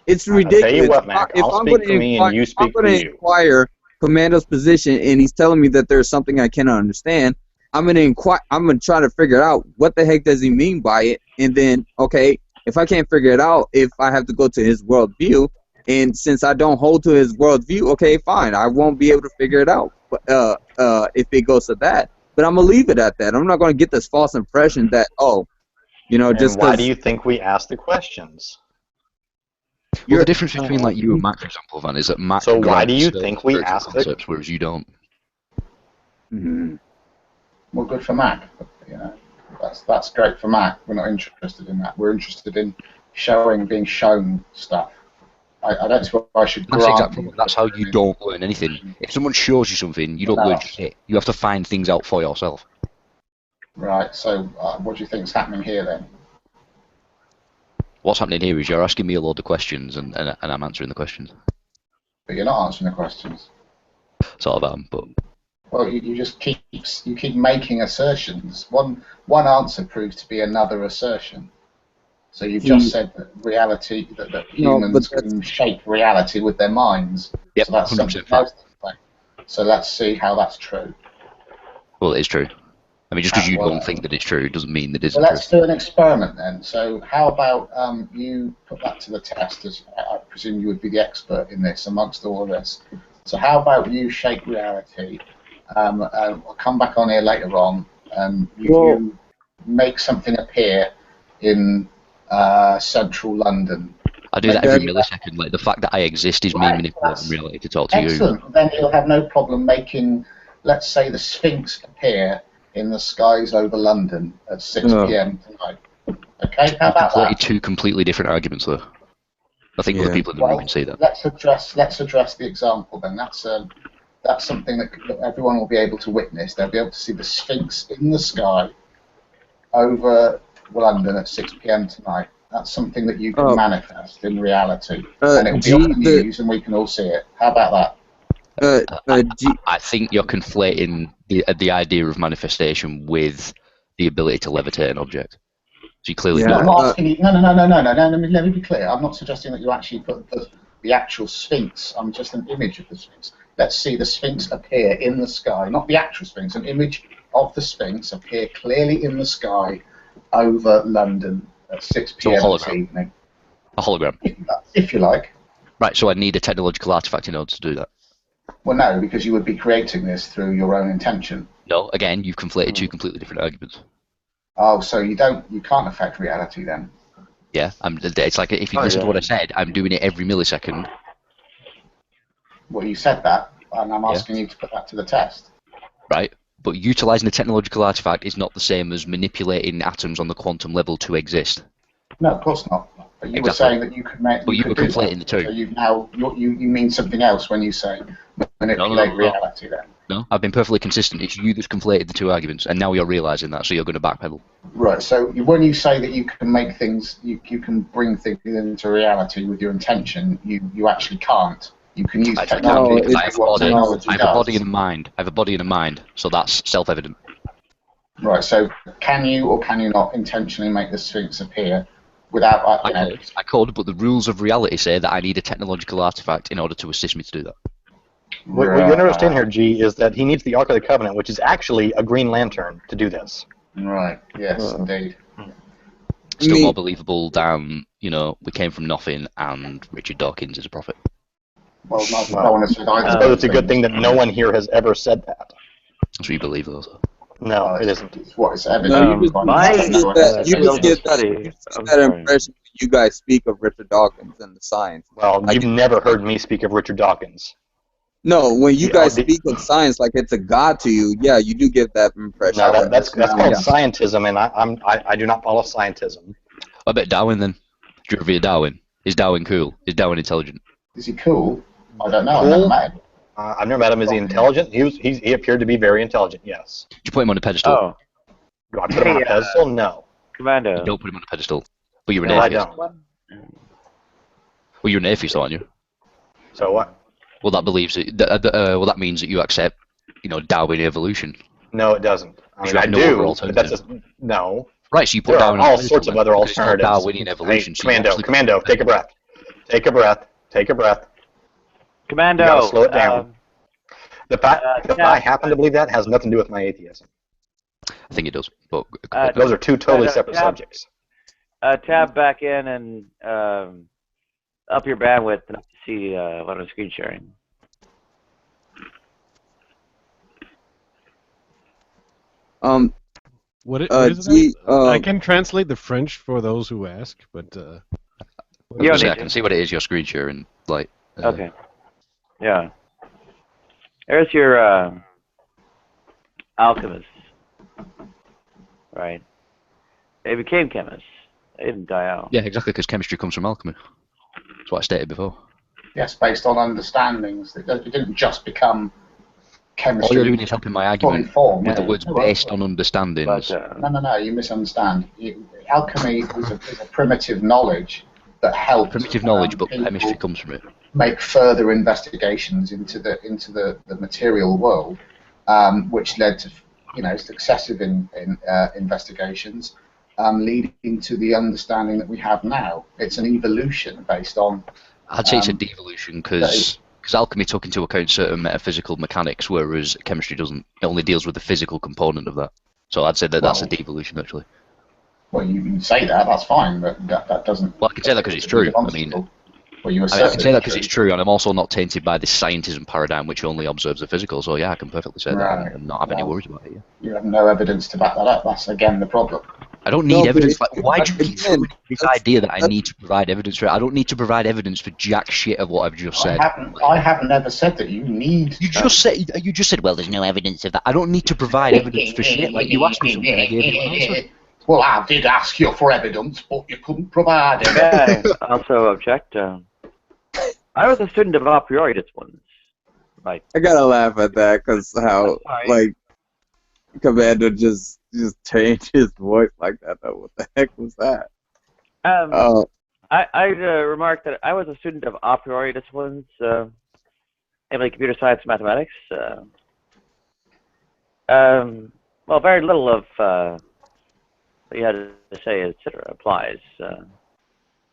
S14: It's ridiculous.
S16: I'll tell you what, Mac, I'll speak for me and you speak for you.
S14: I'm going to inquire Commando's position and he's telling me that there's something I cannot understand. I'm going to try to figure out what the heck does he mean by it, and then, okay, if I can't figure it out, if I have to go to his worldview, and since I don't hold to his worldview, okay, fine, I won't be able to figure it out if it goes to that. But I'm going to leave it at that. I'm not going to get this false impression that, just
S16: why do you think we ask the questions?
S12: Well, the difference between like you and Mac, for example, Van, is that Mac.
S16: So why do you think we ask
S12: concepts, whereas you don't?
S15: Mm-hmm. Well, good for Mac. That's great for Mac. We're not interested in that. We're interested in being shown stuff. I don't see why I should.
S12: That's how you don't learn anything. If someone shows you something, you don't learn shit. You have to find things out for yourself.
S15: Right. So, what do you think is happening here then?
S12: What's happening here is you're asking me a load of questions, and I'm answering the questions.
S15: But you're not answering the questions.
S12: Sort of but.
S15: Well, you just keep making assertions. One answer proves to be another assertion. So you've just said that reality, that humans can shape reality with their minds.
S12: Yep,
S15: so that's
S12: 100%.
S15: So let's see how that's true.
S12: Well, it is true. I mean, just because you don't think that it's true, it doesn't mean that it isn't
S15: true. Let's do an experiment then. So how about you put that to the test, as I presume you would be the expert in this amongst all of this. So how about you shape reality, and we'll come back on here later on, You make something appear in central London.
S12: I do that every millisecond. Like the fact that I exist is me manipulating reality to talk to you.
S15: Excellent. Then you'll have no problem making, let's say, the Sphinx appear in the skies over London at 6 p.m. tonight. Okay, how about that?
S12: Two completely different arguments, though. I think other people in the room can see that.
S15: Let's address the example then. That's something that everyone will be able to witness. They'll be able to see the Sphinx in the sky over London at 6 p.m. tonight. That's something that you can manifest in reality, and it will be on the news, and we can all see it. How about
S12: that? I think you're conflating the idea of manifestation with the ability to levitate an object. So you clearly
S15: I'm not asking you. No. Let me be clear. I'm not suggesting that you actually put the actual Sphinx. I'm just an image of the Sphinx. Let's see the Sphinx appear in the sky, not the actual Sphinx. An image of the Sphinx appear clearly in the sky over London at 6 p.m. this evening.
S12: A hologram.
S15: If you like.
S12: Right. So I need a technological artifact in order to do that.
S15: Well, no, because you would be creating this through your own intention.
S12: No. Again, you've conflated two completely different arguments.
S15: Oh, so you can't affect reality then?
S12: Yeah, it's like if you listen to what I said, I'm doing it every millisecond.
S15: Well, you said that, and I'm asking you to put that to the test.
S12: Right, but utilising a technological artifact is not the same as manipulating atoms on the quantum level to exist.
S15: No, of course not. But you were saying that you could make.
S12: But you were conflating the two.
S15: So you mean something else when you say manipulate reality then.
S12: No, I've been perfectly consistent. It's you that's conflated the two arguments, and now you're realising that, so you're going to backpedal.
S15: Right, so when you say that you can make things, you can bring things into reality with your intention, you actually can't. You can use technology.
S12: I have a body and a mind. I have a body and a mind, so that's self-evident.
S15: Right, so can you or can you not intentionally make the Sphinx appear without...
S12: I could, but the rules of reality say that I need a technological artifact in order to assist me to do that.
S16: What you understand here, G, is that he needs the Ark of the Covenant, which is actually a Green Lantern, to do this.
S15: Right. Yes, indeed.
S12: Still more believable than, we came from nothing and Richard Dawkins is a prophet.
S15: Well, no one has said either.
S16: I suppose it's a good thing that no one here has ever said that.
S12: That's what you believe, though.
S16: No, it isn't.
S15: It's what it's evident.
S14: You just get that impression when you guys speak of Richard Dawkins and the science.
S16: Well, you've never heard me speak of Richard Dawkins.
S14: No, when you guys speak of science like it's a god to you, yeah, you do get that impression.
S16: No, that's called scientism, and I do not follow scientism.
S12: I bet Darwin then. Do you revere Darwin? Is Darwin cool? Is Darwin intelligent?
S15: Is he cool? I don't know. I've never met him.
S16: I've never met him. Is he intelligent? He appeared to be very intelligent. Yes.
S12: Did you put him on a pedestal?
S16: Oh. Do I put him on a pedestal? No.
S5: Commando.
S12: You don't put him on a pedestal. But you're an
S16: atheist.
S12: I don't. Well, you're an atheist, aren't you?
S16: So what?
S12: Well, that believes that means that you accept, Darwin evolution.
S16: No, it doesn't. I do. But that's no.
S12: Right, so you put
S16: there
S12: Darwin
S16: are all sorts of other alternatives.
S12: Darwinian evolution.
S16: Hey, Commando, take a breath. Take a breath.
S5: Commando.
S16: You gotta slow it down. The fact that I happen to believe that has nothing to do with my atheism.
S12: I think it does. But
S16: those are two totally separate subjects.
S5: Tab back in and up your bandwidth enough to see what I'm screen sharing.
S6: What is it? I can translate the French for those who ask, but
S12: I can see what it is you're screen sharing.
S5: Okay. Yeah. There's your alchemists, right? They became chemists. They didn't die out.
S12: Yeah, exactly, because chemistry comes from alchemy. That's what I stated before.
S15: Yes, based on understandings. It didn't just become chemistry.
S12: All you're doing is helping my argument with the words based on understandings.
S15: No, you misunderstand. Alchemy is a primitive knowledge that helps.
S12: Primitive knowledge, but chemistry comes from it.
S15: Make further investigations into the material world, which led to successive investigations, leading to the understanding that we have now. It's an evolution based on.
S12: I'd say it's a devolution because alchemy took into account certain metaphysical mechanics, whereas chemistry doesn't. It only deals with the physical component of that. So I'd say that's a devolution, actually.
S15: Well, you can say that. That's fine, but that doesn't.
S12: Well, I can say that because it's true. I mean,
S15: Well, you
S12: I mean, I can say that
S15: it's
S12: because it's true, and I'm also not tainted by this scientism paradigm which only observes the physical. So yeah, I can perfectly say that and not have any worries about it. Yeah.
S15: You have no evidence to back that up. That's again the problem.
S12: I don't need evidence.
S14: but
S12: Why do you keep
S14: again,
S12: throwing this idea that I need to provide evidence for it? I don't need to provide evidence for jack shit of what I've just said.
S15: I haven't ever said that you need.
S12: You just said. Well, there's no evidence of that. I don't need to provide evidence for shit. Like you asked me something, I gave you an answer.
S15: Well, I did ask you for evidence, but you couldn't provide it.
S5: Okay. Also object. I was a student of a priori disciplines. Right.
S14: I gotta laugh at that because how like Commander just changed his voice like that. Though. What the heck was that?
S5: I remarked that I was a student of a priori disciplines, namely computer science and mathematics. Well, very little of what you had to say, etc., applies.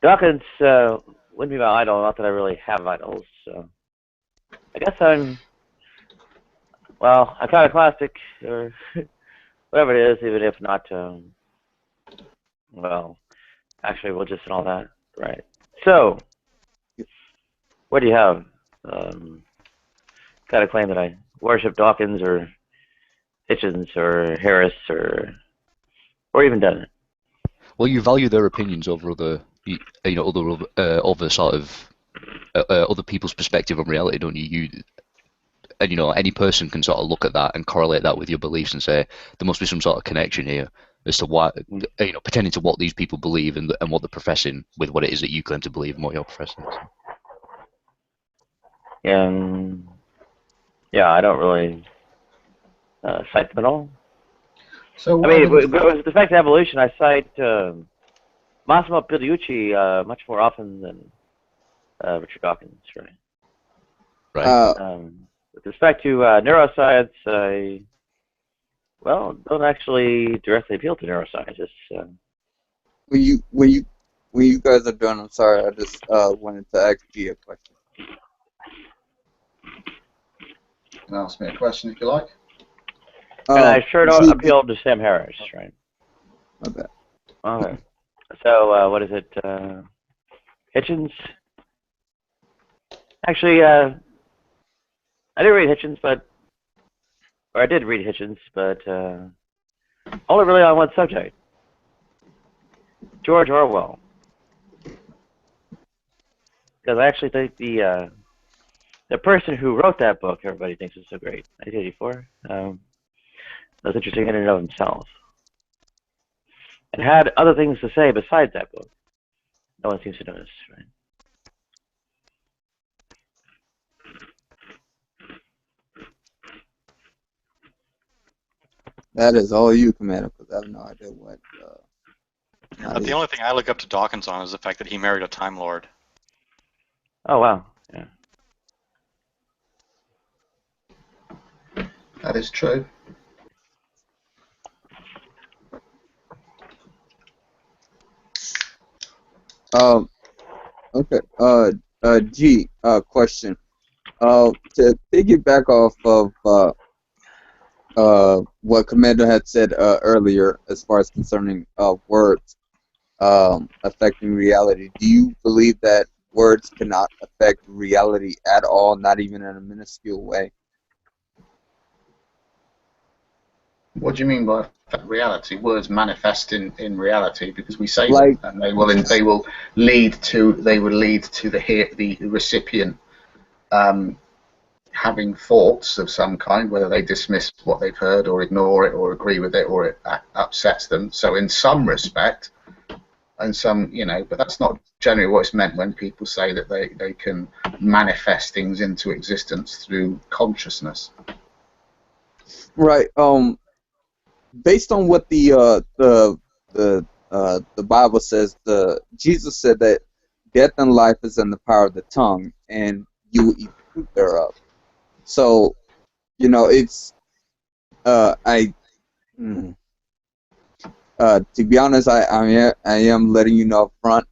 S5: Dawkins wouldn't be my idol, not that I really have idols. So I guess I'm iconoclastic, or whatever it is, even if not, well, actually religious and all that. Right. So, what do you have? Got to claim that I worship Dawkins or Hitchens or Harris or even Dennett.
S12: Well, you value their opinions over other, other sort of other people's perspective on reality, don't you? And any person can sort of look at that and correlate that with your beliefs and say there must be some sort of connection here as to why, pertaining to what these people believe and what they're professing with what it is that you claim to believe and what you're professing.
S5: Yeah, I don't really cite them at all.
S15: So
S5: I mean, with respect to evolution, I cite Massimo Pigliucci much more often than Richard Dawkins, right?
S12: Right.
S5: With respect to neuroscience, I don't actually directly appeal to neuroscientists.
S14: When you guys are done, I'm sorry, I just wanted to ask G a question.
S15: You can ask me a question if you like.
S5: And I sure don't appeal to Sam Harris, right?
S14: Okay.
S5: Okay. So, what is it? Hitchens? Actually, I didn't read Hitchens, I did read Hitchens, but only really on one subject. George Orwell. Because I actually think the person who wrote that book, everybody thinks is so great, 1984, was interesting in and of himself. And had other things to say besides that book. No one seems to notice, right?
S14: That is all you, Commander, because I have no idea what.
S17: But the only thing I look up to Dawkins on is the fact that he married a Time Lord.
S5: Oh, wow. Yeah.
S15: That is true.
S14: Okay. G. Question. To piggyback off of what Commander had said earlier, as far as concerning words affecting reality, do you believe that words cannot affect reality at all, not even in a minuscule way?
S15: What do you mean by affect reality? Words manifest in reality because we say
S14: like,
S15: them, and they will lead to the recipient having thoughts of some kind, whether they dismiss what they've heard or ignore it or agree with it or it upsets them. So in some respect, and some, but that's not generally what it's meant when people say that they can manifest things into existence through consciousness.
S14: Right. Based on what the Bible says, Jesus said that death and life is in the power of the tongue, and you will eat the fruit thereof. So, it's to be honest, I am letting you know up front.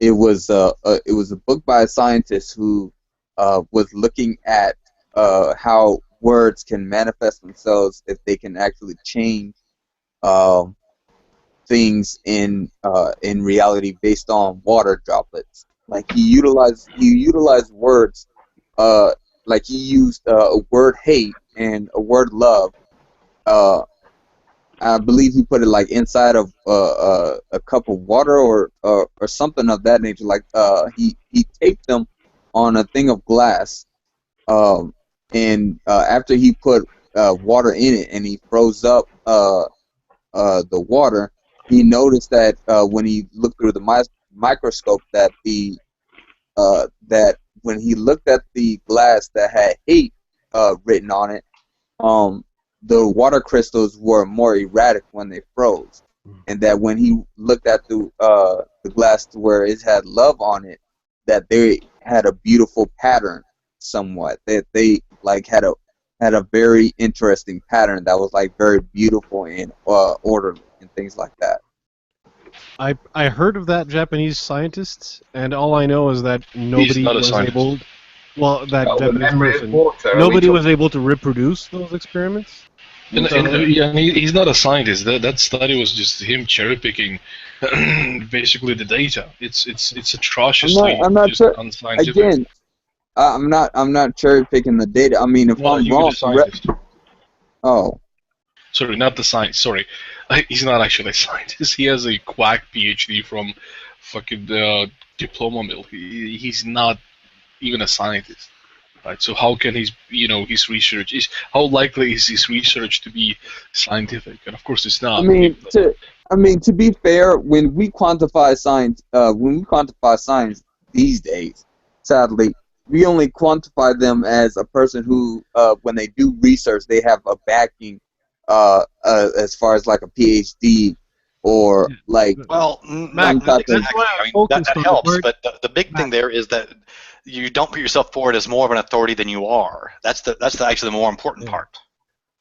S14: It was a book by a scientist who was looking at how words can manifest themselves if they can actually change things in reality based on water droplets. Like he utilized words, like he used a word hate and a word love. I believe he put it like inside of a cup of water or something of that nature. Like he taped them on a thing of glass, and after he put water in it and he froze up the water, he noticed that when he looked through the microscope that that when he looked at the glass that had hate written on it, the water crystals were more erratic when they froze, and that when he looked at the glass to where it had love on it, that they had a beautiful pattern, somewhat. That they like had a very interesting pattern that was like very beautiful and orderly and things like that.
S6: I heard of that Japanese scientist, and all I know is that nobody was able. Well, that Japanese person. Nobody was able to reproduce those experiments.
S13: And he's not a scientist. That study was just him cherry picking, basically the data. It's atrociously unscientific.
S14: Again, I'm not cherry picking the data. I mean, if I'm wrong, oh.
S13: Sorry, not the science. Sorry, he's not actually a scientist. He has a quack PhD from fucking diploma mill. He's not even a scientist, right? So how can his his research how likely is his research to be scientific? And of course, it's not.
S14: I mean, to be fair, when we quantify science these days, sadly, we only quantify them as a person who, when they do research, they have a backing. As far as like a PhD or like
S17: Mac, exactly. I mean, that helps, but the big thing there is that you don't put yourself forward as more of an authority than you are. That's actually the more important part.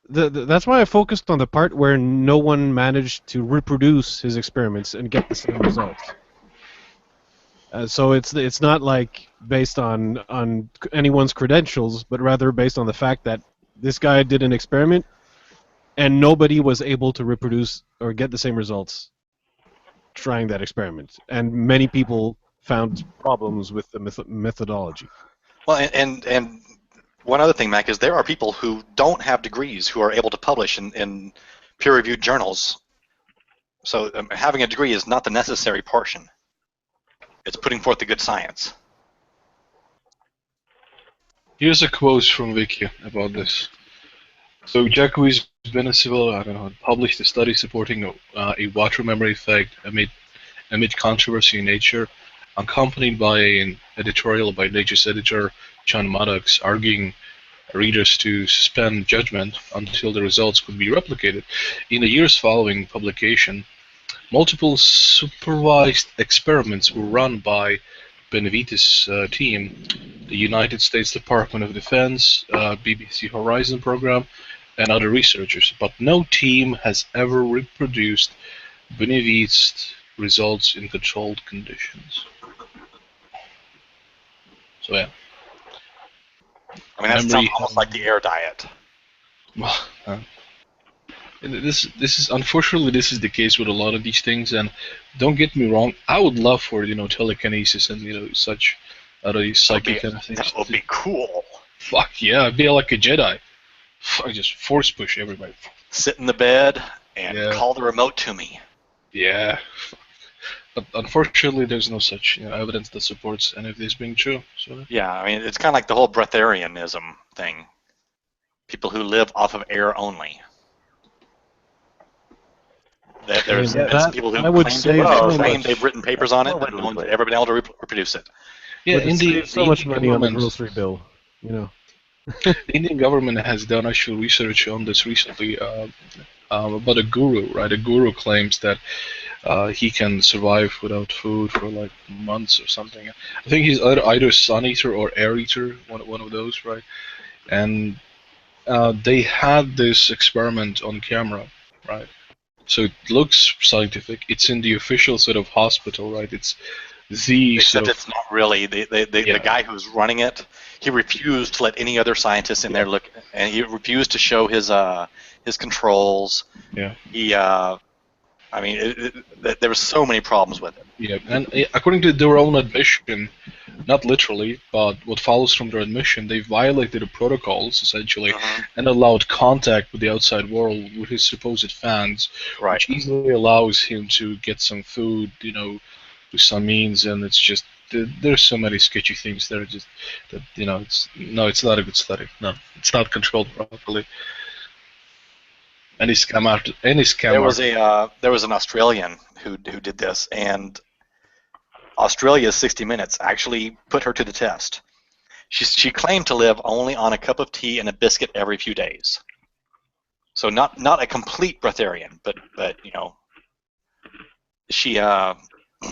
S6: That's why I focused on the part where no one managed to reproduce his experiments and get the same results. So it's not like based on anyone's credentials, but rather based on the fact that this guy did an experiment and nobody was able to reproduce or get the same results trying that experiment. And many people found problems with the methodology.
S17: Well, and one other thing, Mac, is there are people who don't have degrees who are able to publish in peer-reviewed journals. So having a degree is not the necessary portion. It's putting forth the good science.
S13: Here's a quote from Wiki about this. So Jacques Benesiville, published a study supporting a water memory effect amid controversy in Nature, accompanied by an editorial by Nature's editor John Maddox, arguing readers to suspend judgment until the results could be replicated. In the years following publication, multiple supervised experiments were run by Benevides' team, the United States Department of Defense, BBC Horizon program, and other researchers, but no team has ever reproduced Benevides' results in controlled conditions. So yeah.
S17: I mean, that sounds almost like the air diet.
S13: Well, this is unfortunately this is the case with a lot of these things, and don't get me wrong, I would love for telekinesis and such other psychic kind of things.
S17: That would be cool.
S13: Fuck yeah, I'd be like a Jedi. I just force push everybody.
S17: Sit in the bed and call the remote to me.
S13: Yeah. But unfortunately, there's no such evidence that supports any of this being true. So.
S17: Yeah, I mean, it's kind of like the whole breatharianism thing. People who live off of air only. There's been people who claim they've written papers on it, but no one's ever been able to reproduce it.
S13: Yeah,
S6: India so much money on the grocery bill,
S13: The Indian government has done actual research on this recently about a guru, right? A guru claims that he can survive without food for like months or something. I think he's either sun eater or air eater, one of those, right? And they had this experiment on camera, right? So it looks scientific. It's in the official sort of hospital, right? It's the
S17: Except it's not really. The guy who's running it, he refused to let any other scientists in there look, and he refused to show his controls.
S13: Yeah.
S17: He I mean, there were so many problems with it.
S13: Yeah, and according to their own admission, not literally, but what follows from their admission, they violated the protocols, essentially, and allowed contact with the outside world with his supposed fans, which easily allows him to get some food, through some means, and it's just, there's so many sketchy things there, just, that, it's not a good study. No, it's not controlled properly. Any scam after any scam.
S17: There was an Australian who did this, and Australia's 60 Minutes actually put her to the test. She claimed to live only on a cup of tea and a biscuit every few days. So not a complete breatharian, but she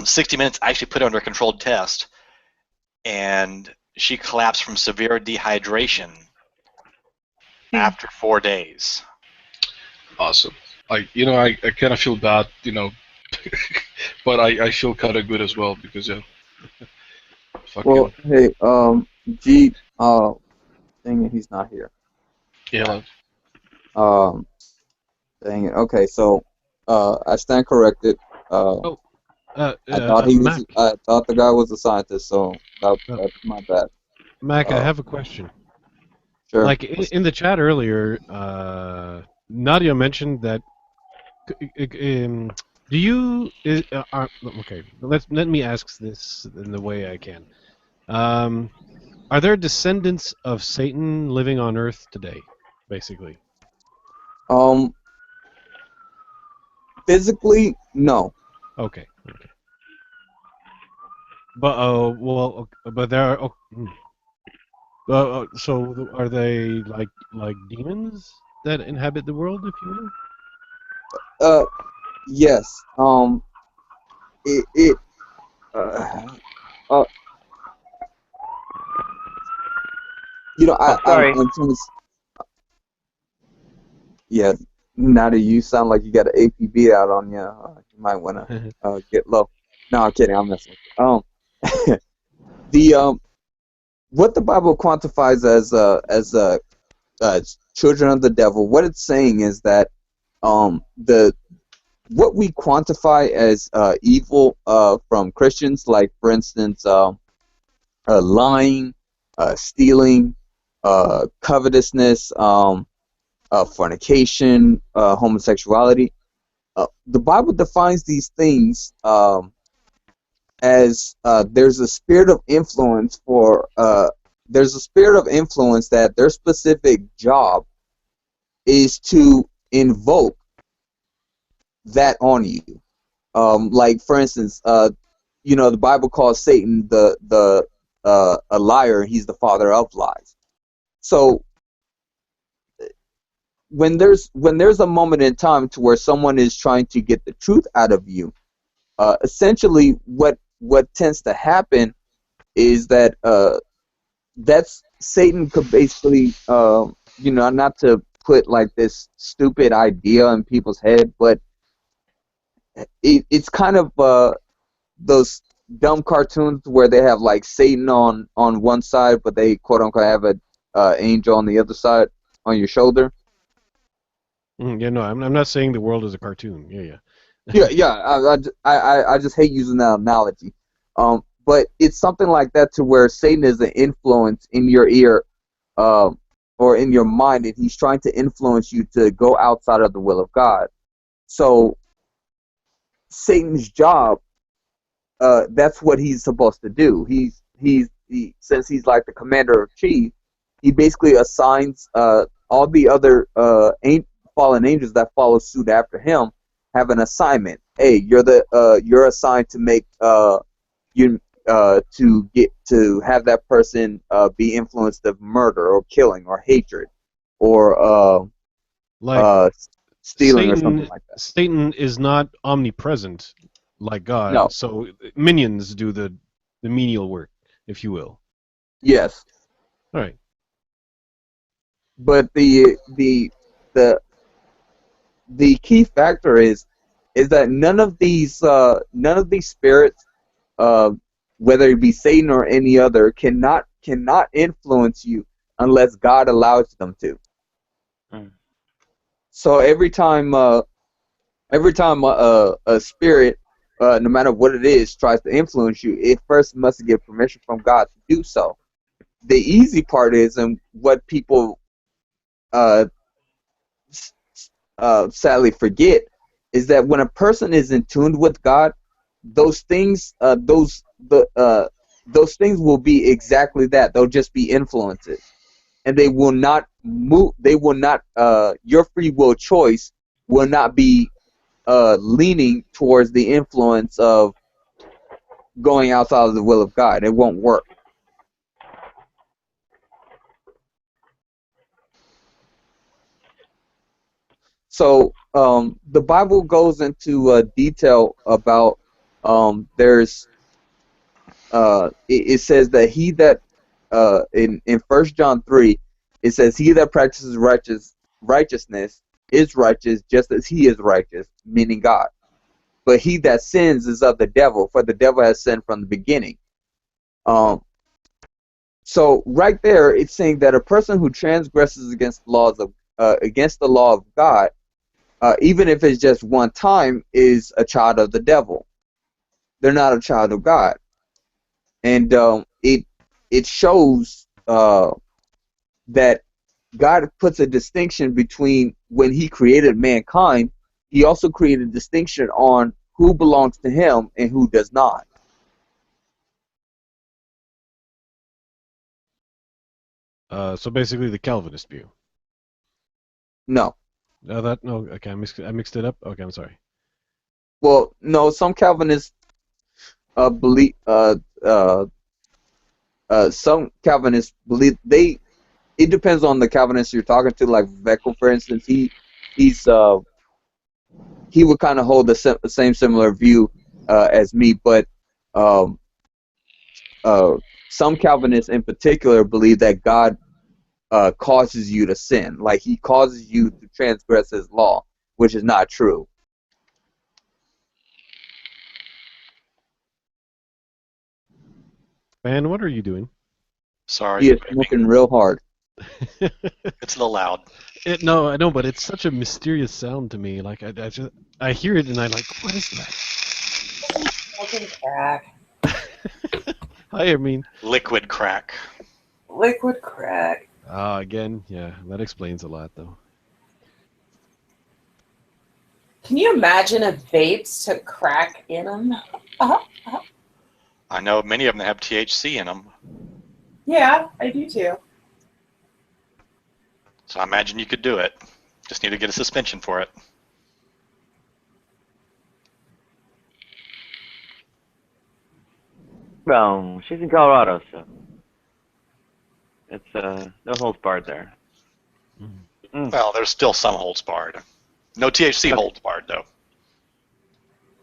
S17: 60 Minutes actually put her under a controlled test, and she collapsed from severe dehydration after 4 days.
S13: Awesome. I kind of feel bad, but I feel kind of good as well because fuck
S14: well,
S13: you.
S14: hey, G, dang it, he's not here.
S13: Yeah.
S14: Dang it. Okay, so, I stand corrected. I thought I thought the guy was a scientist, so that's my bad.
S6: Mac, I have a question.
S14: Sure.
S6: Like in the chat earlier, Nadia mentioned that. Do you? Okay, let me ask this in the way I can. Are there descendants of Satan living on Earth today, basically?
S14: Physically, no.
S6: Okay. But but there are. So are they like demons that inhabit the world, if you will?
S14: Yes.
S5: Sorry.
S14: I'm trying to. Yeah, now that you sound like you got an APB out on you, you might want to get low. No, I'm kidding. I'm messing with you. What the Bible quantifies as children of the devil, what it's saying is that what we quantify as evil from Christians, like for instance, lying, stealing, covetousness, fornication, homosexuality. The Bible defines these things as there's a spirit of influence that their specific job is to invoke that on you. Like for instance, the Bible calls Satan a liar. He's the father of lies. So when there's a moment in time to where someone is trying to get the truth out of you, essentially what tends to happen is that that's Satan could basically not to put like this stupid idea in people's head, but it's kind of those dumb cartoons where they have like Satan on one side, but they quote unquote have a angel on the other side on your shoulder.
S6: Yeah, no, I'm not saying the world is a cartoon. Yeah.
S14: I just hate using that analogy. But it's something like that to where Satan is an influence in your ear, or in your mind, and he's trying to influence you to go outside of the will of God. So Satan's job, that's what he's supposed to do. Since he's like the commander of chief, he basically assigns all the other fallen angels that follow suit after him have an assignment. Hey, you're assigned to make to have that person be influenced of murder or killing or hatred or stealing
S6: Satan,
S14: or something like that.
S6: Satan is not omnipresent like God.
S14: No.
S6: So minions do the menial work, if you will.
S14: Yes.
S6: All right.
S14: But the key factor is that none of these spirits, whether it be Satan or any other, cannot influence you unless God allows them to. So every time every time a spirit, no matter what it is, tries to influence you, it first must get permission from God to do so. The easy part is, and what people sadly forget, is that when a person is in tune with God, those things, those things will be exactly that. They'll just be influences, and they will not move. They will not. Your free will choice will not be leaning towards the influence of going outside of the will of God. It won't work. So the Bible goes into detail about there's it says that he that in 1 John 3, it says he that practices righteousness is righteous just as he is righteous, meaning God. But he that sins is of the devil, for the devil has sinned from the beginning. So right there, it's saying that a person who transgresses against the laws of against the law of God, even if it's just one time, is a child of the devil. They're not a child of God, and it shows that God puts a distinction between when He created mankind. He also created a distinction on who belongs to Him and who does not.
S6: So basically, the Calvinist view.
S14: No.
S6: No, that no. Okay, I mixed it up. Okay, I'm sorry.
S14: Well, no. Some Calvinists believe. Some Calvinists believe they. It depends on the Calvinist you're talking to. Like Veckel, for instance, he would kind of hold the same similar view as me, but some Calvinists in particular believe that God causes you to sin, like He causes you to transgress His law, which is not true.
S6: Man, what are you doing?
S17: Sorry.
S14: He is smoking real hard.
S17: It's a little loud.
S6: No, I know, but it's such a mysterious sound to me. Like I hear it and I'm like, what is that?
S18: Smoking crack.
S6: I mean,
S17: liquid crack.
S18: Liquid crack.
S6: Again, yeah, that explains a lot, though.
S18: Can you imagine if vapes took crack in them?
S17: I know many of them have THC in them.
S18: Yeah, I do too.
S17: So I imagine you could do it. Just need to get a suspension for it.
S5: Well, she's in Colorado, so it's no holds barred there.
S17: Well, there's still some holds barred. No THC holds barred though.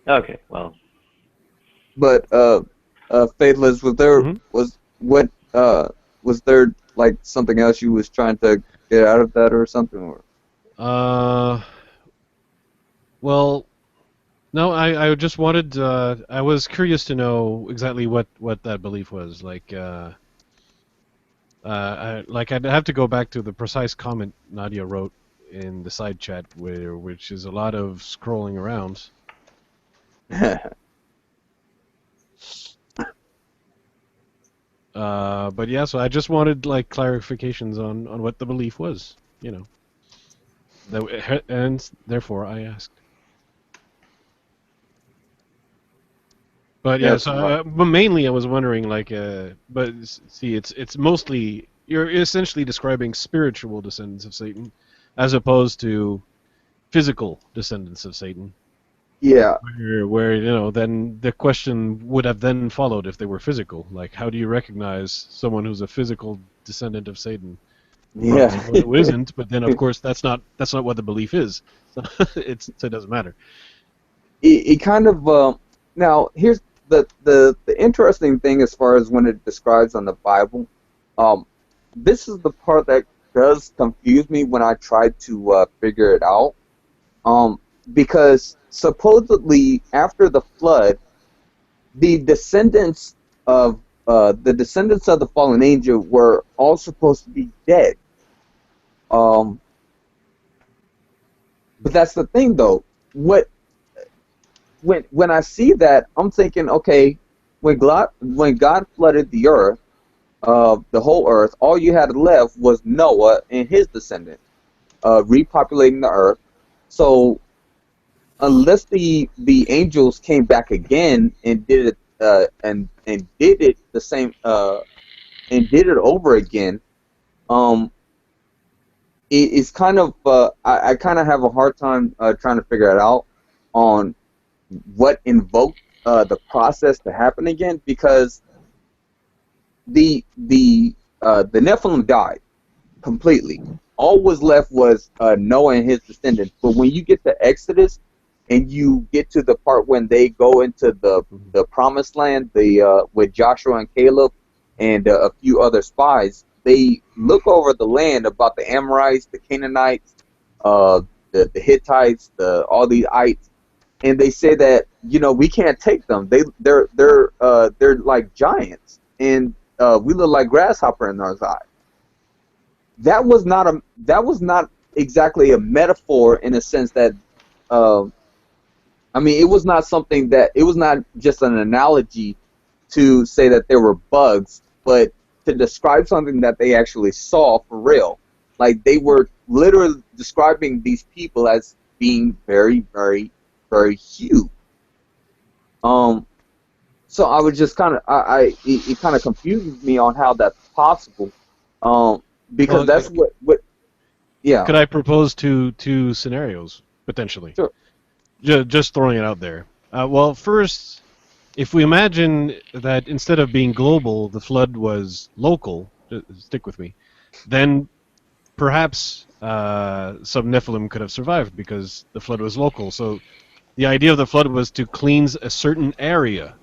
S5: Okay, well.
S14: But Faithless, was there like something else you was trying to get out of that or something? Or?
S6: Well, no, I just wanted I was curious to know exactly what that belief was. Like I'd have to go back to the precise comment Nadia wrote in the side chat, which is a lot of scrolling around. But yeah, so I just wanted like clarifications on what the belief was, you know. And therefore I asked. But yeah, so but mainly I was wondering, like, but see, it's mostly you're essentially describing spiritual descendants of Satan, as opposed to physical descendants of Satan.
S14: Yeah.
S6: Where you know, then the question would have then followed if they were physical. Like, how do you recognize someone who's a physical descendant of Satan?
S14: Yeah.
S6: Who isn't? But then, of course, that's not what the belief is. So so it doesn't matter.
S14: It kind of now here's the interesting thing as far as when it describes on the Bible. This is the part that does confuse me when I try to figure it out. Because supposedly after the flood, the descendants of the fallen angel were all supposed to be dead. But that's the thing, though. What when I see that, I'm thinking, okay, when God flooded the earth, the whole earth, all you had left was Noah and his descendants, repopulating the earth. So unless the angels came back again and did it and did it the same and did it over again, it's kind of I kind of have a hard time trying to figure it out on what invoked the process to happen again, because the Nephilim died completely. All was left was Noah and his descendants. But when you get to Exodus and you get to the part when they go into the promised land, with Joshua and Caleb and a few other spies, they look over the land about the Amorites, the Canaanites, the Hittites, all these ites, and they say that, we can't take them. They're like giants, and we look like grasshopper in our eyes. That was not exactly a metaphor, in a sense that it was not something that, it was not just an analogy to say that there were bugs, but to describe something that they actually saw for real. Like, they were literally describing these people as being very, very, very huge. So I was just kind of, it kind of confuses me on how that's possible. Because that's what, yeah.
S6: Could I propose two scenarios, potentially?
S14: Sure.
S6: Just throwing it out there. Well, first, if we imagine that instead of being global, the flood was local, stick with me, then perhaps some Nephilim could have survived because the flood was local. So the idea of the flood was to cleanse a certain area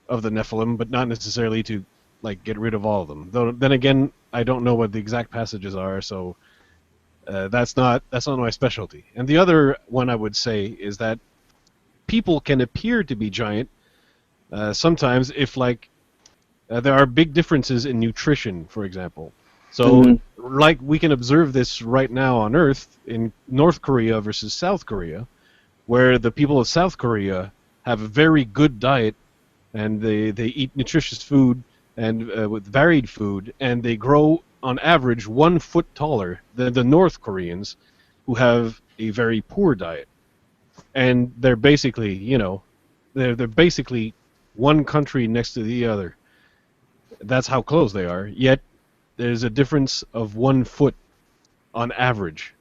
S6: of the Nephilim, but not necessarily to get rid of all of them. Though then again, I don't know what the exact passages are, so that's not my specialty. And the other one I would say is that people can appear to be giant sometimes if there are big differences in nutrition, for example. So we can observe this right now on Earth in North Korea versus South Korea, where the people of South Korea have a very good diet, and they eat nutritious food and with varied food, and they grow on average 1 foot taller than the North Koreans, who have a very poor diet. And they're basically, they're basically one country next to the other. That's how close they are. Yet there's a difference of 1 foot on average.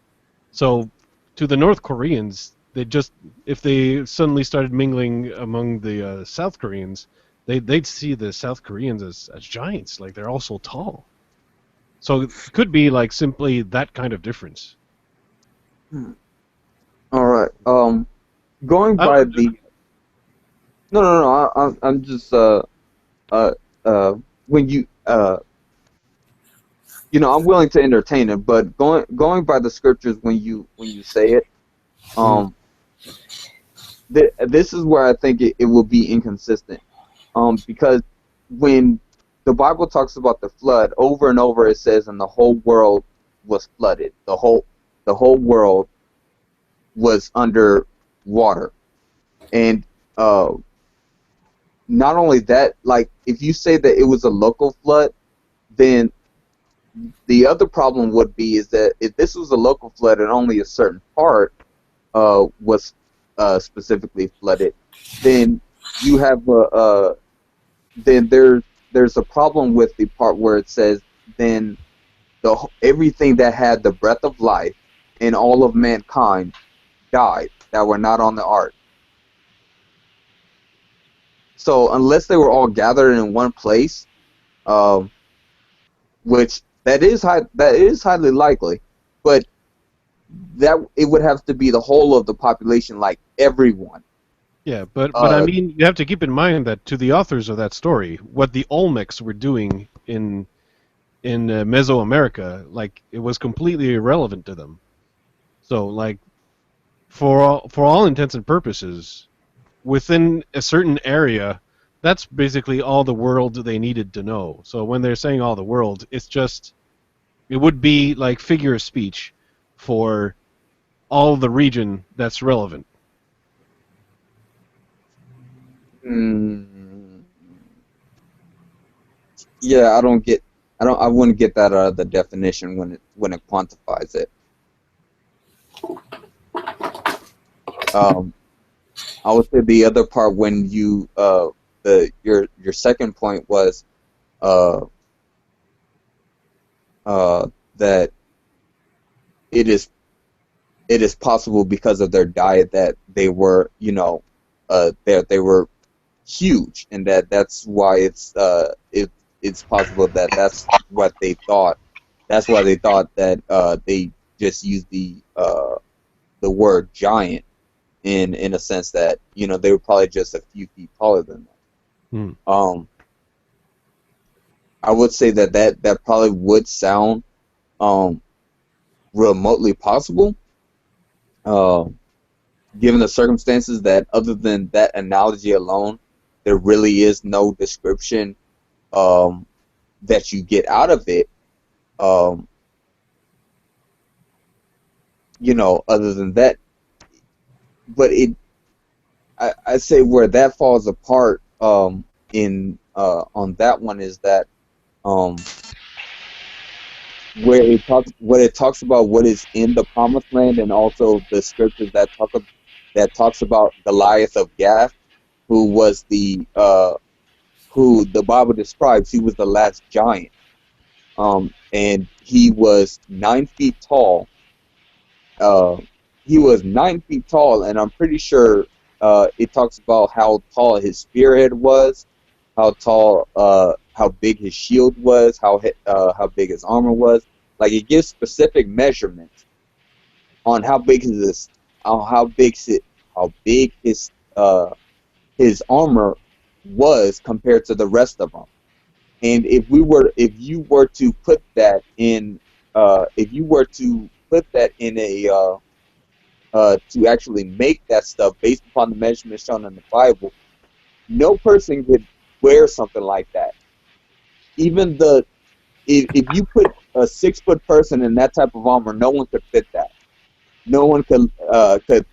S6: So to the North Koreans, if they suddenly started mingling among the South Koreans, they'd see the South Koreans as giants. Like, they're all so tall. So it could be simply that kind of difference.
S14: All right. Going by the. No. I'm just when you I'm willing to entertain it, but going by the scriptures when you say it, this is where I think it will be inconsistent. Because when the Bible talks about the flood, over and over it says, and the whole world was flooded. The whole world was under water. And not only that, if you say that it was a local flood, then the other problem would be is that if this was a local flood and only a certain part was specifically flooded, then you have then there's a problem with the part where it says then everything that had the breath of life and all of mankind died that were not on the ark. So unless they were all gathered in one place, which that is highly likely, but that it would have to be the whole of the population, like everyone.
S6: Yeah, but I mean, you have to keep in mind that to the authors of that story, what the Olmecs were doing in Mesoamerica, it was completely irrelevant to them. So, for all intents and purposes, within a certain area, that's basically all the world they needed to know. So when they're saying all the world, it would be like figure of speech for all the region that's relevant.
S14: Yeah, I wouldn't get that out of the definition when it quantifies it. I would say the other part when you your second point was that it is possible because of their diet that they were they were huge, and that's why it's possible that that's what they thought. That's why they thought that they just used the word giant in a sense that they were probably just a few feet taller than that. I would say that probably would sound remotely possible, given the circumstances that other than that analogy alone, there really is no description that you get out of it. Other than that, but I say where that falls apart in on that one is that where it talks about what is in the promised land, and also the scriptures that talks about Goliath of Gath, who was who the Bible describes he was the last giant, and he was 9 feet tall. He was 9 feet tall, and I'm pretty sure it talks about how tall his spearhead was, how big his shield was, how big his armor was. Like, it gives specific measurements on how big his armor was compared to the rest of them. And if you were to put that in a to actually make that stuff based upon the measurements shown in the Bible, no person could wear something like that. Even if you put a 6-foot person in that type of armor, no one could fit that. No one could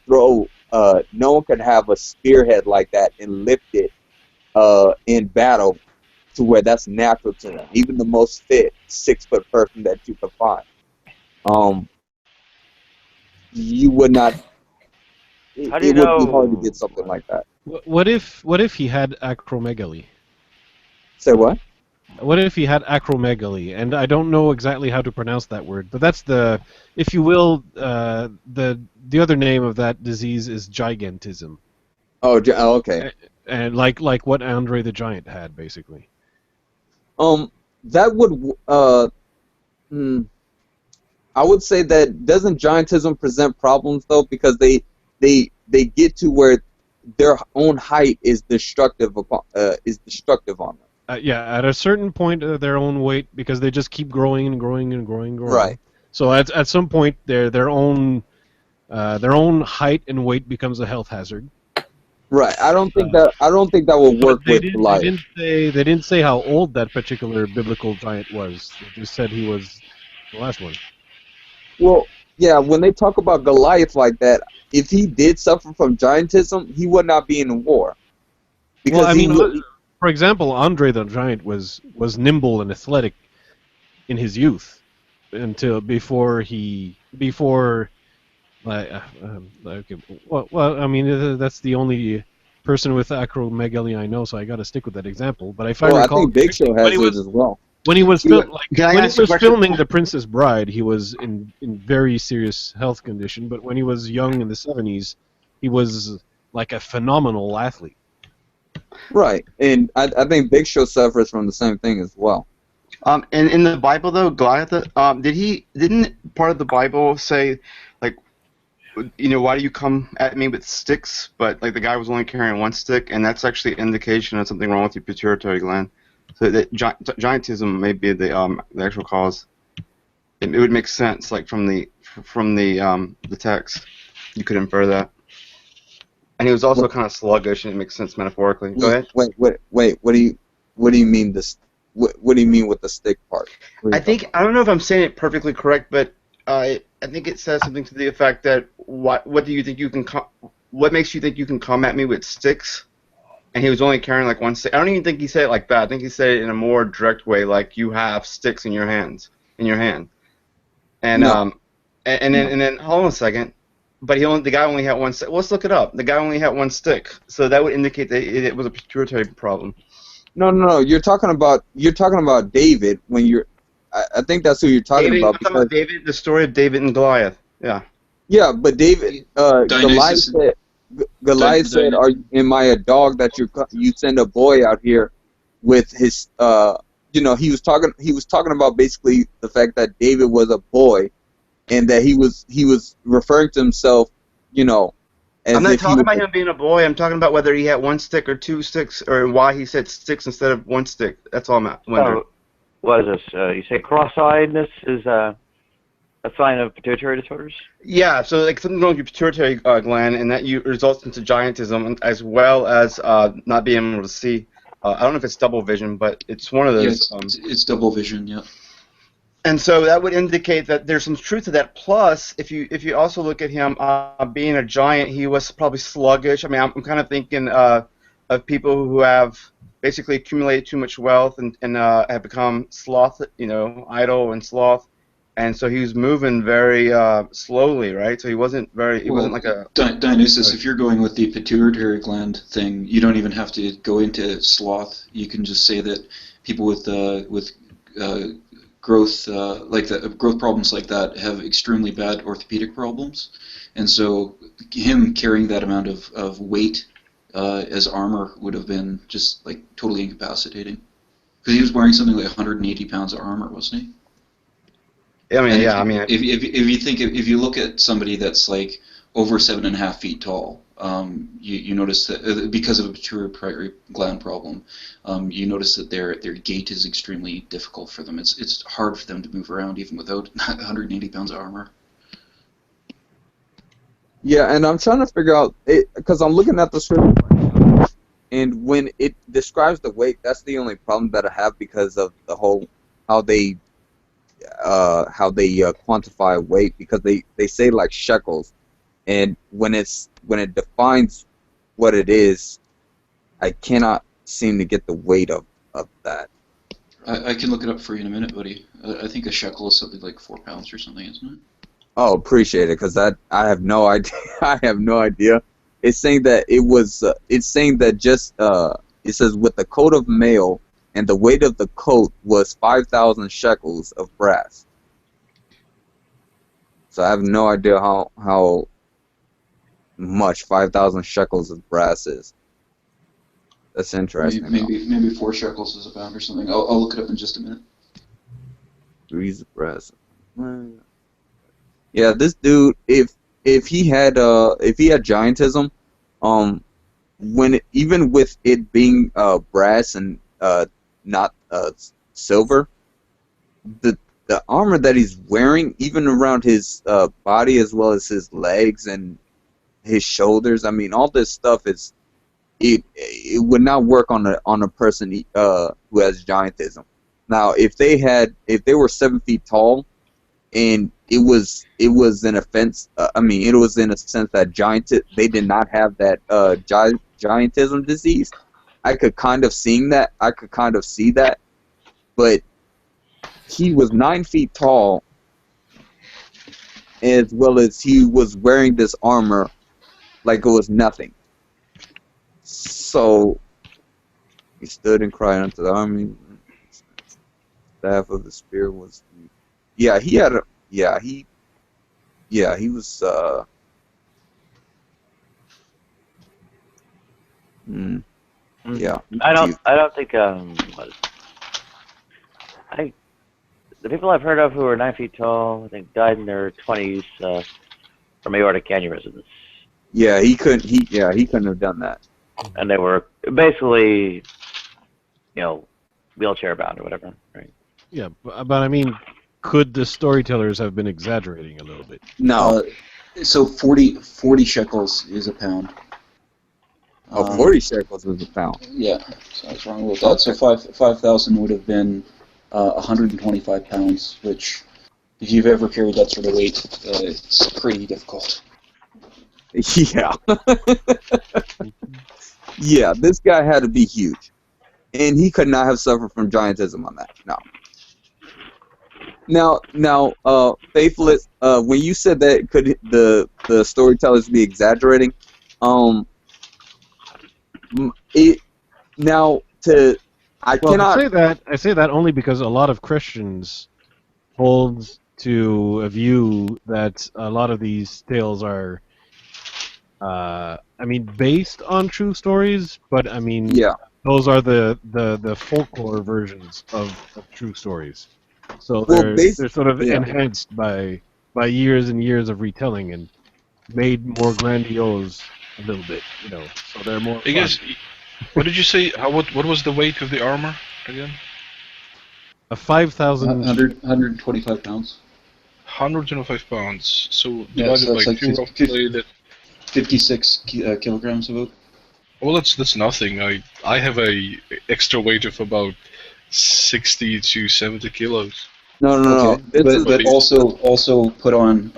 S14: throw. No one could have a spearhead like that and lift it in battle to where that's natural to them. Even the most fit 6-foot person that you could find, you would not. It would be hard to get something like that.
S6: What if he had acromegaly?
S14: Say what?
S6: What if he had acromegaly? And I don't know exactly how to pronounce that word, but that's the, if you will, the other name of that disease is gigantism.
S14: Oh, okay.
S6: And like what Andre the Giant had, basically.
S14: That would I would say that doesn't giantism present problems though, because they get to where their own height is destructive on them.
S6: Yeah, at a certain point of their own weight, because they just keep growing and growing and growing and growing.
S14: Right.
S6: So at some point, their own height and weight becomes a health hazard.
S14: Right. I don't think that will work with Goliath.
S6: They didn't say how old that particular biblical giant was. They just said he was the last one.
S14: Well, yeah. When they talk about Goliath like that, if he did suffer from giantism, he would not be in a war.
S6: Because for example, Andre the Giant was nimble and athletic in his youth, until okay. Well, I mean, that's the only person with acromegaly I know, so I got to stick with that example. But if I recall,
S14: I think Big Show has it as well.
S6: When he was filming The Princess Bride, he was in very serious health condition. But when he was young in the 70s, he was like a phenomenal athlete.
S14: Right, and I think Big Show suffers from the same thing as well.
S8: And in the Bible though, Goliath, didn't part of the Bible say, like, why do you come at me with sticks? But like the guy was only carrying one stick, and that's actually an indication of something wrong with your pituitary gland. So that giantism may be the actual cause. It would make sense, like from the text, you could infer that. And he was also kind of sluggish, and it makes sense metaphorically. Go ahead.
S14: Wait. What do you mean this? What do you mean with the stick part?
S8: I don't know if I'm saying it perfectly correct, but I think it says something to the effect that what do you think you can what makes you think you can come at me with sticks? and he was only carrying like one stick. I don't even think he said it like that. I think he said it in a more direct way, like you have sticks in your hand. And
S14: No.
S8: and then hold on a second. But the guy only had one stick. Well, let's look it up. The guy only had one stick, so that would indicate that it was a pituitary problem.
S14: No. You're talking about David when you're. I think that's who you're talking
S8: David,
S14: about.
S8: I'm talking about David, the story of David and Goliath. Yeah.
S14: Yeah, but David, Goliath said, "Am I a dog that you send a boy out here with his?" He was talking about basically the fact that David was a boy, and that he was referring to himself, as
S8: I'm not
S14: if
S8: talking about him being a boy. I'm talking about whether he had one stick or two sticks, or why he said sticks instead of one stick. That's all I'm wondering.
S5: So, what is this? You say cross-eyedness is a sign of pituitary disorders?
S8: Yeah, so like something wrong with your pituitary gland, and that results into giantism, as well as not being able to see. I don't know if it's double vision, but it's one of those.
S2: Yeah, it's double vision. Yeah.
S8: And so that would indicate that there's some truth to that. Plus, if you also look at him being a giant, he was probably sluggish. I mean, I'm kind of thinking of people who have basically accumulated too much wealth and have become sloth, idle and sloth. And so he was moving very slowly, right? So he wasn't like a...
S2: Dionysus, if you're going with the pituitary gland thing, you don't even have to go into sloth. You can just say that people with growth growth problems like that have extremely bad orthopedic problems, and so him carrying that amount of weight as armor would have been just like totally incapacitating, because he was wearing something like 180 pounds of armor, wasn't he? If you look at somebody that's like over 7.5 feet tall, you notice that because of a pituitary gland problem, you notice that their gait is extremely difficult for them. It's hard for them to move around even without 180 pounds of armor.
S14: Yeah, and I'm trying to figure out because I'm looking at the script right now, and when it describes the weight, that's the only problem that I have because of the whole how they quantify weight, because they say like shekels, and when it defines what it is, I cannot seem to get the weight of that.
S2: I can look it up for you in a minute, buddy. I think a shekel is something like 4 pounds or something, isn't it?
S14: Oh, appreciate it, because I have no idea. I have no idea. It's saying that it's saying that just it says with the coat of mail, and the weight of the coat was 5,000 shekels of brass. So I have no idea how much 5,000 shekels of brass is. That's interesting.
S2: Maybe 4 shekels is a pound or something. I'll look it up in just a minute.
S14: Degrees of brass. Yeah, this dude, if he had giantism, even with it being brass and not silver, the armor that he's wearing, even around his body as well as his legs and his shoulders, I mean, all this stuff is it would not work on a person who has giantism. Now, if they were 7 feet tall, and it was an offense. It was in a sense that they did not have that giantism disease. I could kind of see that, but he was 9 feet tall, as well as he was wearing this armor like it was nothing. So he stood and cried unto the army. Staff of the spear was. Yeah, he had a. Yeah, he was. Yeah.
S5: I don't think. The people I've heard of who are 9 feet tall, I think, died in their 20s from aortic aneurysms.
S14: Yeah, he couldn't. He couldn't have done that.
S5: And they were basically, wheelchair bound or whatever, right?
S6: Yeah, but I mean, could the storytellers have been exaggerating a little bit?
S14: No.
S2: So 40 shekels is a pound.
S14: 40 shekels is a pound.
S2: Yeah, so I was wrong with that. So 5,000 would have been 125 pounds, which, if you've ever carried that sort of weight, it's pretty difficult.
S14: Yeah. Yeah, this guy had to be huge, and he could not have suffered from giantism on that. No. Now, Faithless. When you said that, could the storytellers be exaggerating? It now to I
S6: Well,
S14: cannot.
S6: I say that only because a lot of Christians hold to a view that a lot of these tales are, based on true stories, but
S14: Yeah.
S6: those are the folklore versions of true stories. So
S14: Well,
S6: they're sort of
S14: yeah.
S6: enhanced by years and years of retelling and made more grandiose a little bit, So they're more
S13: I
S6: fun.
S13: guess. What did you say? What was the weight of the armor again?
S6: A 5,000.
S2: 125 pounds.
S13: 125 pounds. So
S2: Yeah,
S13: divided
S2: so
S13: by
S2: that's like
S13: 2 roughly. That
S2: 56 kilograms about.
S13: Well, that's nothing. I have a extra weight of about 60 to 70 kilos.
S14: No.
S2: Okay,
S14: This
S2: but
S14: is
S2: also put on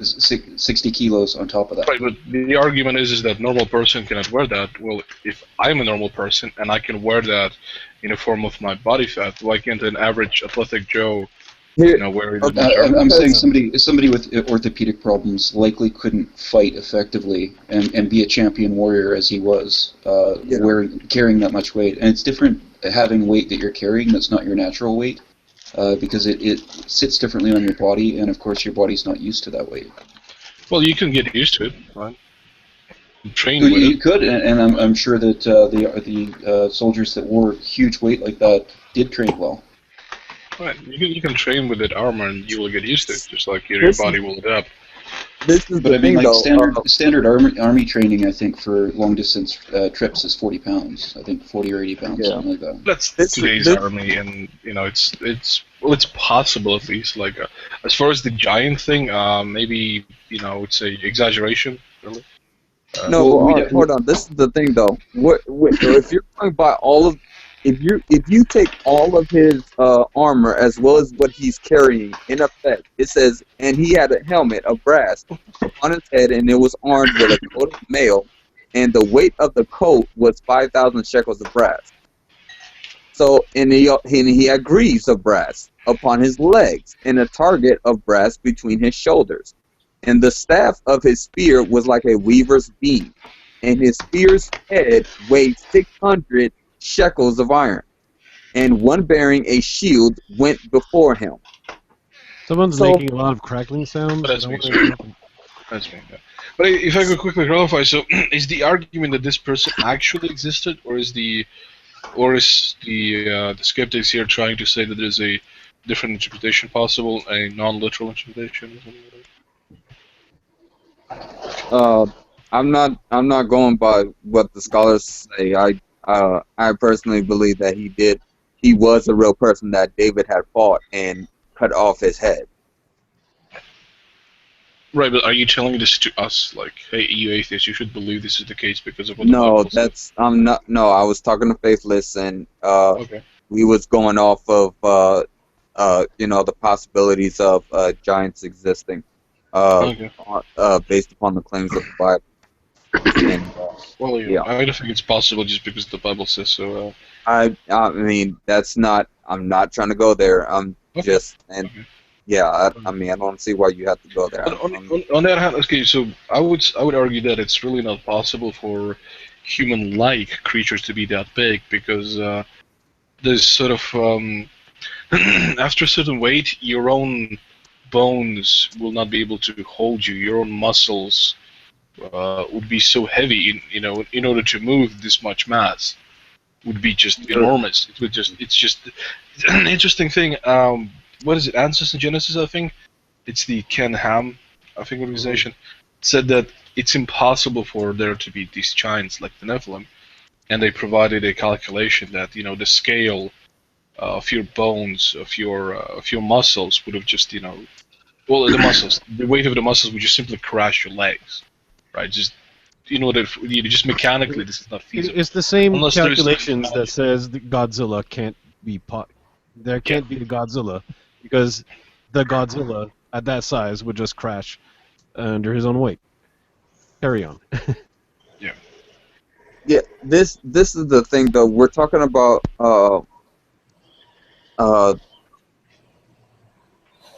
S2: 60 kilos on top of that.
S13: Right, but the argument is that normal person cannot wear that. Well, if I'm a normal person and I can wear that in a form of my body fat, why can't an average athletic Joe, wear it?
S2: I'm saying somebody with orthopedic problems likely couldn't fight effectively and be a champion warrior as he was, carrying that much weight. And it's different having weight that you're carrying that's not your natural weight. Because it sits differently on your body, and of course your body's not used to that weight.
S13: Well, you can get used to it, right? Train
S2: with
S13: it.
S2: You could, and I'm sure that the soldiers that wore huge weight like that did train well.
S13: Right, you can train with that armor, and you will get used to it, just like your body will adapt.
S14: This is
S2: But I mean, like standard army training, I think for long distance trips is 40 pounds. I think 40 or 80 pounds, something like that.
S13: That's today's army, and it's possible at least. Like as far as the giant thing, maybe it's a exaggeration, really.
S14: Hold on. This is the thing, though. If you're going by if you take all of his armor as well as what he's carrying, in effect, it says, and he had a helmet of brass upon his head, and it was armed with a coat of mail, and the weight of the coat was 5,000 shekels of brass. So, and he had greaves of brass upon his legs, and a target of brass between his shoulders. And the staff of his spear was like a weaver's beam, and his spear's head weighed 600 shekels of iron, and one bearing a shield went before him.
S6: Someone's making a lot of crackling sounds.
S13: That's me. That's me. Yeah. But if I could quickly clarify, so is the argument that this person actually existed, or is the skeptics here trying to say that there's a different interpretation possible, a non-literal interpretation? Or something like that?
S14: I'm not going by what the scholars say. I personally believe that he was a real person that David had fought and cut off his head.
S13: Right, but are you telling this to us, like, hey, you atheists, you should believe this is the case because of what
S14: No, I'm not. No, I was talking to Faithless, and we was going off of the possibilities of giants existing, based upon the claims of the Bible. And,
S13: I don't think it's possible just because the Bible says so.
S14: I mean, that's not. I'm not trying to go there. I'm just and. Yeah, I mean, I don't see why you have to go there.
S13: On the other hand, okay, so I would argue that it's really not possible for human-like creatures to be that big because there's sort of after a certain weight, your own bones will not be able to hold you. Your own muscles would be so heavy, in order to move this much mass, would be just enormous. It's just an interesting thing. What is it? Answers in Genesis, I think. It's the Ken Ham, I think, organization. Said that it's impossible for there to be these giants like the Nephilim, and they provided a calculation that the scale of your bones, of your muscles would have just the weight of the muscles would just simply crash your legs, right? Just just mechanically, this is not feasible.
S6: It's the same calculations that says that Godzilla can't be there can't be a Godzilla. Because the Godzilla at that size would just crash under his own weight. Carry on.
S13: Yeah.
S14: Yeah, this is the thing though. We're talking about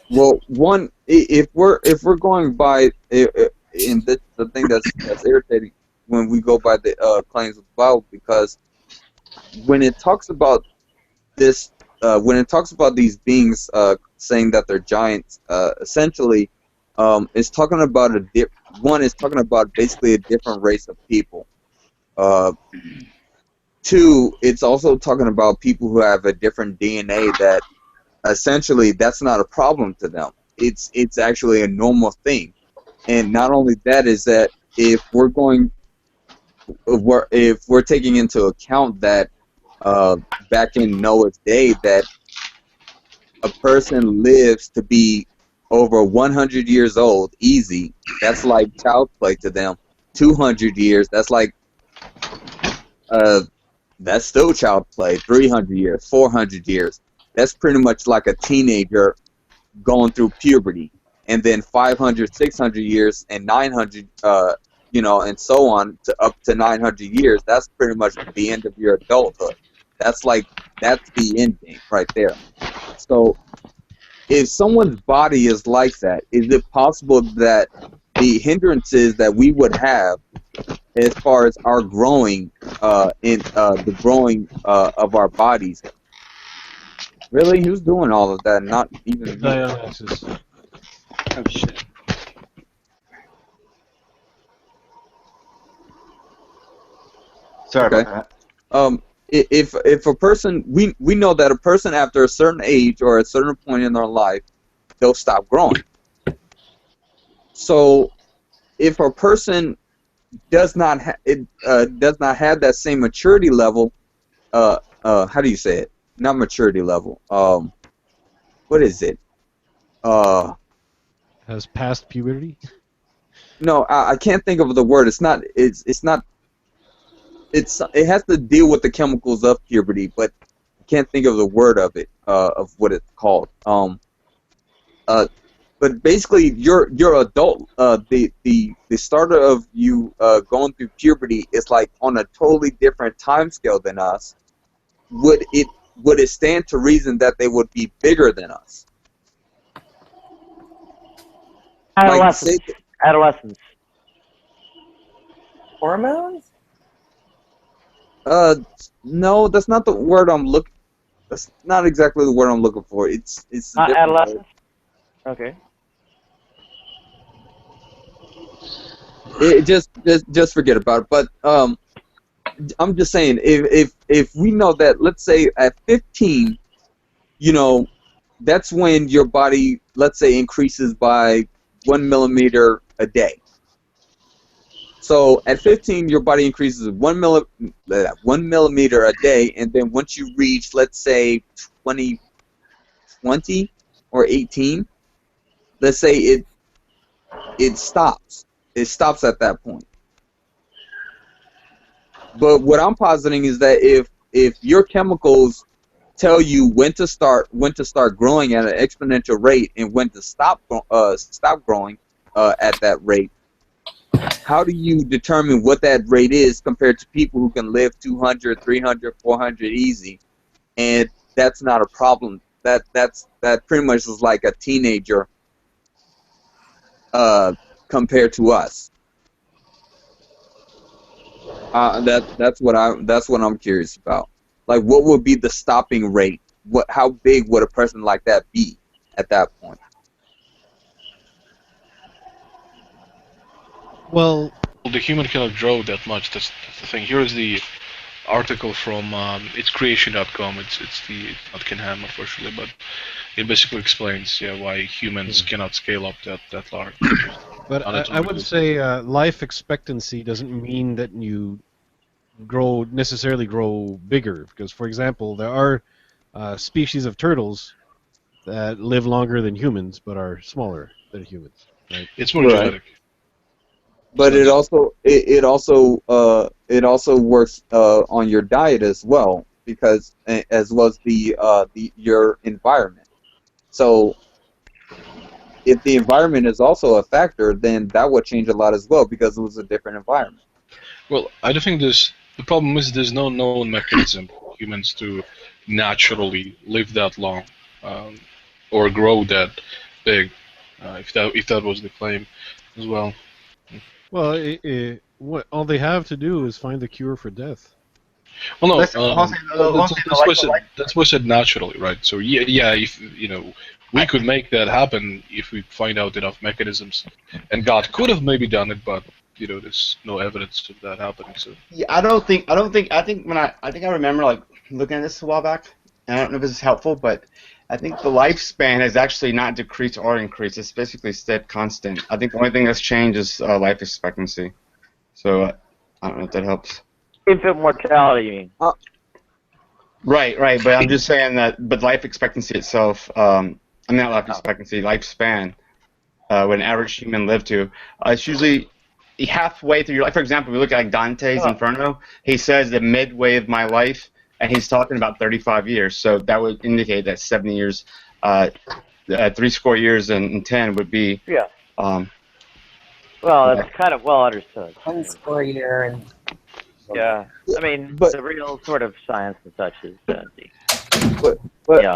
S14: well, one, if we're going by and this the thing that's irritating when we go by the claims of the Bible, because when it talks about this, when it talks about these beings saying that they're giants, essentially, it's talking about one is talking about basically a different race of people. Two, it's also talking about people who have a different DNA that essentially that's not a problem to them. It's actually a normal thing. And not only that is that if we're taking into account that back in Noah's day that a person lives to be over 100 years old easy, that's like child play to them. 200 years, that's like that's still child play. 300 years, 400 years, that's pretty much like a teenager going through puberty. And then 500, 600 years, and 900, and so on to up to 900 years, that's pretty much the end of your adulthood. That's the end game right there. So if someone's body is like that, is it possible that the hindrances that we would have as far as our growing the growing of our bodies, really, who's doing all of that? Not even me.
S8: Oh shit. Sorry about that.
S14: If a person, we know that a person after a certain age or a certain point in their life, they'll stop growing. So if a person does not have that same maturity level, how do you say it? Not maturity level. What is it?
S6: Has passed puberty?
S14: No, I can't think of the word. It's not. It has to deal with the chemicals of puberty, but I can't think of the word of it, of what it's called. But basically, your adult, the starter of you going through puberty is like on a totally different time scale than us. Would it stand to reason that they would be bigger than us?
S5: Adolescence.
S18: Hormones?
S14: No, that's not the word I'm looking. That's not exactly the word I'm looking for. It's
S5: Not
S14: a different
S5: adolescence?
S14: word.
S5: Okay.
S14: It just forget about it. But I'm just saying, if we know that, let's say at 15, that's when your body, let's say, increases by 1 millimeter a day. So at 15, your body increases 1 millimeter a day, and then once you reach, let's say, 20 or 18, let's say it stops. It stops at that point. But what I'm positing is that if your chemicals tell you when to start growing at an exponential rate and when to stop growing at that rate, how do you determine what that rate is compared to people who can live 200, 300, 400 easy, and that's not a problem? That pretty much is like a teenager compared to us. That's what I'm curious about. Like, what would be the stopping rate? How big would a person like that be at that point?
S6: Well,
S13: the human cannot grow that much. That's the thing. Here is the article from it's creation.com. It's not Kinham, unfortunately, but it basically explains why humans cannot scale up that large.
S6: But I would say life expectancy doesn't mean that you necessarily grow bigger, because, for example, there are species of turtles that live longer than humans but are smaller than humans. Right?
S13: It's more genetic.
S14: But it also works on your diet as well, because as well as your environment. So if the environment is also a factor, then that would change a lot as well, because it was a different environment.
S13: Well, I don't think The problem is there's no known mechanism for humans to naturally live that long, or grow that big, if that was the claim as well.
S6: Well, what all they have to do is find the cure for death.
S13: Well, no, that's what said naturally, right? So yeah, if we could make that happen if we find out enough mechanisms, and God could have maybe done it, but there's no evidence of that happening. So
S8: yeah, I think I remember like looking at this a while back, and I don't know if this is helpful, but I think the lifespan has actually not decreased or increased. It's basically stayed constant. I think the only thing that's changed is life expectancy. So I don't know if that helps.
S5: Infant mortality, you mean?
S8: Right. But I'm just saying that. But life expectancy itself, not life expectancy, lifespan, what an average human live to, it's usually halfway through your life. For example, we look at like Dante's Inferno. He says the midway of my life, and he's talking about 35 years. So that would indicate that 70 years, 70 years and 10 would be.
S5: Yeah. Well, that's kind of well understood.
S18: 1 year and.
S5: Yeah, I mean, the real sort of science and such is.
S14: But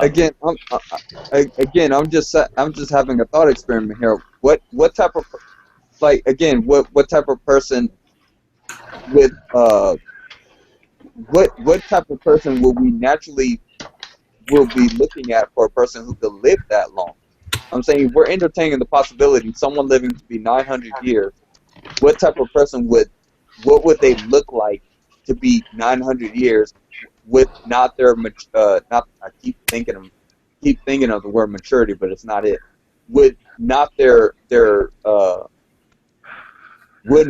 S14: again, I'm just having a thought experiment here. What type of what type of person with what type of person will we naturally be looking at for a person who could live that long? I'm saying we're entertaining the possibility of someone living to be 900 years. What type of person what would they look like to be 900 years with not their I keep thinking of the word maturity, but it's not it. Would not would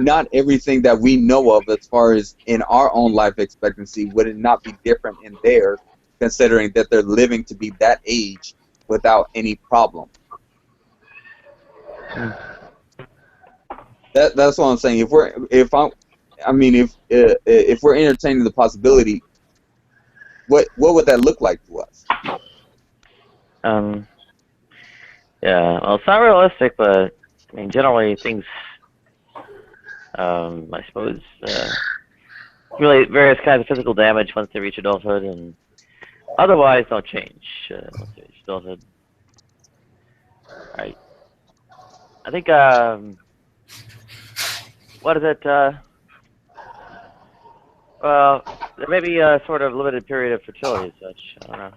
S14: not everything that we know of as far as in our own life expectancy, would it not be different in theirs, considering that they're living to be that age without any problem? That's what I'm saying. If we're entertaining the possibility, what would that look like to us?
S5: Yeah, well, it's not realistic, but I mean, generally things, I suppose, really various kinds of physical damage once they reach adulthood, and otherwise don't change once they reach adulthood. Right. I think, what is it? Well, there may be a sort of limited period of fertility as such. I don't know.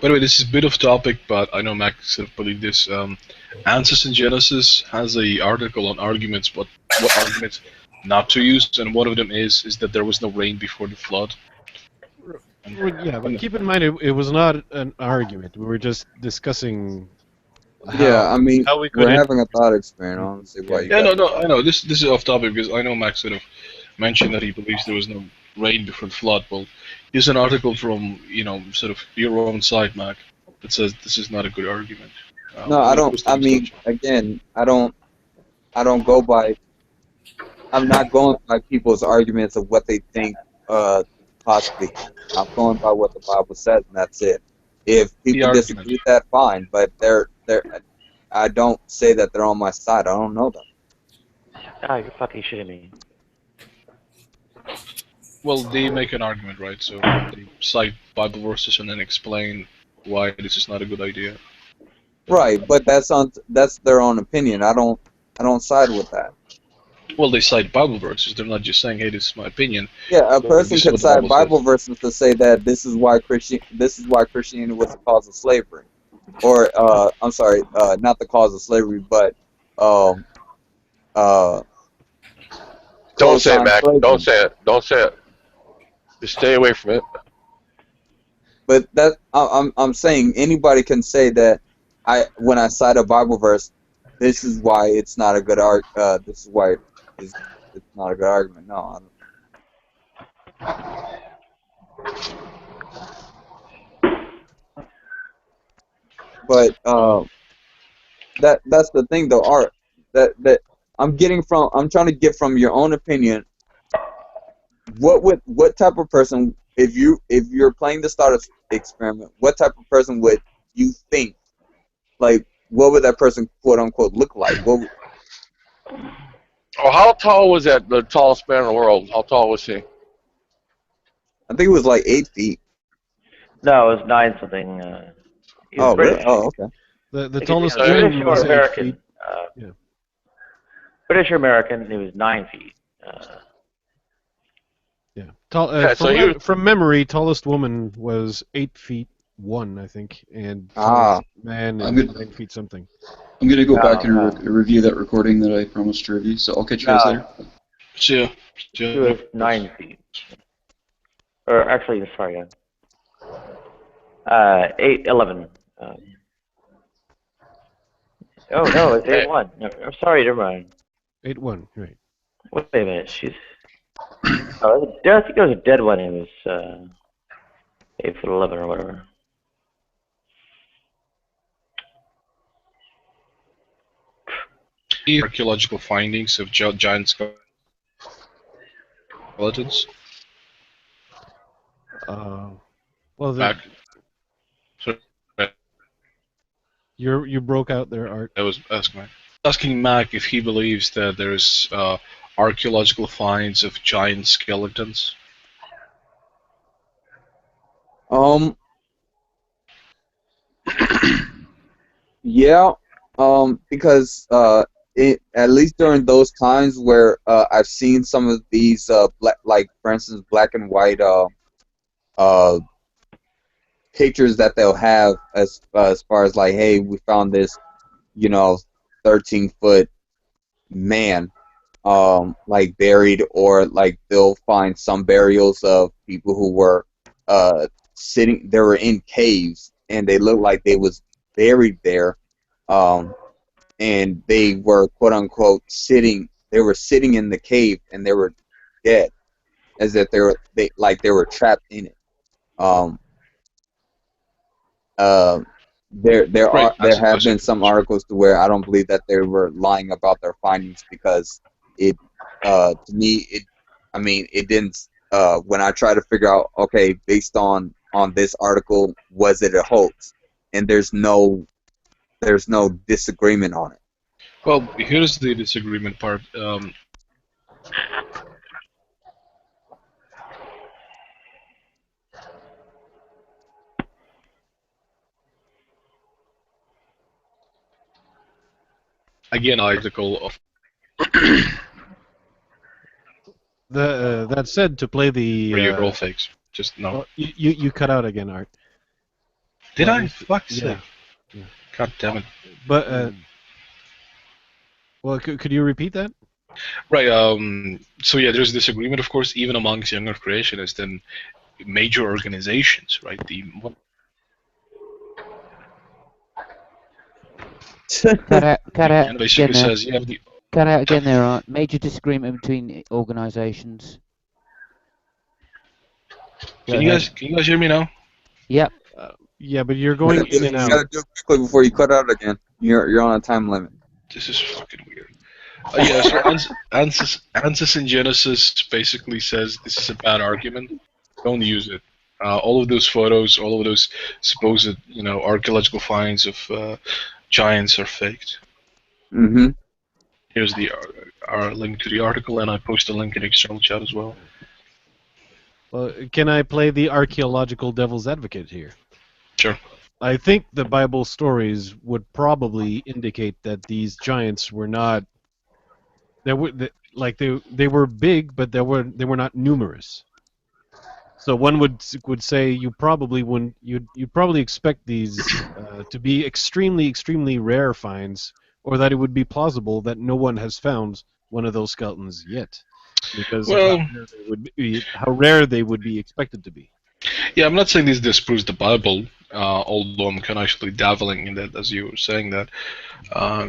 S13: By the way, this is a bit off topic, but I know Max sort of believed this. Answers in Genesis has an article on arguments, what arguments not to use, and one of them is that there was no rain before the flood.
S6: Yeah, but keep in mind it was not an argument. We were just discussing.
S14: We're having a thought experiment. I don't see why you.
S13: Yeah, no, I know this is off topic because I know Max sort of mentioned that he believes there was no rain before the flood. Well, here's an article from sort of your own site, Mac, that says this is not a good argument.
S14: No, I don't. I mean, again, I don't go by. I'm not going by people's arguments of what they think possibly. I'm going by what the Bible says, and that's it. If people disagree with that, fine. But I don't say that they're on my side. I don't know them.
S5: Ah, you're fucking shitting me.
S13: Well, they make an argument, right? So they cite Bible verses and then explain why this is not a good idea.
S14: Right, but that's their own opinion. I don't side with that.
S13: Well, they cite Bible verses. They're not just saying, "Hey, this is my opinion."
S14: Yeah, a person could cite Bible verses to say that this is why Christianity was the cause of slavery, or I'm sorry, not the cause of slavery, but
S19: Don't say it, Mac. Slavery. Don't say it. Don't say it. Just stay away from it.
S14: But that I'm saying anybody can say that when I cite a Bible verse, this is why it's not a good this is why it's not a good argument. No. But that's the thing though, Art. That I'm trying to get from your own opinion. What type of person, if you're playing this thought experiment, what type of person would you think like what would that person quote unquote look like? What?
S19: Oh, how tall was that? The tallest man in the world. How tall was he?
S14: I think it was like 8 feet.
S5: No, it was 9 something. He was
S14: Oh,
S5: British.
S14: really? Oh, okay.
S6: The
S5: He
S6: tallest
S5: was British
S6: woman
S5: or
S6: was 8
S5: American.
S6: feet. Yeah.
S5: British or American, and he was 9 feet.
S6: Yeah. From memory, tallest woman was 8'1", I think, and tallest man is 9 feet something.
S2: I'm gonna go back and review that recording that I promised to review. So I'll catch you guys later.
S13: See ya.
S5: He was 9 feet. Or actually, sorry, 8'11". Oh no, it's 8'1". No, I'm sorry, never mind.
S6: 8'1", right.
S5: Wait a minute, she's. Oh, I think there was a dead one. It was 8'11" or whatever.
S13: Archaeological findings of giant skeletons.
S6: Well,
S13: Back. Sorry.
S6: You broke out there, Art.
S13: I was asking Mac if he believes that there's archaeological finds of giant skeletons.
S14: Yeah. Because at least during those times where I've seen some of these like for instance black and white pictures that they'll have as far as like, hey, we found this 13-foot man like buried, or like they'll find some burials of people who were they were in caves and they looked like they was buried there, and they were quote unquote sitting in the cave and they were dead, as if they were trapped in it. There have been some articles to where I don't believe that they were lying about their findings, because to me it didn't. When I try to figure out, okay, based on this article, was it a hoax? And there's no disagreement on it.
S13: Well, here's the disagreement part. Again, article of.
S6: That said, to play the.
S13: Or you roll fakes. Just no.
S6: Well, you cut out again, Art.
S13: Did I? Fuck's
S6: yeah.
S13: sake. God damn it.
S6: But well, could you repeat that?
S13: Right. So yeah, there's disagreement, of course, even amongst younger creationists and major organizations, right?
S20: Cut out
S13: basically
S20: again
S13: says you have the.
S20: Cut out again there, Art. Major disagreement between organisations.
S13: Can you guys hear me now?
S20: Yep.
S6: Yeah, but you're going in and out.
S14: You gotta do it quickly before you cut out again. You're on a time limit.
S13: This is fucking weird. Yeah, so Ansys in Genesis basically says this is a bad argument. Don't use it. All of those photos, all of those supposed, archaeological finds of giants are faked.
S14: Mm-hmm.
S13: Here's our link to the article, and I post a link in external chat as well.
S6: Well, can I play the archaeological devil's advocate here?
S13: Sure.
S6: I think the Bible stories would probably indicate that these giants were not. They were big, but they were not numerous. So one would say you probably wouldn't. You'd probably expect these to be extremely rare finds, or that it would be plausible that no one has found one of those skeletons yet, because how rare they would be expected to be.
S13: Yeah, I'm not saying this disproves the Bible, although I'm kind of actually dabbling in that, as you were saying that,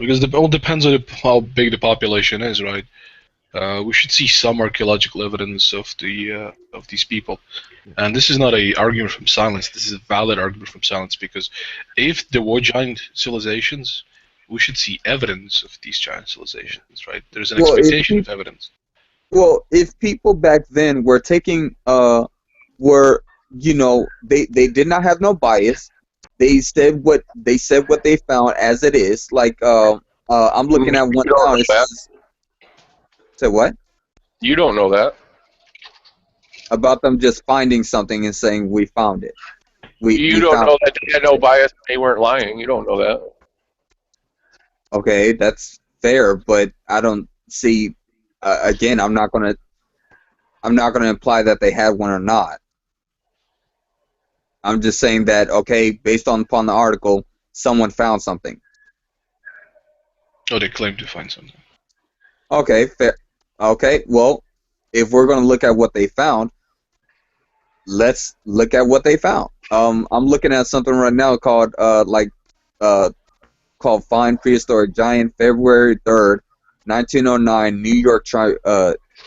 S13: because it all depends on how big the population is, right? We should see some archaeological evidence of these people, and this is not an argument from silence. This is a valid argument from silence, because if there were giant civilizations, we should see evidence of these giant civilizations, right? There's an expectation of evidence.
S14: Well, if people back then were taking they did not have no bias, they said what they found as it is. Like I'm looking at one
S19: You don't
S14: now.
S19: know that.
S14: Say what?
S19: You don't know that.
S14: About them just finding something and saying we found it.
S19: You
S14: We
S19: don't
S14: found
S19: know
S14: it.
S19: that they had no bias. They weren't lying. You don't know that.
S14: Okay, that's fair, but I don't see. Again, I'm not gonna imply that they had one or not. I'm just saying that okay, based upon the article, someone found something.
S13: Oh, they claim to find something.
S14: Okay, fair. Okay, well, if we're gonna look at what they found, let's look at what they found. I'm looking at something right now called called Find Prehistoric Giant, February 3rd, 1909, New York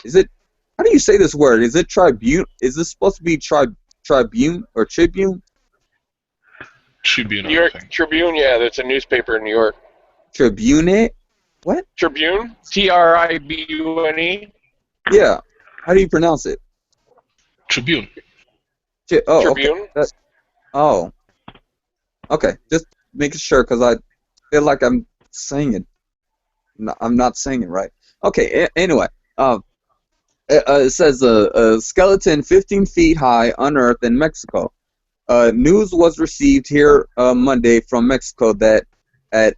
S14: is it? How do you say this word? Is it Tribune? Is this supposed to be Tribune or Tribune?
S13: Tribune.
S19: New York Tribune, yeah, that's a newspaper in New York.
S14: Tribune? What?
S19: Tribune? Tribune?
S14: Yeah. How do you pronounce it?
S13: Tribune.
S19: Tribune?
S14: Okay. Oh. Okay. Just making sure because I feel like I'm saying it. I'm not saying it right. Okay. Anyway. It says a skeleton 15 feet high unearthed in Mexico. News was received here Monday from Mexico that at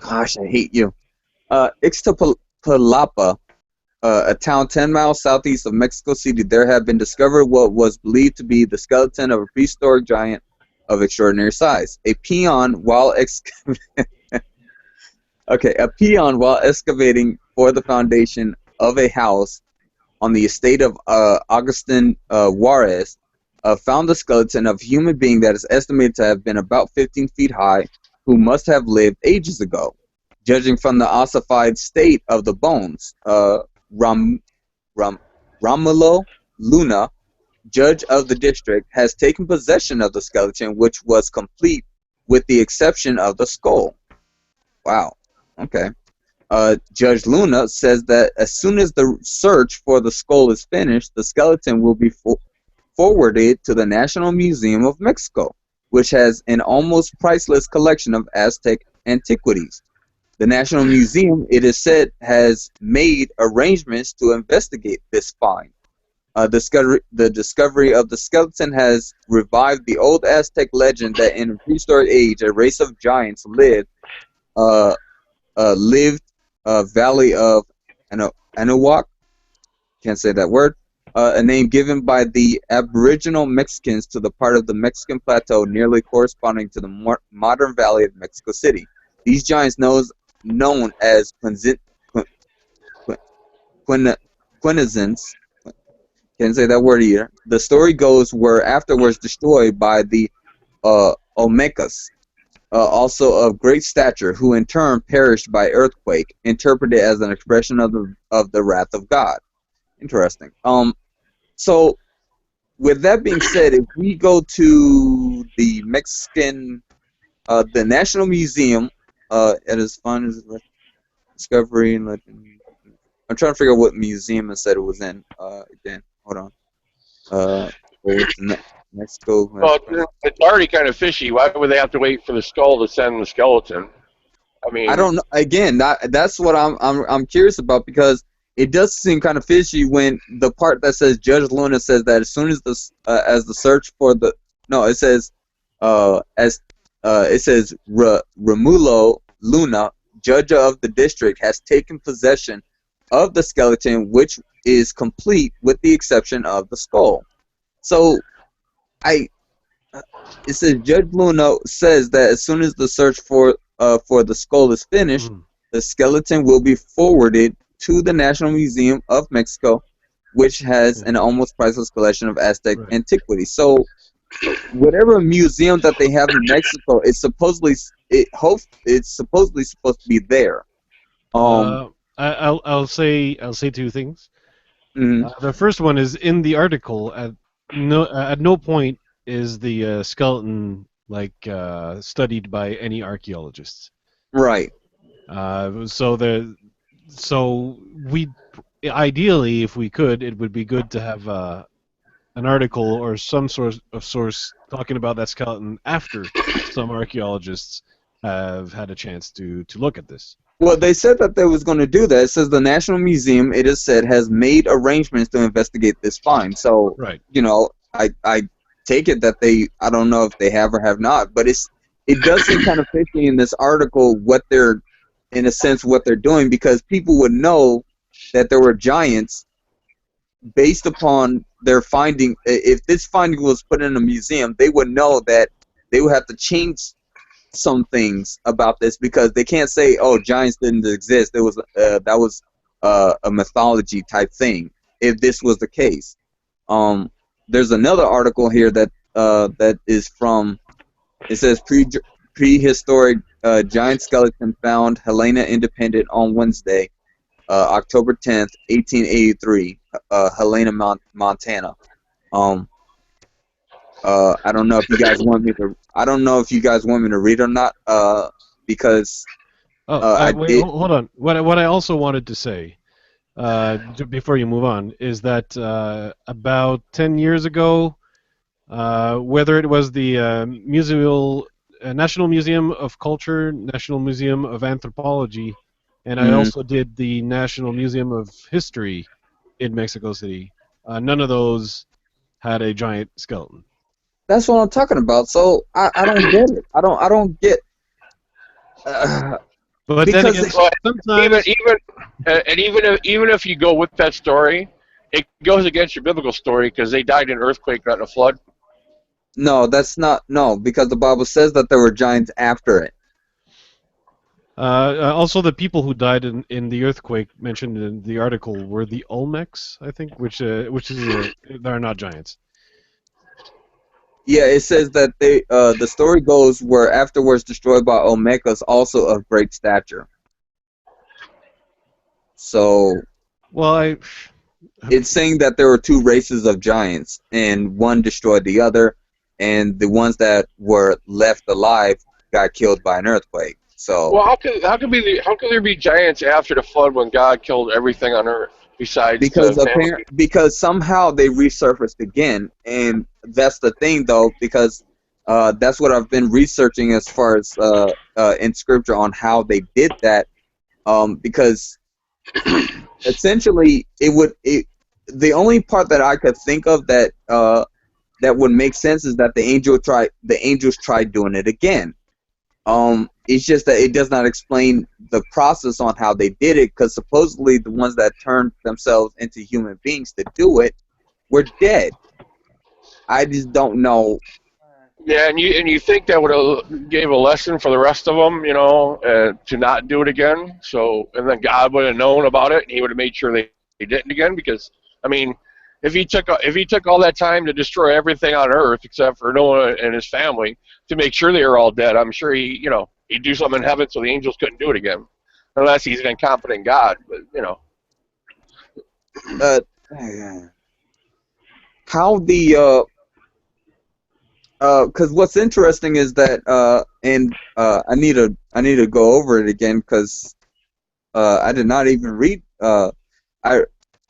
S14: gosh, I hate you. Ixtapalapa, a town 10 miles southeast of Mexico City, there have been discovered what was believed to be the skeleton of a prehistoric giant of extraordinary size. A peon while excavating for the foundation of a house on the estate of Agustin Juarez, found the skeleton of a human being that is estimated to have been about 15 feet high, who must have lived ages ago. Judging from the ossified state of the bones, Romulo Luna, judge of the district, has taken possession of the skeleton, which was complete with the exception of the skull. Wow. Okay. Judge Luna says that as soon as the search for the skull is finished, the skeleton will be forwarded to the National Museum of Mexico, which has an almost priceless collection of Aztec antiquities. The National Museum, it is said, has made arrangements to investigate this find. The discovery of the skeleton has revived the old Aztec legend that in the prehistoric age, a race of giants lived Valley of Anahuac, can't say that word, a name given by the Aboriginal Mexicans to the part of the Mexican plateau nearly corresponding to the modern Valley of Mexico City. These giants known as Quinazins, can't say that word either. The story goes were afterwards destroyed by the Olmecas, also of great stature, who in turn perished by earthquake, interpreted as an expression of the wrath of God. Interesting. So with that being said, if we go to the Mexican, the National Museum, it is fun as discovery and legend. I'm trying to figure out what museum it said it was in. Again, hold on. Mexico.
S19: Well, it's already kind of fishy. Why would they have to wait for the skull to send the skeleton? I mean,
S14: I don't know. Again, that's what I'm curious about, because it does seem kind of fishy when the part that says Judge Luna says that as soon as the search for the it says Romulo Luna, judge of the district, has taken possession of the skeleton, which is complete with the exception of the skull. So it says Judge Luna says that as soon as the search for the skull is finished, the skeleton will be forwarded to the National Museum of Mexico, which has an almost priceless collection of Aztec antiquities. So whatever museum that they have in Mexico, it's supposedly supposed to be there.
S6: I'll say two things. The first one is in the article. At no point is the skeleton studied by any archaeologists.
S14: Right.
S6: So we ideally, if we could, it would be good to have an article or some sort of source talking about that skeleton after some archaeologists have had a chance to look at this.
S14: Well, they said that they was going to do that. It says the National Museum, it is said, has made arrangements to investigate this find. So,
S6: right.
S14: You know, I take it that I don't know if they have or have not, but it does seem kind of fishy in this article what they're, in a sense, what they're doing, because people would know that there were giants based upon their finding. If this finding was put in a museum, they would know that they would have to change some things about this, because they can't say, oh, giants didn't exist. It was that was a mythology type thing if this was the case. There's another article here that that is from, it says prehistoric giant skeleton found Helena Independent on Wednesday, October 10th, 1883, Helena, Montana. I don't know if you guys want me to. I don't know if you guys want me to read or not. Because.
S6: Wait, hold on. What I also wanted to say, before you move on, is that about 10 years ago, whether it was the National Museum of Culture, National Museum of Anthropology, and I also did the National Museum of History in Mexico City, none of those had a giant skeleton.
S14: That's what I'm talking about. So I don't get it. I don't get.
S6: But
S19: then
S6: again, sometimes
S19: even if you go with that story, it goes against your biblical story because they died in an earthquake, not in a flood.
S14: No, that's not. No, because the Bible says that there were giants after it.
S6: Also, the people who died in the earthquake mentioned in the article were the Olmecs, I think, which is they're not giants.
S14: Yeah, it says that they. The story goes were afterwards destroyed by Olmecas, also of great stature. So.
S6: Well,
S14: it's saying that there were two races of giants, and one destroyed the other, and the ones that were left alive got killed by an earthquake. So.
S19: Well, how could there be giants after the flood when God killed everything on earth besides
S14: because somehow they resurfaced again, and that's the thing though, because that's what I've been researching as far as in scripture on how they did that, because essentially the only part that I could think of that that would make sense is that the angels tried doing it again. It's just that it does not explain the process on how they did it, because supposedly the ones that turned themselves into human beings to do it were dead. I just don't know.
S19: Yeah, and you think that would have gave a lesson for the rest of them, you know, to not do it again. So, and then God would have known about it, and He would have made sure they didn't again. Because, I mean, if he took all that time to destroy everything on Earth except for Noah and his family to make sure they were all dead, I'm sure he'd do something in heaven so the angels couldn't do it again, unless he's an incompetent God. But
S14: how the because what's interesting is that I need to go over it again, because I did not even read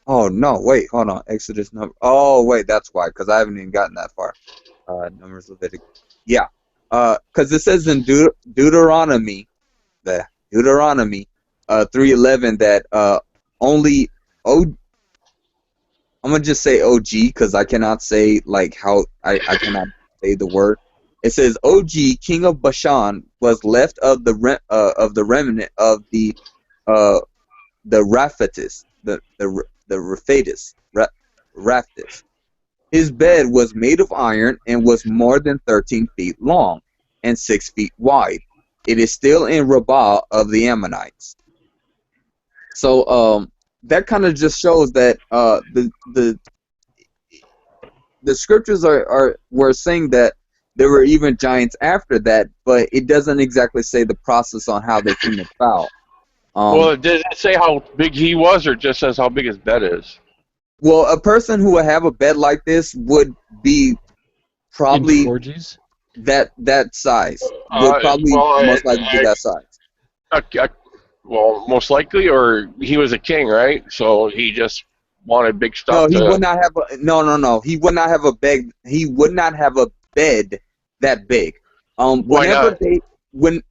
S14: oh no, wait, hold on, Exodus number. Oh wait, that's why, because I haven't even gotten that far. Numbers, Leviticus. Yeah, because it says in Deuteronomy 3:11 that only I'm gonna just say OG, because I cannot say like how I cannot say the word. It says OG, king of Bashan, was left of the remnant of the Raphatis, the Raphatis. His bed was made of iron and was more than 13 feet long and 6 feet wide. It is still in Rabbah of the Ammonites. So that kind of just shows that the scriptures were saying that there were even giants after that, but it doesn't exactly say the process on how they came about.
S19: Well, does it say how big he was, or just says how big his bed is?
S14: Well, a person who would have a bed like this would be probably that size. Would probably most likely be that size.
S19: Well, most likely, or he was a king, right? So he just wanted big
S14: No,
S19: stuff.
S14: he would not have a no. He would not have a bed. He would not have a bed that big.
S19: Why not?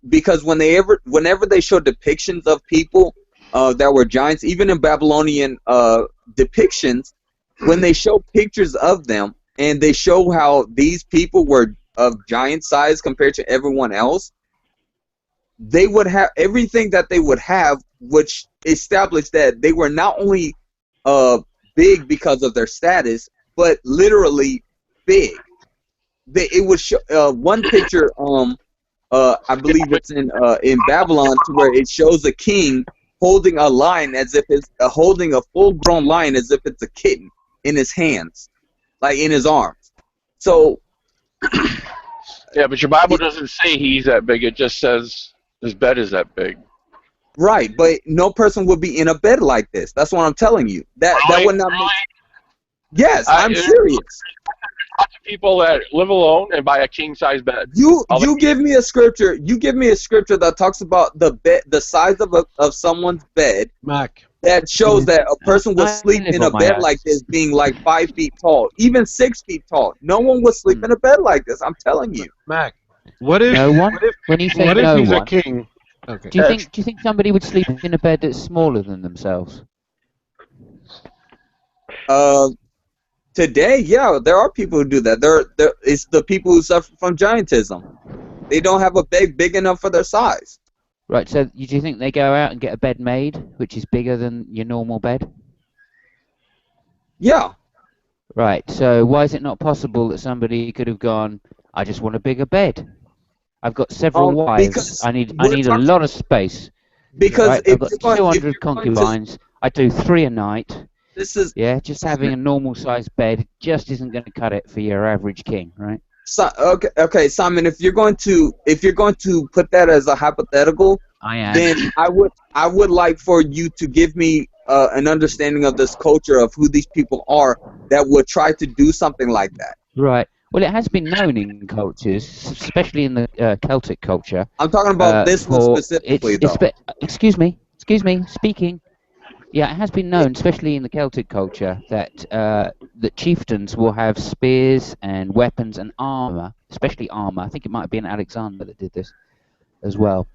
S14: Because whenever they show depictions of people that were giants, even in Babylonian depictions, when they show pictures of them and they show how these people were of giant size compared to everyone else, they would have everything that they would have, which established that they were not only big because of their status, but literally big. It would show one picture. I believe it's in Babylon, to where it shows a king holding a lion as if it's holding a full-grown lion as if it's a kitten in his hands, like in his arms. So.
S19: Yeah, but your Bible doesn't say he's that big. It just says his bed is that big.
S14: Right, but no person would be in a bed like this. That's what I'm telling you. That would not make. Yes, I'm serious.
S19: Lots of people that live alone and buy a king-size bed.
S14: You give me a scripture. You give me a scripture that talks about the bed, the size of someone's bed.
S6: Mac.
S14: That shows that a person would sleep in a bed like this, being like 5 feet tall, even 6 feet tall. No one would sleep in a bed like this. I'm telling you.
S6: Mac. What if
S20: no one? When you say
S6: what
S20: no
S6: if he's
S20: one,
S6: a king? Okay.
S20: Do you think somebody would sleep in a bed that's smaller than themselves?
S14: Today, yeah, there are people who do that. It's the people who suffer from giantism. They don't have a bed big enough for their size.
S20: Right. So, do you think they go out and get a bed made, which is bigger than your normal bed?
S14: Yeah.
S20: Right. So, why is it not possible that somebody could have gone, I just want a bigger bed. I've got several wives. I need a lot of space.
S14: Because
S20: right? I've got 200 concubines. I do 3 a night. Just having a normal sized bed just isn't going to cut it for your average king, right?
S14: So, okay, Simon. If you're going to put that as a hypothetical, then I would like for you to give me an understanding of this culture of who these people are that would try to do something like that.
S20: Right. Well, it has been known in cultures, especially in the Celtic culture.
S14: I'm talking about this one specifically, though.
S20: Excuse me, speaking. Yeah, it has been known, especially in the Celtic culture, that that chieftains will have spears and weapons and armor, especially armor. I think it might have been Alexander that did this as well,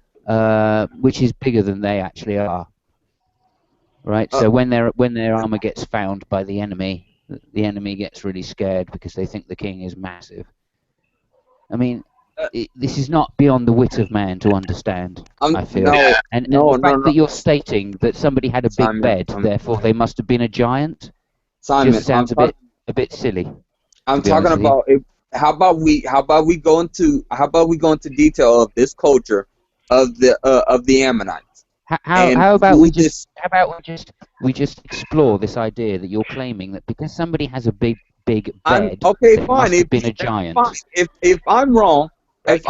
S20: which is bigger than they actually are. Right. So when their armor gets found by the enemy gets really scared because they think the king is massive. I mean, this is not beyond the wit of man to understand, I feel. And the fact that you're stating that somebody had a big bed, therefore they must have been a giant, just sounds a bit silly.
S14: I'm talking about how about we go into detail of this culture of the Ammonites.
S20: How about we just explore this idea that you're claiming that because somebody has a big bed,
S14: okay,
S20: they
S14: fine.
S20: must have been a giant.
S14: If I'm wrong, let's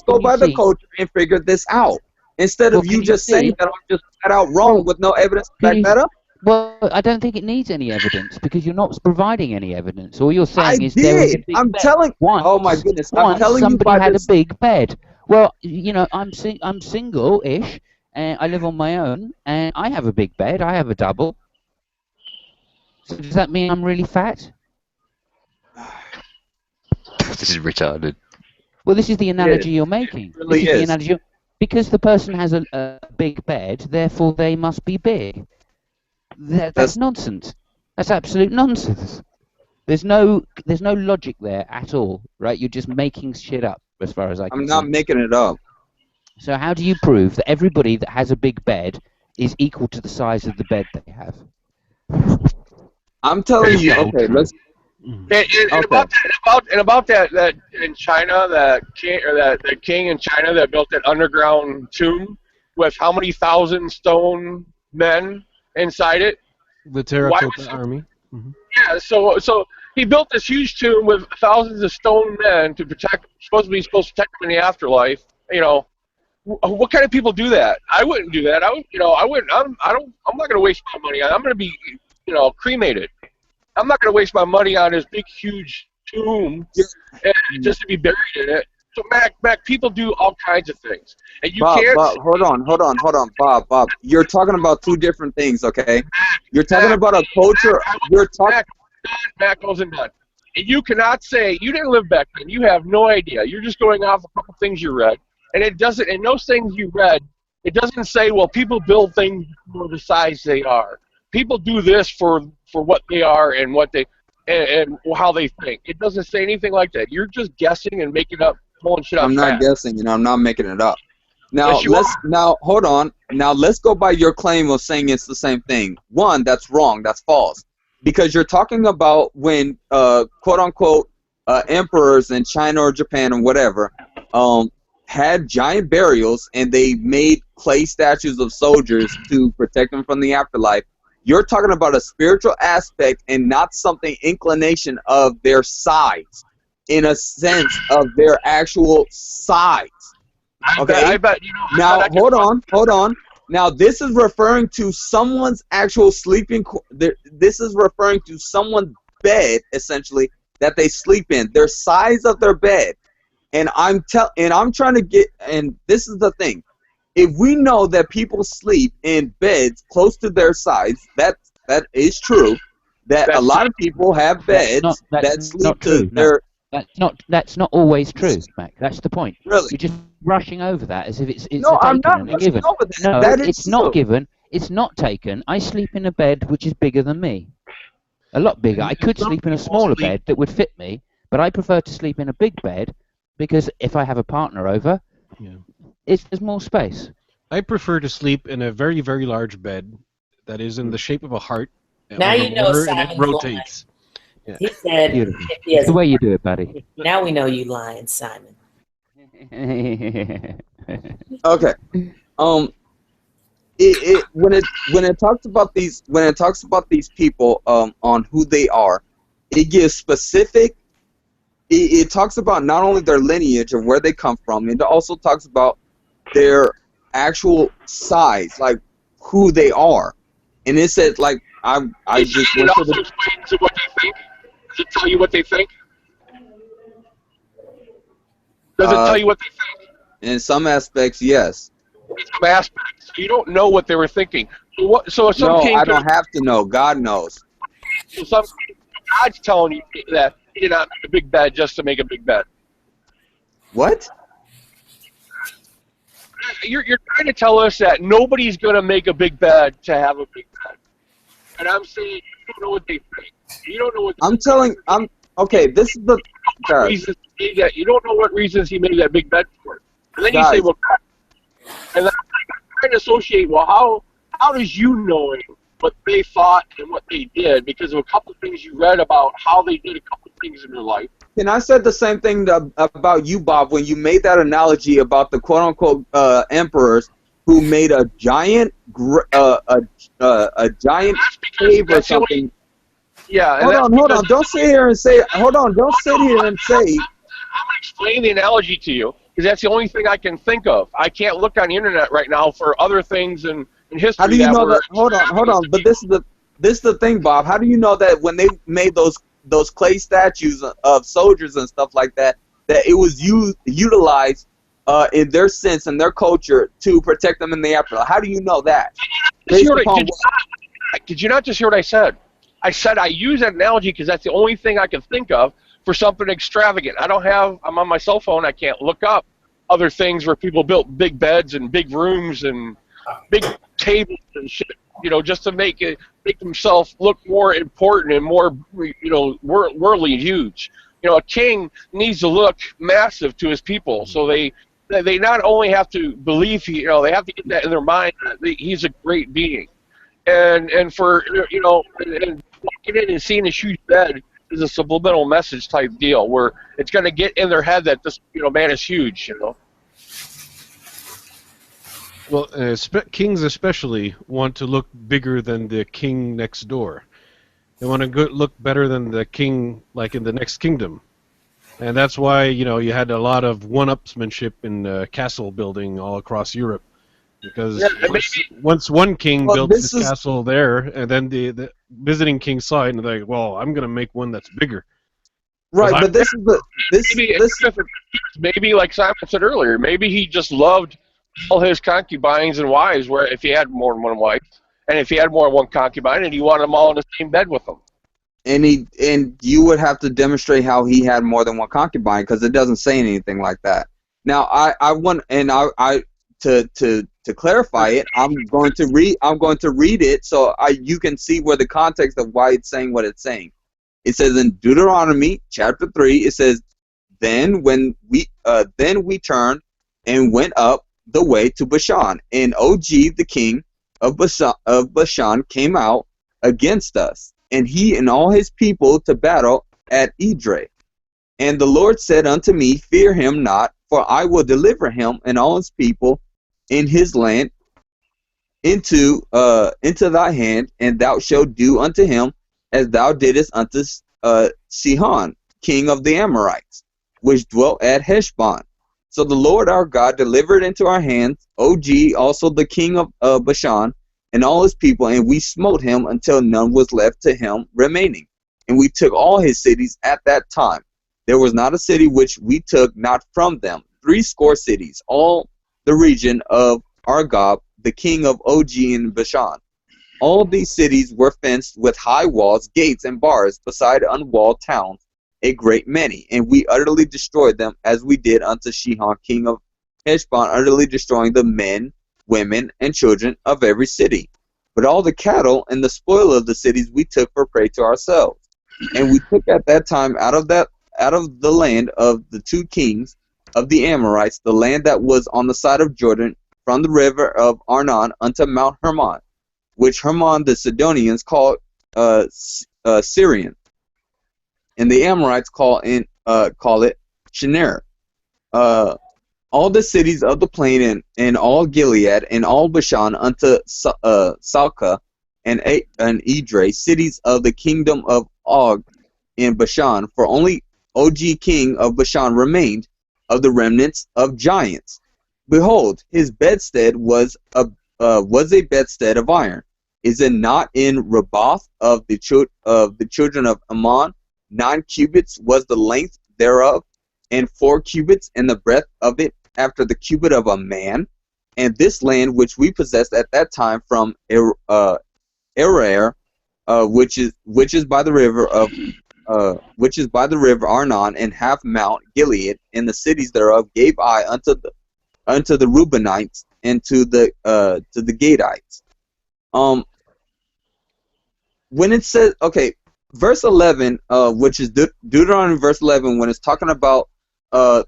S14: go by the culture and figure this out. Instead of you just saying that I'm just flat out wrong with no evidence to back that up.
S20: Well, I don't think it needs any evidence because you're not providing any evidence. All you're saying is
S14: did.
S20: there was a big
S14: I'm
S20: bed.
S14: telling.
S20: Once,
S14: oh my goodness! I'm telling
S20: somebody
S14: you,
S20: had a big bed. Well, you know, I'm single-ish, and I live on my own, and I have a big bed. I have a double. So does that mean I'm really fat?
S12: This is retarded.
S20: Well, this is the analogy you're making.
S14: Really
S20: this is the analogy. Because the person has a big bed, therefore they must be big. That's nonsense. That's absolute nonsense. There's no logic there at all, right? You're just making shit up, as far as I can see.
S14: I'm not making it up.
S20: So how do you prove that everybody that has a big bed is equal to the size of the bed they have?
S14: I'm telling you. Okay, let's.
S19: About that in China, the king in China that built that underground tomb with how many thousand stone men inside it?
S6: The Terracotta Army. Mm-hmm.
S19: Yeah, so he built this huge tomb with thousands of stone men to supposed to protect them in the afterlife. You know, what kind of people do that? I wouldn't do that. I'm not going to waste my money on. I'm going to be, cremated. I'm not going to waste my money on this big, huge tomb just to be buried in it. So Mac, people do all kinds of things, and you
S14: Bob,
S19: can't.
S14: hold on, Bob. You're talking about two different things, okay? You're talking about a culture. You're talking.
S19: Mac wasn't done. And you cannot say you didn't live back then. You have no idea. You're just going off a couple things you read, and it doesn't. And those things you read, it doesn't say, well, people build things for the size they are. People do this for what they are and what they and how they think. It doesn't say anything like that. You're just guessing and making up, pulling shit out.
S14: I'm not guessing, and I'm not making it up. Now
S19: Yes,
S14: hold on. Now let's go by your claim of saying it's the same thing. One, that's wrong. That's false. Because you're talking about when quote unquote emperors in China or Japan or whatever had giant burials and they made clay statues of soldiers to protect them from the afterlife. You're talking about a spiritual aspect and not something inclination of their size, in a sense of their actual size. Okay.
S19: I bet
S14: now hold on. Now this is referring to someone's actual sleeping. This is referring to someone's bed essentially that they sleep in. Their size of their bed, and I'm trying to get. And this is the thing. If we know that people sleep in beds close to their size, that is true. That a lot of people have beds that sleep to their.
S20: That's not always true, Mac. That's the point.
S14: Really?
S20: You're just rushing over that as if it's
S14: No,
S20: a
S14: I'm
S20: taken
S14: not
S20: and a
S14: rushing
S20: given.
S14: over that.
S20: No,
S14: That is
S20: it's not
S14: true.
S20: given. It's not taken. I sleep in a bed which is bigger than me. A lot bigger. I could sleep in a smaller bed that would fit me, but I prefer to sleep in a big bed because if I have a partner over, there's more space.
S6: I prefer to sleep in a very, very large bed that is in the shape of a heart.
S18: Now
S6: on
S18: you
S6: the
S18: know
S6: water, and it
S18: Simon's lying.
S6: rotates. Yeah.
S18: He said,
S20: Beautiful.
S18: if he has
S20: It's the
S18: a
S20: way you do it, buddy.
S18: Now we know you lying, Simon.
S14: Okay. When it talks about these people on who they are, it gives specific. It talks about not only their lineage and where they come from, it also talks about their actual size, like who they are, and it said like I just
S19: It
S14: went to
S19: also
S14: the.
S19: explains what they think. Does it tell you what they think? Does it tell you what they think?
S14: In some aspects, yes.
S19: In some aspects, you don't know what they were thinking. So what? So some
S14: No,
S19: king
S14: I
S19: could-
S14: don't have to know. God knows.
S19: So some God's telling you that he did not make a big bed just to make a big bed.
S14: What?
S19: You're trying to tell us that nobody's going to make a big bed to have a big bed. And I'm saying you don't know what they think. You don't know what
S14: Okay, this is the guys.
S19: reasons he made that. You don't know what reasons he made that big bed for. And then you
S14: Guys.
S19: say, well, and then I'm trying to associate, well, how does you knowing what they thought and what they did because of a couple of things you read about how they did a couple of things in their life?
S14: And I said the same thing about you, Bob, when you made that analogy about the quote-unquote emperors who made a giant giant cave or something.
S19: Yeah.
S14: Hold on. Don't sit here and say. Hold on. Don't sit here and say.
S19: I'm going to explain the analogy to you because that's the only thing I can think of. I can't look on the internet right now for other things in history.
S14: How do you know
S19: were,
S14: that? Hold on. But this is the thing, Bob. How do you know that when they made those clay statues of soldiers and stuff like that, that it was utilized in their sense and their culture to protect them in the afterlife? How do you know that?
S19: Did you not just hear what I said? I said I use that analogy because that's the only thing I can think of for something extravagant. I'm on my cell phone. I can't look up other things where people built big beds and big rooms and big tables and shit, just to make themselves look more important and more, worldly and huge. A king needs to look massive to his people, so they not only have to believe they have to get that in their mind that he's a great being, and for and walking in and seeing a huge bed is a subliminal message type deal where it's going to get in their head that this man is huge.
S6: Well, kings especially want to look bigger than the king next door. They want to look better than the king, like in the next kingdom, and that's why you had a lot of one-upsmanship in castle building all across Europe, because once one king built his castle there, and then the visiting king saw it and they're like, well, I'm going to make one that's bigger.
S21: Right, but this is the
S19: maybe like Simon said earlier, maybe he just loved all his concubines and wives. Where if he had more than one wife, and if he had more than one concubine, and he wanted them all in the same bed with him.
S21: And you would have to demonstrate how he had more than one concubine, because it doesn't say anything like that. Now I want, and I to clarify it, I'm going to read it so you can see where the context of why it's saying what it's saying. It says in Deuteronomy chapter 3, it says, then we turned and went up the way to Bashan, and Og the king of Bashan came out against us, and he and all his people to battle at Edrei. And the Lord said unto me, fear him not, for I will deliver him and all his people in his land into thy hand, and thou shalt do unto him as thou didst unto Sihon, king of the Amorites, which dwelt at Heshbon. So the Lord our God delivered into our hands Og, also the king of Bashan, and all his people, and we smote him until none was left to him remaining. And we took all his cities at that time. There was not a city which we took not from them. 80 cities, all the region of Argob, the king of Og in Bashan. All these cities were fenced with high walls, gates, and bars, beside unwalled towns, a great many. And we utterly destroyed them, as we did unto Sihon, king of Heshbon, utterly destroying the men, women, and children of every city. But all the cattle and the spoil of the cities we took for prey to ourselves. And we took at that time out of the land of the 2 kings of the Amorites, the land that was on the side of Jordan, from the river of Arnon unto Mount Hermon, which Hermon the Sidonians call Syrian, and the Amorites call it Shinar. All the cities of the plain and all Gilead and all Bashan unto Salca and Edrei, cities of the kingdom of Og in Bashan, for only Og king of Bashan remained of the remnants of giants. Behold, his bedstead was a bedstead of iron. Is it not in Rabath of the children of Ammon? 9 cubits was the length thereof, and 4 cubits in the breadth of it, after the cubit of a man. And this land which we possessed at that time from Arar, which is by the river Arnon, and half Mount Gilead, and the cities thereof gave I unto the Reubenites and to the Gadites. When it says, okay, verse 11, which is Deuteronomy verse 11, when it's talking about Og,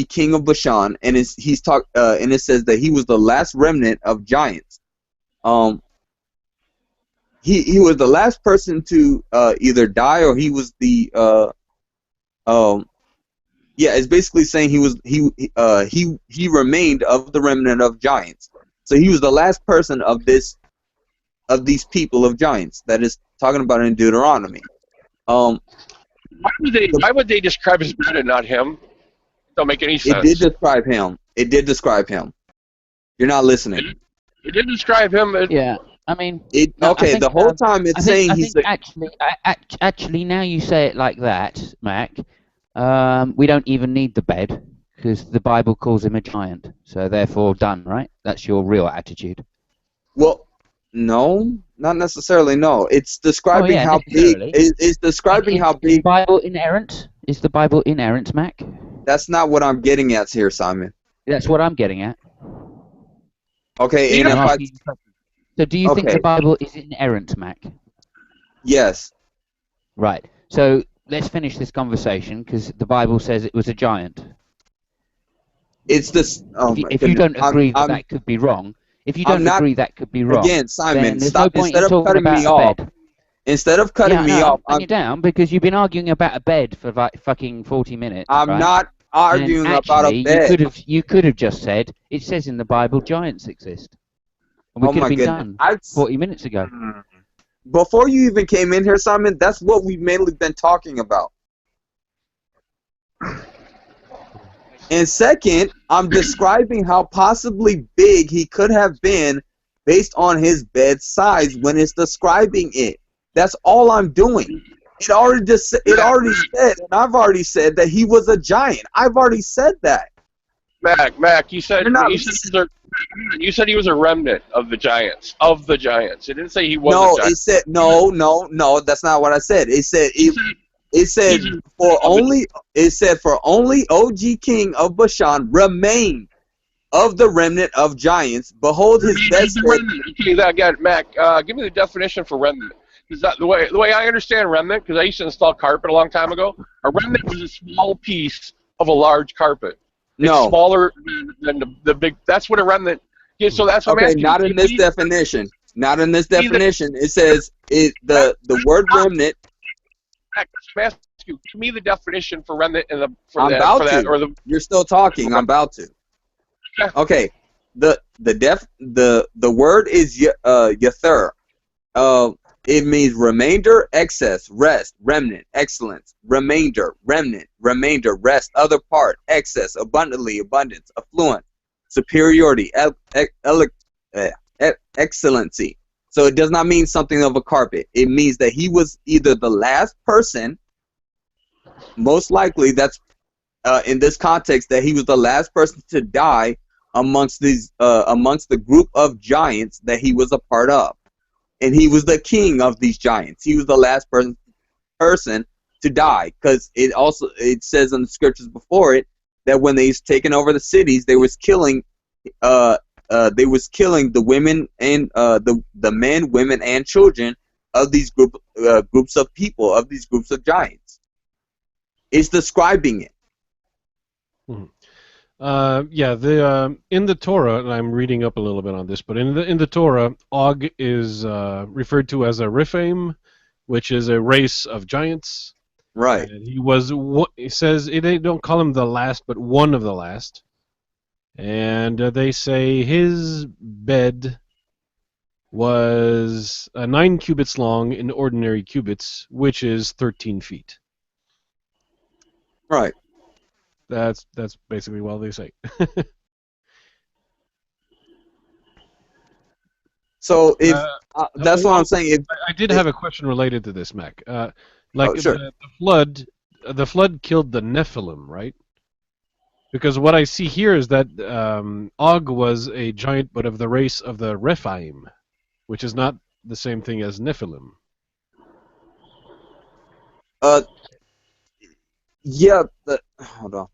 S21: king of Bashan, and and it says that he was the last remnant of giants. He was the last person to either die, or he was the it's basically saying he remained of the remnant of giants. So he was the last person of these people of giants that is talking about in Deuteronomy. Why
S19: would they describe his brother and not him? Don't make any sense.
S21: It did describe him. It did describe him. You're not listening.
S19: It did describe him.
S20: Yeah, I mean.
S21: The whole time it's saying he's.
S20: Actually, now you say it like that, Mac. We don't even need the bed, because the Bible calls him a giant. So therefore, done. Right? That's your real attitude.
S21: Well, no, not necessarily. No, it's describing how big. It's describing how big.
S20: Is the Bible inerrant? Is the Bible inerrant, Mac?
S21: That's not what I'm getting at here, Simon.
S20: That's what I'm getting at.
S21: Okay,
S20: so do you think the Bible is inerrant, Mac?
S21: Yes.
S20: Right. So let's finish this conversation, because the Bible says it was a giant.
S21: It's this.
S20: If you don't agree that could be wrong, that could be wrong.
S21: Again, Simon,
S20: stop.
S21: Instead of cutting me off. Instead of cutting me off,
S20: I'm you down, because you've been arguing about a bed for like fucking 40 minutes.
S21: I'm not arguing about a bed.
S20: You could have just said, it says in the Bible giants exist. And we could have been done 40 minutes ago.
S21: Before you even came in here, Simon, that's what we've mainly been talking about. And second, I'm describing how possibly big he could have been based on his bed size when it's describing it. That's all I'm doing. It already said, and I've already said that he was a giant. I've already said that.
S19: Mac, you said
S21: You're not
S19: you said he was a remnant of the giants. Of the giants. It didn't say he was
S21: No,
S19: a giant.
S21: it said no. That's not what I said. It said for only OG King of Bashan remained of the remnant of giants. Behold his bedstead.
S19: Okay, again, Mac, give me the definition for remnant. Is that the way I understand remnant? Because I used to install carpet a long time ago. A remnant was a small piece of a large carpet. It's smaller than the big. That's what a remnant. Yeah, so that's what I'm asking.
S21: Not in this definition. Not in this definition. It says the word remnant.
S19: I'm asking you. Give me the definition for remnant and
S21: You're still talking. I'm about to. Okay. The word is yather. It means remainder, excess, rest, remnant, excellence, remainder, remnant, remainder, rest, other part, excess, abundantly, abundance, affluent, superiority, excellency. So it does not mean something of a carpet. It means that he was either the last person, most likely that's in this context, that he was the last person to die amongst the group of giants that he was a part of. And he was the king of these giants. He was the last person to die, because it says in the scriptures before it that when they was taking over the cities, they was killing the women and the men, women, and children of these groups of people, of these groups of giants. It's describing it.
S6: Mm-hmm. In the Torah, and I'm reading up a little bit on this, but in the Torah, Og is referred to as a Rephaim, which is a race of giants.
S21: Right.
S6: And he was. It says they don't call him the last, but one of the last. And they say his bed was 9 cubits long in ordinary cubits, which is 13 feet.
S21: Right.
S6: That's basically what they say.
S21: So if that's what I'm saying. If
S6: I did have a question related to this, Mac.
S21: Sure.
S6: The flood killed the Nephilim, right? Because what I see here is that Og was a giant, but of the race of the Rephaim, which is not the same thing as Nephilim.
S21: Yeah. Hold on.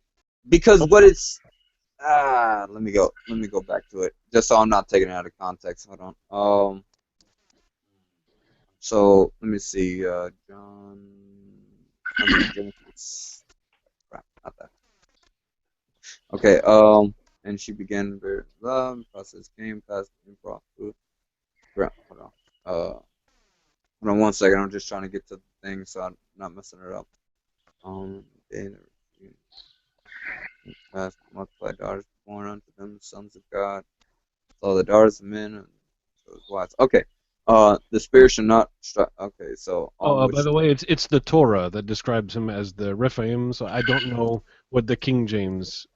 S21: Because what it's let me go back to it just so I'm not taking it out of context. Hold on. So let me see. John. Not that. Okay. And she began very love. Process came past improv food. Hold on. Hold on 1 second. I'm just trying to get to the thing so I'm not messing it up. Multiply daughters born unto them, sons of God. So the daughters of men and so his wives. Okay. The spirit should not okay, so
S6: by the way, it's the Torah that describes him as the Rephaim, so I don't know what the King James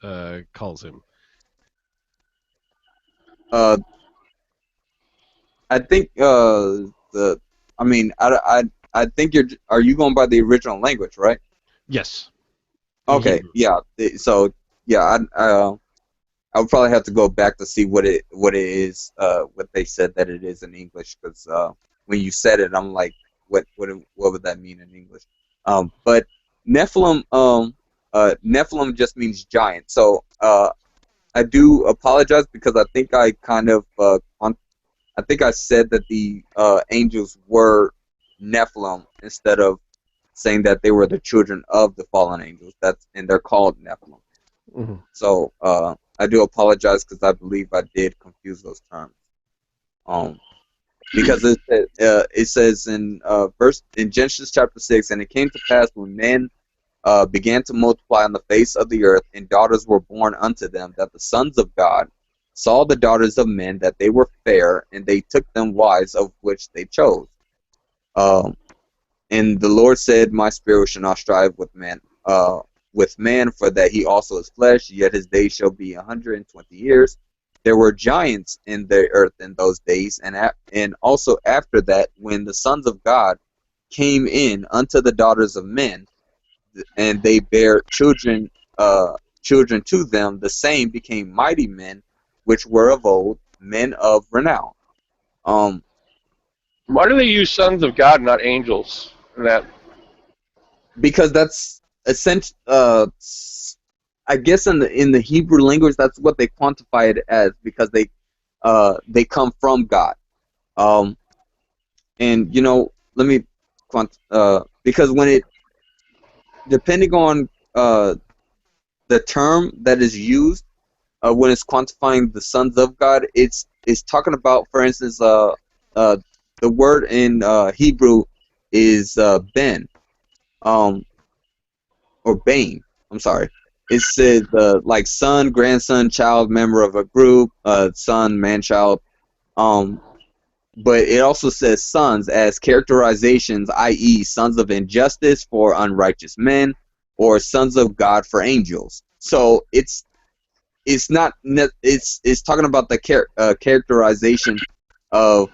S6: calls him.
S21: I think I think are you going by the original language, right?
S6: Yes.
S21: Okay, yeah. So yeah, I would probably have to go back to see what it is, what they said that it is in English, because when you said it, I'm like, what would that mean in English? But Nephilim, Nephilim just means giant. So I do apologize because I think I kind of I think I said that the angels were Nephilim instead of saying that they were the children of the fallen angels. And they're called Nephilim.
S6: Mm-hmm.
S21: So I do apologize because I believe I did confuse those terms. Because it says in Genesis chapter 6, and it came to pass when men began to multiply on the face of the earth, and daughters were born unto them, that the sons of God saw the daughters of men that they were fair, and they took them wives, of which they chose. And the Lord said, my spirit shall not strive with man, for that he also is flesh, yet his days shall be 120 years. There were giants in the earth in those days, and also after that, when the sons of God came in unto the daughters of men, and they bare children, children to them. The same became mighty men, which were of old, men of renown.
S19: Why do they use sons of God, not angels? In that,
S21: because that's essential. I guess in the Hebrew language, that's what they quantify it as, because they come from God. And let me because when it, depending on the term that is used when it's quantifying the sons of God, it's talking about, for instance, the word in Hebrew is ben, or bane. I'm sorry. It says like son, grandson, child, member of a group, son, man, child. But it also says sons as characterizations, i.e., sons of injustice for unrighteous men, or sons of God for angels. So it's talking about the characterization of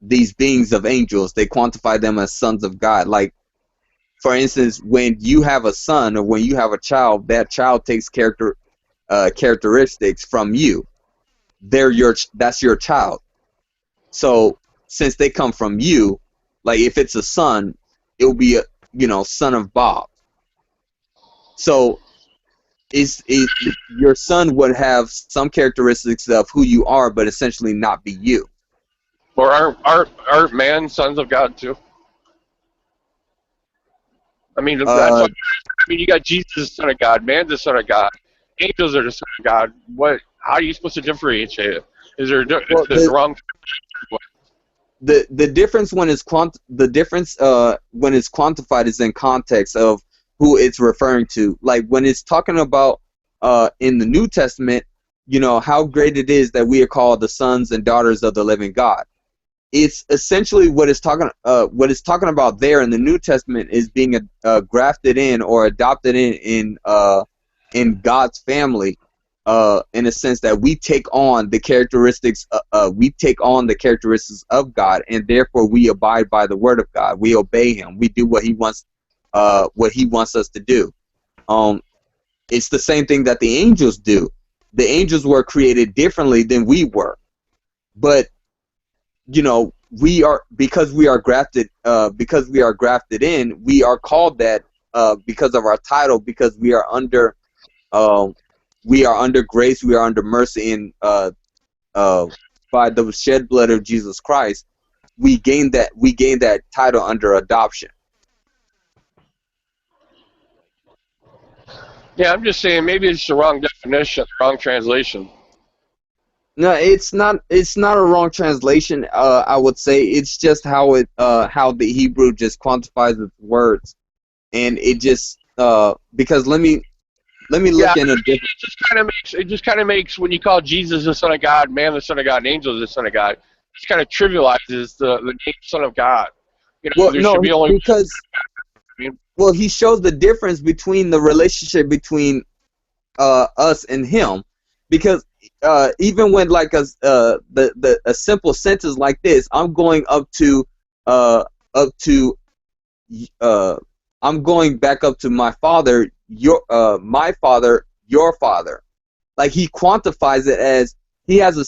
S21: these beings of angels. They quantify them as sons of God. Like, for instance, when you have a son or when you have a child, that child takes characteristics from you. That's your child. So since they come from you, like if it's a son, it'll be a son of Bob. So your son would have some characteristics of who you are, but essentially not be you.
S19: or aren't man sons of God too? I mean, that's what, you got Jesus, the Son of God, man's the Son of God, angels are the Son of God. How are you supposed to differentiate it? Is there the wrong?
S21: The difference when it's when it's quantified is in context of who it's referring to. Like when it's talking about in the New Testament, how great it is that we are called the sons and daughters of the living God. It's essentially what it's talking about there in the New Testament is being grafted in or adopted in God's family, in a sense that we take on the characteristics of God, and therefore we abide by the word of God. We obey Him. We do what He wants us to do. It's the same thing that the angels do. The angels were created differently than we were, but because we are grafted in, we are called that because of our title, because we are under grace, we are under mercy, and by the shed blood of Jesus Christ, we gain that title under adoption.
S19: Yeah, I'm just saying maybe it's the wrong definition, wrong translation.
S21: No, it's not a wrong translation. I would say it's just how the Hebrew just quantifies its words, and it just because let me look in a different.
S19: It just kind of makes when you call Jesus the Son of God, man the Son of God, and angels the Son of God, it just kind of trivializes the name Son of God. Should be only
S21: because well, he shows the difference between the relationship between us and Him, because even when like a simple sentence like this, I'm going I'm going back up to my father, my father, your father. Like he quantifies it as he has a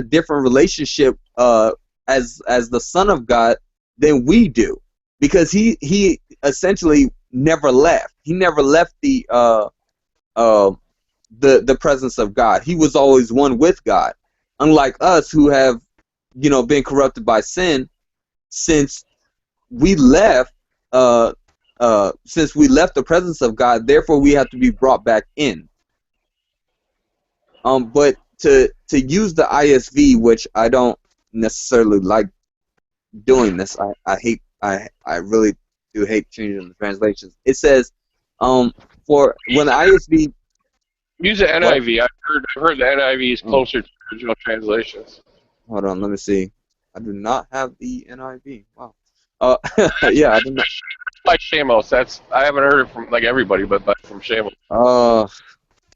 S21: different relationship as the Son of God than we do, because he essentially never left. He never left the presence of God. He was always one with God. Unlike us who have, been corrupted by sin, since we left the presence of God, therefore we have to be brought back in. But to use the ISV, which I don't necessarily like doing this, I really do hate changing the translations. It says, for when the ISV.
S19: Use the NIV. I've heard the NIV is closer to original translations.
S21: Hold on, let me see. I do not have the NIV. Wow. Yeah, I do not.
S19: Like Shamos. I haven't heard it from like everybody, but from Shamos.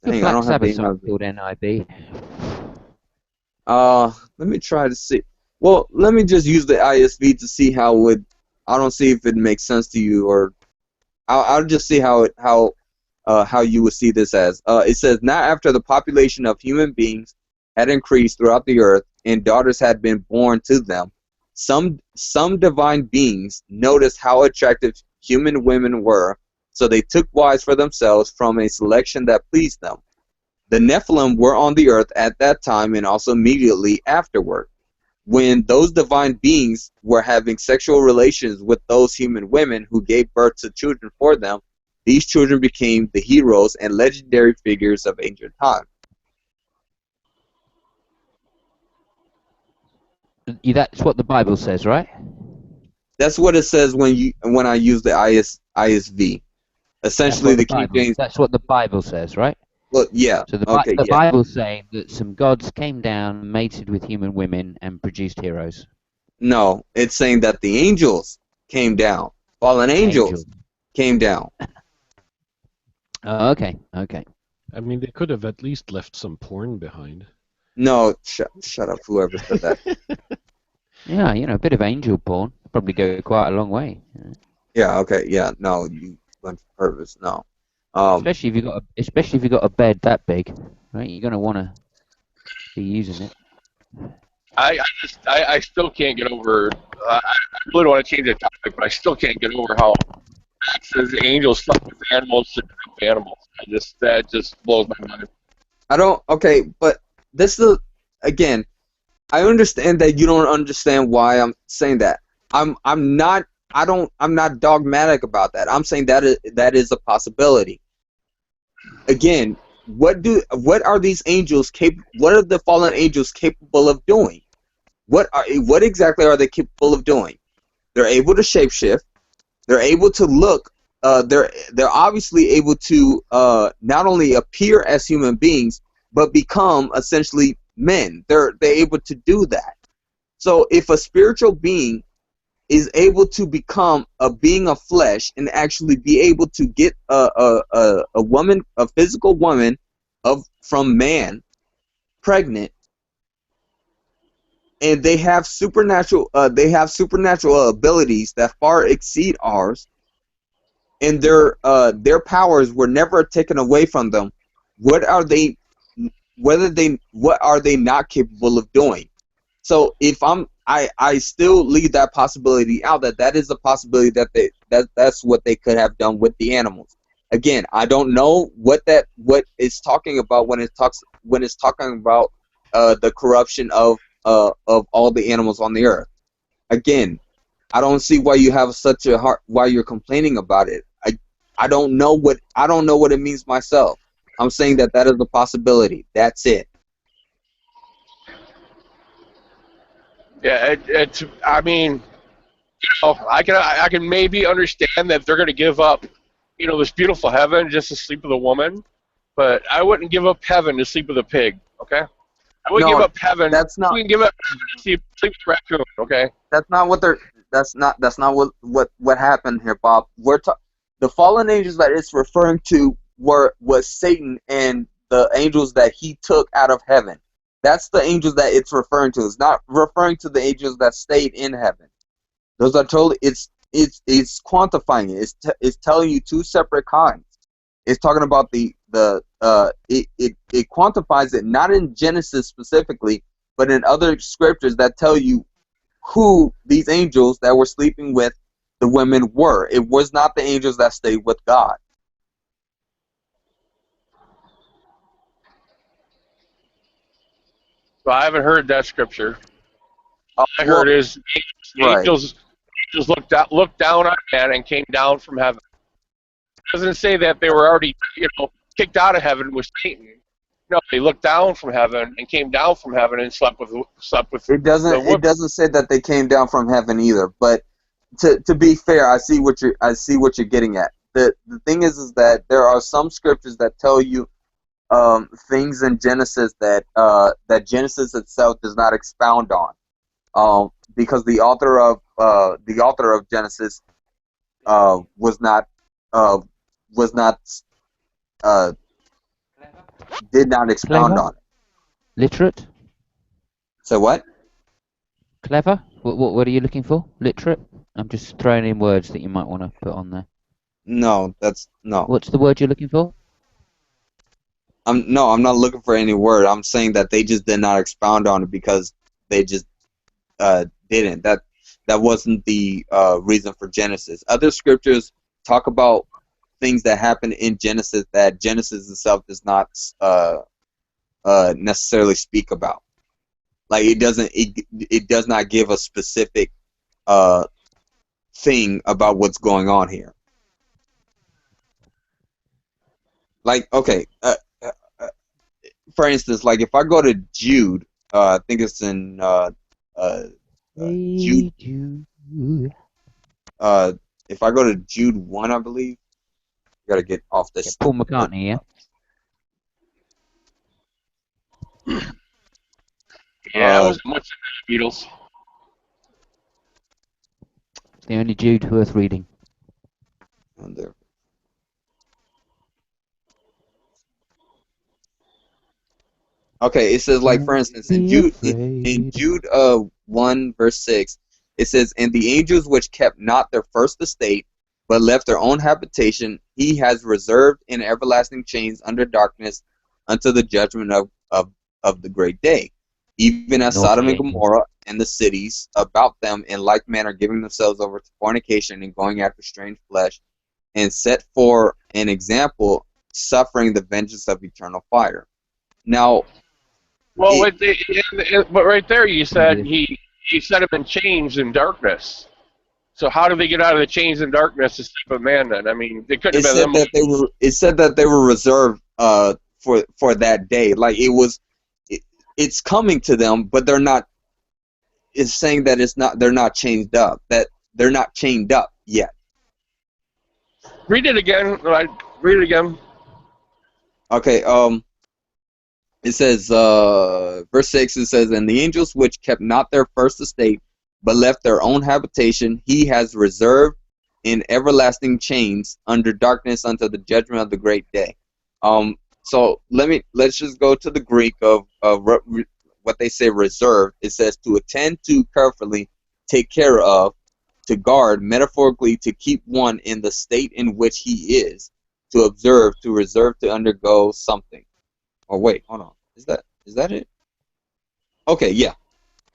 S21: Dang, I don't have the
S20: NIV. Called NIV.
S21: Let me try to see. Well, let me just use the ISV to see how it would I don't see if it makes sense to you, or I'll just see how you would see this as. It says, now after the population of human beings had increased throughout the earth, and daughters had been born to them, some divine beings noticed how attractive human women were, so they took wives for themselves from a selection that pleased them. The Nephilim were on the earth at that time and also immediately afterward. When those divine beings were having sexual relations with those human women who gave birth to children for them, these children became the heroes and legendary figures of ancient time.
S20: That's what the Bible says, right?
S21: That's what it says when I use the ISV. Essentially, the King James.
S20: That's what the Bible says, right?
S21: Well, yeah.
S20: So the Bible's saying that some gods came down, mated with human women, and produced heroes.
S21: No, it's saying that the angels came down. Fallen angels came down.
S20: Oh, okay.
S6: I mean, they could have at least left some porn behind.
S21: No, shut up, whoever said that.
S20: Yeah, a bit of angel porn probably go quite a long way.
S21: Yeah. Okay. Yeah. No, you went for purpose. No.
S20: Especially if you got a bed that big, right? You're gonna want to be using it.
S19: I still can't get over. I really want to change the topic, but I still can't get over how it says the angels slept with animals to group animals. That just blows my mind.
S21: I don't. Okay, but this is again. I understand that you don't understand why I'm saying that. I'm not dogmatic about that. I'm saying that is a possibility. Again, what are these angels what are the fallen angels capable of doing? What exactly are they capable of doing? They're able to shapeshift. They're able to look. They're obviously able to not only appear as human beings, but become essentially men. They're able to do that. So if a spiritual being is able to become a being of flesh and actually be able to get a woman, a physical woman from man, pregnant, and they have supernatural abilities that far exceed ours, and their powers were never taken away from them. What are they not capable of doing? So if I still leave that possibility out, that is a possibility that's what they could have done with the animals. Again, I don't know what it's talking about when it's talking about the corruption of all the animals on the earth. Again, I don't see why you have such a heart, why you're complaining about it. I don't know what it means myself. I'm saying that is a possibility. That's it.
S19: Yeah, I mean, I can maybe understand that they're going to give up, this beautiful heaven just to sleep with a woman, but I wouldn't give up heaven to sleep with a pig. Okay, I wouldn't give up heaven.
S21: That's not.
S19: I wouldn't give up heaven to sleep with a raccoon. Okay.
S21: That's not what they're. That's not what happened here, Bob. The fallen angels that it's referring to was Satan and the angels that he took out of heaven. That's the angels that it's referring to. It's not referring to the angels that stayed in heaven. Those are totally. It's quantifying it. It's telling you two separate kinds. It's talking about it quantifies it not in Genesis specifically, but in other scriptures that tell you who these angels that were sleeping with the women were. It was not the angels that stayed with God.
S19: Well, I haven't heard that scripture. All I heard is angels looked down on man and came down from heaven. It doesn't say that they were already kicked out of heaven with Satan. No, they looked down from heaven and came down from heaven and slept with.
S21: It doesn't say that they came down from heaven either. But to be fair, I see what you're getting at. The thing is that there are some scriptures that tell you things in Genesis that Genesis itself does not expound on, because the author of Genesis did not expound on it.
S20: Literate?
S21: So what?
S20: Clever? What are you looking for? Literate? I'm just throwing in words that you might want to put on there.
S21: No, that's no.
S20: What's the word you're looking for?
S21: I'm not looking for any word. I'm saying that they just did not expound on it because they just didn't. That wasn't the reason for Genesis. Other scriptures talk about things that happen in Genesis that Genesis itself does not necessarily speak about. Like it does not give a specific thing about what's going on here. Like, okay, for instance, like if I go to Jude, I think it's in Jude. If I go to Jude 1, I believe. Gotta get off this.
S20: Paul McCartney, yeah.
S19: Yeah, I wasn't much into the Beatles.
S20: It's the only Jude worth reading.
S21: Okay, it says, like, for instance, in Jude 1 verse 6, it says, "And the angels which kept not their first estate, but left their own habitation, he has reserved in everlasting chains under darkness unto the judgment of the great day. Even as Sodom and Gomorrah and the cities about them in like manner giving themselves over to fornication and going after strange flesh, and set for an example, suffering the vengeance of eternal fire." Now,
S19: well, but right there you said he set him in chains and darkness. So how did they get out of the chains and darkness as type of man then? I mean, they couldn't have been them.
S21: It said that they were reserved for that day. Like it's coming to them, but they're not. It's saying that it's not. They're not chained up. That they're not chained up yet.
S19: Read it again. Read it again.
S21: Okay. It says, verse 6, it says, "And the angels which kept not their first estate, but left their own habitation, he has reserved in everlasting chains under darkness unto the judgment of the great day." So let's just go to the Greek of what they say reserved. It says to attend to, carefully, take care of, to guard, metaphorically to keep one in the state in which he is, to observe, to reserve, to undergo something. Oh wait, hold on. Is that it? Okay, yeah,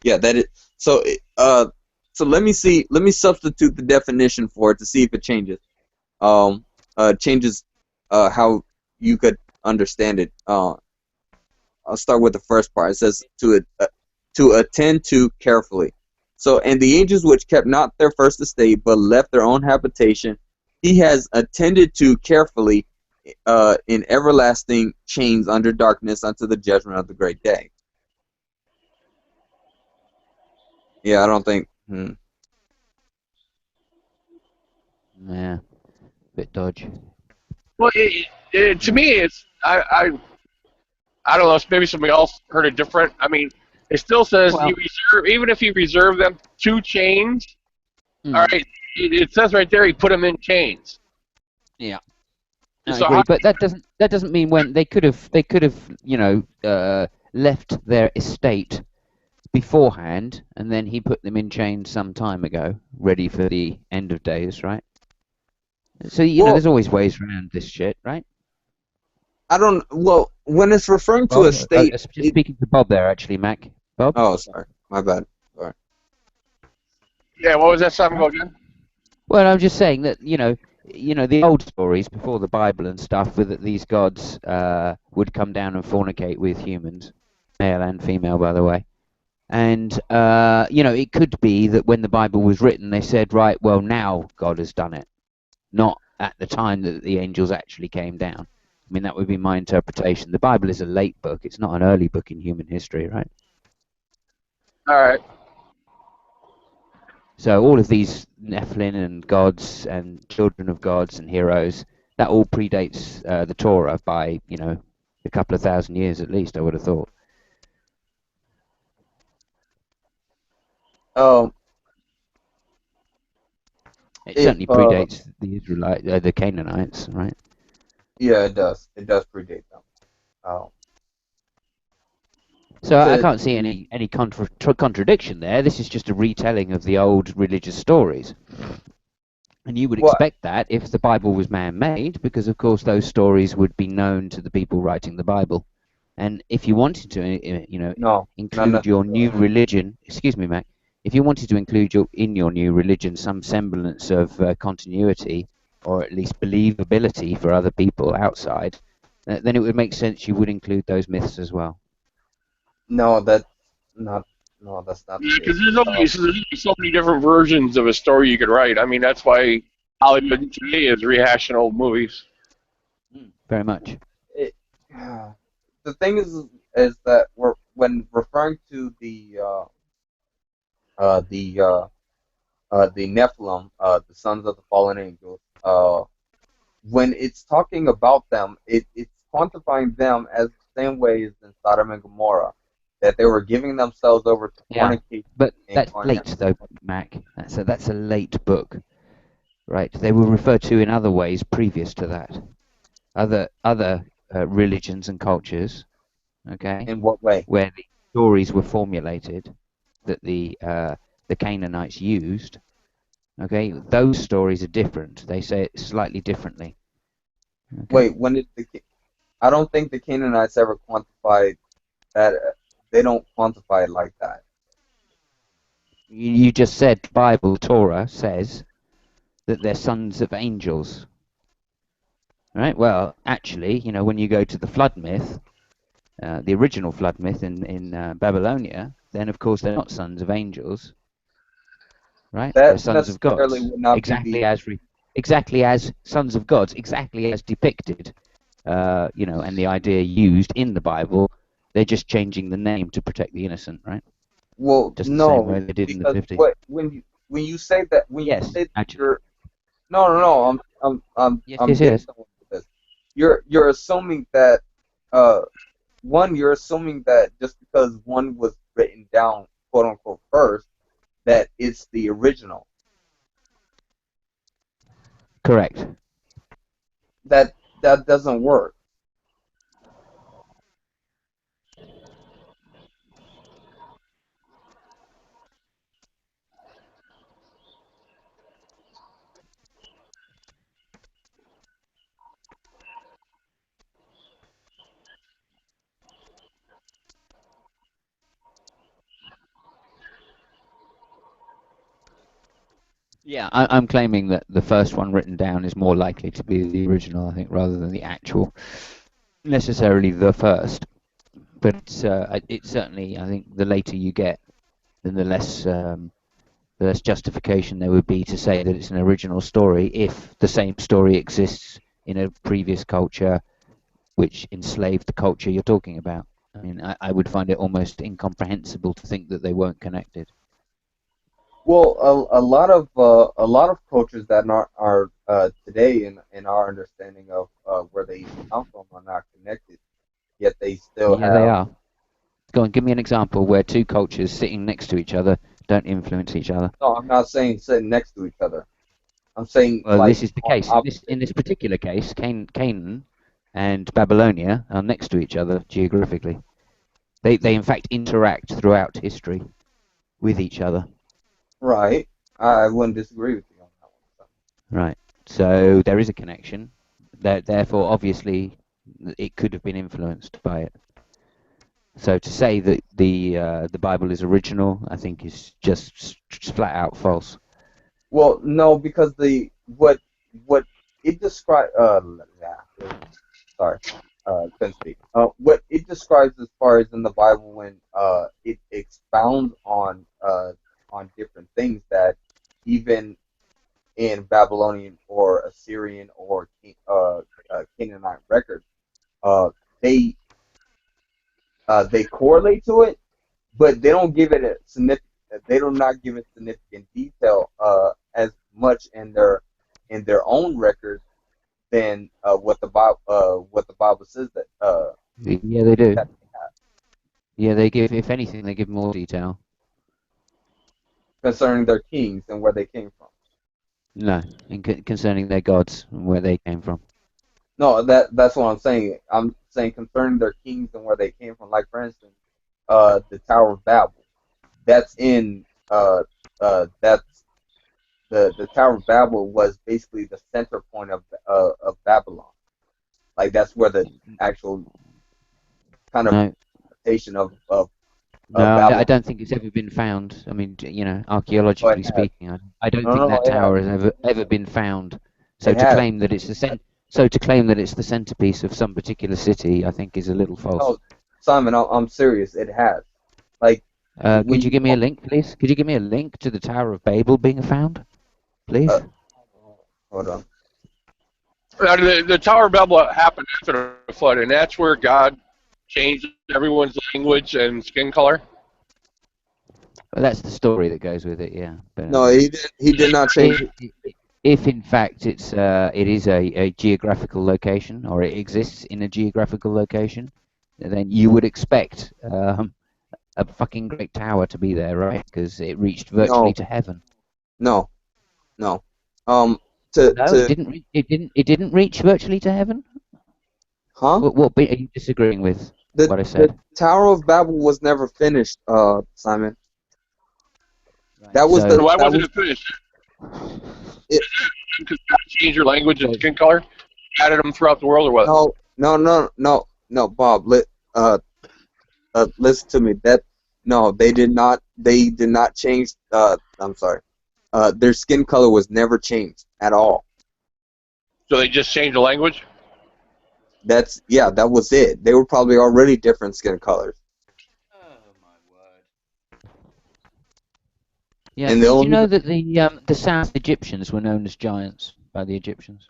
S21: that is. So so let me see. Let me substitute the definition for it to see if it changes. Changes how you could understand it. I'll start with the first part. It says to attend to carefully. So, and the angels which kept not their first estate, but left their own habitation, he has attended to carefully in everlasting chains under darkness unto the judgment of the great day. Yeah, I don't think.
S20: Yeah, bit dodge.
S19: Well, to me, it's I don't know. Maybe somebody else heard it different. I mean, it still says you reserve, even if you reserve them 2 chains. All right, it says right there he put them in chains.
S20: Yeah.
S19: So
S20: I agree, but that doesn't mean when they could have left their estate beforehand, and then he put them in chains some time ago, ready for the end of days, right? So there's always ways around this shit, right?
S21: I don't. Well, when it's referring to a state,
S20: just speaking to Bob there, actually, Mac. Bob.
S21: Oh, sorry, my bad. Sorry.
S19: Yeah, what was that something again?
S20: Well, I'm just saying that the old stories before the Bible and stuff, with that these gods would come down and fornicate with humans, male and female, by the way. And it could be that when the Bible was written, they said, right, well, now God has done it, not at the time that the angels actually came down. I mean, that would be my interpretation. The Bible is a late book; it's not an early book in human history, right?
S19: All right.
S20: So all of these Nephilim and gods and children of gods and heroes, that all predates the Torah by, a couple of thousand years at least, I would have thought. It certainly predates the Israelites, the Canaanites, right?
S21: Yeah, it does. It does predate them.
S20: So I can't see any contradiction there. This is just a retelling of the old religious stories. And you would expect that if the Bible was man-made, because of course those stories would be known to the people writing the Bible. And if you wanted to, include your new religion, excuse me, Mac, if you wanted to include in your new religion some semblance of continuity, or at least believability for other people outside, then it would make sense you would include those myths as well.
S14: No, that's not. No, that's not the
S19: Because
S14: case.
S19: there's only so many different versions of a story you could write. I mean, that's why Hollywood today is rehashing old movies.
S20: Very much.
S14: The thing is that when referring to the Nephilim, the sons of the fallen angels, when it's talking about them, it's quantifying them as the same way as in Sodom and Gomorrah, that they were giving themselves over to fornication.
S20: But that's late though, Mac. That's a late book, right? They were referred to in other ways previous to that. Other religions and cultures, okay?
S14: In what way?
S20: Where the stories were formulated that the Canaanites used, okay? Those stories are different. They say it slightly differently. Okay?
S14: Wait, I don't think the Canaanites ever quantified that. They don't quantify it like that.
S20: You just said Bible, Torah says that they're sons of angels. Right? Well, actually, when you go to the flood myth, the original flood myth in Babylonia, then of course they're not sons of angels. Right? They're sons of gods. Exactly as sons of gods, exactly as depicted, and the idea used in the Bible. They're just changing the name to protect the innocent, right?
S14: Well,
S20: just
S14: no,
S20: the same way they did in the 50s.
S14: When you say that,
S20: actually.
S14: No, I'm getting somewhere with this. You're assuming that you're assuming that just because one was written down, quote unquote, first, that it's the original.
S20: Correct.
S14: That doesn't work.
S20: Yeah, I'm claiming that the first one written down is more likely to be the original, I think, rather than the actual, necessarily the first. But it's certainly, I think, the later you get, then the less justification there would be to say that it's an original story if the same story exists in a previous culture which enslaved the culture you're talking about. I mean, I would find it almost incomprehensible to think that they weren't connected.
S14: Well, a lot of cultures that are today in our understanding of where they come from are not connected, yet they still have.
S20: Yeah, they are. Go on, give me an example where two cultures sitting next to each other don't influence each other.
S14: No, I'm not saying sitting next to each other. I'm saying.
S20: Well, this is the case. In this particular case, Canaan and Babylonia are next to each other geographically. They in fact interact throughout history with each other.
S14: Right. I wouldn't disagree with you on that one.
S20: Right. So there is a connection. Therefore, obviously, it could have been influenced by it. So to say that the Bible is original, I think, is just flat out false.
S14: Well, no, because what it describes. Sorry, couldn't speak. What it describes as far as in the Bible when it expounds on different things that even in Babylonian or Assyrian or Canaanite records, they correlate to it, but they don't give it a significant. They do not give it significant detail as much in their own records than what the Bible says that.
S20: Yeah, they do. Yeah, they give. If anything, they give more detail
S14: concerning their kings and where they came from.
S20: No, concerning their gods and where they came from.
S14: No, that's what I'm saying. I'm saying concerning their kings and where they came from. Like for instance, the Tower of Babel. That's in that's the Tower of Babel was basically the center point of Babylon. Like that's where the actual kind of
S20: No.
S14: representation of
S20: No, I
S14: Babylon.
S20: don't think it's ever been found. I mean, you know, archaeologically speaking, I don't
S14: No,
S20: think
S14: no,
S20: that
S14: it
S20: tower
S14: has.
S20: has ever been found. So
S14: It
S20: to
S14: has.
S20: claim that it's to claim that it's the centerpiece of some particular city, I think is a little false.
S14: No, Simon, I'm serious. It has. Like,
S20: Could you give me a link, please? Could you give me a link to the Tower of Babel being found, please?
S14: Hold on.
S19: The Tower of Babel happened after the flood, and that's where God changed everyone's language and skin color.
S20: Well, that's the story that goes with it, yeah. But,
S14: No, he did not change it.
S20: If in fact it is a geographical location, or it exists in a geographical location, then you would expect a fucking great tower to be there, right? Because it reached virtually to heaven.
S14: No.
S20: It didn't reach virtually to heaven.
S14: Huh?
S20: What bit are you disagreeing with? What I
S14: The
S20: said.
S14: Tower of Babel was never finished, Simon.
S20: Right,
S14: That was
S19: So why wasn't it finished? Because God changed your language and skin color, added them throughout the world, or what?
S14: No, Bob. Listen to me. They did not change. I'm sorry. Their skin color was never changed at all.
S19: So they just changed the language?
S14: That was it. They were probably already different skin colors.
S20: Yeah.
S14: And
S20: Did you know that the South Egyptians were known as giants by the Egyptians?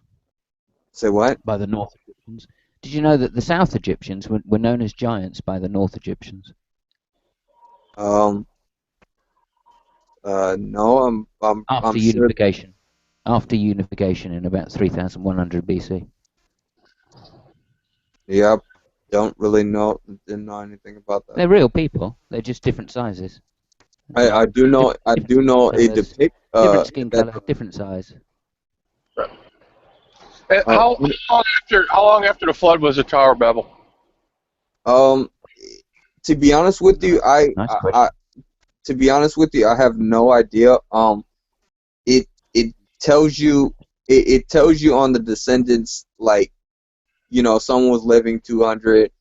S14: Say what?
S20: By the North Egyptians. Did you know that the South Egyptians were known as giants by the North Egyptians?
S14: No,
S20: After
S14: I'm
S20: unification. Sure. After unification in about 3100 BC.
S14: Yep. Didn't know anything about that.
S20: They're real people. They're just different sizes.
S14: I do know it depicts
S20: different skin color, different size.
S19: How long after the flood was the Tower of Babel?
S14: To be honest with you, I have no idea. It tells you on the descendants, like, you know, someone was living 200,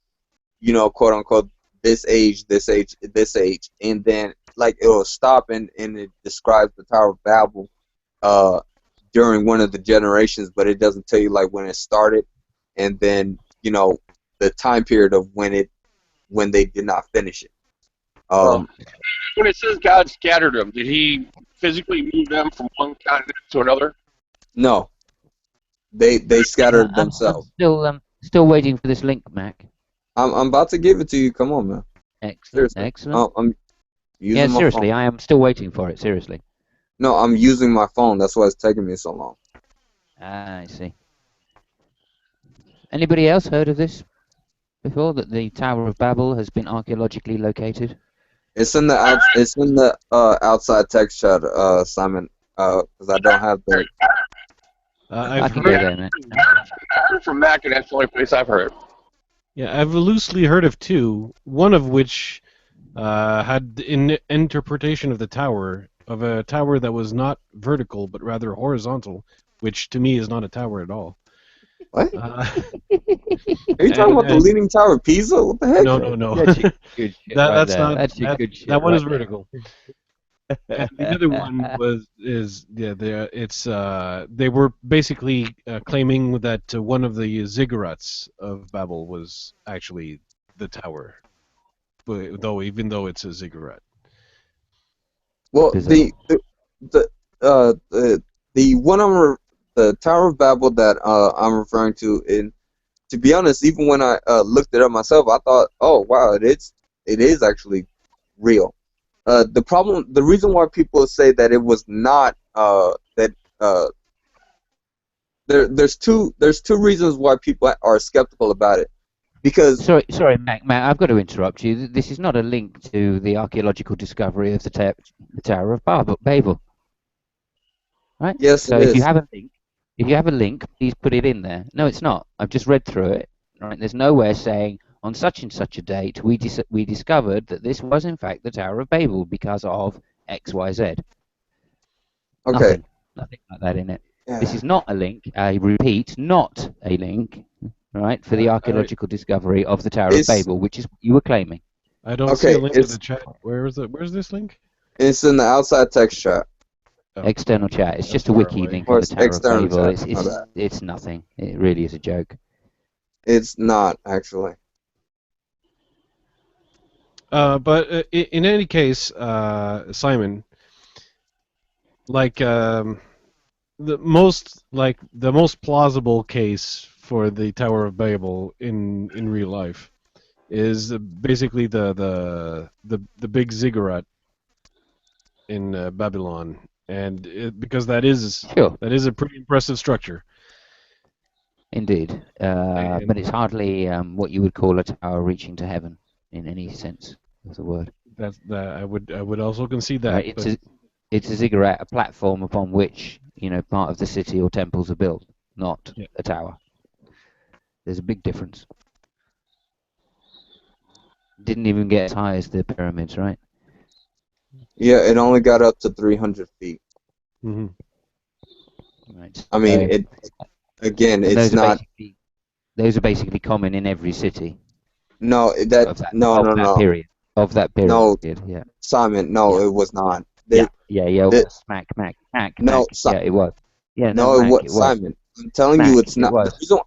S14: you know, quote unquote, this age, and then like it will stop and it describes the Tower of Babel during one of the generations, but it doesn't tell you like when it started, and then, you know, the time period of when they did not finish it.
S19: When it says God scattered them, did He physically move them from one continent to another?
S14: No, they scattered themselves.
S20: I'm still waiting for this link, Mac.
S14: I'm about to give it to you. Come on, man.
S20: Excellent.
S14: Seriously.
S20: Excellent.
S14: I'm using my
S20: seriously,
S14: phone.
S20: I am still waiting for it. Seriously.
S14: No, I'm using my phone. That's why it's taking me so long.
S20: I see. Anybody else heard of this before? That the Tower of Babel has been archaeologically located?
S14: It's in the outside text chat, Simon. Because I don't have the.
S20: I can go there, man.
S19: I heard from Mac, and that's the only place I've heard.
S6: Yeah, I've loosely heard of two. One of which had an interpretation of the tower, of a tower that was not vertical but rather horizontal, which to me is not a tower at all.
S14: What? Are you talking about the Leaning Tower of Pisa? What the heck?
S6: No.
S20: That's your good shit
S6: That's
S20: there.
S6: not.
S20: That's your good shit
S6: that one
S20: right
S6: is vertical. And the other one they were basically claiming that one of the ziggurats of Babel was actually the tower, even though it's a ziggurat.
S14: Well, the the Tower of Babel that I'm referring to, and to be honest, even when I looked it up myself, I thought, oh wow, it is actually real. The reason why people say that it was not there's two reasons why people are skeptical about it. Because
S20: sorry, Mac, I've got to interrupt you. This is not a link to the archaeological discovery of the Tower of Babel, right?
S14: Yes,
S20: so
S14: it
S20: if
S14: is.
S20: you have a link, please put it in there. No, it's not. I've just read through it. Right? There's nowhere saying, on such and such a date, we discovered that this was in fact the Tower of Babel because of X, Y, Z.
S21: Okay.
S20: Nothing like that in it.
S21: Yeah.
S20: This is not a link. I repeat, not a link, right, for the archaeological discovery of the Tower of Babel, which is what you were claiming.
S6: I don't see a link to the chat. Where's this link?
S21: It's in the outside text chat.
S20: External chat. It's just a wiki link of the Tower of Babel. It's nothing. It really is a joke.
S21: It's not, actually.
S6: But in any case, Simon, like the most plausible case for the Tower of Babel in real life is basically the big ziggurat in Babylon, and because that is a pretty impressive structure.
S20: Indeed, but it's hardly what you would call a tower reaching to heaven in any sense of the word.
S6: I would also concede that.
S20: It's a ziggurat, a platform upon which part of the city or temples are built, not a tower. There's a big difference. Didn't even get as high as the pyramids, right?
S21: Yeah, it only got up to 300 feet.
S6: Mm-hmm.
S20: Right.
S21: I mean, it's not.
S20: Those are basically common in every city.
S21: No,
S20: Of that period.
S21: No,
S20: yeah.
S21: Simon, no, it was not.
S20: It was. Mac.
S21: No,
S20: yeah, it was. Yeah,
S21: no,
S20: Mac,
S21: it was. Simon, I'm telling you, it's not.
S20: Was.
S21: The reason,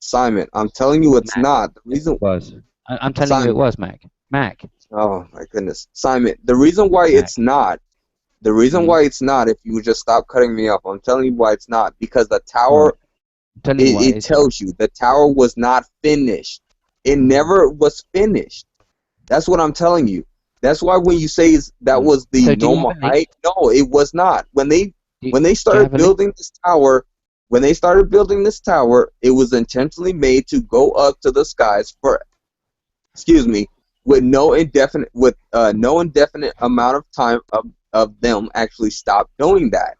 S21: Simon, I'm telling you, it's not. The reason
S20: was. I'm telling you, it was Mac.
S21: Oh my goodness, Simon. The reason why it's not. The reason why it's not. If you would just stop cutting me off, I'm telling you why it's not. Because the tower. It tells you the tower was not finished. It never was finished. That's what I'm telling you. That's why when you say that was the normal height, no, it was not. When they started building this tower, it was intentionally made to go up to the skies with no indefinite amount of time of them actually stop doing that.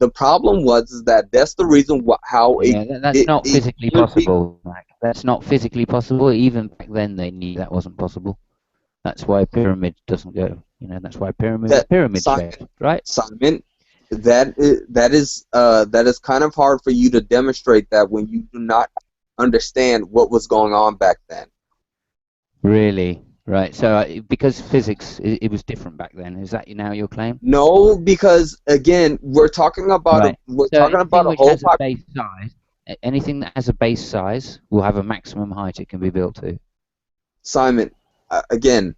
S21: The problem was that's the reason
S20: that's not physically possible, Mac. That's not physically possible. Even back then, they knew that wasn't possible. That's why a pyramid doesn't go. That's why pyramid shaped, right?
S21: Simon, that is kind of hard for you to demonstrate that when you do not understand what was going on back then.
S20: Really? Right. So because physics, it was different back then. Is that now your claim?
S21: No, because again, we're talking about a whole
S20: base size. Anything that has a base size will have a maximum height it can be built to.
S21: Simon, again,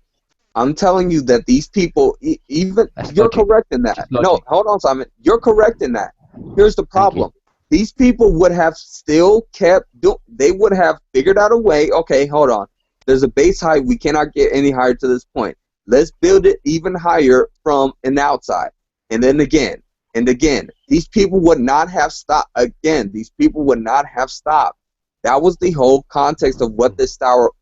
S21: I'm telling you that these people, you're correct in that. No, hold on, Simon. You're correct in that. Here's the problem. These people would have still they would have figured out a way. Okay, hold on. There's a base height. We cannot get any higher to this point. Let's build it even higher from an outside. And then again, and again. These people would not have stopped. Again, these people would not have stopped. That was the whole context of what this tower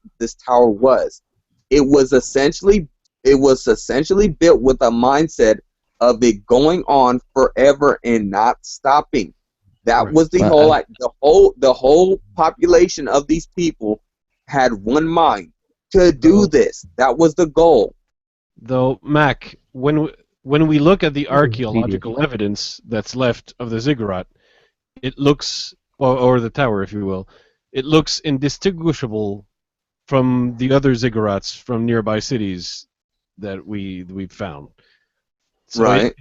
S21: was. It was essentially built with a mindset of it going on forever and not stopping. That was the whole population of these people had one mind to do this. That was the goal.
S6: Though, Mac, when we look at the archaeological evidence that's left of the ziggurat, it looks, or the tower, if you will, it looks indistinguishable from the other ziggurats from nearby cities that we've found. So
S21: right.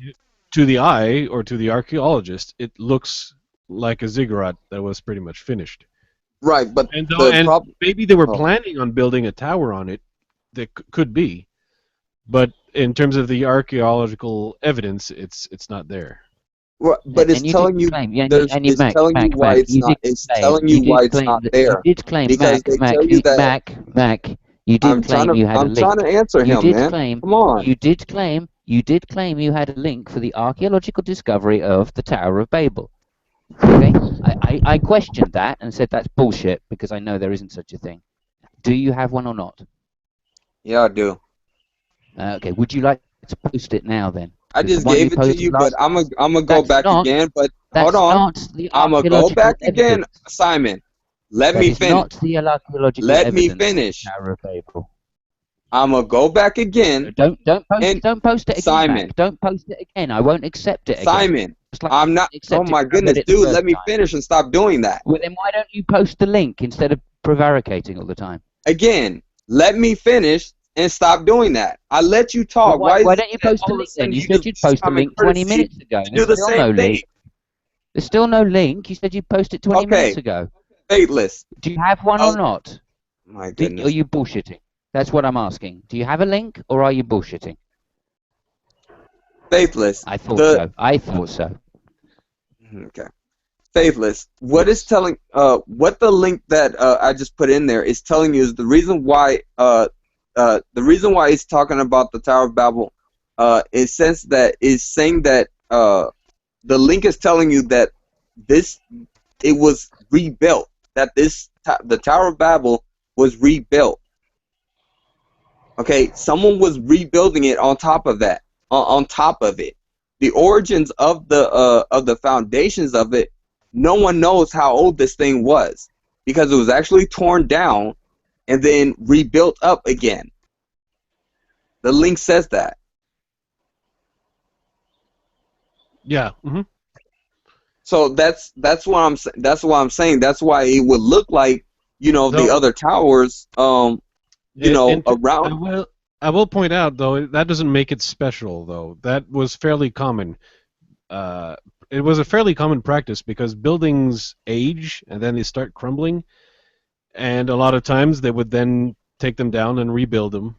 S6: To the eye, or to the archaeologist, it looks like a ziggurat that was pretty much finished.
S21: Right, but
S6: maybe they were planning on building a tower on it. That could be, but in terms of the archaeological evidence, it's not there.
S21: Well, but it's telling you. It's telling you why it's not. It's telling you why it's not there.
S20: You did claim,
S21: because they tell you that.
S20: Mac, you did claim you had a link.
S21: I'm trying to answer him, man. Come on.
S20: You did claim you had a link for the archaeological discovery of the Tower of Babel. Okay, I questioned that and said that's bullshit because I know there isn't such a thing. Do you have one or not?
S21: Yeah, I do.
S20: Okay, would you like to post it now then?
S21: I just gave it to you, but I'm gonna go back again. But hold on, I'm gonna go back again, Simon. Let
S20: That
S21: me
S20: is
S21: finish.
S20: not the archaeological
S21: Let me
S20: evidence of the
S21: finish.
S20: Tower of Babel.
S21: I'm gonna go back again.
S20: Don't post it again,
S21: Simon.
S20: Mac. Don't post it again. I won't accept it again.
S21: Simon,
S20: Just like
S21: I'm not. Oh
S20: accept it
S21: my
S20: when I read
S21: goodness,
S20: it the
S21: dude,
S20: first
S21: let me
S20: time.
S21: finish and stop doing that.
S20: Well, then why don't you post the link instead of prevaricating all the time?
S21: Again, let me finish and stop doing that. I let you talk.
S20: Well, why
S21: is
S20: don't you
S21: it that
S20: post the
S21: all of a
S20: link then?
S21: sudden
S20: You
S21: you
S20: said
S21: just
S20: you'd post the
S21: common
S20: link 20
S21: courtesy
S20: minutes ago.
S21: to
S20: There's
S21: do the
S20: still
S21: same
S20: no
S21: thing?
S20: link. There's still no link. You said you'd post it 20
S21: Okay.
S20: minutes ago.
S21: Faithless.
S20: Do you have one or not?
S21: My
S20: Are
S21: goodness.
S20: you bullshitting? That's what I'm asking. Do you have a link or are you bullshitting?
S21: Faithless.
S20: I thought so. I thought so.
S21: Okay. Faithless. What is telling? What the link that I just put in there is telling you is the reason why. The reason why it's talking about the Tower of Babel. Is saying that the link is telling you that it was rebuilt. That the Tower of Babel was rebuilt. Okay, someone was rebuilding it on top of that. On top of it, the origins of the foundations of it. No one knows how old this thing was because it was actually torn down and then rebuilt up again. The link says that.
S6: Yeah. Mm-hmm.
S21: So that's what I'm saying. That's what I'm saying. That's why it would look like the other towers. Around.
S6: I will point out though that doesn't make it special though. That was fairly common. It was a fairly common practice because buildings age and then they start crumbling, and a lot of times they would then take them down and rebuild them,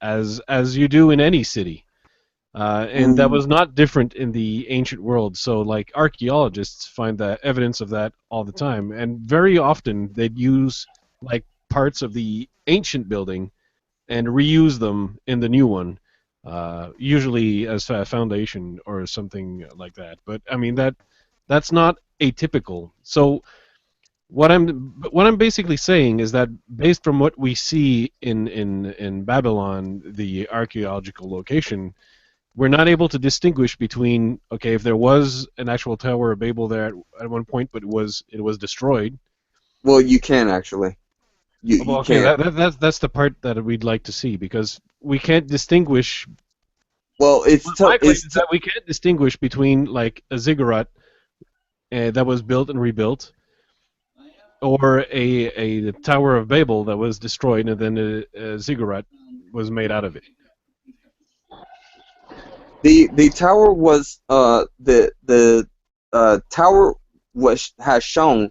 S6: as you do in any city. And that was not different in the ancient world. So, like, archaeologists find that evidence of that all the time, and very often they'd use like parts of the ancient building and reuse them in the new one, usually as a foundation or something like that. But I mean that's not atypical. So what I'm basically saying is that based from what we see in Babylon, the archaeological location, we're not able to distinguish between, okay, if there was an actual Tower of Babel there at one point, but it was destroyed.
S21: Well, you can actually. You
S6: okay,
S21: can't.
S6: that's the part that we'd like to see because we can't distinguish.
S21: Well,
S6: my claim is that we can't distinguish between like a ziggurat that was built and rebuilt, or a Tower of Babel that was destroyed and then a ziggurat was made out of it.
S21: The tower was the tower has shown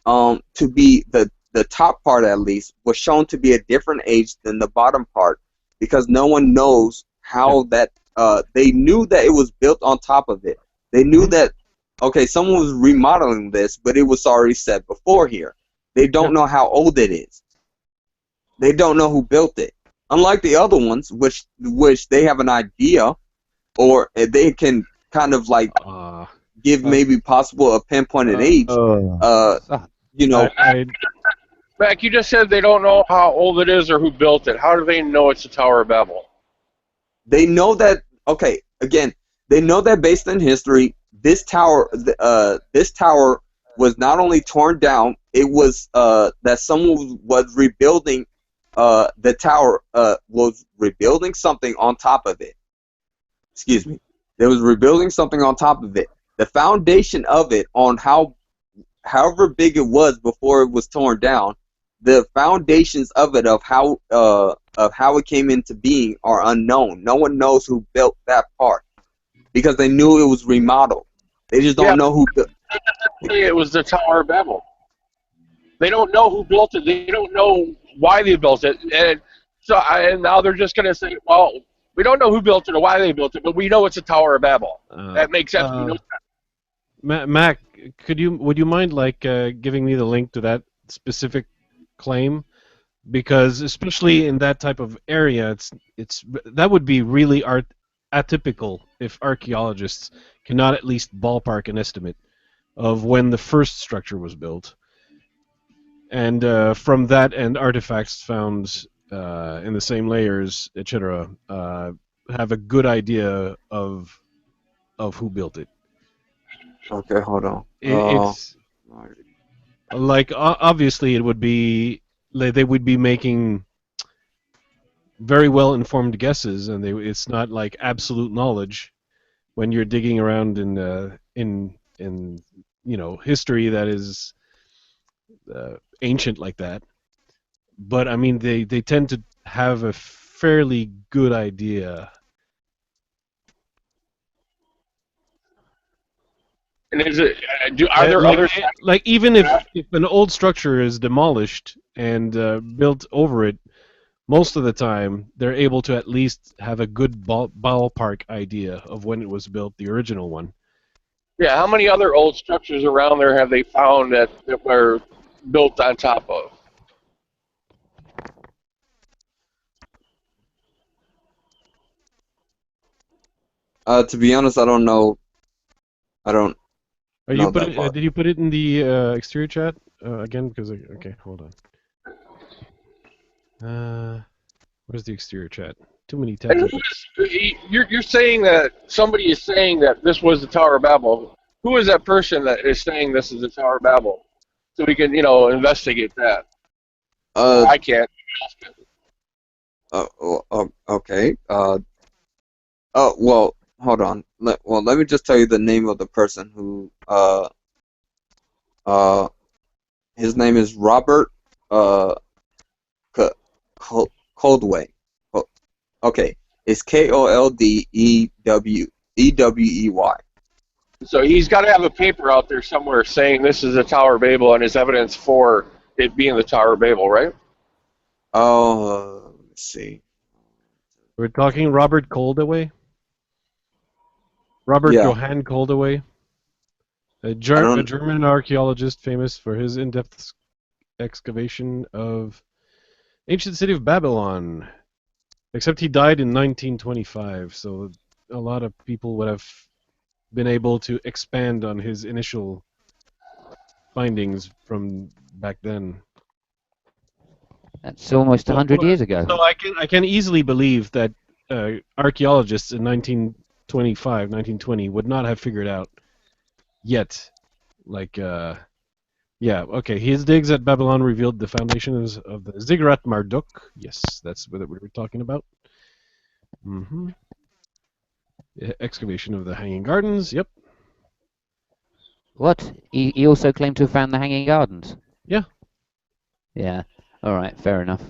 S21: to be the top part, at least, was shown to be a different age than the bottom part because no one knows how that they knew that it was built on top of it. They knew that okay, someone was remodeling this, but it was already set before here. They don't know how old it is. They don't know who built it. Unlike the other ones, which they have an idea, or they can kind of like give maybe possible a pinpointed age.
S19: Mac, you just said they don't know how old it is or who built it. How do they know it's the Tower of Babel?
S21: They know that. Okay, again, they know that based on history, this tower was not only torn down. It was that someone was rebuilding. The tower was rebuilding something on top of it. Excuse me. They was rebuilding something on top of it. The foundation of it, on however big it was before it was torn down, the foundations of it of how it came into being are unknown. No one knows who built that part because they knew it was remodeled. They just don't know who built.
S19: It was the Tower of Babel. They don't know who built it. They don't know why they built it, and now they're just going to say, "Well, we don't know who built it or why they built it, but we know it's a Tower of Babel." That makes absolutely no sense.
S6: Mac, would you mind like giving me the link to that specific claim? Because especially in that type of area, that would be really atypical if archaeologists cannot at least ballpark an estimate of when the first structure was built. And from that and artifacts found in the same layers, etc., have a good idea of who built it.
S21: Okay, hold on.
S6: like obviously it would be they would be making very well informed guesses, and it's not like absolute knowledge when you're digging around in history that is ancient like that. But I mean, they tend to have a fairly good idea.
S19: And is it? Are there other?
S6: Like even if an old structure is demolished and built over it, most of the time they're able to at least have a good ballpark idea of when it was built, the original one.
S19: Yeah, how many other old structures around there have they found that were built on top of?
S21: To be honest, I don't know. I don't.
S6: Are you put it, did you put it in the exterior chat again? Because okay, hold on. Where's the exterior chat? Too many tabs.
S19: You're saying that somebody is saying that this was the Tower of Babel. Who is that person that is saying this is the Tower of Babel? So we can, investigate that. I can't.
S21: Okay. Well, hold on. Let me just tell you the name of the person who. His name is Robert. Coldway. Okay, it's Koldewey.
S19: So he's got to have a paper out there somewhere saying this is the Tower of Babel and his evidence for it being the Tower of Babel, right?
S21: Oh, let's see.
S6: We're talking Robert Coldewey. Robert Johann Coldewey, a German archaeologist famous for his in-depth excavation of ancient city of Babylon. Except he died in 1925, so a lot of people would have been able to expand on his initial findings from back then.
S20: That's almost 100 years ago.
S6: So I can easily believe that archaeologists in 1920 would not have figured out yet, like, okay, his digs at Babylon revealed the foundations of the Ziggurat Marduk. Yes, that's what we were talking about. Mm-hmm. Excavation of the Hanging Gardens, yep.
S20: What? He also claimed to have found the Hanging Gardens?
S6: Yeah.
S20: Yeah, alright, fair enough.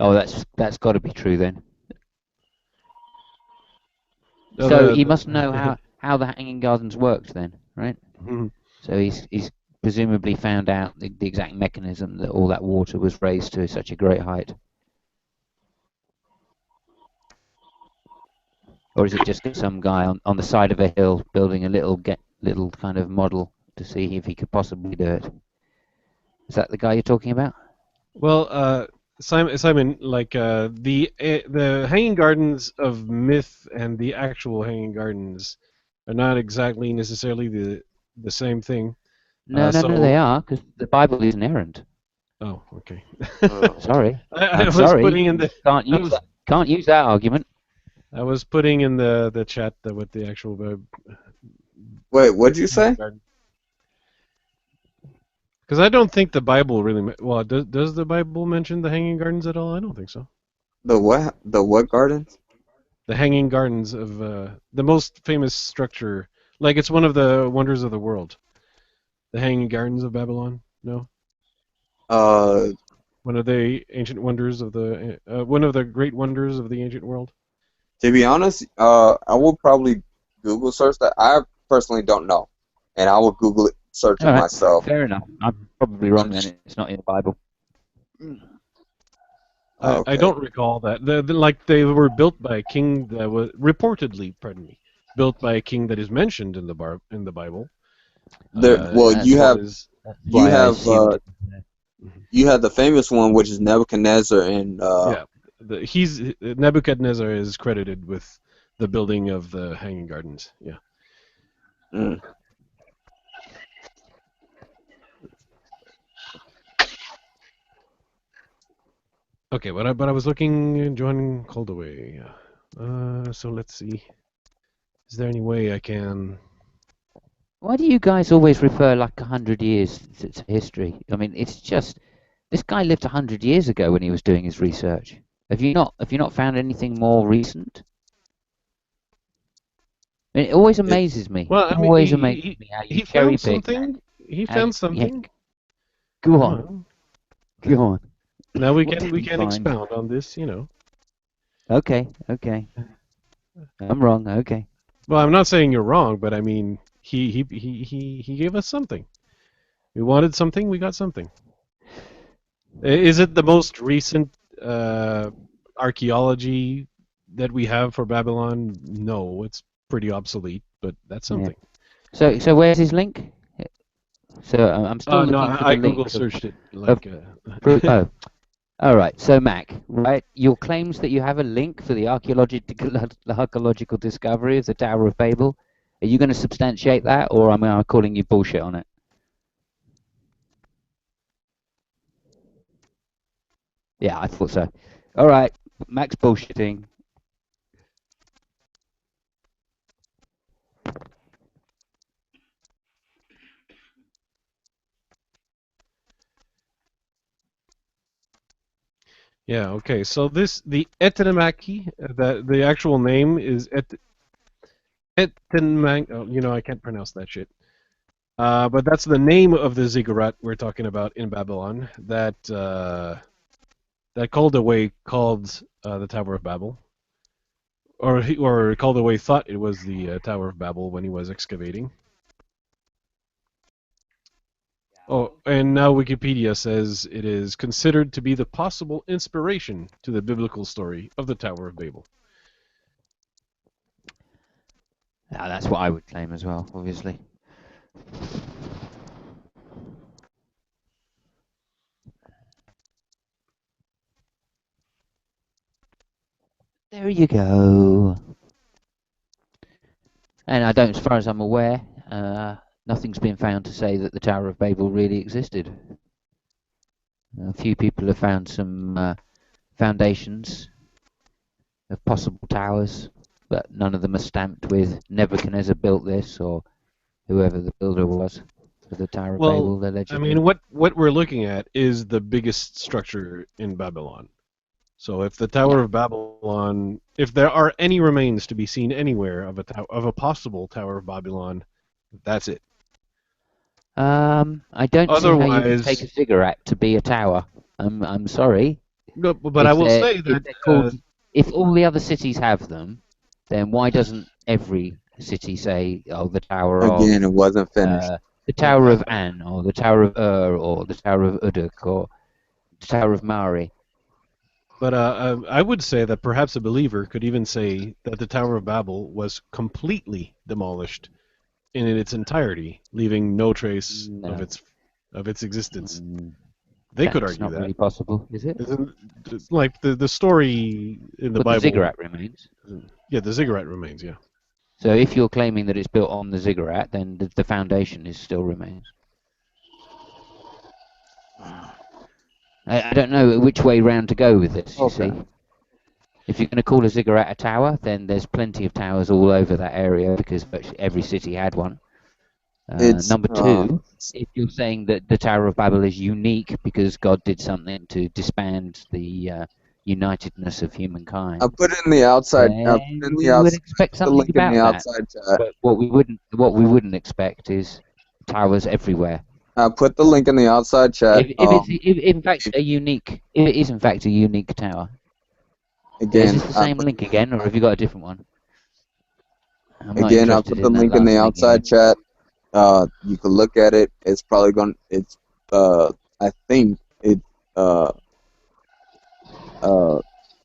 S20: Oh, that's got to be true then. So he must know how the Hanging Gardens worked then, right?
S6: Mm-hmm.
S20: So he's presumably found out the exact mechanism that all that water was raised to such a great height. Or is it just some guy on the side of a hill building a little kind of model to see if he could possibly do it? Is that the guy you're talking about?
S6: Well, Simon, like the Hanging Gardens of myth and the actual Hanging Gardens are not exactly necessarily the same thing.
S20: No, they are, because the Bible is inerrant.
S6: Oh, okay.
S20: Sorry.
S6: I'm
S20: sorry.
S6: Putting in the,
S20: can't use that argument.
S6: I was putting in the chat what the actual.
S21: Wait, what'd you say?
S6: Because I don't think the Bible really. Well, does the Bible mention the Hanging Gardens at all? I don't think so.
S21: The what? The what gardens?
S6: The Hanging Gardens of the most famous structure. Like it's one of the wonders of the world. The Hanging Gardens of Babylon. No. One of the ancient wonders of the one of the great wonders of the ancient world.
S21: To be honest, I will probably Google search that. I personally don't know, and I will Google it, search it myself.
S20: Fair enough. I'm probably wrong then. It's not in the Bible.
S6: I don't recall that. Like they were built by a king that was reportedly, built by a king that is mentioned in the Bible.
S21: You have the famous one, which is Nebuchadnezzar, and
S6: Nebuchadnezzar is credited with the building of the Hanging Gardens. Yeah.
S21: Mm.
S6: Okay, but I was looking Johann Coldewey. So let's see. Is there any way I can
S20: Why do you guys always refer like 100 years to history? I mean, it's just this guy lived 100 years ago when he was doing his research. Have you not found anything more recent? I mean, it always amazes me.
S6: Well, I mean,
S20: Always amazes me how you
S6: he
S20: cherry
S6: found
S20: pick,
S6: something.
S20: Mac.
S6: He
S20: How you,
S6: found something.
S20: go
S6: Come
S20: on, go on.
S6: Now we
S20: What
S6: can
S20: did he find?
S6: expound on this, you know.
S20: Okay, okay. I'm wrong. Okay.
S6: Well, I'm not saying you're wrong, but I mean, he gave us something. We wanted something, we got something. Is it the most recent archaeology that we have for Babylon? No, it's pretty obsolete, but that's something.
S20: Yeah. So where's his link? So I'm still
S6: No,
S20: looking for the
S6: I
S20: link.
S6: Google searched it. Like,
S20: oh, all right. So Mac, right? Your claims that you have a link for the archaeological discovery of the Tower of Babel. Are you going to substantiate that, or am I calling you bullshit on it? Yeah, I thought so. All right, Mac's bullshitting.
S6: yeah, okay. So the etymology, the actual name is etymology. Oh, you know, I can't pronounce that shit. But that's the name of the ziggurat we're talking about in Babylon that Caldaway called the Tower of Babel, or Caldaway thought it was the Tower of Babel when he was excavating. Oh, and now Wikipedia says it is considered to be the possible inspiration to the biblical story of the Tower of Babel.
S20: Yeah, that's what I would claim as well, obviously. There you go. And I don't, as far as I'm aware, nothing's been found to say that the Tower of Babel really existed. A few people have found some foundations of possible towers, but none of them are stamped with Nebuchadnezzar built this or whoever the builder was for the Tower of Babel, allegedly.
S6: I mean, what we're looking at is the biggest structure in Babylon. So if the Tower of Babylon, if there are any remains to be seen anywhere of a possible Tower of Babylon, that's it.
S20: I don't see how you can take a ziggurat to be a tower. I'm sorry.
S6: No, but I will say that
S20: if all the other cities have them, then why doesn't every city say, "Oh, the Tower of"?
S21: Again, it wasn't finished.
S20: The Tower of An, or the Tower of or the Tower of Uduk, or the Tower of Mari.
S6: But I would say that perhaps a believer could even say that the Tower of Babel was completely demolished in its entirety, leaving no trace of its existence. They could argue that.
S20: That's not really possible, is it?
S6: Like the story in the Bible.
S20: The ziggurat remains.
S6: Yeah, the ziggurat remains. Yeah.
S20: So if you're claiming that it's built on the ziggurat, then the foundation still remains. I don't know which way round to go with this, you see. If you're going to call a ziggurat a tower, then there's plenty of towers all over that area because virtually every city had one. Number two, if you're saying that the Tower of Babel is unique because God did something to disband the unitedness of humankind.
S21: I put it in the outside.
S20: We would expect something about
S21: that.
S20: But what we wouldn't expect is towers everywhere.
S21: I put the link in the outside chat.
S20: If it is in fact a unique tower.
S21: Again,
S20: is this the same link again, or have you got a different one?
S21: Again, I put the link in the outside chat. You can look at it. It's probably going. It's. I think it. I'm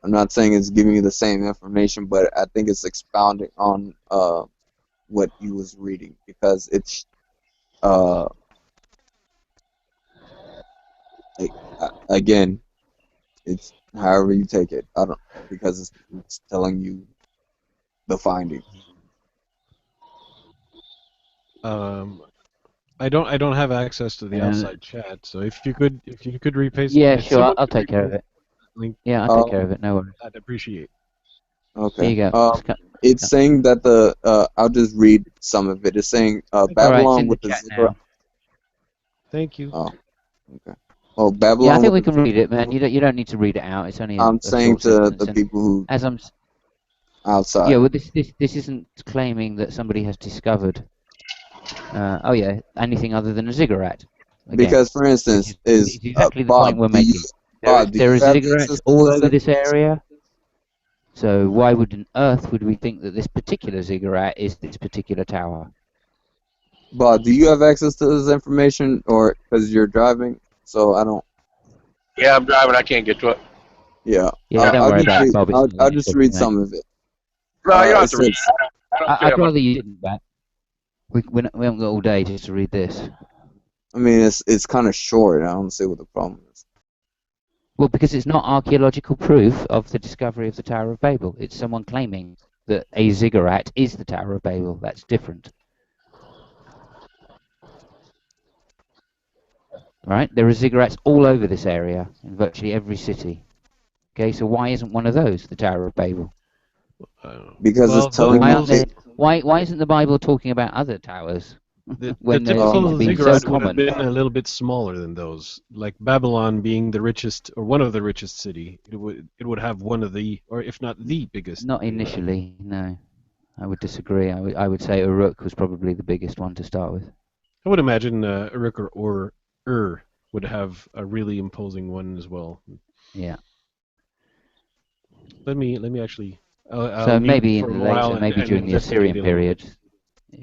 S21: not saying it's giving you the same information, but I think it's expounding on what you was reading because it's. Again, it's however you take it. I don't because it's telling you the findings.
S6: I don't have access to the outside chat, so if you could repaste.
S20: Yeah, sure, I'll take care of it.
S6: Link.
S20: Yeah, I'll take care of it. No worries.
S6: I'd appreciate.
S21: Okay.
S20: There you go.
S21: It's saying that the I'll just read some of it. It's saying
S20: Alright, it's
S21: Babylon
S20: in the
S21: with the
S20: chat
S21: ziggurat.
S20: now.
S6: Thank you.
S21: Oh, okay. Oh,
S20: Yeah, I
S21: Babylon
S20: think
S21: with
S20: we
S21: the
S20: can read it, man. You don't need to read it out. It's only
S21: I'm
S20: a
S21: saying
S20: short
S21: to
S20: sentence.
S21: the
S20: And
S21: people who
S20: as I'm
S21: outside.
S20: yeah, well, this isn't claiming that somebody has discovered. Oh yeah, anything other than a ziggurat. Again,
S21: Because, for instance,
S20: it's exactly the point
S21: Bob,
S20: we're making.
S21: Bob, do
S20: There
S21: you
S20: are
S21: have
S20: ziggurats
S21: access to
S20: all
S21: this
S20: over this
S21: information?
S20: area. So why would on earth would we think that this particular ziggurat is this particular tower?
S21: Bob, do you have access to this information, or because you're driving? So I don't.
S19: Yeah, I'm driving. I can't get to it.
S21: Yeah.
S20: Yeah, don't
S21: I'll
S20: worry
S21: just
S20: about it,
S21: read.
S20: Bob. It's
S21: I'll,
S20: not
S21: I'll
S20: that
S21: just
S20: interesting,
S21: read
S20: mate.
S21: some of it.
S19: No, you don't
S21: It
S19: have to read
S21: says.
S19: it. I don't
S20: I'd
S19: care
S20: rather you didn't, Bat. We haven't got all day just to read this.
S21: I mean, it's kind of short. I don't see what the problem is.
S20: Well, because it's not archaeological proof of the discovery of the Tower of Babel. It's someone claiming that a ziggurat is the Tower of Babel. That's different. Right? There are ziggurats all over this area, in virtually every city. Okay, so why isn't one of those the Tower of Babel?
S21: Because it's telling you.
S20: Why isn't the Bible talking about other towers
S6: The
S20: when they seem
S6: typical
S20: to be so
S6: ziggurat would have
S20: common?
S6: been a little bit smaller than those. Like Babylon being the richest or one of the richest city, it would have one of the, or if not the biggest.
S20: Not initially, no. I would disagree. I would say Uruk was probably the biggest one to start with.
S6: I would imagine Uruk or Ur would have a really imposing one as well.
S20: Yeah.
S6: Let me actually. I'll
S20: So
S6: mute
S20: maybe
S6: for
S20: in
S6: a
S20: the
S6: while
S20: later, maybe
S6: and
S20: during the
S6: investigate
S20: Assyrian
S6: a little
S20: period.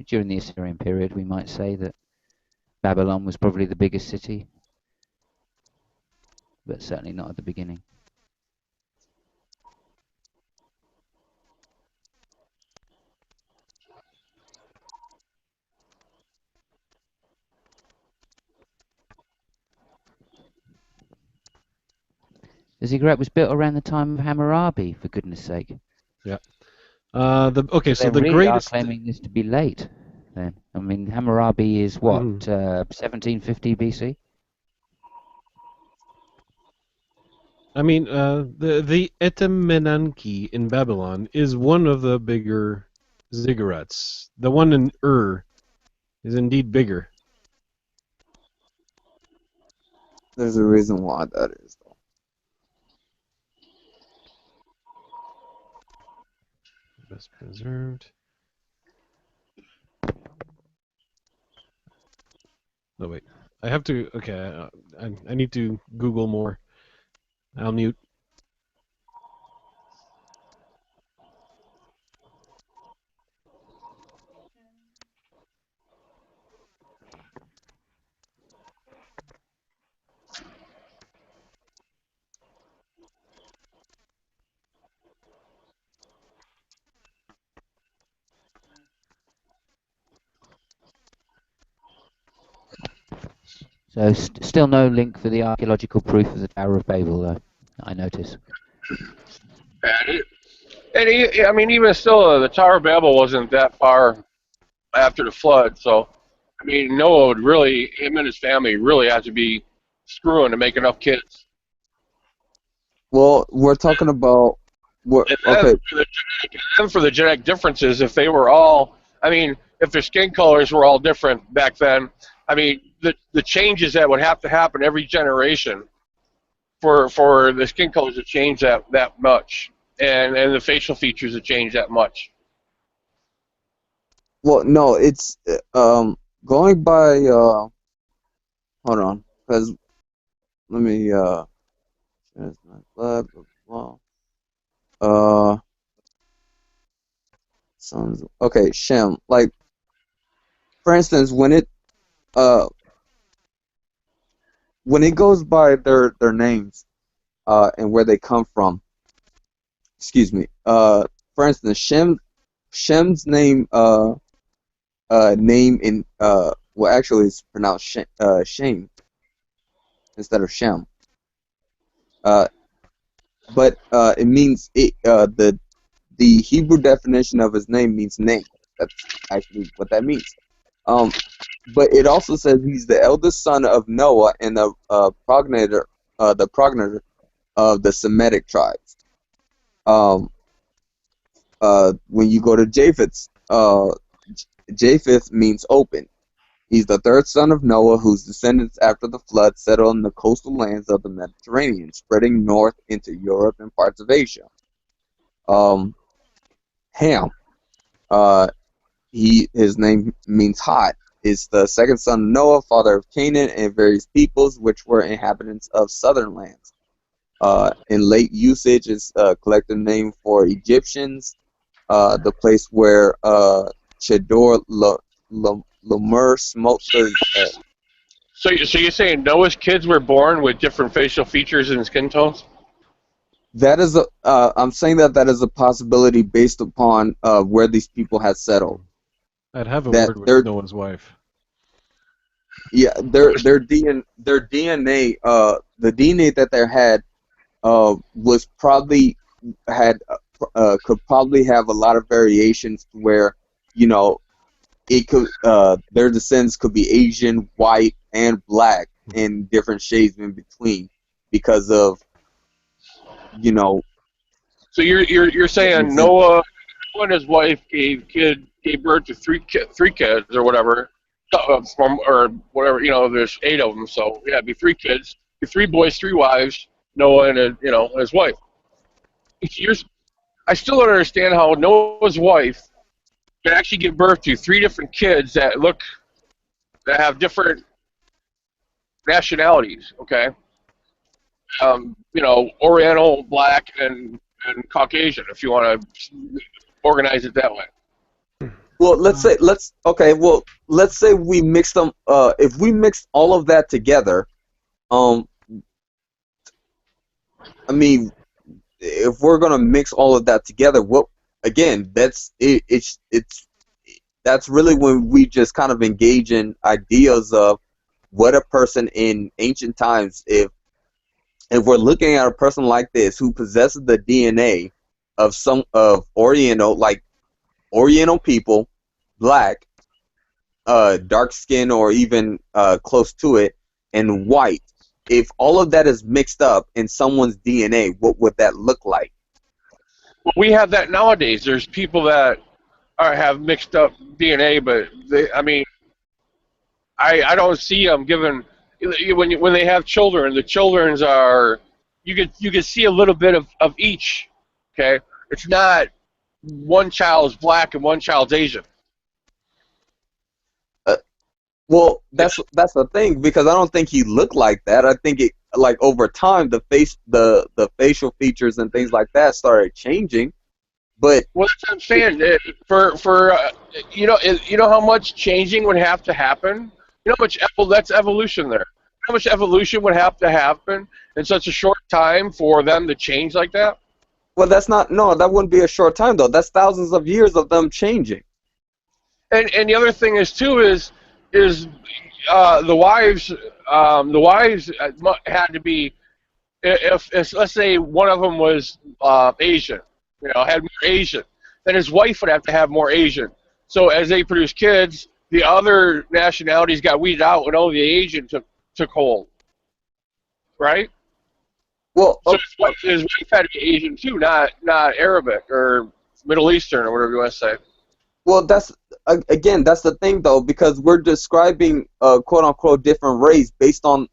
S20: During the Assyrian period, we might say that Babylon was probably the biggest city, but certainly not at the beginning. The ziggurat was built around the time of Hammurabi, for goodness sake.
S6: Yeah.
S20: So
S6: the
S20: really
S6: greatest.
S20: are claiming this to be late. Then I mean, Hammurabi is what 1750 BC.
S6: I mean, the Etemenanki in Babylon is one of the bigger ziggurats. The one in Ur is indeed bigger.
S21: There's a reason why that is, though.
S6: Best preserved. No, wait. I have to. Okay, I need to Google more. I'll mute.
S20: So still no link for the archaeological proof of the Tower of Babel, though. I notice.
S19: I mean, even still, the Tower of Babel wasn't that far after the flood. So, I mean, Noah would really, him and his family really had to be screwing to make enough kids.
S21: Well, we're talking about what? Okay.
S19: And for the genetic differences, if they were all, I mean, if their skin colors were all different back then, I mean, the changes that would have to happen every generation for the skin colors to change that much, and the facial features to change that much.
S21: Well, no, it's going by hold on, because let me blah blah blah. Sons. Okay, Shem. Like, for instance, when it goes by their names and where they come from. Excuse me. For instance, Shem's name name in well, actually it's pronounced Shem instead of Shem. But it means the Hebrew definition of his name means name. That's actually what that means. But it also says he's the eldest son of Noah and the progenitor of the Semitic tribes. when you go to Japheth's, Japheth means open. He's the third son of Noah, whose descendants after the flood settled in the coastal lands of the Mediterranean, spreading north into Europe and parts of Asia. Ham, his name means hot, is the second son of Noah, father of Canaan and various peoples, which were inhabitants of southern lands. In late usage, it's a collective name for Egyptians, the place where Chedor Lemur smote the.
S19: So you're saying Noah's kids were born with different facial features and skin tones?
S21: That is I'm saying that is a possibility based upon where these people had settled.
S6: I'd have a word with Noah's wife.
S21: Yeah, their DNA, the DNA that they had was probably could probably have a lot of variations where, you know, it could their descendants could be Asian, white, and black in different shades in between because of, you know.
S19: So you're saying Noah and his wife gave birth to three kids or whatever, or whatever, you know. There's 8 of them, so yeah, it'd be 3 kids, 3 boys, 3 wives, Noah and his wife. I still don't understand how Noah's wife can actually give birth to 3 different kids that have different nationalities. Okay, you know, Oriental, Black, and Caucasian, if you want to organize it that way.
S21: Well, let's say we mix them. If we mix all of that together, I mean, if we're gonna mix all of that together, that's really when we just kind of engage in ideas of what a person in ancient times, if we're looking at a person like this who possesses the DNA of Oriental people, black, dark skin, or even close to it, and white. If all of that is mixed up in someone's DNA, what would that look like?
S19: Well, we have that nowadays. There's people that have mixed up DNA, but I don't see them given when they have children. The children's are you can see a little bit of each. Okay, it's not one child's black and one child's Asian.
S21: Well, that's the thing, because I don't think he looked like that. I think it, like, over time the facial features and things like that started changing. But
S19: well, that's what I'm saying. You know how much changing would have to happen. You know how much that's evolution there. How much evolution would have to happen in such a short time for them to change like that?
S21: Well, that wouldn't be a short time though. That's thousands of years of them changing.
S19: And the other thing is the wives had to be, if let's say one of them was Asian, had more Asian, then his wife would have to have more Asian. So as they produce kids, the other nationalities got weeded out and only the Asian took hold, right?
S21: Well,
S19: so his wife had to be Asian too, not Arabic or Middle Eastern or whatever you want to say.
S21: Well, that's the thing though, because we're describing a quote unquote different race based on,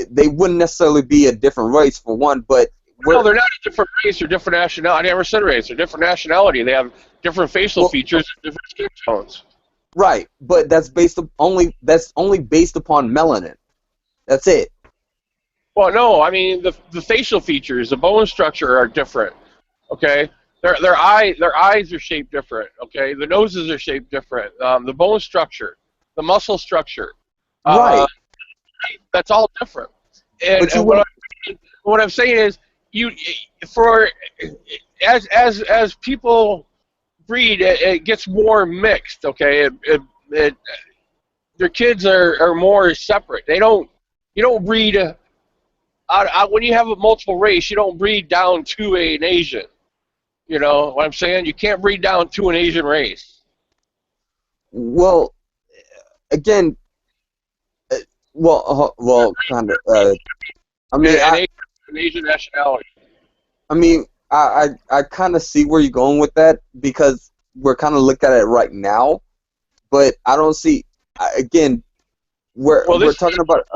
S21: they wouldn't necessarily be a different race for one, but
S19: no, they're not a different race or different nationality. I never said race. They're different nationality. They have different facial features, and different skin tones.
S21: Right, but that's only based upon melanin. That's it.
S19: Well, no, I mean the facial features, the bone structure are different. Okay, their eyes are shaped different. Okay, the noses are shaped different. The bone structure, the muscle structure,
S21: right.
S19: That's all different. And what I'm saying is, as people breed, it gets more mixed. Okay, their kids are more separate. You don't breed when you have a multiple race. You don't breed down to an Asian. You know what I'm saying? You can't breed down to an Asian race.
S21: Well, again, kind of. I mean,
S19: an Asian nationality.
S21: I mean, I kind of see where you're going with that, because we're kind of looking at it right now, but I don't see. Again, we're talking about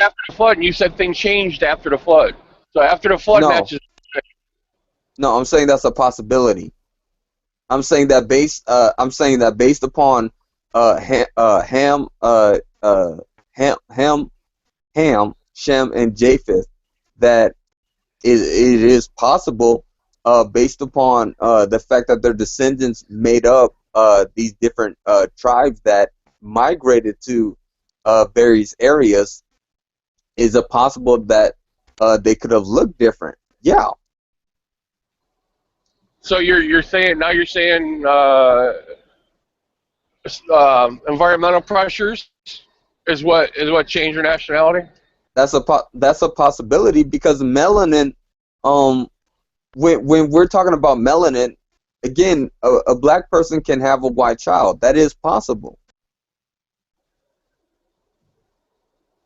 S19: after the flood, and you said things changed after the flood. So after the flood, not just.
S21: No, I'm saying that's a possibility. I'm saying that based upon Ham, Shem, and Japheth, that it is possible, based upon the fact that their descendants made up these different tribes that migrated to various areas. Is it possible that they could have looked different? Yeah.
S19: So you're saying environmental pressures is what changed your nationality?
S21: That's a possibility, because melanin, when we're talking about melanin, again, a black person can have a white child. That is possible.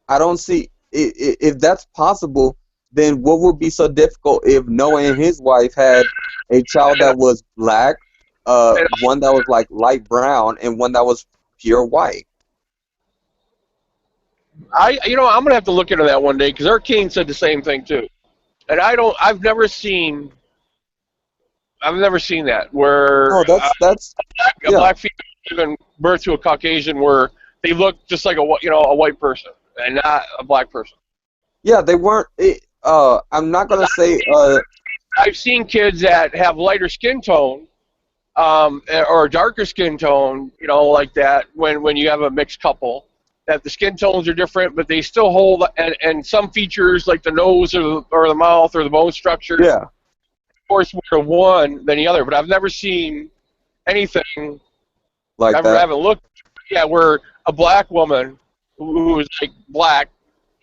S21: I don't see if that's possible. Then what would be so difficult if Noah and his wife had a child that was black, one that was like light brown, and one that was pure white?
S19: I'm gonna have to look into that one day, because Arcane said the same thing too, and I've never seen that where
S21: a
S19: black female giving birth to a Caucasian where they look just like a white person and not a black person.
S21: Yeah, they weren't. I'm not gonna say.
S19: I've seen kids that have lighter skin tone, or a darker skin tone, like that. When you have a mixed couple, that the skin tones are different, but they still hold, and some features like the nose or the mouth or the bone structure.
S21: Yeah.
S19: Of course, more one than the other, but I've never seen anything
S21: like
S19: that.
S21: I
S19: haven't looked. Yeah, where a black woman who is like black,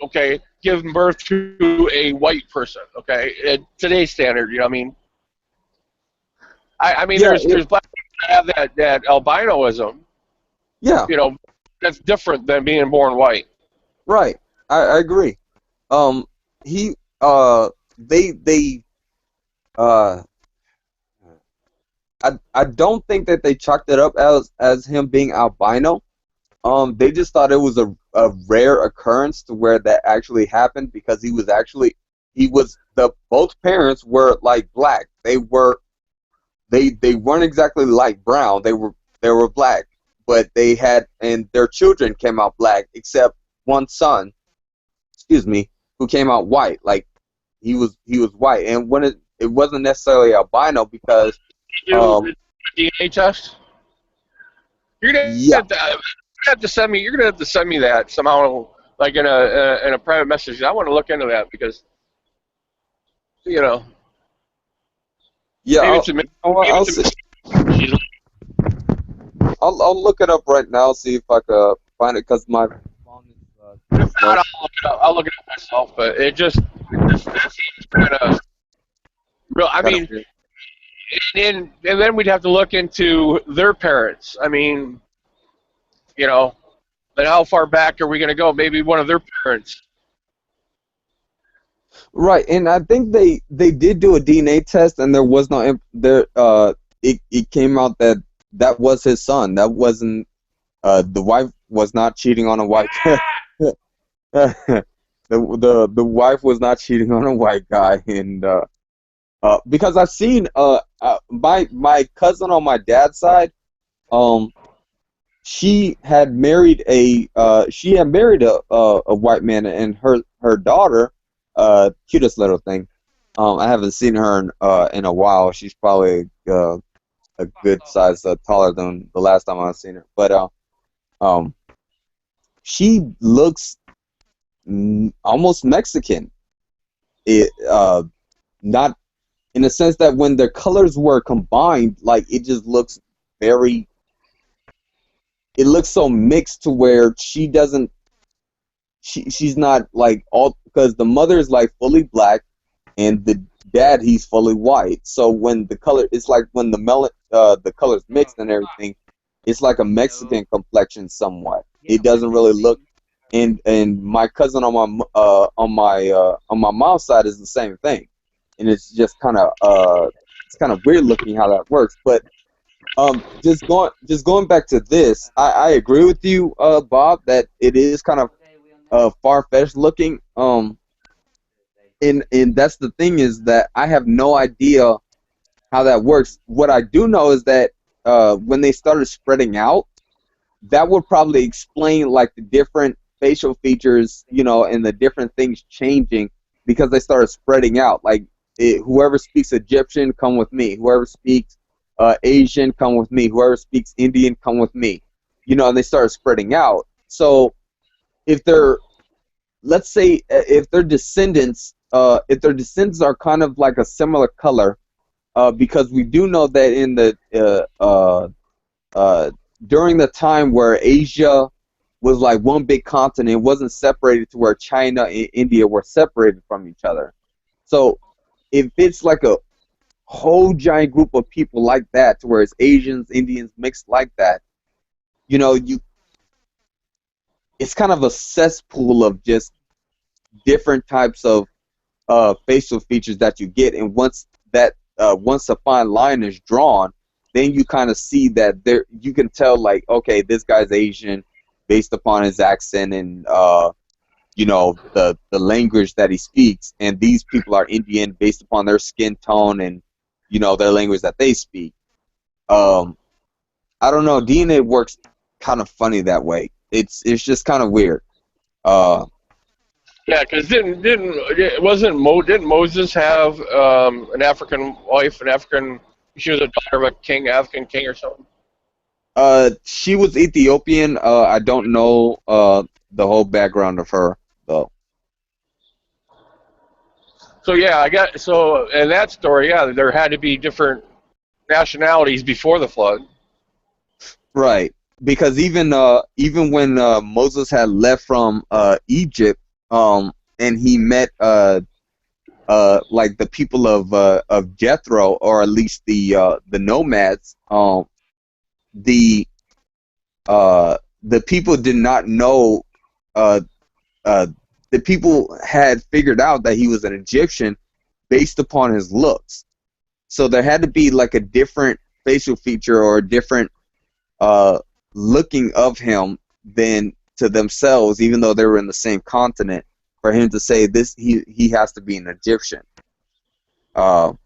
S19: okay, giving birth to a white person, okay, at today's standard, I mean. There's black people that have that albinoism.
S21: Yeah.
S19: That's different than being born white.
S21: Right. I agree. I don't think that they chalked it up as him being albino. They just thought it was a rare occurrence to where that actually happened, because both parents were like black. They weren't exactly light brown. They were black, but and their children came out black, except one son, who came out white. Like he was white, and when it wasn't necessarily albino, because
S19: DNA test. You're gonna have to send me. You're gonna have to send me that somehow, like in a private message. I want to look into that, because
S21: Yeah, I'll look it up right now, see if I can find it, because my phone is.
S19: If not, I'll look it up myself. But it seems kind of real. I mean, and then we'd have to look into their parents. I mean, then how far back are we going to go? Maybe one of their parents.
S21: Right, and I think they did do a DNA test, and there was no it came out that was his son. That wasn't the wife was not cheating on a white the wife was not cheating on a white guy, and because I've seen my cousin on my dad's side, she had married a white man, and her daughter, cutest little thing. I haven't seen her in a while. She's probably a good size taller than the last time I've seen her. But she looks almost Mexican. Not in the sense that when their colors were combined, like it just looks it looks so mixed to where she's not like all, because the mother is like fully black and the dad, he's fully white. So when the color, it's like when the colors mixed and everything, it's like a Mexican complexion somewhat. It doesn't really look. And my cousin on my mom's side is the same thing. and it's just kind of weird looking how that works. But just going back to this, I agree with you, Bob, that it is kind of far-fetched looking. And that's the thing, is that I have no idea how that works. What I do know is that when they started spreading out, that would probably explain like the different facial features, and the different things changing because they started spreading out. Like whoever speaks Egyptian, come with me. Whoever speaks Asian, come with me. Whoever speaks Indian, come with me. And they started spreading out. So if they're, let's say, if their descendants are kind of like a similar color, because we do know that in the during the time where Asia was like one big continent, it wasn't separated to where China and India were separated from each other. So if it's like a whole giant group of people like that, to where it's Asians, Indians mixed like that, it's kind of a cesspool of just different types of facial features that you get. And once a fine line is drawn, then you kind of see that you can tell, like, okay, this guy's Asian based upon his accent and the language that he speaks, and these people are Indian based upon their skin tone and their language that they speak. I don't know, DNA works kind of funny that way. It's just kind of weird.
S19: Yeah, because didn't Moses have an African wife, she was a daughter of a African king or something?
S21: She was Ethiopian. I don't know the whole background of her though.
S19: So yeah, in that story, yeah, there had to be different nationalities before the flood.
S21: Right, because even when Moses had left from Egypt, and he met like the people of Jethro, or at least the nomads, the people did not know. The people had figured out that he was an Egyptian based upon his looks. So there had to be like a different facial feature or a different looking of him than to themselves, even though they were in the same continent, for him to say this he has to be an Egyptian. So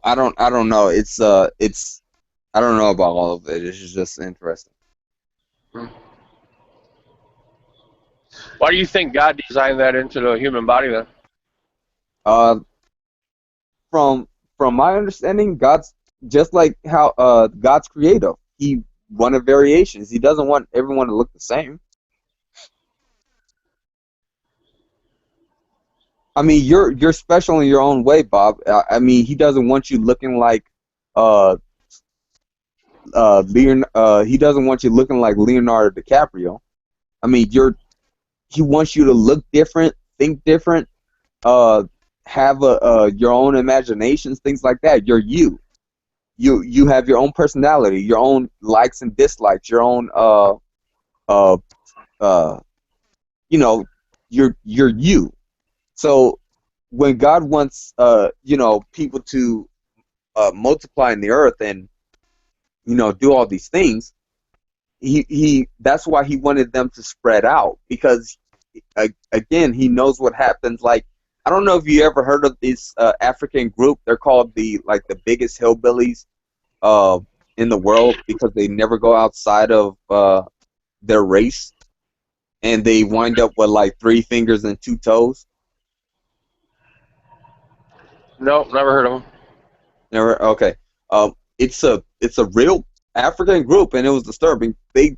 S21: I don't know. It's I don't know about all of it. It's just interesting.
S19: Why do you think God designed that into the human body then?
S21: From my understanding, God's just like how God's creative. He wanted variations. He doesn't want everyone to look the same. I mean, you're special in your own way, Bob. I mean, he doesn't want you looking like he doesn't want you looking like Leonardo DiCaprio. I mean, he wants you to look different, think different, have your own imaginations, things like that. You're you. You have your own personality, your own likes and dislikes, your own you're you. So when God wants people to multiply in the earth and do all these things, he that's why he wanted them to spread out, because again, he knows what happens. Like, I don't know if you ever heard of this African group. They're called the biggest hillbillies in the world, because they never go outside of their race, and they wind up with like 3 fingers and 2 toes.
S19: No, never heard of them.
S21: Never. Okay. It's a real African group, and it was disturbing. They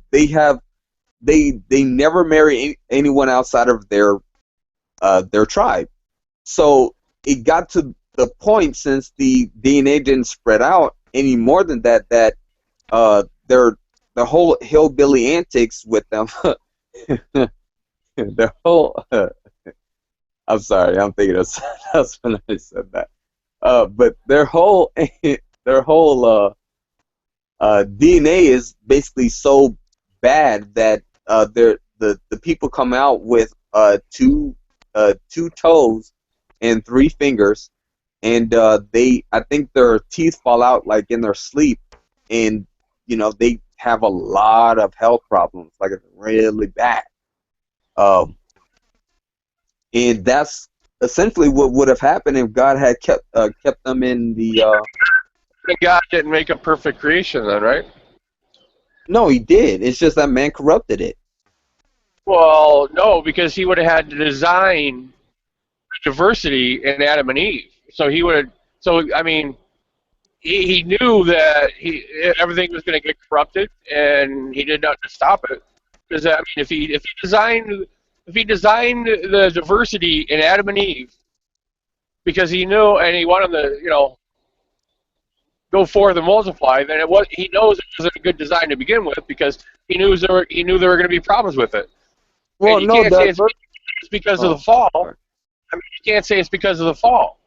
S21: never marry anyone outside of their tribe. So it got to the point, since the DNA didn't spread out any more than that, the whole hillbilly antics with them, the whole. I'm sorry, I'm thinking of something else when I said that. But their whole DNA is basically so bad that the people come out with 2 toes and 3 fingers, and I think their teeth fall out like in their sleep, and they have a lot of health problems, like it's really bad. And that's essentially what would have happened if God had kept them in the.
S19: God didn't make a perfect creation, then, right?
S21: No, he did. It's just that man corrupted it.
S19: Well, no, because he would have had to design diversity in Adam and Eve. So he would. So I mean, he knew that everything was going to get corrupted, and he did nothing to stop it. Because I mean, if he designed the diversity in Adam and Eve, because he knew and he wanted them to go forth and multiply, then he knows it wasn't a good design to begin with, because he knew there were going to be problems with it.
S21: Well,
S19: you
S21: no,
S19: can't say it's because of the fall. I mean, you can't say it's because of the fall.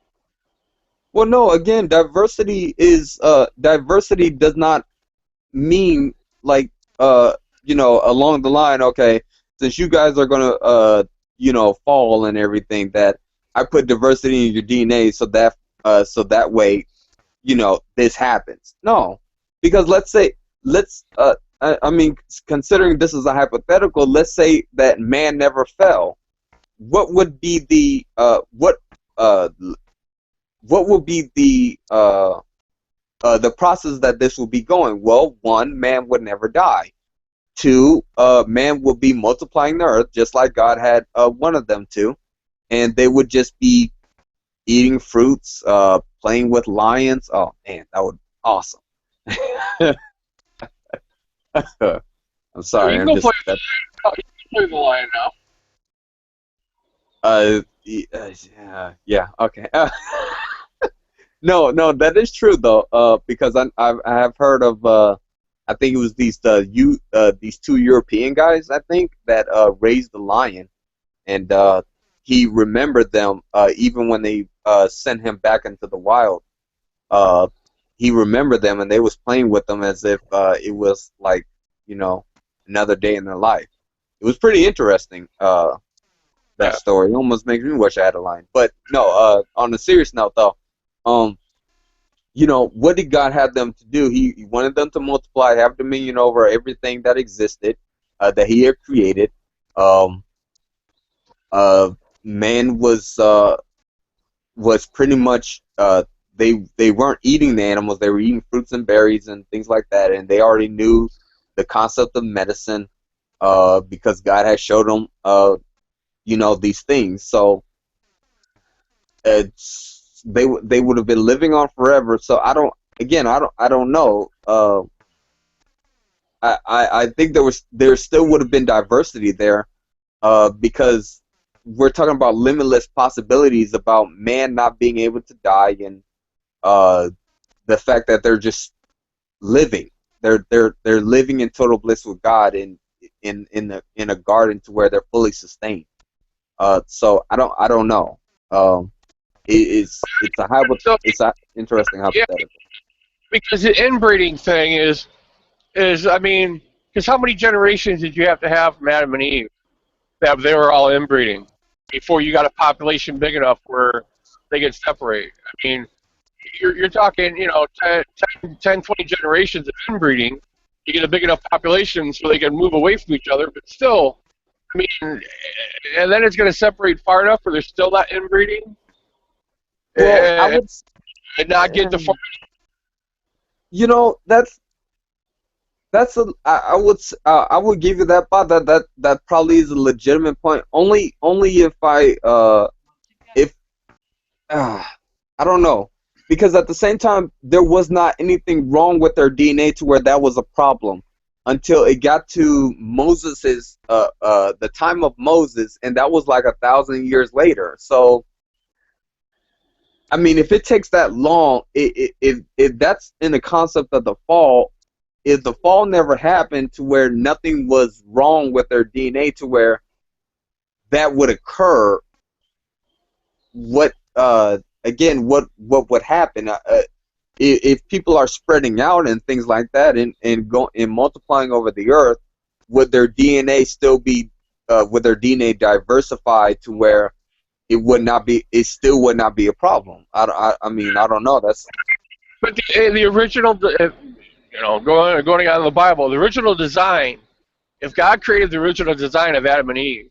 S21: Well, no. Again, diversity does not mean like along the line. Okay, since you guys are gonna fall and everything, that I put diversity in your DNA so that way this happens. No, because I mean, considering this is a hypothetical, let's say that man never fell. What would be the process that this will be going? Well, 1, man would never die. 2, man would be multiplying the earth just like God had wanted them to, and they would just be eating fruits, playing with lions. Oh man, that would be awesome. I'm sorry.
S19: You can go play the lion now.
S21: Yeah. Okay. No, that is true though. Because I have heard of I think it was these 2 European guys, I think, that raised the lion, and he remembered them even when they sent him back into the wild. He remembered them, and they was playing with them as if it was like another day in their life. It was pretty interesting. That story. It almost makes me wish I had a lion. But no, on a serious note though, what did God have them to do? He wanted them to multiply, have dominion over everything that existed, that He had created. Man was pretty much they weren't eating the animals; they were eating fruits and berries and things like that, and they already knew the concept of medicine because God had showed them these things. So they would have been living on forever. So I don't know. I think there still would have been diversity there because we're talking about limitless possibilities about man not being able to die, and the fact that they're just living. They're living in total bliss with God in a garden to where they're fully sustained. So I don't know. It's an interesting hypothetical.
S19: Yeah, because the inbreeding thing is I mean, because how many generations did you have to have from Adam and Eve that they were all inbreeding before you got a population big enough where they could separate? I mean, you're talking 10, 20 generations of inbreeding. You get a big enough population so they can move away from each other, but still, I mean, and then it's going to separate far enough where there's still that inbreeding.
S21: Well,
S19: and not get the.
S21: I would give you that thought. That probably is a legitimate point. Only if I don't know, because at the same time there was not anything wrong with their DNA to where that was a problem until it got to Moses's the time of Moses, and that was like 1,000 years later. So I mean, if it takes that long, if that's in the concept of the fall, if the fall never happened to where nothing was wrong with their DNA to where that would occur, what would happen? If people are spreading out and things like that and multiplying over the earth, would their DNA still be would their DNA diversify to where it would not be. It still would not be a problem. I mean, I don't know. That's.
S19: But the original, going on in the Bible, the original design. If God created the original design of Adam and Eve,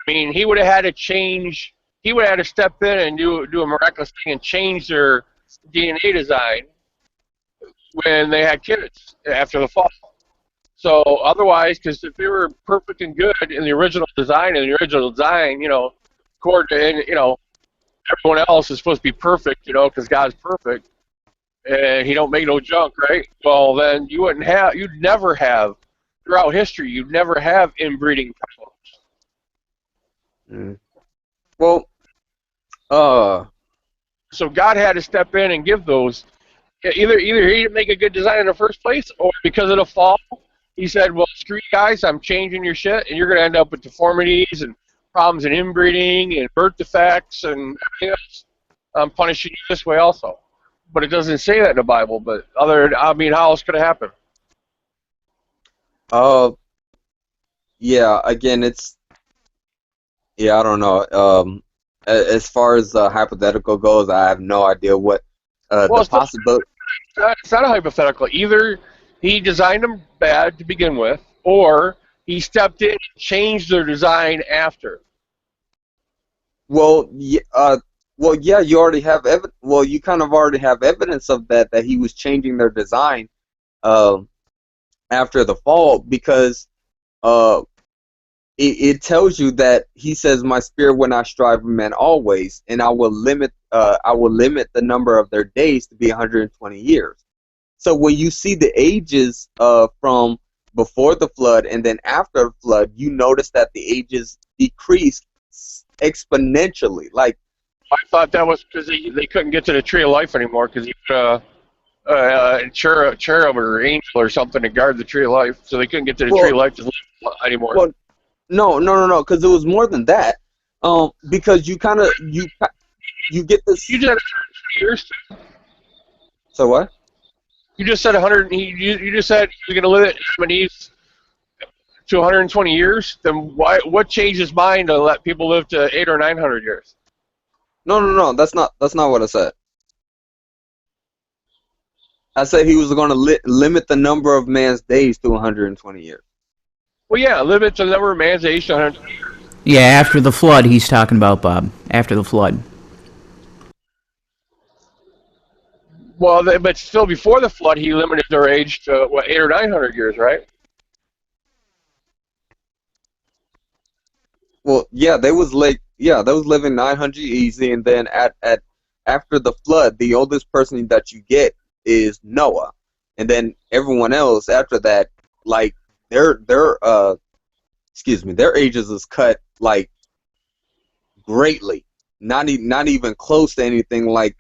S19: I mean, he would have had to change. He would have had to step in and do a miraculous thing and change their DNA design when they had kids after the fall. So otherwise, because if they were perfect and good in the original design, according to, everyone else is supposed to be perfect, because God's perfect, and he don't make no junk, right? Well, then you'd never have, throughout history, you'd never have inbreeding problems.
S21: Well,
S19: so God had to step in and give those. Either he didn't make a good design in the first place, or because of the fall, he said, well, screw you guys, I'm changing your shit, and you're going to end up with deformities and problems in inbreeding and birth defects and everything else. I'm punishing you this way also. But it doesn't say that in the Bible, but how else could it happen?
S21: Yeah, again, I don't know. As far as hypothetical goes, I have no idea what the possibility.
S19: It's not a hypothetical. Either he designed them bad to begin with, or he stepped in and changed their design after.
S21: Well, yeah, you already have you kind of already have evidence of that he was changing their design after the fall, because it tells you that he says, "My spirit will not strive with men always, and I will limit the number of their days to be 120 years." So when you see the ages from before the flood and then after the flood, you notice that the ages decreased exponentially. Like,
S19: I thought that was because they couldn't get to the tree of life anymore because he put a cherub or angel or something to guard the tree of life, so they couldn't get to the tree of life anymore.
S21: Well, no, because it was more than that. Because you get this.
S19: You just said 120 years.
S21: So what?
S19: You just said 100. You just said you're going to live at Japanese to 120 years. Then what changed his mind to let people live to 800 or 900 years?
S21: No. That's not what I said. I said he was going to limit the number of man's days to 120 years.
S19: Well, yeah, limit the number of man's days to 120 years.
S7: Yeah, after the flood, he's talking about, Bob. After the flood.
S19: Well, but still before the flood, he limited their age to, 800 or 900 years, right?
S21: Well, yeah, they was living 900 easy, and then after the flood, the oldest person that you get is Noah, and then everyone else after that, like their ages is cut like greatly. Not even close to anything like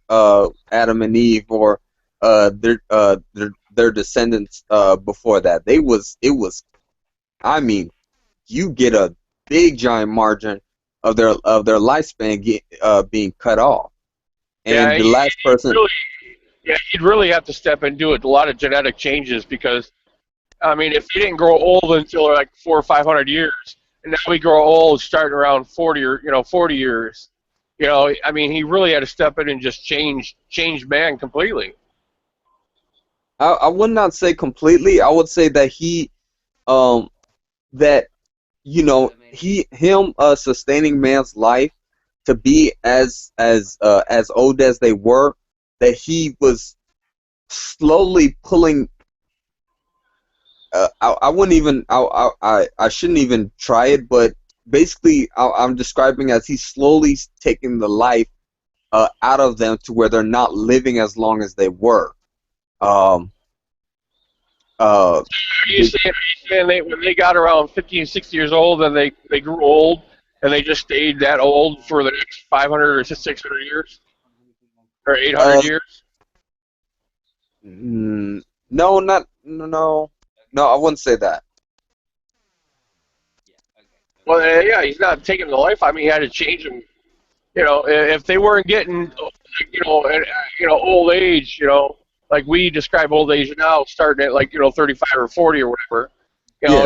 S21: Adam and Eve or their descendants before that. It was you get a big giant margin of their lifespan being cut off. And the last person
S19: you'd really have to step in and do a lot of genetic changes, because if you didn't grow old until like 400 or 500 years, and now we grow old starting around 40 or 40 years. He really had to step in and just change man completely.
S21: I would not say completely. I would say that him sustaining man's life to be as old as they were, that he was slowly pulling. I wouldn't even. I shouldn't even try it, but basically, I'm describing as he's slowly taking the life out of them to where they're not living as long as they were.
S19: Are you saying when they got around 50 and 60 years old, then they grew old, and they just stayed that old for the next 500 or 600 years? Or 800 years?
S21: No, I wouldn't say that.
S19: Well, yeah, he's not taking the life. He had to change them. If they weren't getting, old age, like we describe old age now, starting at 35 or 40 or whatever,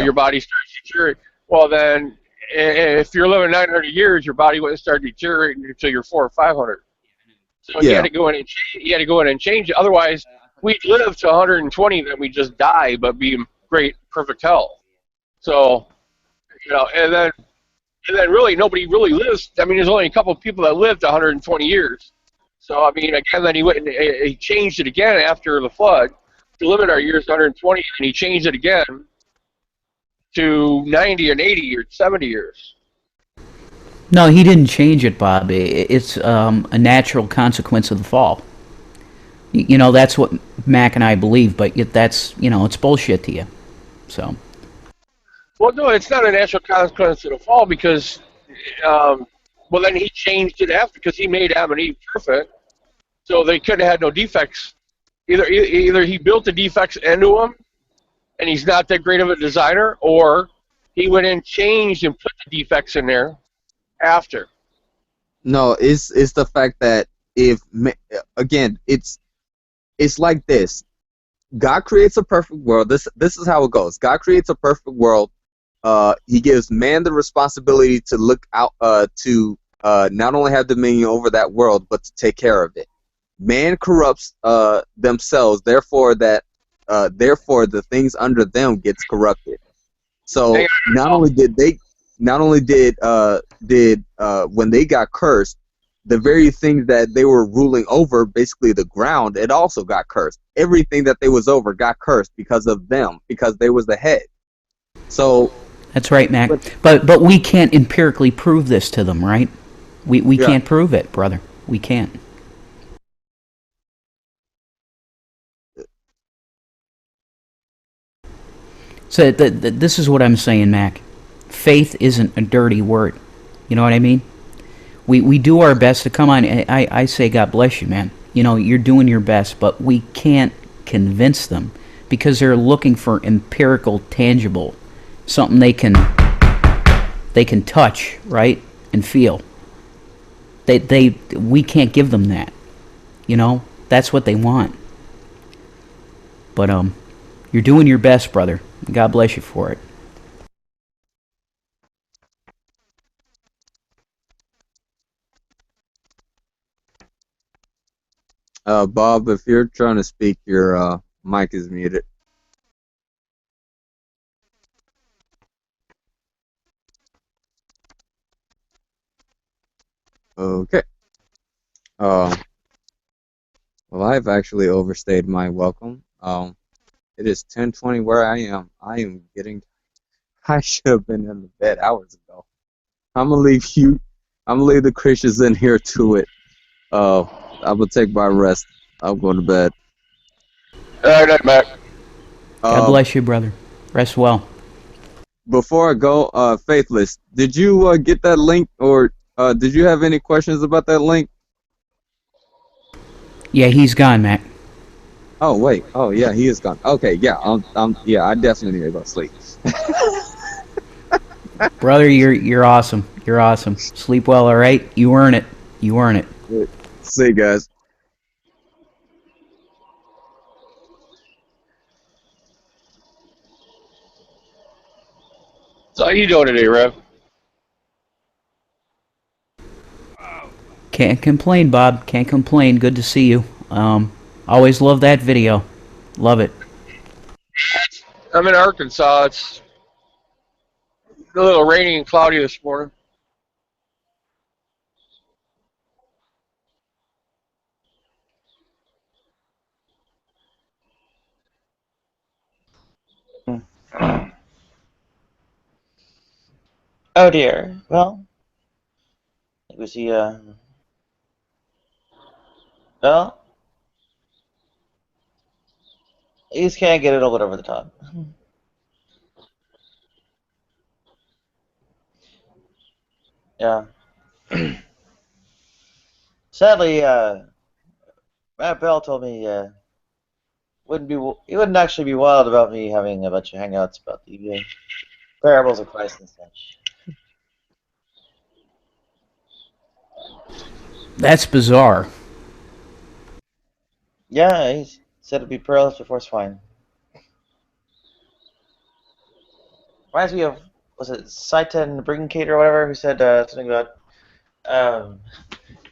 S19: your body starts to deteriorate. Well, then if you're living 900 years, your body wouldn't start deteriorating until you're 400 or 500. So you
S21: Yeah.
S19: had to go in and change it. Otherwise, we'd live to 120, then we'd just die, but be in great, perfect health. So, and then really nobody really lives. I mean, there's only a couple of people that lived 120 years. So I mean, again, then he changed it again after the flood to limit our years to 120, and he changed it again to 90 and 80 or 70 years.
S7: No, he didn't change it, Bob. It's a natural consequence of the fall. That's what Mac and I believe, but that's, it's bullshit to you. So.
S19: Well, no, it's not a natural consequence of the fall because, well, then he changed it after because he made Adam and Eve perfect, so they couldn't have had no defects. Either he built the defects into them, and he's not that great of a designer, or he went and changed and put the defects in there after.
S21: No, it's the fact that again, it's like this. God creates a perfect world. This is how it goes. God creates a perfect world. He gives man the responsibility to look out to not only have dominion over that world, but to take care of it. Man corrupts themselves, therefore the things under them gets corrupted. So not only did when they got cursed, the very things that they were ruling over, basically the ground, it also got cursed. Everything that they was over got cursed because of them, because they was the head. So
S7: that's right, Mac. But we can't empirically prove this to them, right? We can't prove it, brother. We can't. So this is what I'm saying, Mac. Faith isn't a dirty word. You know what I mean? We do our best to come on. I say God bless you, man. You're doing your best, but we can't convince them because they're looking for empirical, tangible, something they can touch, right, and feel. We can't give them that. That's what they want. But you're doing your best, brother. God bless you for it.
S21: Bob, if you're trying to speak, your mic is muted. Okay. Well, I've actually overstayed my welcome. It is 10:20 where I am. I should have been in the bed hours ago. I'm gonna leave the Christians in here to it. I will take my rest. I'll go to bed.
S19: All right, Mac.
S7: God bless you, brother. Rest well.
S21: Before I go, Faithless, did you get that link, or did you have any questions about that link?
S7: Yeah, he's gone, Mac.
S21: Oh wait. Oh yeah, he is gone. Okay, yeah. Yeah, I definitely need to go to sleep.
S7: Brother, you're awesome. You're awesome. Sleep well, all right? You earn it. You earn it.
S21: See you guys.
S19: So how you doing today, Rev?
S7: Can't complain, Bob. Can't complain. Good to see you. Always love that video. Love it.
S19: I'm in Arkansas. It's a little rainy and cloudy this morning.
S1: Oh dear. Well, was he? Well, he just can't get it a little over the top. Yeah. Sadly, Matt Bell told me he wouldn't actually be wild about me having a bunch of hangouts about the parables of Christ and such.
S7: That's bizarre.
S1: Yeah, he said it'd be perilous before swine. Reminds me of was it Saitan Brincater or whatever, who said something about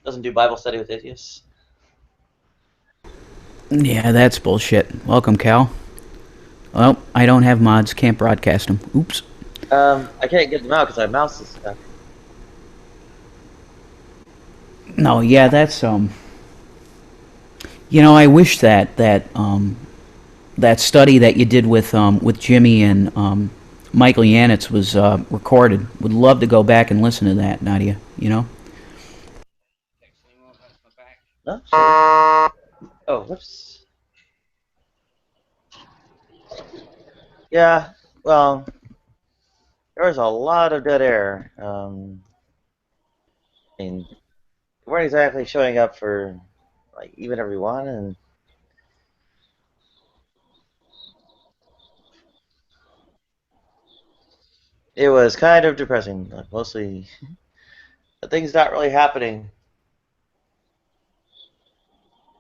S1: doesn't do Bible study with atheists.
S7: Yeah, that's bullshit. Welcome, Cal. Well, I don't have mods. Can't broadcast them. Oops.
S1: I can't get them out because my mouse is stuck.
S7: No, yeah, that's You know, I wish that that study that you did with Jimmy and Michael Yanitz was recorded. Would love to go back and listen to that, Nadia. You know.
S1: No? Sure. Oh, whoops. Yeah, well, there was a lot of dead air. I mean, we weren't exactly showing up for like even everyone, and it was kind of depressing. Like mostly, the thing's not really happening.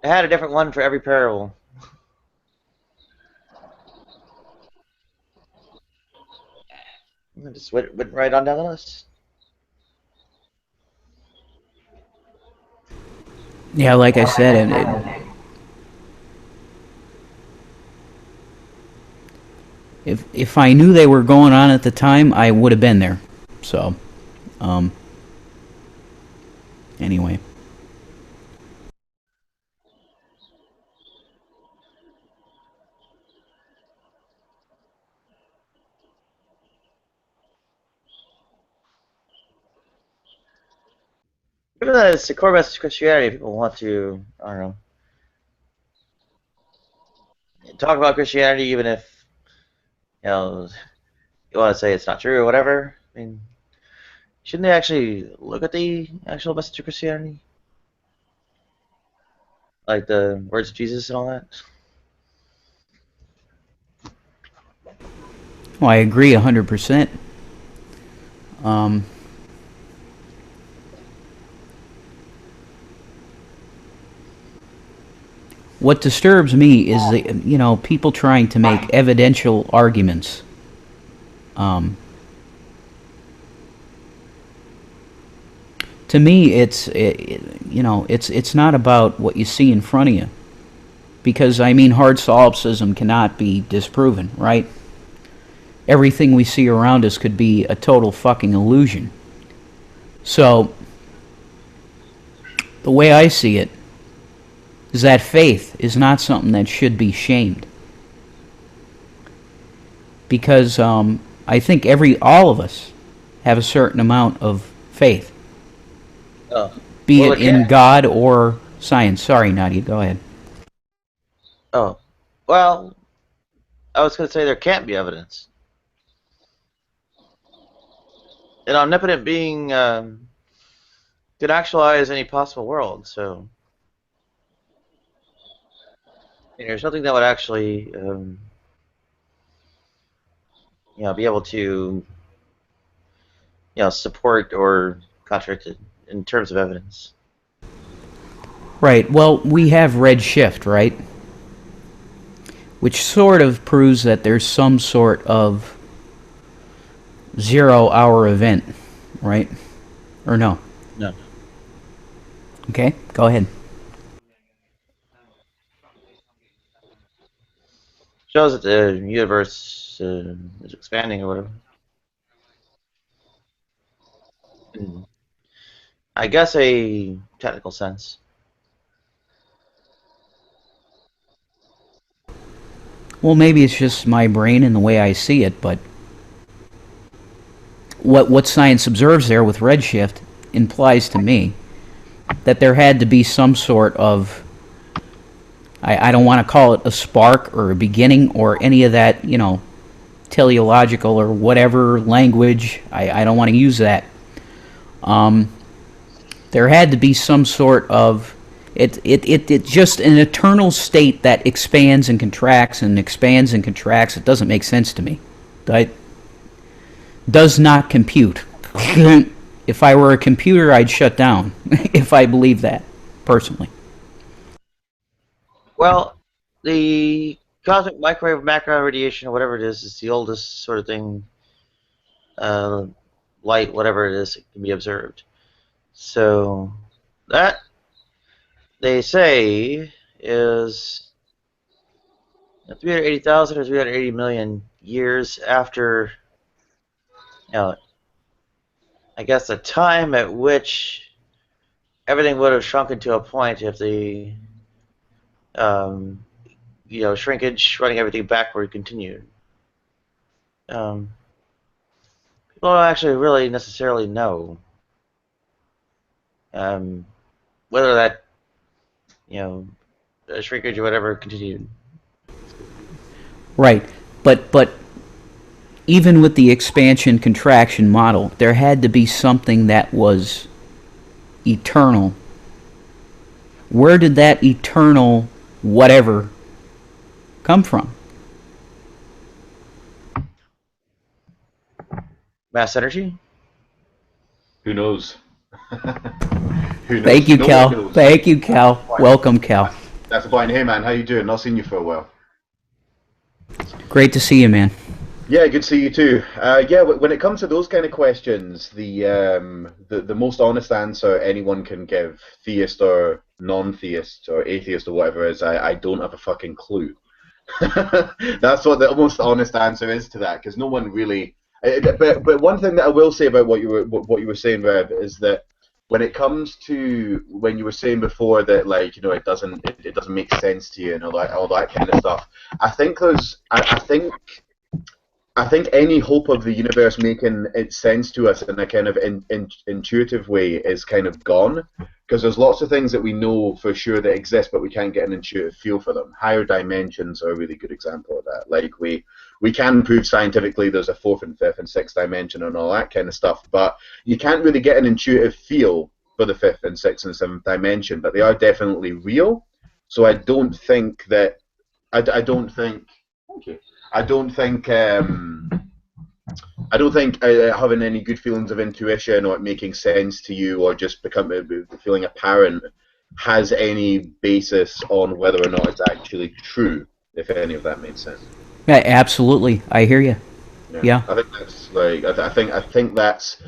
S1: I had a different one for every parable. I just went right on down the list.
S7: Yeah, like I said, if I knew they were going on at the time, I would have been there. So, anyway.
S1: Given that it's the core message of Christianity, people want to, I don't know, talk about Christianity even if, you know, you want to say it's not true or whatever. I mean, shouldn't they actually look at the actual message of Christianity? Like the words of Jesus and all that?
S7: Well, I agree 100%. What disturbs me is people trying to make evidential arguments. To me, it's not about what you see in front of you, because I mean, hard solipsism cannot be disproven, right? Everything we see around us could be a total fucking illusion. So, the way I see it is that faith is not something that should be shamed. Because I think all of us have a certain amount of faith. Be it in God or science. Sorry, Nadia, go ahead.
S1: Oh, well, I was going to say there can't be evidence. An omnipotent being can actualize any possible world, so there's nothing that would actually, be able to, support or contradict it in terms of evidence.
S7: Right. Well, we have redshift, right? Which sort of proves that there's some sort of 0-hour event, right? Or no?
S1: No.
S7: Okay, go ahead.
S1: Shows that the universe is expanding or whatever. I guess a technical sense.
S7: Well, maybe it's just my brain and the way I see it, but what science observes there with redshift implies to me that there had to be some sort of, I don't want to call it a spark or a beginning or any of that, teleological or whatever language. I don't want to use that. There had to be some sort of it just an eternal state that expands and contracts and expands and contracts. It doesn't make sense to me. Does not compute. If I were a computer, I'd shut down if I believe that, personally.
S1: Well, the cosmic microwave macro radiation, or whatever it is the oldest sort of thing light, whatever it is, can be observed. So that, they say, is 380,000 or 380 million years after, I guess, the time at which everything would have shrunken to a point if the shrinkage, running everything backward, continued. People don't actually really necessarily know whether that, shrinkage or whatever continued.
S7: Right, but even with the expansion contraction model, there had to be something that was eternal. Where did that eternal whatever come from?
S1: Mass energy?
S11: Who knows? Who knows?
S7: Thank you,
S11: No
S7: Cal.
S11: one knows.
S7: Thank you, Cal. Welcome, Cal.
S11: That's fine. Hey, man, how you doing? Not seen you for a while.
S7: Great to see you, man.
S11: Yeah, good to see you too. Yeah, when it comes to those kind of questions, the most honest answer anyone can give, theist or non-theist or atheist or whatever, is I don't have a fucking clue. That's what the most honest answer is to that, because no one really. But one thing that I will say about what you were saying, Rev, is that when it comes to when you were saying before that, like, it doesn't make sense to you and all that kind of stuff. I think I think any hope of the universe making sense to us in a kind of intuitive way is kind of gone, because there's lots of things that we know for sure that exist, but we can't get an intuitive feel for them. Higher dimensions are a really good example of that. Like we can prove scientifically there's a fourth and fifth and sixth dimension and all that kind of stuff, but you can't really get an intuitive feel for the fifth and sixth and seventh dimension. But they are definitely real. So I don't think that I don't think. Thank you. I don't think having any good feelings of intuition or it making sense to you or just feeling apparent has any basis on whether or not it's actually true, if any of that makes sense.
S7: Yeah, absolutely. I hear you. Yeah.
S11: I think that's like I think that's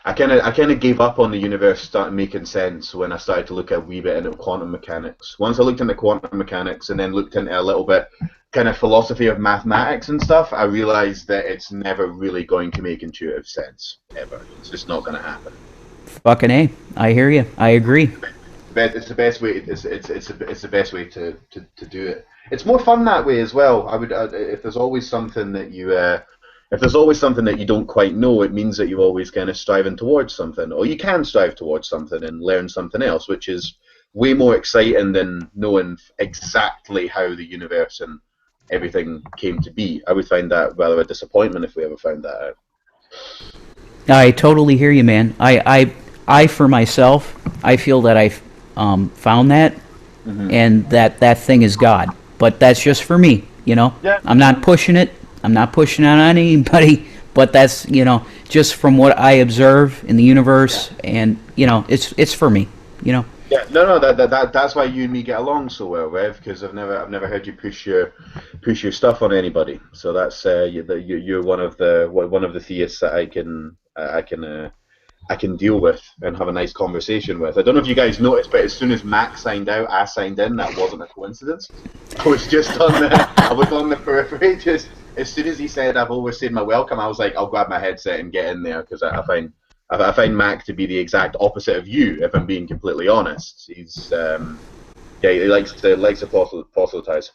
S11: I kind of gave up on the universe starting making sense when I started to look at a wee bit into quantum mechanics. Once I looked into quantum mechanics and then looked into a little bit kind of philosophy of mathematics and stuff, I realized that it's never really going to make intuitive sense ever. It's just not going to happen.
S7: Fucking A. I hear you. I agree.
S11: It's the best way. It's the best way to do it. It's more fun that way as well. I would if there's always something that you. If there's always something that you don't quite know, it means that you're always kind of striving towards something, or you can strive towards something and learn something else, which is way more exciting than knowing exactly how the universe and everything came to be. I would find that rather a disappointment if we ever found that out.
S7: I totally hear you, man. I for myself, I feel that I've found that, and that thing is God. But that's just for me, Yeah. I'm not pushing it. I'm not pushing it on anybody, but that's, just from what I observe in the universe, and, it's for me,
S11: Yeah, no, that's why you and me get along so well, Rev, because I've never heard you push your stuff on anybody. So that's you're one of the theists that I can deal with and have a nice conversation with. I don't know if you guys noticed, but as soon as Mac signed out, I signed in. That wasn't a coincidence. I was just on the periphery. Just as soon as he said, "I've overstayed my welcome," I was like, "I'll grab my headset and get in there," because I find Mac to be the exact opposite of you. If I'm being completely honest, he's he likes to proselytize.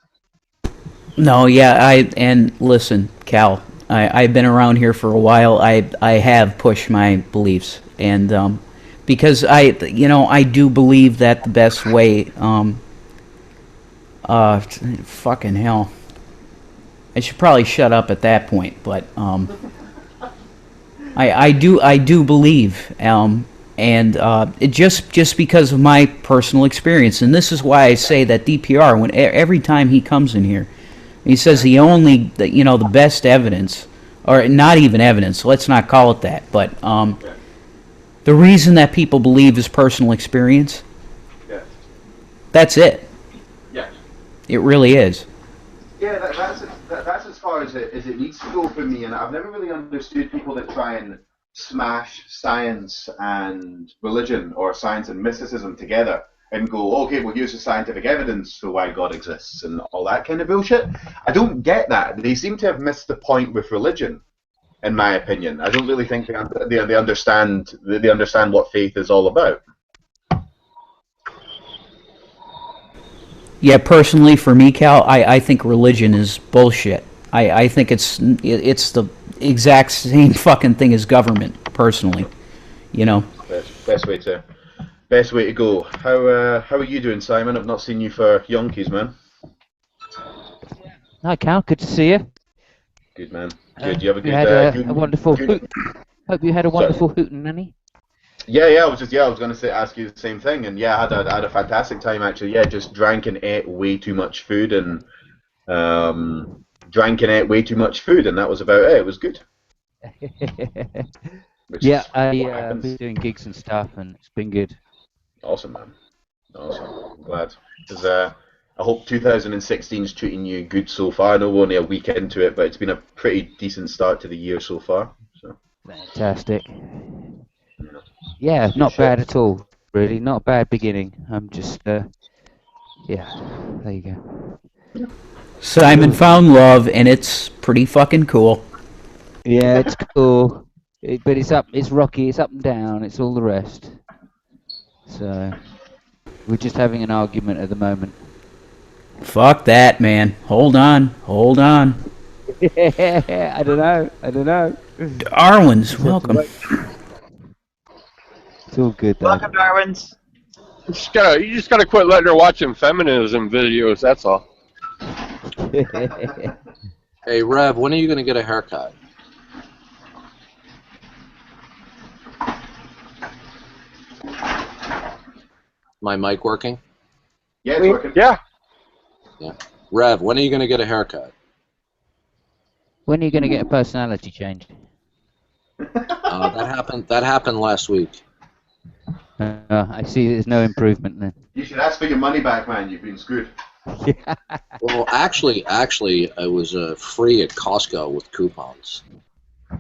S7: No, yeah, and listen, Cal, I've been around here for a while. I have pushed my beliefs, and because I do believe that the best way, fucking hell, I should probably shut up at that point, but I do believe, and it just because of my personal experience, and this is why I say that DPR, every time he comes in here, he says the best evidence, or not even evidence, let's not call it that, but the reason that people believe is personal experience.
S11: Yes.
S7: That's it.
S11: Yes.
S7: It really is.
S11: Yeah, that's as far far as it needs to go for me, and I've never really understood people that try and smash science and religion or science and mysticism together and go, okay, we'll use the scientific evidence for why God exists and all that kind of bullshit. I don't get that. They seem to have missed the point with religion, in my opinion. I don't really think they understand what faith is all about.
S7: Yeah, personally, for me, Cal, I think religion is bullshit. I think it's the exact same fucking thing as government, personally. You know.
S11: Best way to go. How are you doing, Simon? I've not seen you for yonkies, man.
S20: Hi, Cal. Good to see you.
S11: Good, man. Good. You have a good.
S20: You had a wonderful. Hope you had a wonderful hootenanny.
S11: Yeah. I was going to ask you the same thing, and yeah, I had a fantastic time actually. Yeah, just drank and ate way too much food, and drank and ate way too much food, and that was about it. It was good.
S20: Yeah, I've been doing gigs and stuff, and it's been good.
S11: Awesome, man. Awesome. I'm glad. I hope 2016 is treating you good so far. I know we're only a week into it, but it's been a pretty decent start to the year so far. So.
S20: Fantastic. Yeah, not bad at all. Really, not a bad beginning. I'm just, yeah, there you go.
S7: Simon found love, and it's pretty fucking cool.
S20: Yeah, it's cool. But it's rocky, it's up and down, it's all the rest. So, we're just having an argument at the moment.
S7: Fuck that, man. Hold on.
S20: I don't know.
S7: Darwin's, welcome.
S20: It's all good, though.
S9: Welcome, Darwin's.
S19: You just gotta quit letting her watch them feminism videos, that's all.
S22: Hey, Rev, when are you going to get a haircut? My mic working?
S11: Yeah, it's working.
S19: Yeah.
S22: Rev, when are you going to get a haircut?
S20: When are you going to get a personality change?
S22: That happened last week.
S20: I see there's no improvement then.
S11: You should ask for your money back, man. You've been screwed.
S22: Well, actually, I was free at Costco with coupons.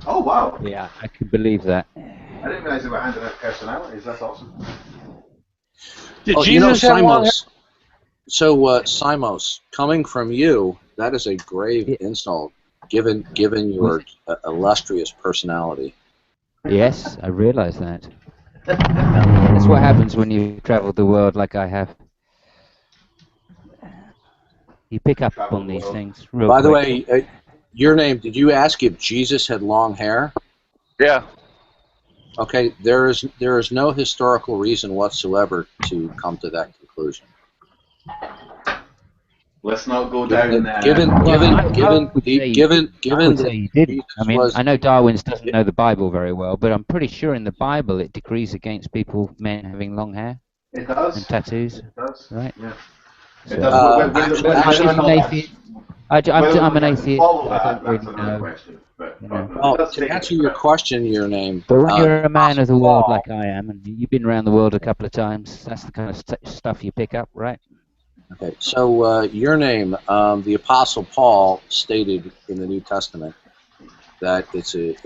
S11: Oh, wow.
S20: Yeah, I can believe that.
S11: I didn't realize they were handing out personalities. That's awesome.
S19: Did Jesus have long hair?
S22: So, Simos, coming from you, that is a grave insult, given your illustrious personality.
S20: Yes, I realize that. That's what happens when you travel the world like I have. You pick up on these things real quick.
S22: By the way, your name, did you ask if Jesus had long hair?
S19: Yeah.
S22: Okay, there is no historical reason whatsoever to come to that conclusion.
S11: Let's not go down there.
S22: Given
S20: you didn't. I mean, I know Darwin doesn't know the Bible very well, but I'm pretty sure in the Bible it decrees against men having long hair.
S11: It does.
S20: And tattoos.
S11: It does.
S20: Right.
S11: Yeah.
S20: So, I'm an atheist. I'm an atheist. I don't really know.
S22: Well, to answer your question, your name.
S20: But when you're a man of the world like I am, and you've been around the world a couple of times, that's the kind of stuff you pick up, right?
S22: Okay, so your name, the Apostle Paul stated in the New Testament that it's a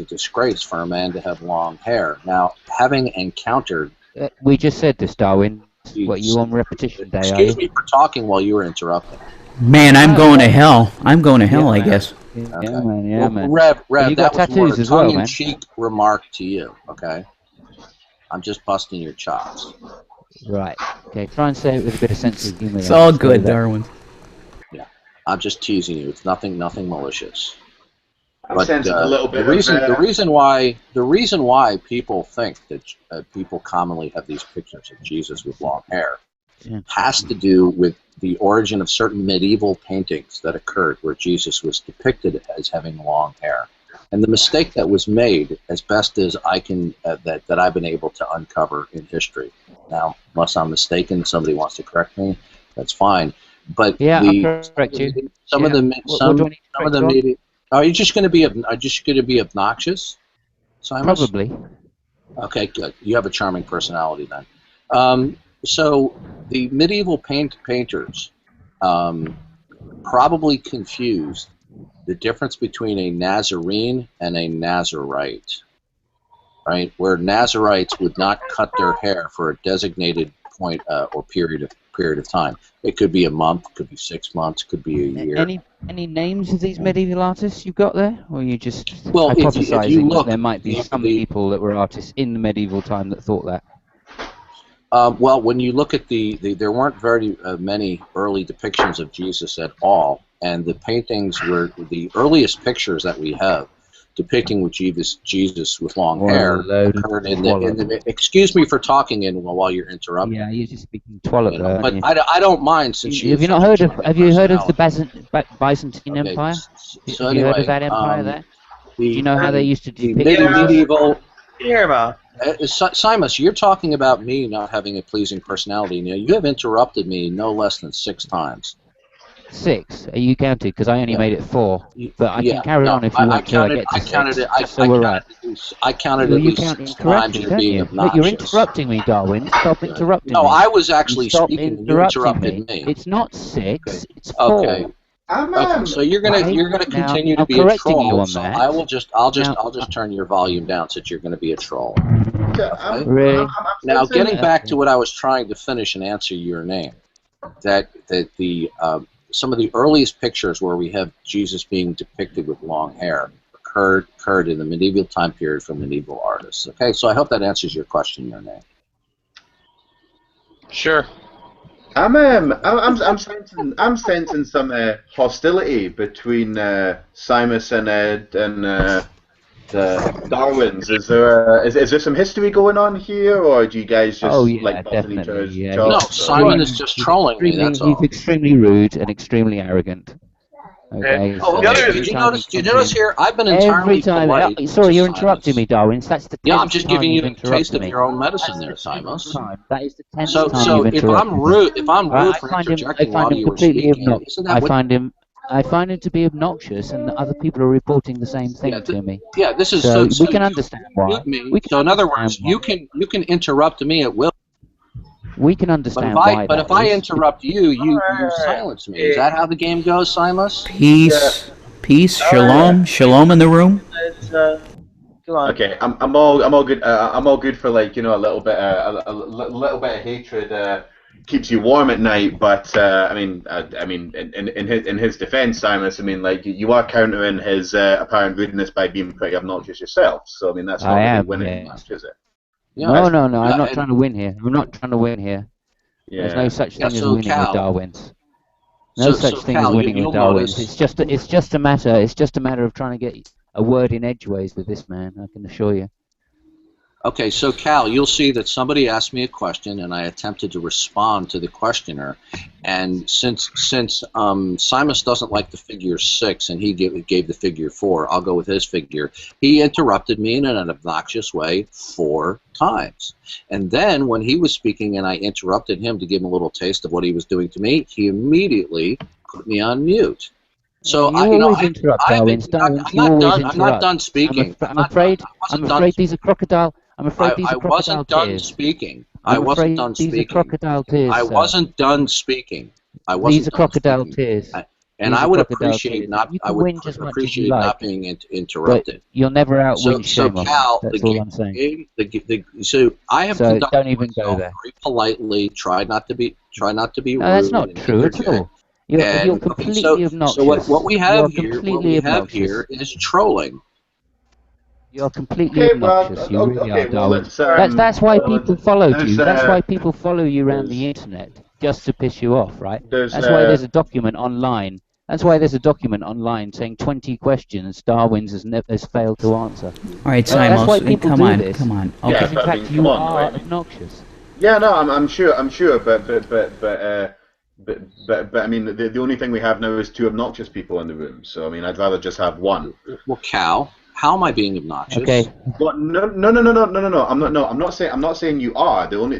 S22: disgrace for a man to have long hair. Now, having encountered,
S20: we just said this, Darwin. What, you on repetition day?
S22: Excuse me for talking while you were interrupting.
S7: Man, I'm going to hell. I guess.
S22: Okay.
S20: Yeah, man.
S22: Rev,
S20: you got
S22: that was more
S20: tattoos
S22: a
S20: as well, man.
S22: tongue-in-cheek remark to you. Okay, I'm just busting your chops.
S20: Right. Okay. Try and say it with a bit of sense of humor.
S7: It's all good, Darwin.
S22: Yeah, I'm just teasing you. It's nothing malicious.
S11: I'm
S22: But
S11: sensing a little bit
S22: the reason why people think that people commonly have these pictures of Jesus with long hair has to do with the origin of certain medieval paintings that occurred where Jesus was depicted as having long hair. And the mistake that was made, as best as I can, that I've been able to uncover in history. Now, unless I'm mistaken, somebody wants to correct me, that's fine. But
S20: yeah, I'll correct you.
S22: Some of the media. Are you just going to be obnoxious, Simon?
S20: Probably.
S22: Okay, good. You have a charming personality then. So the medieval painters probably confused the difference between a Nazarene and a Nazarite, right? Where Nazarites would not cut their hair for a designated point or period of time. It could be a month, could be 6 months, could be a year.
S20: Any names of these medieval artists you've got there, or are you just
S22: if you
S20: hypothesizing
S22: look,
S20: that there might be some people that were artists in the medieval time that thought that?
S22: Well, when you look at there weren't very many early depictions of Jesus at all, and the paintings were the earliest pictures that we have depicting with Jesus with long hair occurred in the. Excuse me for talking in while you're interrupting.
S20: Yeah, you're just speaking twat,
S22: but I don't mind since you.
S20: Have you not heard of? Have you heard of the Byzantine Empire?
S22: So
S20: have you heard of that empire there? Do you know how they used to depict
S22: medieval?
S1: Irma.
S22: Simus, you're talking about me not having a pleasing personality. You have interrupted me no less than 6 times.
S20: 6? Are you counted? Because I only made it 4. But I can carry on if you want to. I
S22: counted it.
S20: I
S22: counted at least 6 times you're being obnoxious.
S20: Look, you're interrupting me, Darwin. Stop interrupting me.
S22: No, I was actually
S20: Stop
S22: speaking and you interrupted me.
S20: It's not 6. It's 4.
S22: Okay. Okay, so you're gonna continue to be a troll. So I'll just turn your volume down since you're gonna be a troll.
S20: Really?
S22: Now, getting back to what I was trying to finish and answer your name, that the some of the earliest pictures where we have Jesus being depicted with long hair occurred in the medieval time period from medieval artists. Okay, so I hope that answers your question, your name.
S19: Sure.
S11: I'm sensing some hostility between Simus and the Darwins. Is there some history going on here, or do you guys just like busting each other's chops?
S22: No, Simon is just trolling me. That's all.
S20: He's extremely rude and extremely arrogant. Okay.
S22: Did you notice here? I've been entirely polite.
S20: Sorry, you're interrupting me, Darwin. That's the 10th
S22: Yeah, I'm just giving you a
S20: time
S22: taste of
S20: me.
S22: your own medicine there, Simos.
S20: That is the 10th time
S22: So
S20: you've
S22: if
S20: interrupted
S22: I'm rude,
S20: I
S22: for
S20: find him
S22: interjecting while you were
S20: completely
S22: speaking,
S20: obnoxious.
S22: isn't that what?
S20: I find him to be obnoxious, and other people are reporting the same thing to me.
S22: Yeah, this is
S20: so
S22: so
S20: we can understand why.
S22: So in other words, you can interrupt me at will.
S20: We can understand
S22: But
S20: why.
S22: if I interrupt you, you silence me. Is that how the game goes, Simus?
S7: Peace, shalom, shalom in the room.
S11: Okay, I'm all good. I'm all good for like a little bit a little bit of hatred keeps you warm at night. But I mean in his defense, Simus, I mean like you are countering his apparent rudeness by being pretty obnoxious yourself. So I mean that's not really winning much, is it?
S20: No, I'm not trying to win here. I'm not trying to win here. There's no such thing as winning with Darwins. No such thing as winning with Darwins. It's just a matter of trying to get a word in edgeways with this man. I can assure you.
S22: Okay, so Cal, you'll see that somebody asked me a question, and I attempted to respond to the questioner. And since Simus doesn't like the figure 6, and he gave the figure 4, I'll go with his figure. He interrupted me in an obnoxious way 4 times. And then when he was speaking and I interrupted him to give him a little taste of what he was doing to me, he immediately put me on mute. So I'm not done speaking.
S20: I'm afraid these are crocodile. I'm afraid these are crocodile tears.
S22: I wasn't done speaking. I wasn't done speaking.
S20: These are crocodile tears.
S22: I wasn't done speaking.
S20: These are crocodile tears.
S22: And I would appreciate not being interrupted.
S20: But you'll never outwin
S22: Shamo. Cal,
S20: that's all I'm saying.
S22: So I have conducted
S20: don't even go there.
S22: Very politely. Try not to be rude.
S20: No, that's not true at all. You're completely obnoxious.
S22: So what we have here is trolling.
S20: You're completely obnoxious. You really are, Darwin. That's why people followed you. That's why people follow you around the internet, just to piss you off, right? That's why there's a document online. That's why there's a document online saying 20 questions Darwin's has failed to answer.
S7: All right, Simon, come on.
S20: Okay. Because in fact, you are obnoxious.
S11: Yeah, no, I'm sure, but I mean, the only thing we have now is 2 obnoxious people in the room. So I mean, I'd rather just have 1.
S22: Well, Cal, how am I being obnoxious?
S20: Okay.
S11: Well, no. I'm not saying you are. What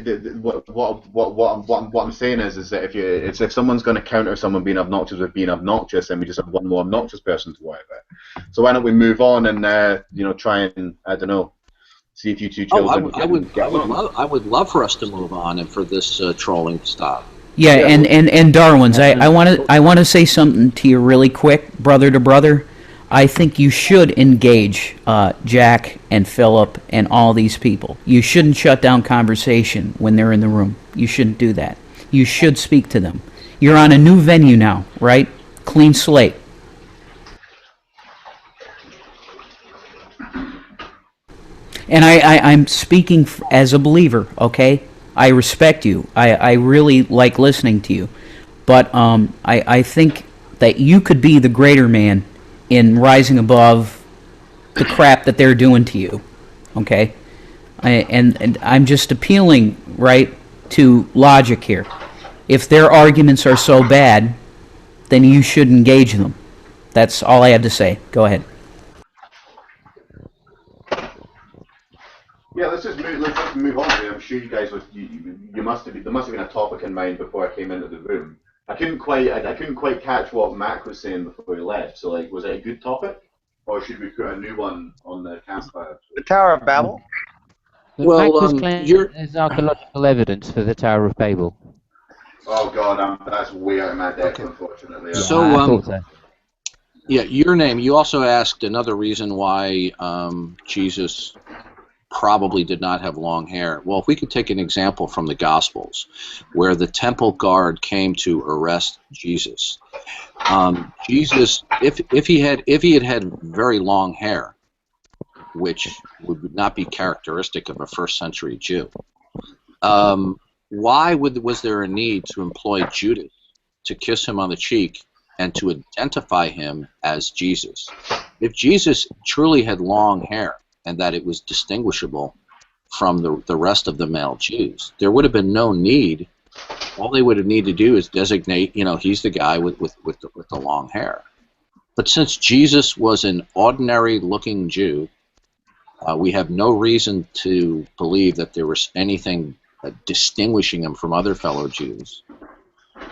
S11: I'm saying is that if someone's going to counter someone being obnoxious with being obnoxious, then we just have 1 more obnoxious person to worry about. So why don't we move on and try and see if you 2 children.
S22: I would love for us to move on and for this trolling to stop.
S7: Yeah, and Darwin's. I want to say something to you really quick, brother to brother. I think you should engage Jack and Philip and all these people. You shouldn't shut down conversation when they're in the room. You shouldn't do that. You should speak to them. You're on a new venue now, right? Clean slate. And I'm speaking as a believer, okay? I respect you. I really like listening to you. But I think that you could be the greater man in rising above the crap that they're doing to you, okay? And I'm just appealing, right, to logic here. If their arguments are so bad, then you should engage them. That's all I have to say. Go ahead.
S11: Yeah, let's just move on. I'm sure you guys there must have been a topic in mind before I came into the room. I couldn't quite catch what Mac was saying before he left. So like, was it a good topic, or should we put a new one on the campfire?
S1: The Tower of Babel.
S20: Well, Mac was claiming there's archaeological evidence for the Tower of Babel.
S11: Oh God, that's way out of my depth, unfortunately.
S22: So, yeah, your name. You also asked another reason why Jesus probably did not have long hair. Well, if we could take an example from the Gospels, where the temple guard came to arrest Jesus. Jesus, if he had very long hair, which would not be characteristic of a first-century Jew, why was there a need to employ Judas to kiss him on the cheek and to identify him as Jesus? If Jesus truly had long hair, and that it was distinguishable from the rest of the male Jews, there would have been no need. All they would have needed to do is designate, he's the guy with the long hair. But since Jesus was an ordinary-looking Jew, we have no reason to believe that there was anything distinguishing him from other fellow Jews.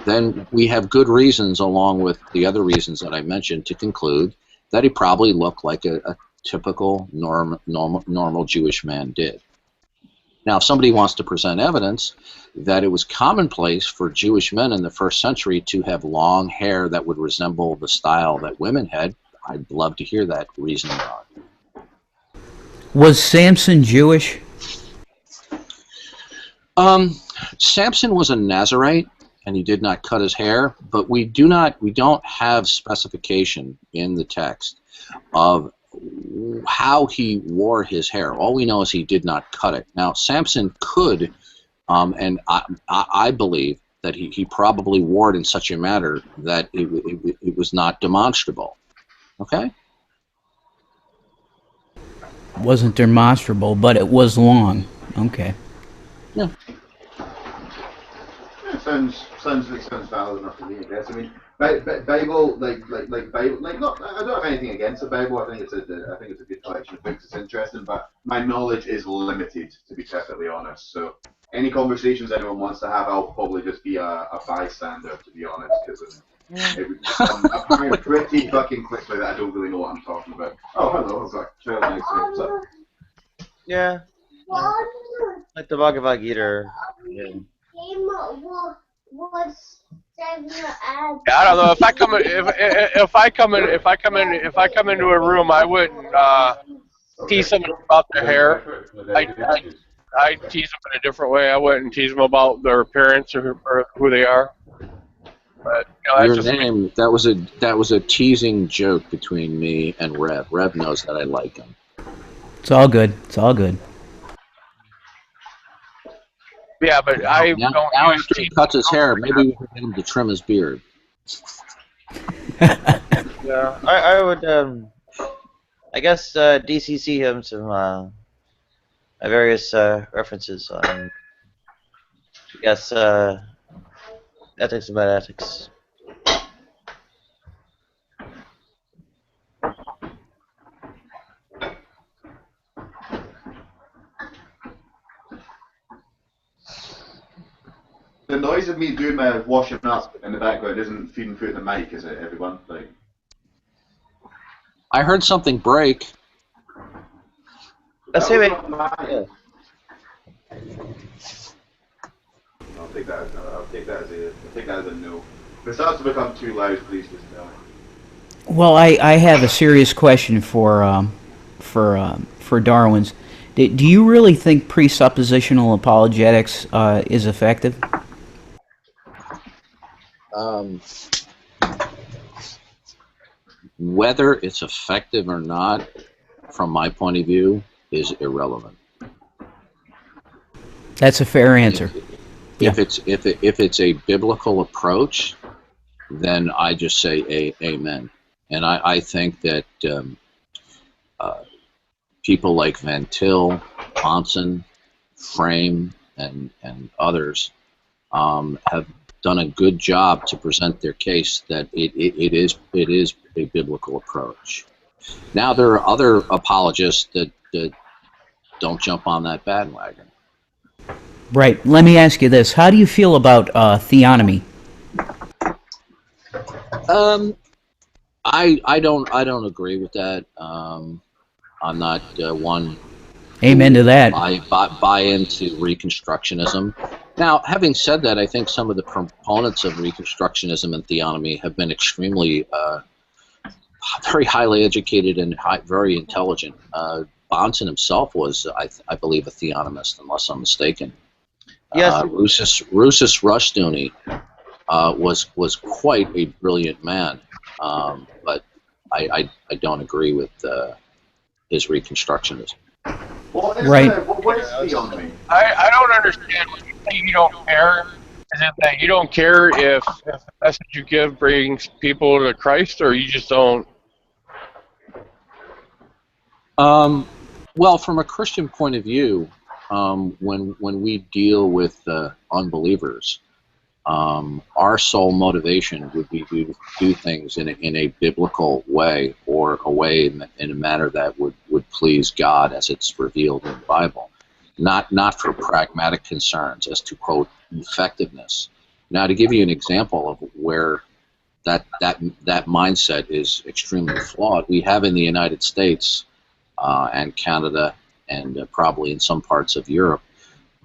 S22: Then we have good reasons, along with the other reasons that I mentioned, to conclude that he probably looked like a typical normal Jewish man did. Now, if somebody wants to present evidence that it was commonplace for Jewish men in the first century to have long hair that would resemble the style that women had, I'd love to hear that reasoning on.
S7: Was Samson Jewish?
S22: Samson was a Nazarite, and he did not cut his hair, but we don't have specification in the text of how he wore his hair. All we know is he did not cut it. Now, Samson could, and I believe that he probably wore it in such a manner that it was not demonstrable. Okay?
S7: It wasn't demonstrable, but it was long. Okay.
S22: Yeah.
S11: It sounds valid enough to me, I guess. I mean, Bible, Bible, not. I don't have anything against the Bible. I think it's a good collection of books. It's interesting, but my knowledge is limited, to be perfectly honest. So, any conversations anyone wants to have, I'll probably just be a bystander, to be honest, because it would become apparent pretty fucking quickly that I don't really know what I'm talking about. Oh, hello, I've got a child next to me. What's up?
S1: Yeah. Like the Bhagavad Gita. Yeah.
S19: I don't know if I come into a room, I wouldn't tease someone about their hair. I tease them in a different way. I wouldn't tease them about their appearance or who they are. But
S22: your name, that was a teasing joke between me and Rev. Rev knows that I like him.
S7: It's all good. It's all good.
S19: Yeah, but I
S22: now
S19: don't.
S22: Now after he cuts his hair, maybe we can get him to trim his beard.
S1: Yeah, I would. I guess DCC him some various references on. I guess ethics about ethics.
S11: The noise of me doing my washing up in the background isn't feeding through the mic, is it, everyone? Like,
S22: I heard something break.
S1: Let's see it.
S11: Yeah. I'll take that as a no. If it starts to become too loud, please just tell me.
S7: Well, I have a serious question for Darwin's. Do you really think presuppositional apologetics is effective?
S22: Whether it's effective or not, from my point of view, is irrelevant.
S7: That's a fair answer.
S22: If it's a biblical approach, then I just say amen. And I think that people like Van Til, Ponson, Frame, and others have done a good job to present their case that it is a biblical approach. Now there are other apologists that don't jump on that bandwagon.
S7: Right. Let me ask you this: how do you feel about theonomy?
S22: I don't agree with that. I'm not one.
S7: Amen to that.
S22: I buy into Reconstructionism. Now, having said that, I think some of the proponents of Reconstructionism and theonomy have been extremely, very highly educated and very intelligent. Bonson himself was, I believe, a theonomist, unless I'm mistaken.
S1: Yes.
S22: Rousas Rushdoony was quite a brilliant man, but I don't agree with his Reconstructionism.
S7: Right.
S11: What is theonomy?
S19: I don't understand when you say you don't care. Is it that you don't care if the message you give brings people to Christ, or you just don't?
S22: Well, from a Christian point of view, when we deal with unbelievers, our sole motivation would be to do things in a biblical way, or a way in a manner that would please God as it's revealed in the Bible, not for pragmatic concerns as to, quote, effectiveness. Now, to give you an example of where that mindset is extremely flawed, we have in the United States and Canada and probably in some parts of Europe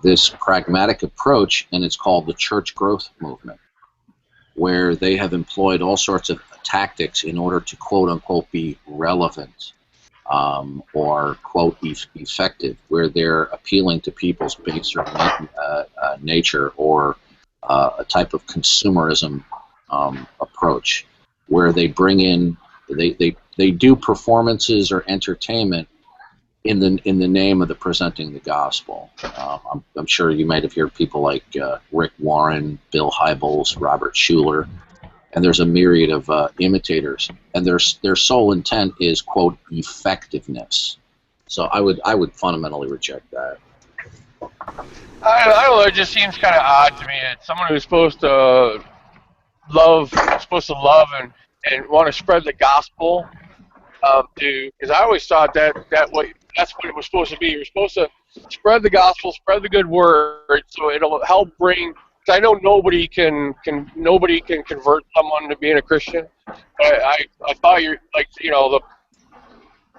S22: this pragmatic approach, and it's called the church growth movement, where they have employed all sorts of tactics in order to, quote unquote, be relevant or, quote, effective, where they're appealing to people's baser nature, or a type of consumerism approach, where they bring in, they do performances or entertainment in the name of the presenting the gospel. I'm sure you might have heard people like Rick Warren, Bill Hybels, Robert Schuller, and there's a myriad of imitators, and their sole intent is, quote, effectiveness. So I would fundamentally reject that.
S19: I don't know. It just seems kind of odd to me. It's someone who's supposed to love and want to spread the gospel. Because I always thought that's what it was supposed to be. You're supposed to spread the gospel, spread the good word, so it'll help bring. Because I know nobody can convert someone to being a Christian. But I thought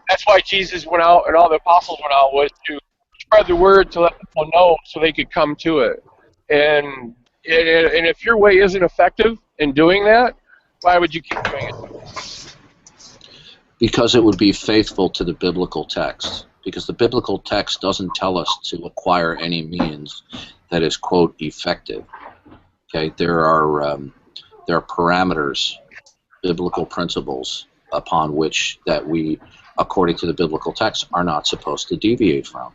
S19: that's why Jesus went out and all the apostles went out, was to spread the word to let people know so they could come to it. And if your way isn't effective in doing that, why would you keep doing it?
S22: Because it would be faithful to the biblical text. Because the biblical text doesn't tell us to acquire any means that is, quote, effective. Okay, there are parameters, biblical principles upon which that we, according to the biblical text, are not supposed to deviate from.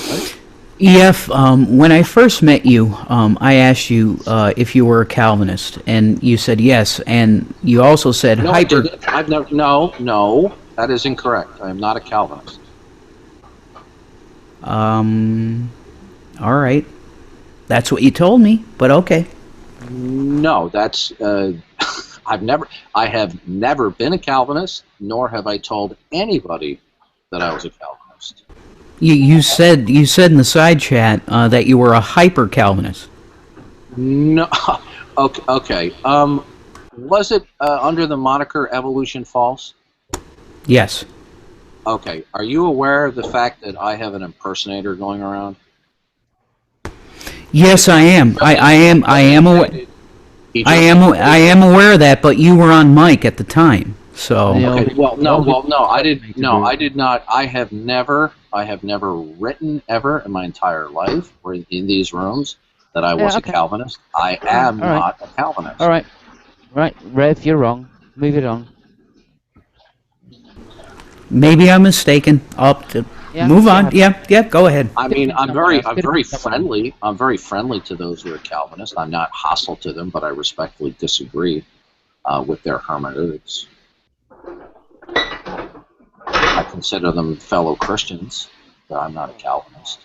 S22: Right?
S7: EF, when I first met you, I asked you if you were a Calvinist, and you said yes, and you also said
S22: no, I didn't. I've never. No, that is incorrect. I am not a Calvinist.
S7: All right, that's what you told me, but okay.
S22: No, that's. I have never been a Calvinist, nor have I told anybody that I was a Calvinist.
S7: You said in the side chat that you were a hyper Calvinist.
S22: No, okay. Was it under the moniker Evolution False?
S7: Yes.
S22: Okay. Are you aware of the fact that I have an impersonator going around?
S7: Yes, I am. I am aware of that, but you were on mic at the time. So
S22: okay, no, I did not. I have never written ever in my entire life, or in these rooms, that I was a Calvinist. I am not a Calvinist.
S20: All right, Rev, you're wrong. Move it on.
S7: maybe I'm mistaken. Move on. Yeah, go ahead.
S22: I mean, I'm very friendly. I'm very friendly to those who are Calvinists. I'm not hostile to them, but I respectfully disagree with their hermeneutics. I consider them fellow Christians, but I'm not a Calvinist.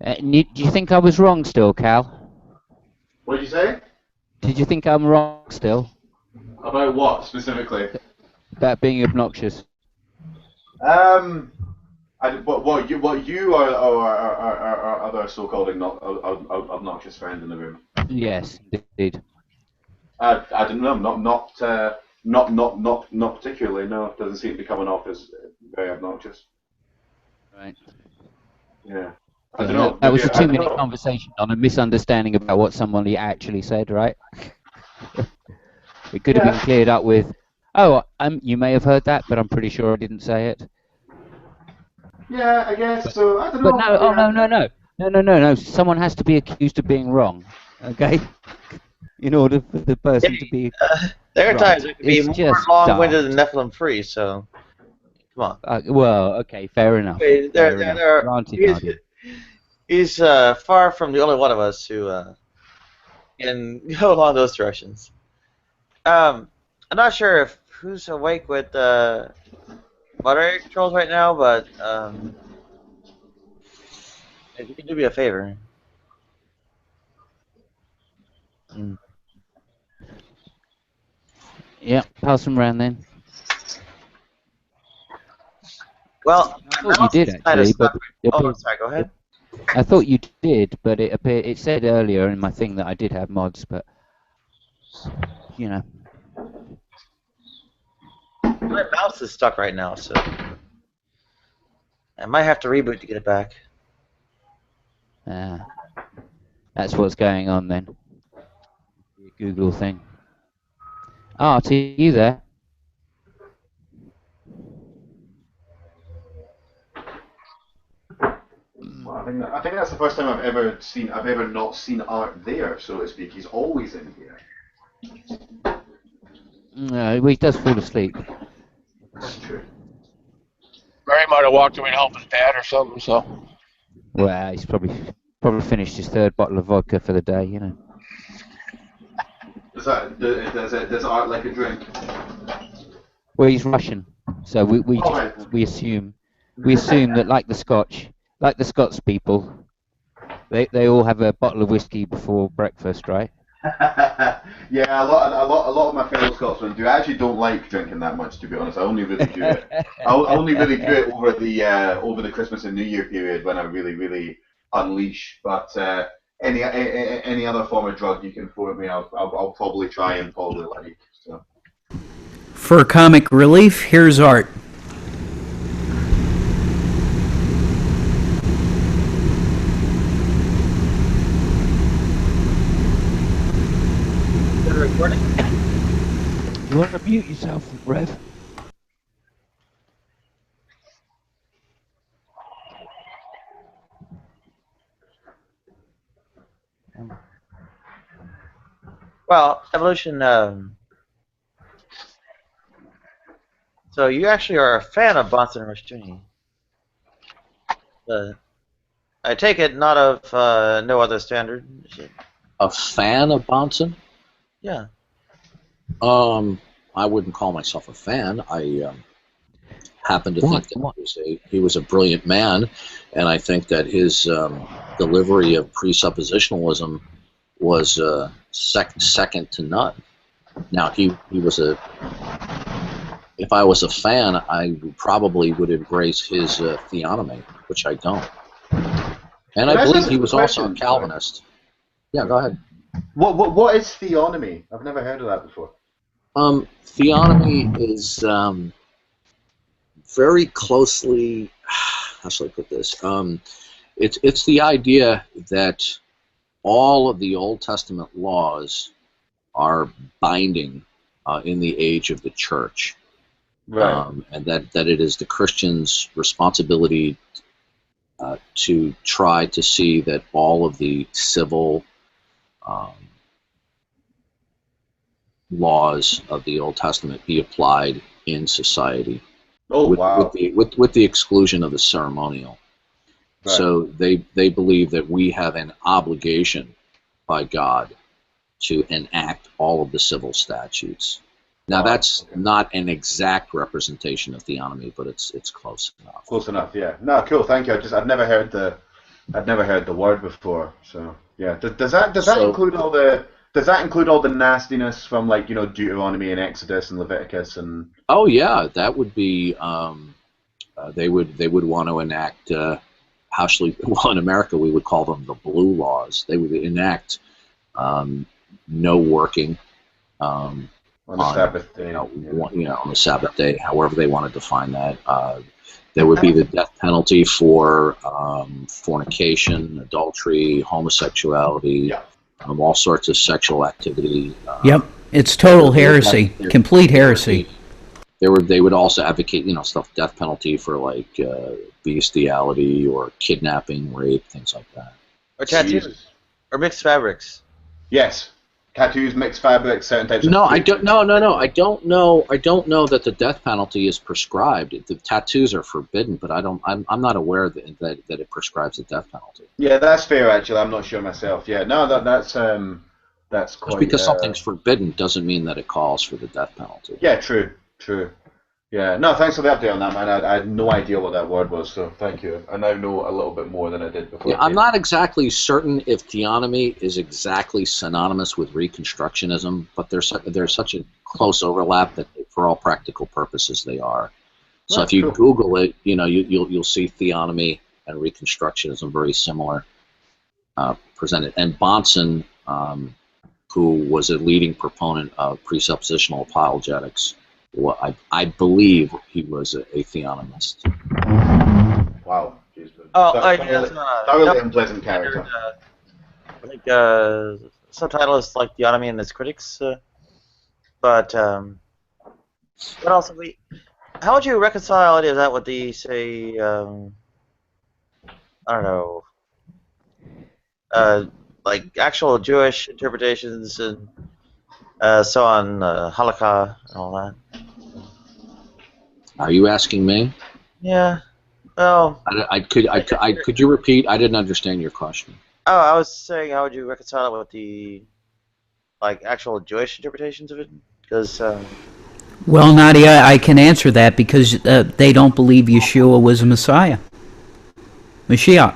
S20: Do you think I was wrong still, Cal?
S11: What did you say?
S20: Did you think I'm wrong still?
S11: About what specifically?
S20: About being obnoxious.
S11: What you are other so-called obnoxious friend in the room?
S20: Yes, indeed.
S11: I don't know. Not particularly. No, it doesn't seem to be coming off as very obnoxious.
S20: Right.
S11: Yeah. I don't know.
S20: That was a 2-minute conversation on a misunderstanding about what somebody actually said, right? It could have been cleared up with, you may have heard that, but I'm pretty sure I didn't say it.
S11: Yeah, I guess so. I don't know.
S20: But no. Someone has to be accused of being wrong, okay? In order for the person to be.
S1: There are times it can be more long-winded than Nephilim free. So, come on.
S20: Well, okay, fair enough.
S1: He's far from the only one of us who can go along those directions. I'm not sure if who's awake with moderator controls right now, but if you can do me a favor.
S20: Yeah, pass them around then.
S1: Well,
S20: I thought you did actually, but
S1: sorry. Go ahead.
S20: I thought you did, but it said earlier in my thing that I did have mods, but you know.
S1: My mouse is stuck right now, so I might have to reboot to get it back.
S20: That's what's going on then. Google thing. Ah, to you there.
S11: Well, I think that's the first time I've ever not seen Art there, so to speak. He's always in here.
S20: No, he does fall asleep.
S11: That's true.
S19: Barry might have walked away to help his dad or something, so.
S20: Well, he's probably finished his 3rd bottle of vodka for the day, you know.
S11: Does Art like a drink?
S20: Well, he's Russian, so we assume that like the Scots people, they all have a bottle of whiskey before breakfast, right?
S11: Yeah, a lot of my fellow Scotsmen do. I actually don't like drinking that much, to be honest. I only really do it. I only really do it over the Christmas and New Year period when I really unleash. But any other form of drug you can throw at me, I'll probably try and probably like. So.
S7: For comic relief, here's Art.
S1: Recording.
S20: You want to mute yourself, Rev?
S1: Well, evolution. So you actually are a fan of Bonson and Rushtuni. I take it not of no other standard.
S22: A fan of Bonson?
S1: Yeah.
S22: I wouldn't call myself a fan. I happen to think that he was a brilliant man, and I think that his delivery of presuppositionalism was second to none. Now, he was if I was a fan, I probably would embrace his theonomy, which I don't. And I believe he was also a Calvinist. Yeah, go ahead.
S11: What is theonomy? I've never heard of that before.
S22: Theonomy is very closely. How shall I put this? It's the idea that all of the Old Testament laws are binding in the age of the church.
S11: Right.
S22: And that it is the Christian's responsibility to try to see that all of the civil laws of the Old Testament be applied in society.
S11: Oh, wow.
S22: With the exclusion of the ceremonial.
S11: Right.
S22: So they believe that we have an obligation by God to enact all of the civil statutes. Now that's not an exact representation of theonomy, but it's close enough.
S11: Close enough, yeah. No, cool. Thank you. I'd never heard the word before. So yeah. Does that include all the nastiness from, like, you know, Deuteronomy and Exodus and Leviticus and?
S22: Oh yeah, that would be. They would want to enact. In America we would call them the blue laws. They would enact no working. On the
S11: Sabbath day.
S22: On the Sabbath day, however they want to define that. There would be the death penalty for fornication, adultery, homosexuality, all sorts of sexual activity.
S7: Yep, it's total heresy, complete heresy.
S22: They would also advocate, death penalty for, like, bestiality or kidnapping, rape, things like that.
S1: Or tattoos, or mixed fabrics.
S11: Yes. Tattoos, mixed fabrics, certain types of.
S22: No, I don't. No. I don't know. I don't know that the death penalty is prescribed. The tattoos are forbidden, but I'm not aware that it prescribes the death penalty.
S11: Yeah, that's fair. Actually, I'm not sure myself. Yeah, no, that's quite.
S22: Just because something's forbidden doesn't mean that it calls for the death penalty.
S11: Yeah, true. Yeah, no, thanks for the update on that, man. I had no idea what that word was, so thank you. I now know a little bit more than I did before.
S22: Yeah, I'm not exactly certain if theonomy is exactly synonymous with Reconstructionism, but there's such a close overlap that for all practical purposes they are. So
S11: Oh,
S22: if you
S11: cool.
S22: Google it, you'll see theonomy and Reconstructionism very similar presented. And Bonson, who was a leading proponent of presuppositional apologetics, well, I believe he was a theonomist.
S11: Wow. Jeez,
S1: Oh,
S11: thoroughly unpleasant character.
S1: I think subtitle is like Theonomy and its critics, but also how would you reconcile any of that with the, say, I don't know, like actual Jewish interpretations and so on, halakha and all that?
S22: Are you asking me?
S1: Yeah. Well.
S22: Could you repeat? I didn't understand your question.
S1: Oh, I was saying, how would you reconcile it with the, like, actual Jewish interpretations of it? Because.
S7: Well, Nadia, I can answer that because they don't believe Yeshua was a Messiah, Mashiach.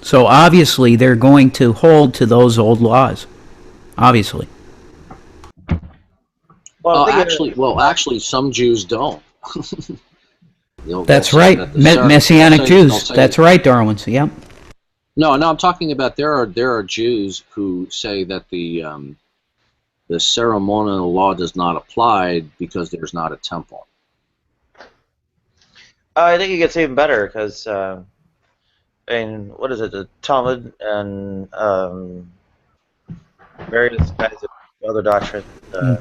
S7: So obviously they're going to hold to those old laws. Obviously.
S22: Well, actually, some Jews don't.
S7: That's right. Messianic Jews. That's right, Darwin. Yep.
S22: No, I'm talking about there are Jews who say that the ceremonial law does not apply because there's not a temple.
S1: I think it gets even better because, what is it, the Talmud and various kinds of other doctrines.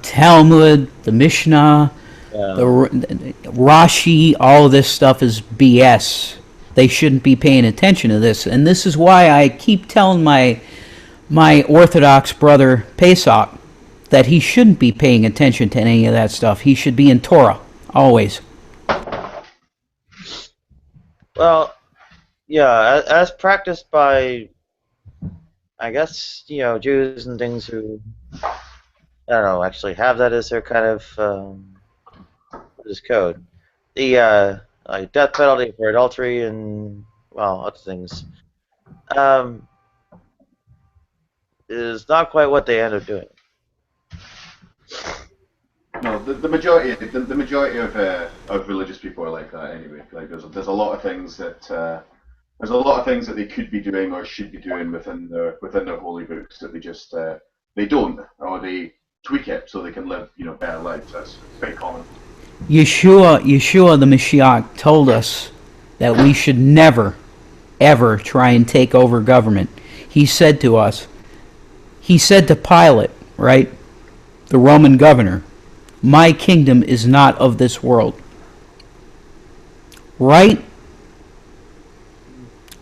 S7: Talmud, the Mishnah, the Rashi, all of this stuff is BS. They shouldn't be paying attention to this. And this is why I keep telling my Orthodox brother Pesach that he shouldn't be paying attention to any of that stuff. He should be in Torah, always.
S1: Well, yeah, as practiced by, I guess, Jews and things who, I don't know, actually have that as their kind of, what is code? The, like, death penalty for adultery and, well, other things, is not quite what they end up doing.
S11: No, the majority of religious people are like that anyway. Like there's a lot of things that they could be doing or should be doing within their holy books that they just they don't, or they tweak it so they can live better lives. That's very common.
S7: Yeshua the Mashiach told us that we should never, ever try and take over government. He said to Pilate, right, the Roman governor, My kingdom is not of this world. Right?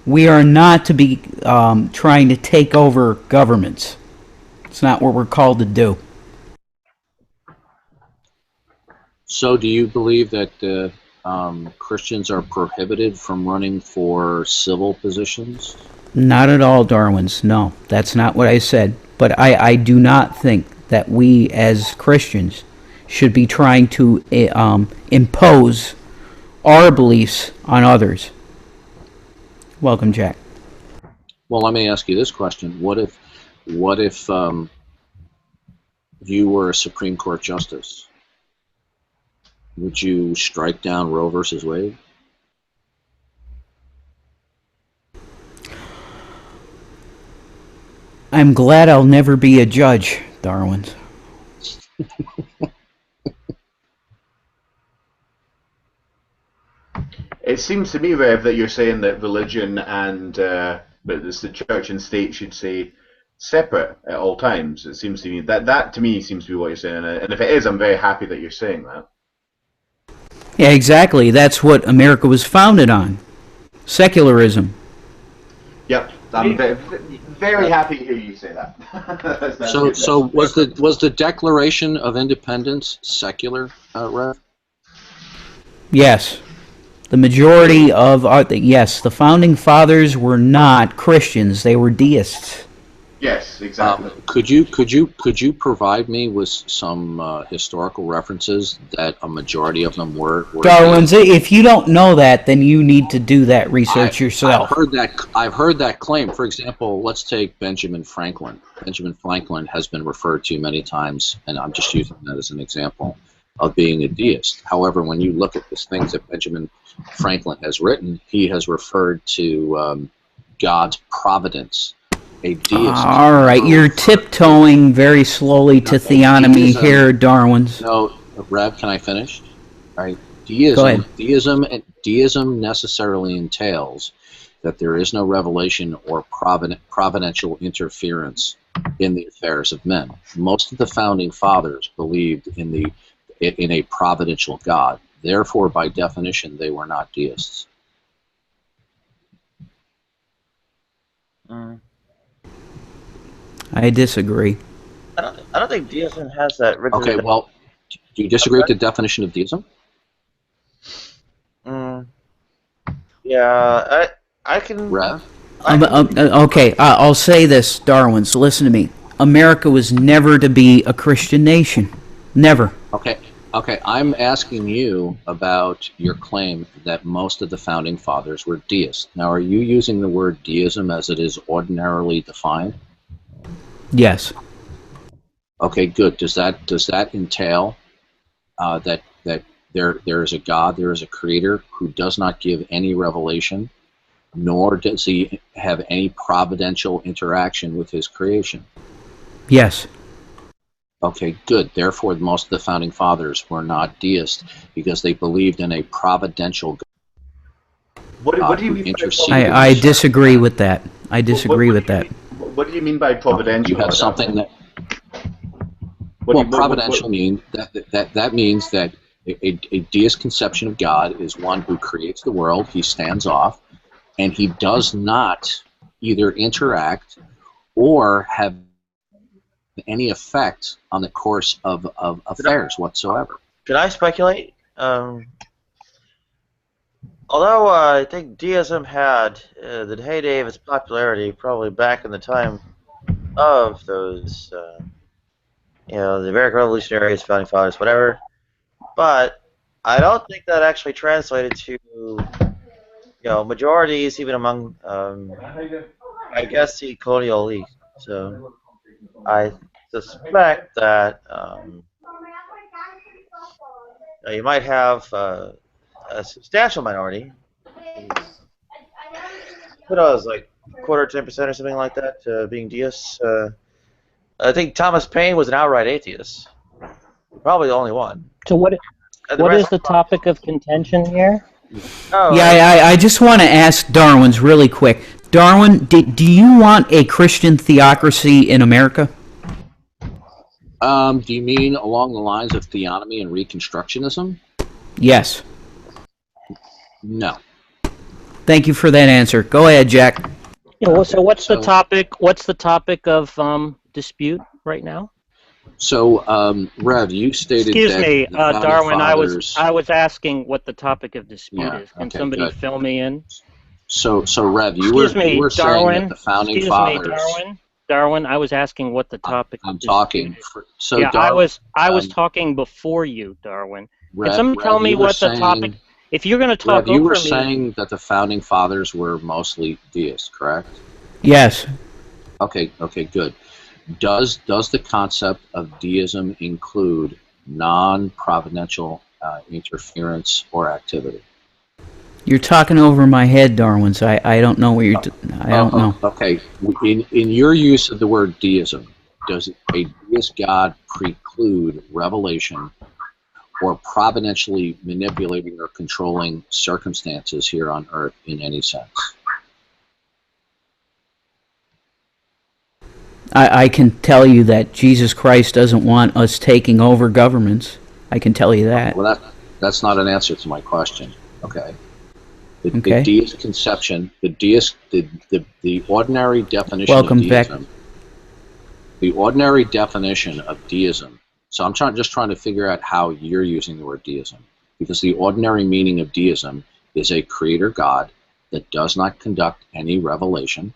S7: We are not to be trying to take over governments. It's not what we're called to do.
S22: So do you believe that Christians are prohibited from running for civil positions?
S7: Not at all, Darwins. No, that's not what I said. But I do not think that we as Christians should be trying to impose our beliefs on others. Welcome, Jack.
S22: Well, let me ask you this question: What if you were a Supreme Court justice? Would you strike down Roe versus Wade?
S7: I'm glad I'll never be a judge, Darwins.
S11: It seems to me, Rev, that you're saying that religion and the church and state should stay separate at all times. It seems to me that to me seems to be what you're saying, and if it is, I'm very happy that you're saying that.
S7: Yeah, exactly. That's what America was founded on. Secularism.
S11: Yep, I'm very happy to hear you say that.
S22: So was the Declaration of Independence secular, Rev?
S7: Yes. The majority of yes, the founding fathers were not Christians; they were deists.
S11: Yes, exactly.
S22: Could you provide me with some historical references that a majority of them were
S7: Darwin's. If you don't know that, then you need to do that research yourself.
S22: I've heard that claim. For example, let's take Benjamin Franklin. Benjamin Franklin has been referred to many times, and I'm just using that as an example of being a deist. However, when you look at the things that Benjamin Franklin has written, he has referred to God's providence. A deist.
S7: All right, you're tiptoeing very slowly to theonomy here, Darwin's.
S22: No, Rev, can I finish? All right, deism necessarily entails that there is no revelation or providential interference in the affairs of men. Most of the founding fathers believed in a providential God. Therefore, by definition, they were not deists.
S7: I disagree.
S1: I don't think deism has that rigid.
S22: Okay, well, do you disagree with the definition of deism?
S1: Yeah, I can.
S22: Rev?
S7: Okay, I'll say this, Darwin, so listen to me. America was never to be a Christian nation. Never.
S22: Okay, I'm asking you about your claim that most of the founding fathers were deists. Now, are you using the word deism as it is ordinarily defined?
S7: Yes.
S22: Okay, good. Does that entail that there is a God, there is a creator who does not give any revelation, nor does he have any providential interaction with his creation?
S7: Yes.
S22: Okay, good. Therefore, most of the founding fathers were not deists because they believed in a providential God.
S11: What do you mean?
S7: I disagree with that. I disagree with that.
S11: What do you mean by providential?
S22: You have something that. Well, providential means that means that a deist conception of God is one who creates the world. He stands off, and he does not either interact or have any effect on the course of affairs whatsoever.
S1: Can I speculate? Although I think deism had the heyday of its popularity probably back in the time of those, the American Revolutionaries, founding fathers, whatever. But I don't think that actually translated to, majorities even among, I guess, the colonial elite. So I suspect that you might have a substantial minority. Who knows, like quarter, 10% or something like that, being deists. I think Thomas Paine was an outright atheist. Probably the only one.
S4: So what is the topic of contention here?
S7: I just want to ask Darwin's really quick. Darwin, do you want a Christian theocracy in America?
S22: Do you mean along the lines of theonomy and Reconstructionism?
S7: Yes.
S22: No.
S7: Thank you for that answer. Go ahead, Jack.
S4: Yeah, well, so what's the topic? What's the topic of dispute right now?
S22: So, Rev, you stated
S4: Excuse
S22: that
S4: me,
S22: the founding
S4: Darwin.
S22: fathers...
S4: I was asking what the topic of dispute
S22: Yeah,
S4: is. Can
S22: okay,
S4: somebody
S22: good.
S4: fill me in?
S22: So Rev, you
S4: Excuse
S22: were
S4: me,
S22: saying that
S4: Darwin.
S22: the founding
S4: Excuse
S22: fathers...
S4: me, Darwin. Darwin, I was asking what the topic
S22: I'm
S4: of
S22: talking.
S4: dispute is.
S22: So,
S4: yeah,
S22: Darwin,
S4: I was talking before you, Darwin. Can
S22: Rev,
S4: somebody tell me
S22: you were
S4: what the topic?
S22: saying...
S4: If you're going to talk
S22: Rev, you were
S4: over me,
S22: saying that the founding fathers were mostly deists, correct?
S7: Yes.
S22: Okay, good. Does the concept of deism include non-providential interference or activity?
S7: You're talking over my head, Darwin, so I don't know what you're... I don't know.
S22: Okay, in your use of the word deism, does a deist God preclude revelation or providentially manipulating or controlling circumstances here on Earth in any sense?
S7: I can tell you that Jesus Christ doesn't want us taking over governments. I can tell you that.
S22: Well, that's not an answer to my question. Okay.
S7: Okay.
S22: The deist conception, the ordinary definition
S7: Welcome
S22: of deism.
S7: back.
S22: The ordinary definition of deism. So I'm just trying to figure out how you're using the word deism, because the ordinary meaning of deism is a creator God that does not conduct any revelation,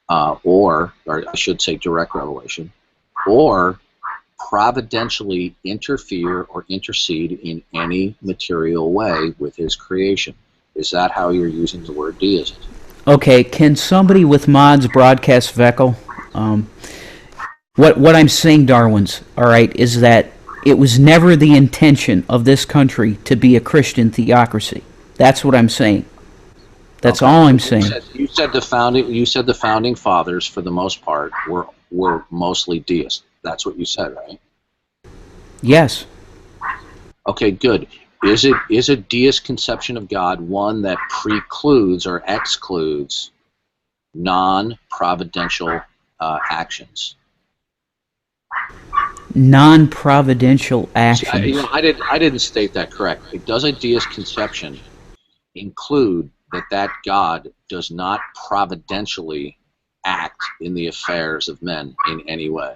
S22: or I should say direct revelation, or providentially interfere or intercede in any material way with his creation. Is that how you're using the word deism?
S7: Okay, can somebody with mods broadcast Veckel? What I'm saying, Darwin's, all right, is that it was never the intention of this country to be a Christian theocracy. That's what I'm saying. That's all I'm saying.
S22: You said the founding fathers, for the most part, were mostly deists. That's what you said, right?
S7: Yes.
S22: Okay, good. Is a deist conception of God one that precludes or excludes non-providential actions?
S7: Non-providential actions.
S22: See, I didn't state that correctly. Does a deist conception include that God does not providentially act in the affairs of men in any way?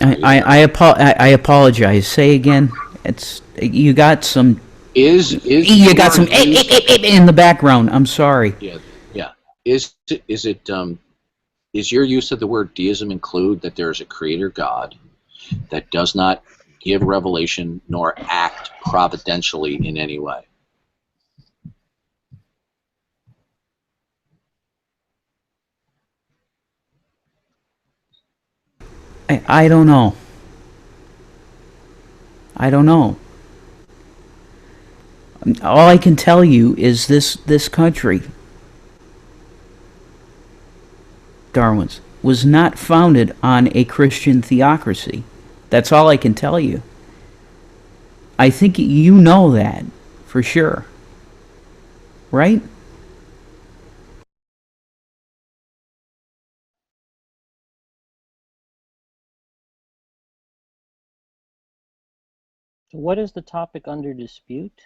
S7: I apologize. Say again. It's you got some.
S22: You
S7: got some in the background. I'm sorry.
S22: Yeah. Is your use of the word deism include that there is a creator God that does not give revelation nor act providentially in any way?
S7: I don't know. I don't know. All I can tell you is this country, Darwin's, was not founded on a Christian theocracy. That's all I can tell you. I think you know that for sure. Right?
S4: So what is the topic under dispute?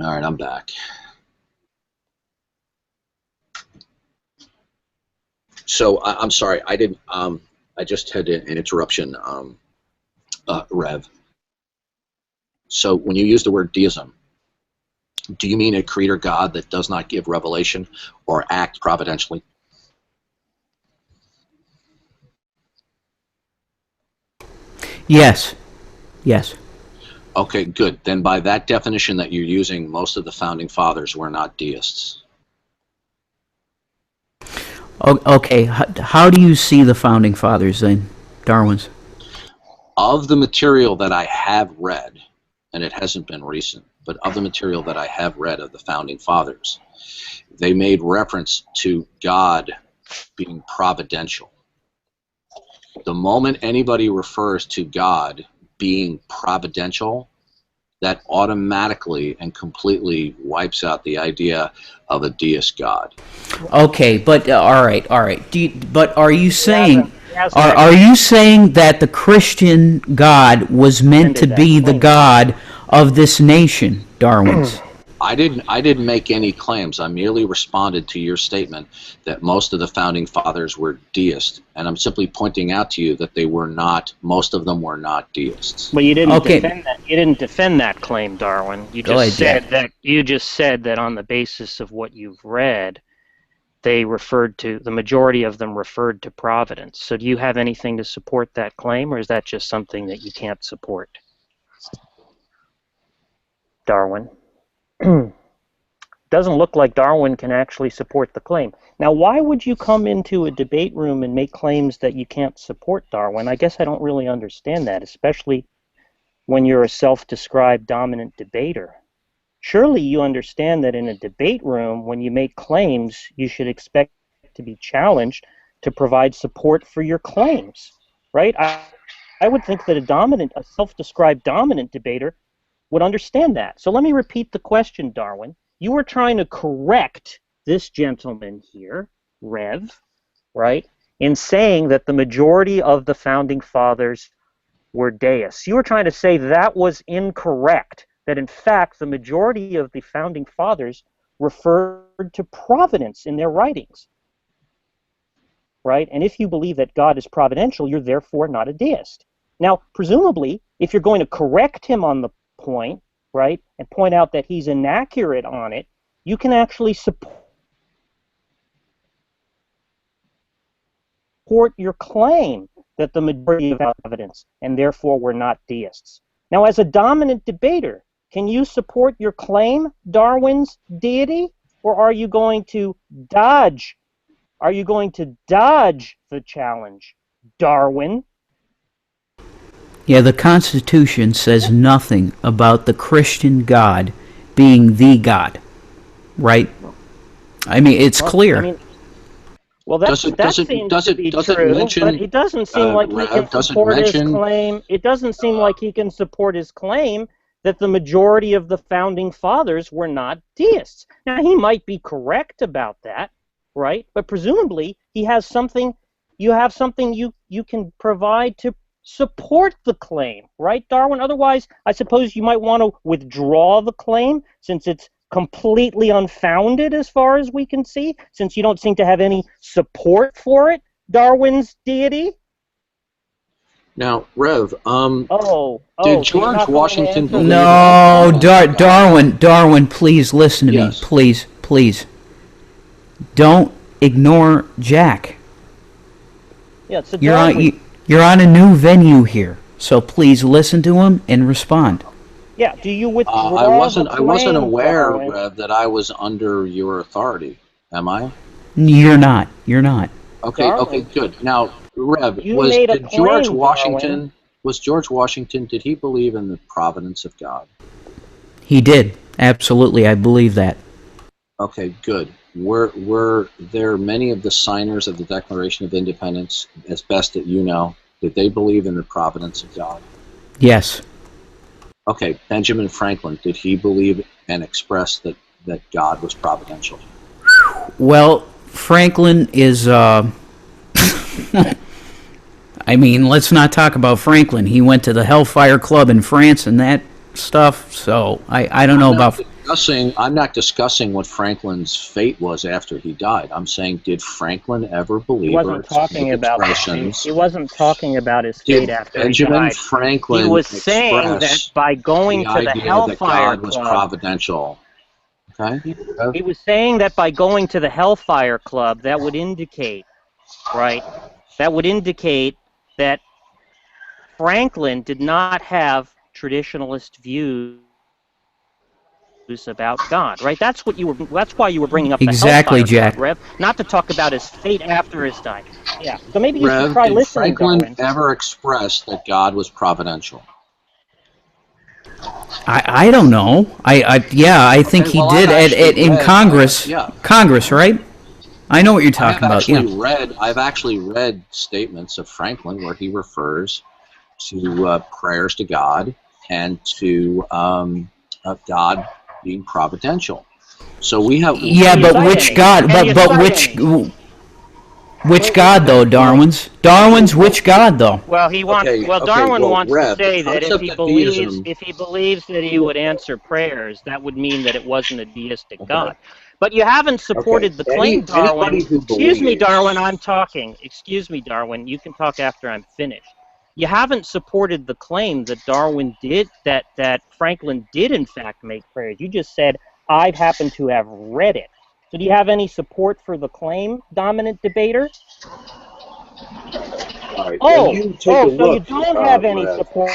S22: All right, I'm back. So I'm sorry, I didn't. I just had an interruption, Rev. So when you use the word deism, do you mean a creator God that does not give revelation or act providentially?
S7: Yes. Yes.
S22: Okay, good. Then by that definition that you're using, most of the founding fathers were not deists.
S7: Okay, how do you see the founding fathers then, Darwin's?
S22: Of the material that I have read, and it hasn't been recent, but of the material that I have read of the founding fathers, they made reference to God being providential. the moment anybody refers to God being providential, that automatically and completely wipes out the idea of a deist God.
S7: Okay, but all right. But are you saying
S4: hasn't
S7: are you saying that the Christian God was meant to be the God of this nation, Darwin's?
S22: I didn't make any claims. I merely responded to your statement that most of the founding fathers were deists, and I'm simply pointing out to you that they were not. Most of them were not deists.
S4: But you didn't defend that. You didn't defend that claim, Darwin. You just said that on the basis of what you've read, they referred to the majority of them referred to providence. So do you have anything to support that claim, or is that just something that you can't support, Darwin? Doesn't look like Darwin can actually support the claim. Now, why would you come into a debate room and make claims that you can't support, Darwin? I guess I don't really understand that, especially when you're a self-described dominant debater. Surely you understand that in a debate room, when you make claims, you should expect to be challenged to provide support for your claims, right? I would think that a self-described dominant debater would understand that. So let me repeat the question, Darwin. You were trying to correct this gentleman here, Rev, right, in saying that the majority of the founding fathers were deists. You were trying to say that was incorrect, that in fact the majority of the founding fathers referred to providence in their writings, right? And if you believe that God is providential, you're therefore not a deist. Now, presumably, if you're going to correct him on the point, right, and point out that he's inaccurate on it, you can actually support your claim that the majority of evidence and therefore we're not deists. Now, as a dominant debater, can you support your claim, Darwin's deity, or are you going to dodge? Are you going to dodge the challenge, Darwin?
S7: Yeah, the Constitution says nothing about the Christian God being the God, right? I mean, it's clear.
S4: I mean, well, that seems to be true, but it doesn't seem like he can support his claim. It doesn't seem like he can support his claim that the majority of the founding fathers were not deists. Now, he might be correct about that, right? But presumably, he has something. You have something you can provide to support the claim, right, Darwin? Otherwise, I suppose you might want to withdraw the claim since it's completely unfounded as far as we can see, since you don't seem to have any support for it, Darwin's deity.
S22: Now, Rev,
S4: did
S22: George Washington believe...
S7: No, Darwin, please listen to me. Please. Don't ignore Jack.
S4: Yeah, so Darwin...
S7: You're on a new venue here, so please listen to him and respond.
S4: Yeah, do you withdraw
S22: I wasn't aware,
S4: Darwin?
S22: Rev, that I was under your authority. Am I?
S7: You're not.
S22: Okay,
S4: Darwin,
S22: okay, good. Now, Rev,
S4: did
S22: George Washington, did he believe in the providence of God?
S7: He did. Absolutely, I believe that.
S22: Okay, good. Were there many of the signers of the Declaration of Independence, as best that you know, did they believe in the providence of God?
S7: Yes.
S22: Okay, Benjamin Franklin, did he believe and express that God was providential?
S7: Well, Franklin is, I mean, let's not talk about Franklin. He went to the Hellfire Club in France and that stuff, so I don't know about...
S22: I'm not discussing what Franklin's fate was after he died. I'm saying, did Franklin ever believe...
S4: He wasn't talking about his fate after
S22: Benjamin
S4: he died.
S22: Franklin
S4: He was saying that by going to the Hellfire
S22: God was
S4: Club...
S22: providential. Okay?
S4: He was saying that by going to the Hellfire Club, that would indicate, right? That would indicate that Franklin did not have traditionalist views about God, right? That's why you were bringing up the
S7: exactly,
S4: Hellfire
S7: Jack.
S4: Club, Rev, not to talk about his fate after his die. Yeah. So maybe you should try
S22: did
S4: listening,
S22: Franklin
S4: Darwin.
S22: ever express that God was providential?
S7: I don't know. I think he did in Congress.
S22: Yeah.
S7: Congress, right? I know what you're talking about. Yeah.
S22: I've actually read statements of Franklin where he refers to prayers to God and to God being providential. So we have.
S7: Yeah, but which God? But which God though, Darwin's? Darwin's which God though?
S4: Well, he wants. Darwin wants to
S22: Rev,
S4: say
S22: the
S4: that
S22: concept of deism.
S4: if he believes that he would answer prayers, that would mean that it wasn't a deistic God. But you haven't supported the claim, Darwin. Excuse me, Darwin. I'm talking. Excuse me, Darwin. You can talk after I'm finished. You haven't supported the claim that Darwin did, that Franklin did in fact make prayers. You just said I happen to have read it. So do you have any support for the claim, dominant debater?
S22: All right.
S4: So
S22: you
S4: don't have any support.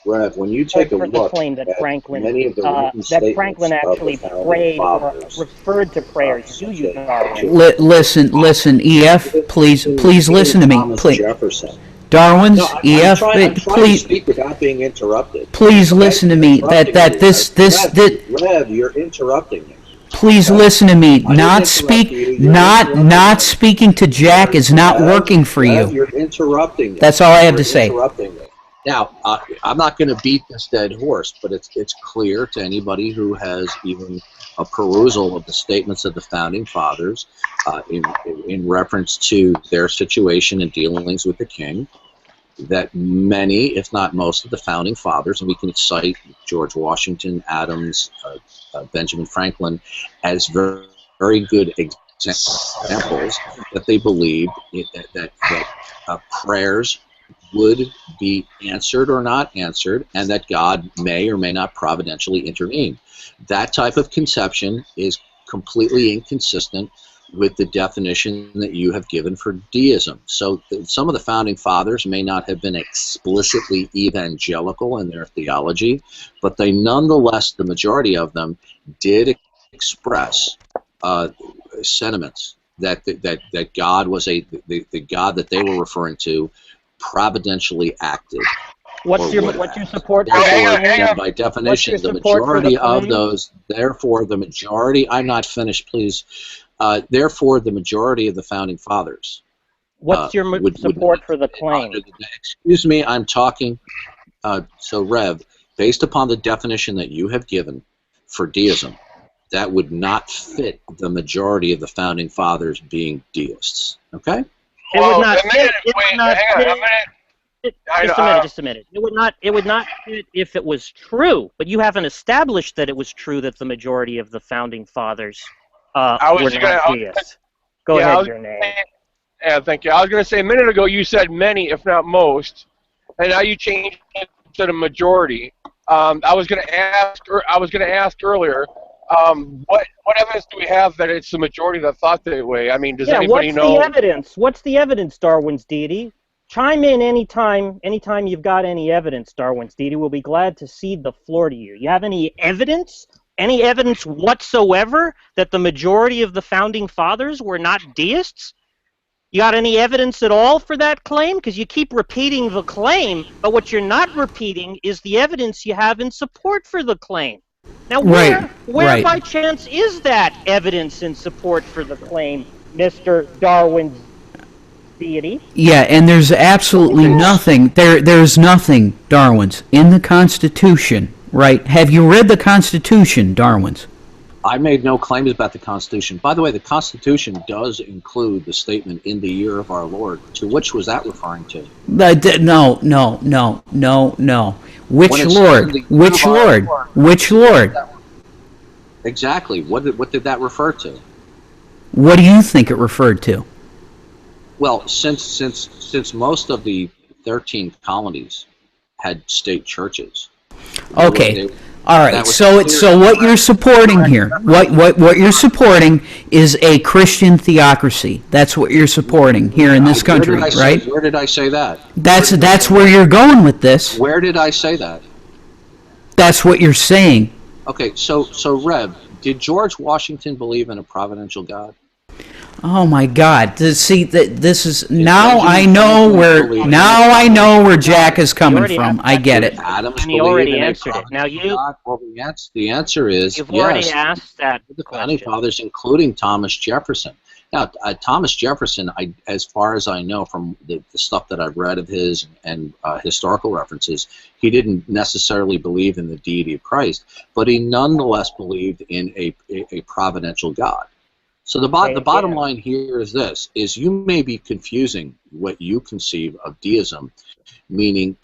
S22: Rev, when you take a
S4: for
S22: look
S4: the claim that Franklin,
S22: many of the written
S4: that Franklin actually prayed or referred to prayers, do you, Darwin?
S7: Listen, EF, please listen to me. Please. Darwin's
S22: I'm
S7: EF,
S22: trying to
S7: please
S22: speak without being interrupted.
S7: please listen to me.
S22: Rev, you're interrupting me.
S7: Please listen to me. Not speaking to Jack is not working for you.
S22: You're interrupting me.
S7: That's all I have to say.
S22: Now, I'm not going to beat this dead horse, but it's clear to anybody who has even a perusal of the statements of the Founding Fathers in reference to their situation and dealings with the King, that many, if not most, of the Founding Fathers, and we can cite George Washington, Adams, Benjamin Franklin, as very, very good examples that they believed that prayers would be answered or not answered, and that God may or may not providentially intervene. That type of conception is completely inconsistent with the definition that you have given for deism. So some of the Founding Fathers may not have been explicitly evangelical in their theology, but they nonetheless, the majority of them, did express sentiments that God was the God that they were referring to providentially acted.
S4: What's your support for
S22: that? By definition, the majority of those, therefore the majority, I'm not finished, please. Therefore, the majority of the Founding Fathers.
S4: What's your support for the claim?
S22: Excuse me, I'm talking. So, Rev, based upon the definition that you have given for deism, that would not fit the majority of the Founding Fathers being deists. Okay?
S4: It would not fit. Just a minute. It would not fit if it was true, but you haven't established that it was true that the majority of the Founding Fathers were not deists. Go ahead, your name.
S19: Yeah, thank you. I was going to say a minute ago you said many, if not most, and now you changed it to the majority. I was going to ask earlier. What evidence do we have that it's the majority that thought that way? I mean, does anybody know?
S4: What's the evidence? What's the evidence, Darwin's deity? Chime in anytime you've got any evidence, Darwin's deity. We'll be glad to cede the floor to you. You have any evidence? Any evidence whatsoever that the majority of the Founding Fathers were not deists? You got any evidence at all for that claim? Because you keep repeating the claim, but what you're not repeating is the evidence you have in support for the claim. Now, where by chance is that evidence in support for the claim, Mr. Darwin's deity?
S7: Yeah, and there's absolutely nothing. There's nothing, Darwin's, in the Constitution, right? Have you read the Constitution, Darwin's?
S22: I made no claims about the Constitution. By the way, the Constitution does include the statement, "In the year of our Lord." To which was that referring to?
S7: No. Which Lord? Which Lord? Which Lord?
S22: Exactly. What did that refer to?
S7: What do you think it referred to?
S22: Well, since most of the 13 colonies had state churches.
S7: Okay. All right. So what you're supporting here, what you're supporting is a Christian theocracy. That's what you're supporting here in this country, right?
S22: Where did I say that?
S7: That's where you're going with this.
S22: Where did I say that?
S7: That's what you're saying.
S22: Okay. So Rev, did George Washington believe in a providential God?
S7: Oh my God! See, this is now I know where Jack is coming from. I get it.
S22: Adams
S4: and he already answered it. Now
S22: the answer is
S4: you've
S22: yes.
S4: already asked that.
S22: The Founding Fathers, including Thomas Jefferson. Now, Thomas Jefferson, as far as I know from the stuff that I've read of his and historical references, he didn't necessarily believe in the deity of Christ, but he nonetheless believed in a providential God. So the bottom line here is this, is you may be confusing what you conceive of deism mean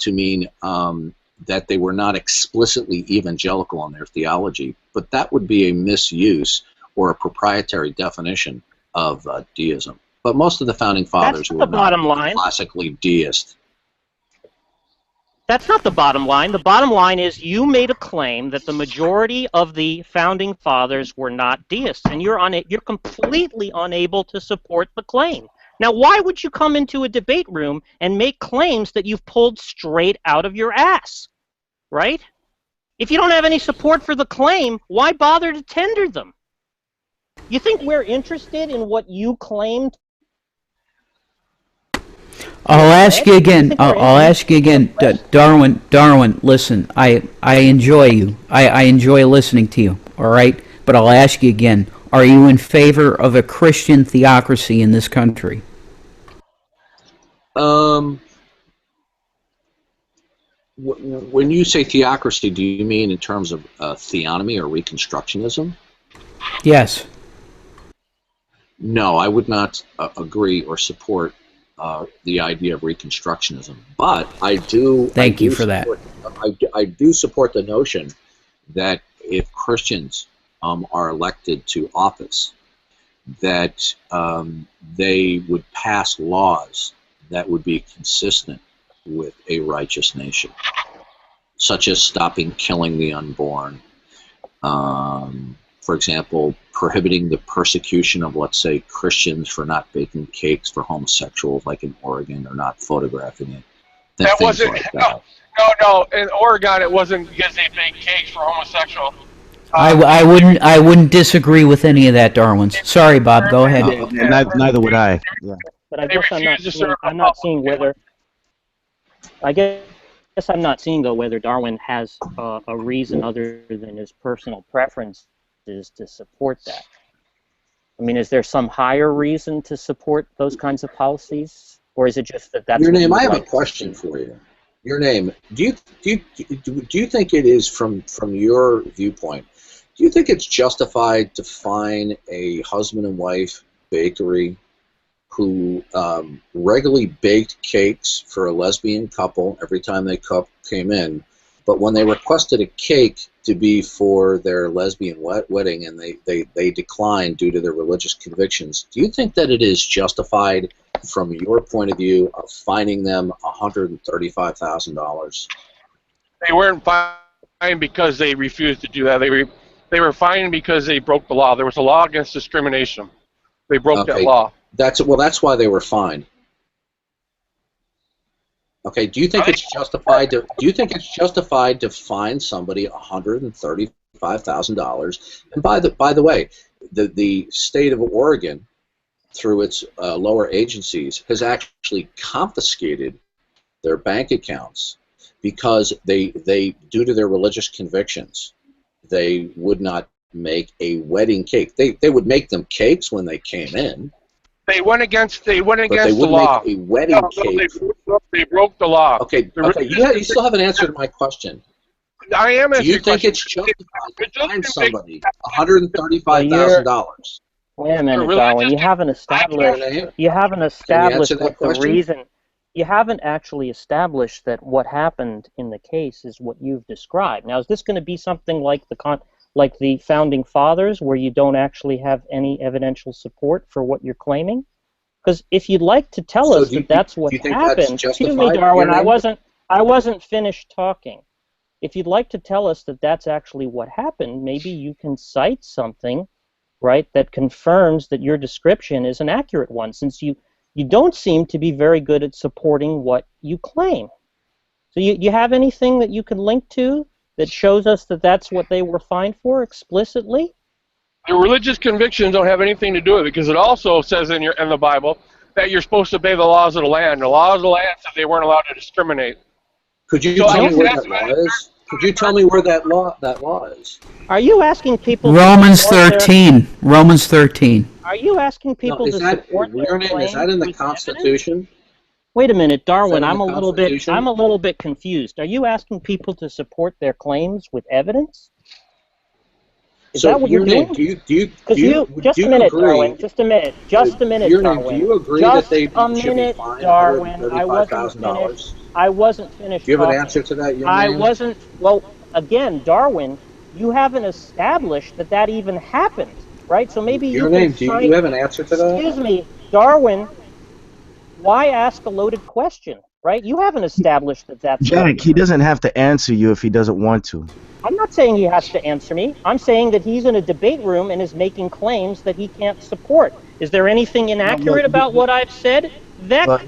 S22: that they were not explicitly evangelical in their theology, but that would be a misuse or a proprietary definition of deism. But most of the founding fathers were not classically deist.
S4: That's not the bottom line. The bottom line is you made a claim that the majority of the founding fathers were not deists, and you're completely unable to support the claim. Now, why would you come into a debate room and make claims that you've pulled straight out of your ass, right? If you don't have any support for the claim, why bother to tender them? You think we're interested in what you claimed?
S7: I'll ask you again. I'll ask you again, Darwin. Darwin, listen. I enjoy you. I enjoy listening to you. All right, but I'll ask you again. Are you in favor of a Christian theocracy in this country?
S22: When you say theocracy, do you mean in terms of theonomy or Reconstructionism?
S7: Yes.
S22: No, I would not agree or support the idea of Reconstructionism, but I do.
S7: Thank you for that.
S22: I do support the notion that if Christians are elected to office, that they would pass laws that would be consistent with a righteous nation, such as stopping killing the unborn. For example, prohibiting the persecution of, let's say, Christians for not baking cakes for homosexuals, like in Oregon, or not photographing it.
S19: That wasn't, like that. No. In Oregon, it wasn't because they baked cakes for homosexual.
S7: I wouldn't disagree with any of that, Darwin. Sorry, Bob. Go ahead.
S9: Neither would I. Yeah.
S4: But I guess I'm not seeing whether. I guess I'm not seeing though whether Darwin has a reason other than his personal preference is to support that. I mean, is there some higher reason to support those kinds of policies, or is it just that that's
S22: your name? I have a question for you. Your name. Do you think it is from your viewpoint? Do you think it's justified to fine a husband and wife bakery who regularly baked cakes for a lesbian couple every time they came in, but when they requested a cake to be for their lesbian wedding and they declined due to their religious convictions, do you think that it is justified from your point of view of fining them $135,000?
S19: They weren't fined because they refused to do that. They were fined because they broke the law. There was a law against discrimination. They broke that law. That's
S22: why they were fined. Okay, do you think it's justified to fine somebody $135,000? And by the way, the state of Oregon, through its lower agencies, has actually confiscated their bank accounts because they due to their religious convictions, they would not make a wedding cake. They would make them cakes when they came in.
S19: They went against the law.
S22: Make a wedding cake.
S19: They broke the law.
S22: Okay. You still haven't answered my question.
S19: I am answering.
S22: Do you think it's justified to fine somebody $135,000?
S4: Wait a minute, Darwin. You haven't established what the reason. You haven't actually established that what happened in the case is what you've described. Now, is this going to be something like the Founding Fathers, where you don't actually have any evidential support for what you're claiming? Because if you'd like to tell us that that's what happened, excuse me, Darwin, I wasn't finished talking. If you'd like to tell us that that's actually what happened, maybe you can cite something, right, that confirms that your description is an accurate one, since you don't seem to be very good at supporting what you claim. So you have anything that you can link to that shows us that that's what they were fined for explicitly?
S19: Your religious convictions don't have anything to do with it, because it also says in the Bible that you're supposed to obey the laws of the land. The laws of the land said they weren't allowed to discriminate.
S22: Could you tell me where that law is? Could you tell me where that law is?
S4: Are you asking people
S7: Romans
S4: to support
S7: 13. Romans 13.
S4: Are you asking people to support their
S22: is
S4: claims
S22: that in the
S4: with
S22: Constitution?
S4: evidence? Wait a minute, Darwin.
S22: in the
S4: I'm a
S22: Constitution?
S4: little bit confused. Are you asking people to support their claims with evidence? Is
S22: So
S4: that what you're doing?
S22: do you
S4: Just a minute, Darwin. Just a minute, Darwin.
S22: Do you agree
S4: Just
S22: that they
S4: a
S22: should be
S4: minute,
S22: fined
S4: Darwin. I wasn't
S22: $135,000?
S4: finished. I wasn't finished
S22: Do you have an
S4: talking.
S22: answer to that, your
S4: I
S22: name?
S4: wasn't. Well, again, Darwin, you haven't established that that even happened, right? So maybe
S22: Your
S4: you
S22: name,
S4: can
S22: do
S4: cite.
S22: you have an answer to that?
S4: Excuse me, Darwin. Why ask a loaded question, right? You haven't established that that's.
S9: Jack, he doesn't have to answer you if he doesn't want to.
S4: I'm not saying he has to answer me. I'm saying that he's in a debate room and is making claims that he can't support. Is there anything inaccurate about what I've said? Has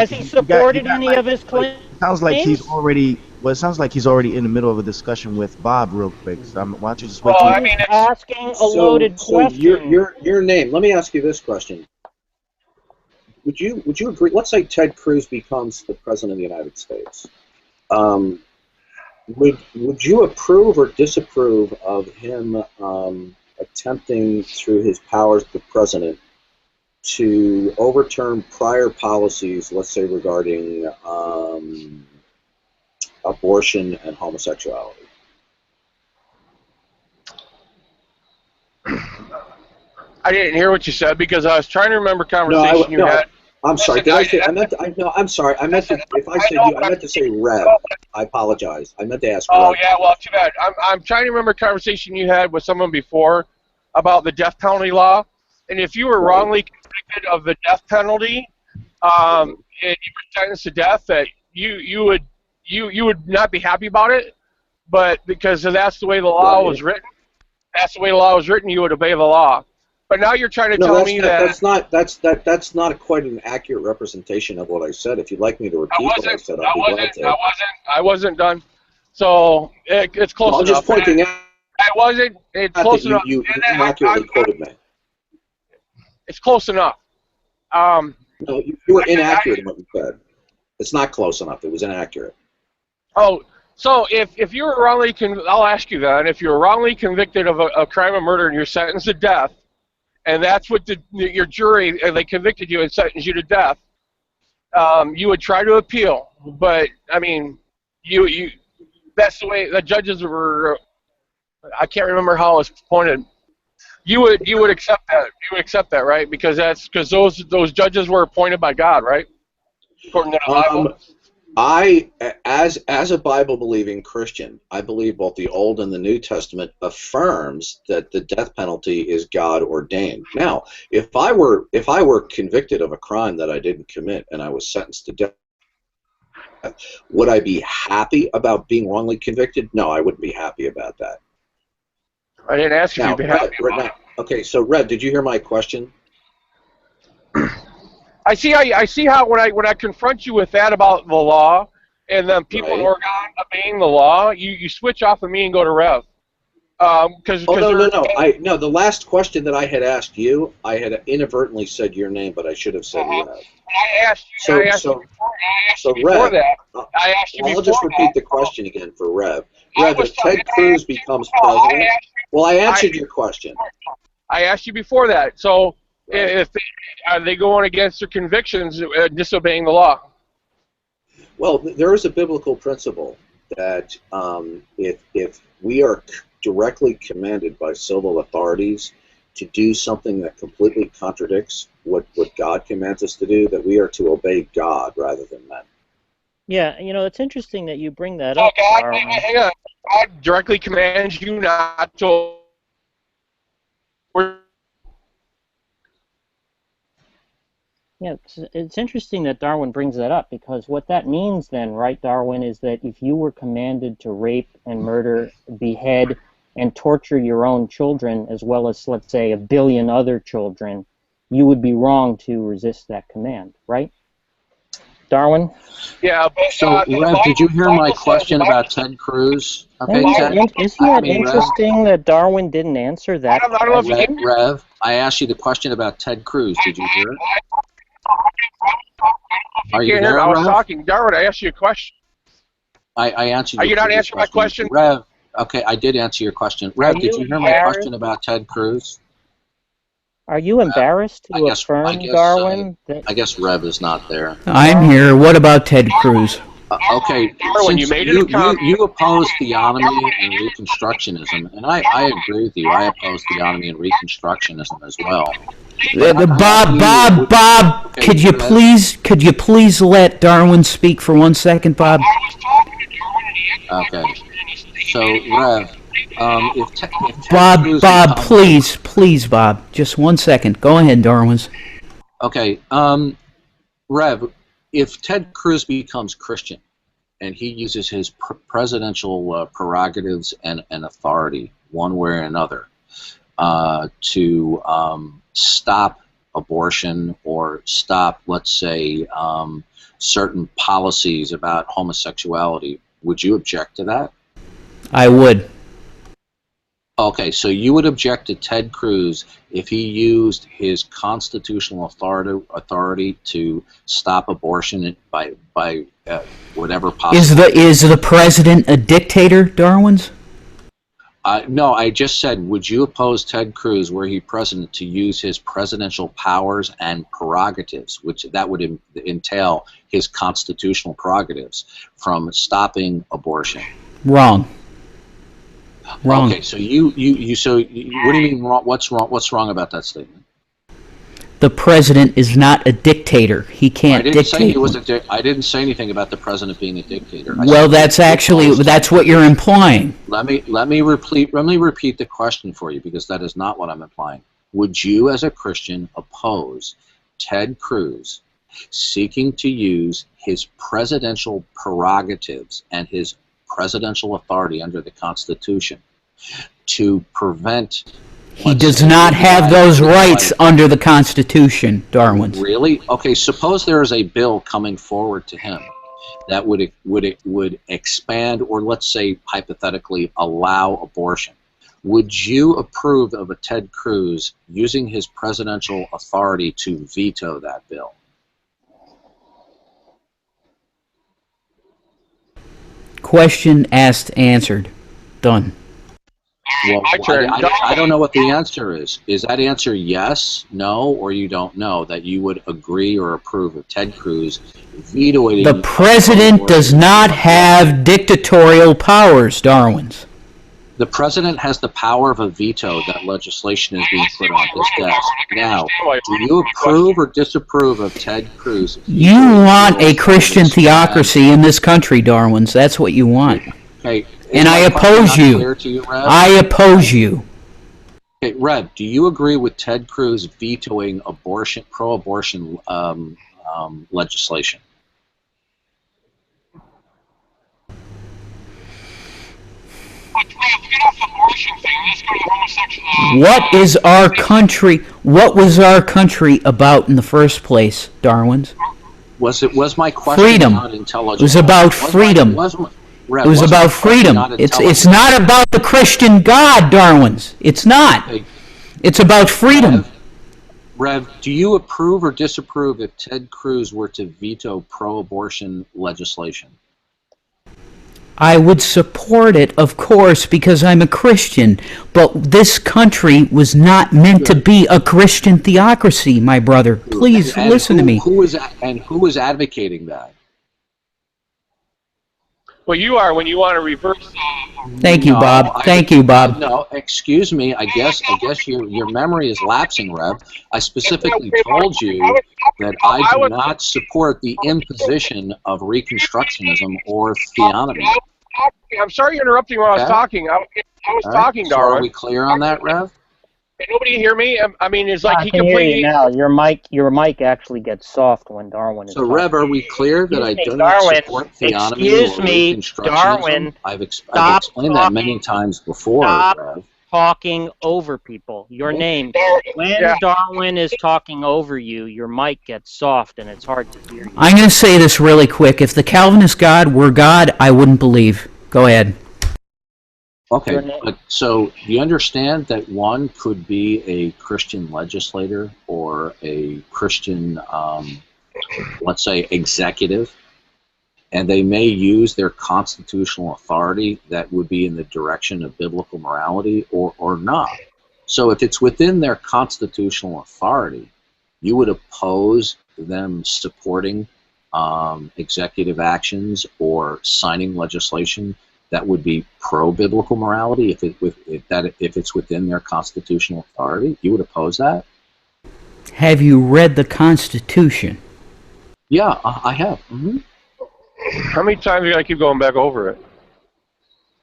S4: he supported any of his claims?
S9: It sounds like he's already. Well, it sounds like he's already in the middle of a discussion with Bob, real quick. So why don't you just wait?
S4: Well, he's asking a loaded question.
S22: Your name. Let me ask you this question. Would you agree? Let's say Ted Cruz becomes the president of the United States. Would you approve or disapprove of him attempting, through his powers as president, to overturn prior policies, let's say regarding abortion and homosexuality?
S19: I didn't hear what you said because I was trying to remember conversation you had.
S22: I'm sorry. Did I say? I'm sorry. I meant to. If I said you, I meant to say Rev. I apologize. I meant to ask.
S19: Oh
S22: Rev.
S19: yeah, well too bad. I'm trying to remember a conversation you had with someone before about the death penalty law, and if you were wrongly convicted of the death penalty, and you were sentenced to death, that you would not be happy about it, but because that's the way the law was written. That's the way the law was written. You would obey the law. But now you're trying to tell me
S22: that's not quite an accurate representation of what I said. If you'd like me to repeat what I said, I'll be glad to.
S19: I wasn't done. So it's close enough.
S22: I'm just pointing out.
S19: It's close enough.
S22: You inaccurately quoted me.
S19: It's close enough.
S22: No, you were inaccurate in what you said. It's not close enough. It was inaccurate.
S19: Oh, so if you were wrongly I'll ask you then, if you were wrongly convicted of a crime of murder and you're sentenced to death, and that's what your jury, they convicted you and sentenced you to death, you would try to appeal. But, I mean, that's the way the judges were, I can't remember how it was pointed. You would accept that. You would accept that, right? Because those judges were appointed by God, right? According to the Bible.
S22: As a Bible-believing Christian, I believe both the Old and the New Testament affirms that the death penalty is God ordained. Now, if I were convicted of a crime that I didn't commit and I was sentenced to death, would I be happy about being wrongly convicted? No, I wouldn't be happy about that.
S19: I didn't ask you if you'd be happy about it.
S22: Okay, so Red, did you hear my question?
S19: I see how when I confront you with that about the law, and then people in Oregon obeying the law, you switch off of me and go to Rev. No. The last question that I had asked you, I had inadvertently said your name, but I should have said Rev. I asked you before that.
S22: I'll just repeat the question again for Rev. Rev, if Ted Cruz becomes president, I answered your question.
S19: I asked you before that. So. Are they going against their convictions, disobeying the law?
S22: Well, there is a biblical principle that if we are directly commanded by civil authorities to do something that completely contradicts what God commands us to do, that we are to obey God rather than men.
S4: Yeah, it's interesting that you bring that up.
S19: God directly commands you not to.
S4: Yeah, it's interesting that Darwin brings that up, because what that means then, right, Darwin, is that if you were commanded to rape and murder, behead, and torture your own children, as well as, let's say, 1 billion other children, you would be wrong to resist that command, right? Darwin?
S19: Yeah.
S22: So, Rev, did you hear my question about Ted Cruz? Okay,
S4: isn't that interesting that Darwin didn't answer that question?
S22: Rev, I asked you the question about Ted Cruz. Did you hear it?
S19: Are you there, I was talking. Darwin, I asked you a question.
S22: I answered.
S19: Are you not answering my question?
S22: Rev, okay, I did answer your question. Rev, did you hear my question about Ted Cruz?
S4: Are you embarrassed to affirm, Darwin?
S22: I guess Rev is not there.
S7: I'm here. What about Ted Cruz?
S22: Okay,
S19: Darwin, you made it a comment.
S22: You oppose theonomy and Reconstructionism, and I agree with you. I oppose theonomy and Reconstructionism as well.
S7: Bob,
S22: Okay,
S7: could you please let Darwin speak for 1 second, Bob?
S22: Okay. So, Rev, if Ted
S7: Bob, please, Bob, just 1 second. Go ahead, Darwin's.
S22: Okay, Rev, if Ted Cruz becomes Christian and he uses his presidential prerogatives and authority one way or another to stop abortion or stop, let's say, certain policies about homosexuality, would you object to that?
S7: I would.
S22: Okay, so you would object to Ted Cruz if he used his constitutional authority to stop abortion by whatever possible.
S7: Is the president a dictator, Darwin's?
S22: No, I just said, would you oppose Ted Cruz, were he president, to use his presidential powers and prerogatives, which that would entail his constitutional prerogatives, from stopping abortion?
S7: Wrong. Wrong.
S22: Okay, so what do you mean wrong? What's wrong about that statement?
S7: The president is not a dictator. He can't dictate.
S22: I didn't say anything about the president being a dictator.
S7: Well, that's what you're implying.
S22: Let me repeat the question for you, because that is not what I'm implying. Would you, as a Christian, oppose Ted Cruz seeking to use his presidential prerogatives and his presidential authority under the Constitution to prevent...
S7: He does not have those rights under the Constitution, Darwin.
S22: Really? Okay, suppose there is a bill coming forward to him that would expand, or let's say hypothetically allow abortion. Would you approve of a Ted Cruz using his presidential authority to veto that bill?
S7: Question asked, answered. Done.
S22: Well, I don't know what the answer is. Is that answer yes, no, or you don't know, that you would agree or approve of Ted Cruz vetoing...
S7: The president does not have dictatorial powers, Darwin's.
S22: The president has the power of a veto that legislation is being put on his desk. Now, do you approve or disapprove of Ted Cruz?
S7: You want a Christian theocracy in this country, Darwin's. That's what you want.
S22: Okay.
S7: And I oppose you. I oppose you.
S22: Okay, Rev, do you agree with Ted Cruz vetoing pro-abortion legislation?
S7: What is our country? What was our country about in the first place, Darwin's?
S22: Was my question
S7: freedom?
S22: Not intelligent?
S7: It was about freedom. It was about freedom. It's not about the Christian God, Darwin's. It's not. It's about freedom.
S22: Rev, do you approve or disapprove if Ted Cruz were to veto pro-abortion legislation?
S7: I would support it, of course, because I'm a Christian. But this country was not meant to be a Christian theocracy, my brother. Please listen to me.
S22: Who is advocating that?
S19: Well, you are when you want to reverse.
S7: Thank you, Bob. Thank you, Bob.
S22: No, excuse me. I guess your memory is lapsing, Rev. I specifically told you that I do not support the imposition of Reconstructionism or theonomy.
S19: I'm sorry you're interrupting while I was talking. I was talking,
S22: so
S19: Darwin.
S22: are we clear on that, Rev?
S19: Can nobody hear me? I mean, it's like
S4: I can hear you now. Your mic actually gets soft when Darwin is
S22: So,
S4: talking.
S22: Rev, are we clear that I do not support theonomy or Reconstructionism?
S4: Darwin,
S22: I've explained that many times before, Rev.
S4: Talking over people. Your name. When Darwin is talking over you, your mic gets soft and it's hard to hear you.
S7: I'm going to say this really quick. If the Calvinist God were God, I wouldn't believe. Go ahead.
S22: Okay, but so do you understand that one could be a Christian legislator or a Christian, let's say, executive, and they may use their constitutional authority that would be in the direction of biblical morality or not. So if it's within their constitutional authority, you would oppose them supporting executive actions or signing legislation that would be pro-biblical morality if it's within their constitutional authority. You would oppose that?
S7: Have you read the Constitution?
S22: Yeah, I have. Mm-hmm.
S19: How many times are you going to keep going back over it?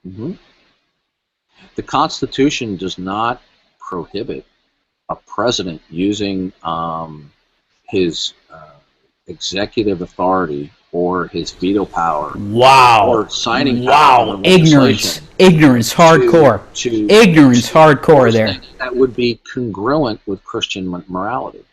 S22: Mm-hmm. The Constitution does not prohibit a president using his executive authority or his veto power.
S7: Wow.
S22: Or signing
S7: wow. Ignorance. Ignorance hardcore. Ignorance hardcore there.
S22: That would be congruent with Christian morality.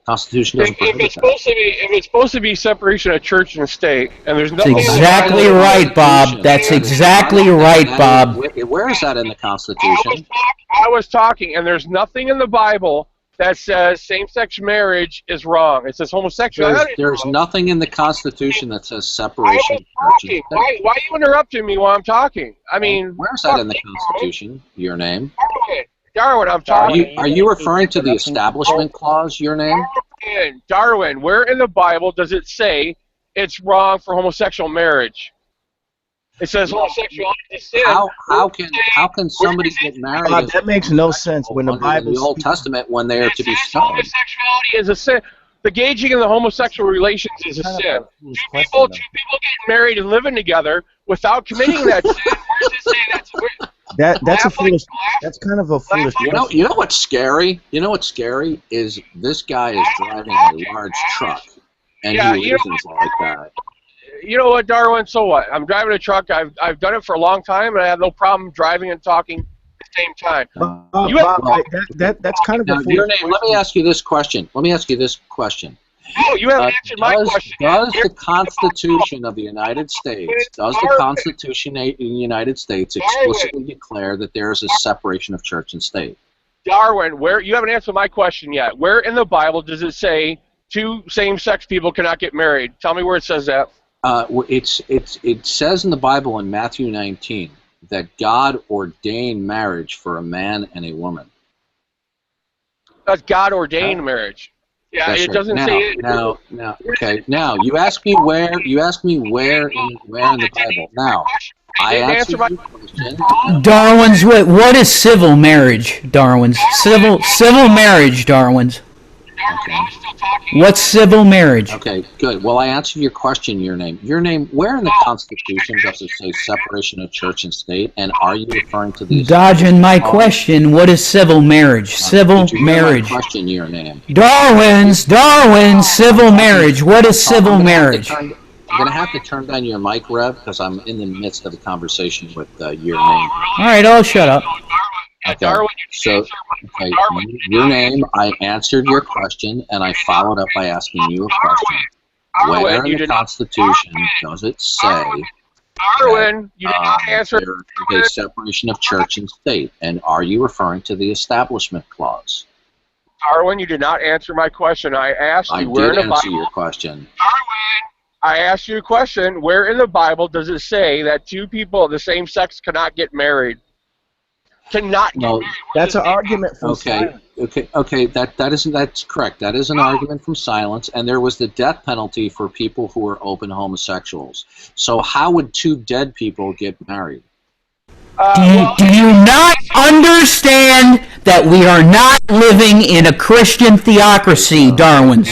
S22: Constitution doesn't prohibit
S19: if it's supposed to be separation of church and state, and there's nothing.
S7: That's exactly right, Bob. That's exactly right, Bob.
S22: Where is that in the Constitution?
S19: I was talking, and there's nothing in the Bible that says same-sex marriage is wrong. It says homosexuality.
S22: There's nothing in the Constitution that says separation of church and state.
S19: Why are you interrupting me while I'm talking? I mean,
S22: where's that in the Constitution? Your name?
S19: Darwin, I'm talking.
S22: Are you referring to the Establishment Clause, your name?
S19: Darwin, where in the Bible does it say it's wrong for homosexual marriage? It says homosexuality is sin.
S22: How can somebody get married?
S9: That makes no sense when the Bible
S22: in the Old Testament when they are to be stoned.
S19: Homosexuality is a sin. The gauging in the homosexual relations is a sin. Two people getting married and living together without committing that sin. Where does it say that's
S9: that's a foolish. That's kind of a foolish.
S22: You know what's scary? You know what's scary is this guy is driving a large truck, and he reasons like that.
S19: You know what, Darwin? So what? I'm driving a truck. I've done it for a long time, and I have no problem driving and talking at the same time.
S9: That's kind of a foolish.
S22: Your name. Let me ask you this question.
S19: No, you haven't answered my question.
S22: Does the Constitution of the United States, explicitly declare that there is a separation of church and state?
S19: Darwin, where you haven't answered my question yet. Where in the Bible does it say two same-sex people cannot get married? Tell me where it says that.
S22: It says in the Bible in Matthew 19 that God ordained marriage for a man and a woman.
S19: That's God ordained marriage. Yeah,
S22: that's
S19: it
S22: right.
S19: doesn't say it.
S22: Okay. Now you ask me where in the Bible. Now I answered your question.
S7: Darwin's what is civil marriage? Darwin's civil marriage. Darwin's.
S22: Okay.
S7: What's civil marriage?
S22: Okay, good. Well, I answered your question, your name. Where in the Constitution does it say separation of church and state, and are you referring to the...
S7: Dodging my question, what is civil marriage? Civil marriage.
S22: My question, your name.
S7: Darwin's, civil marriage. What is civil marriage?
S22: I'm going to have to turn down your mic, Rev, because I'm in the midst of a conversation with your name. All
S7: right, I'll shut up.
S22: Okay. Your name, I answered your question, and I followed up by asking you a question. Where in the Constitution does it say
S19: Darwin, you did not answer
S22: there is a separation of church and state, and are you referring to the Establishment Clause?
S19: Darwin, you did not answer my question. I asked you where in the Bible.
S22: I did answer your question.
S19: Darwin, I asked you a question. Where in the Bible does it say that two people of the same sex cannot get married?
S9: That's an argument from silence.
S22: That's correct. That is an argument from silence, and there was the death penalty for people who were open homosexuals. So how would two dead people get married?
S7: Do you not understand that we are not living in a Christian theocracy, Darwin's?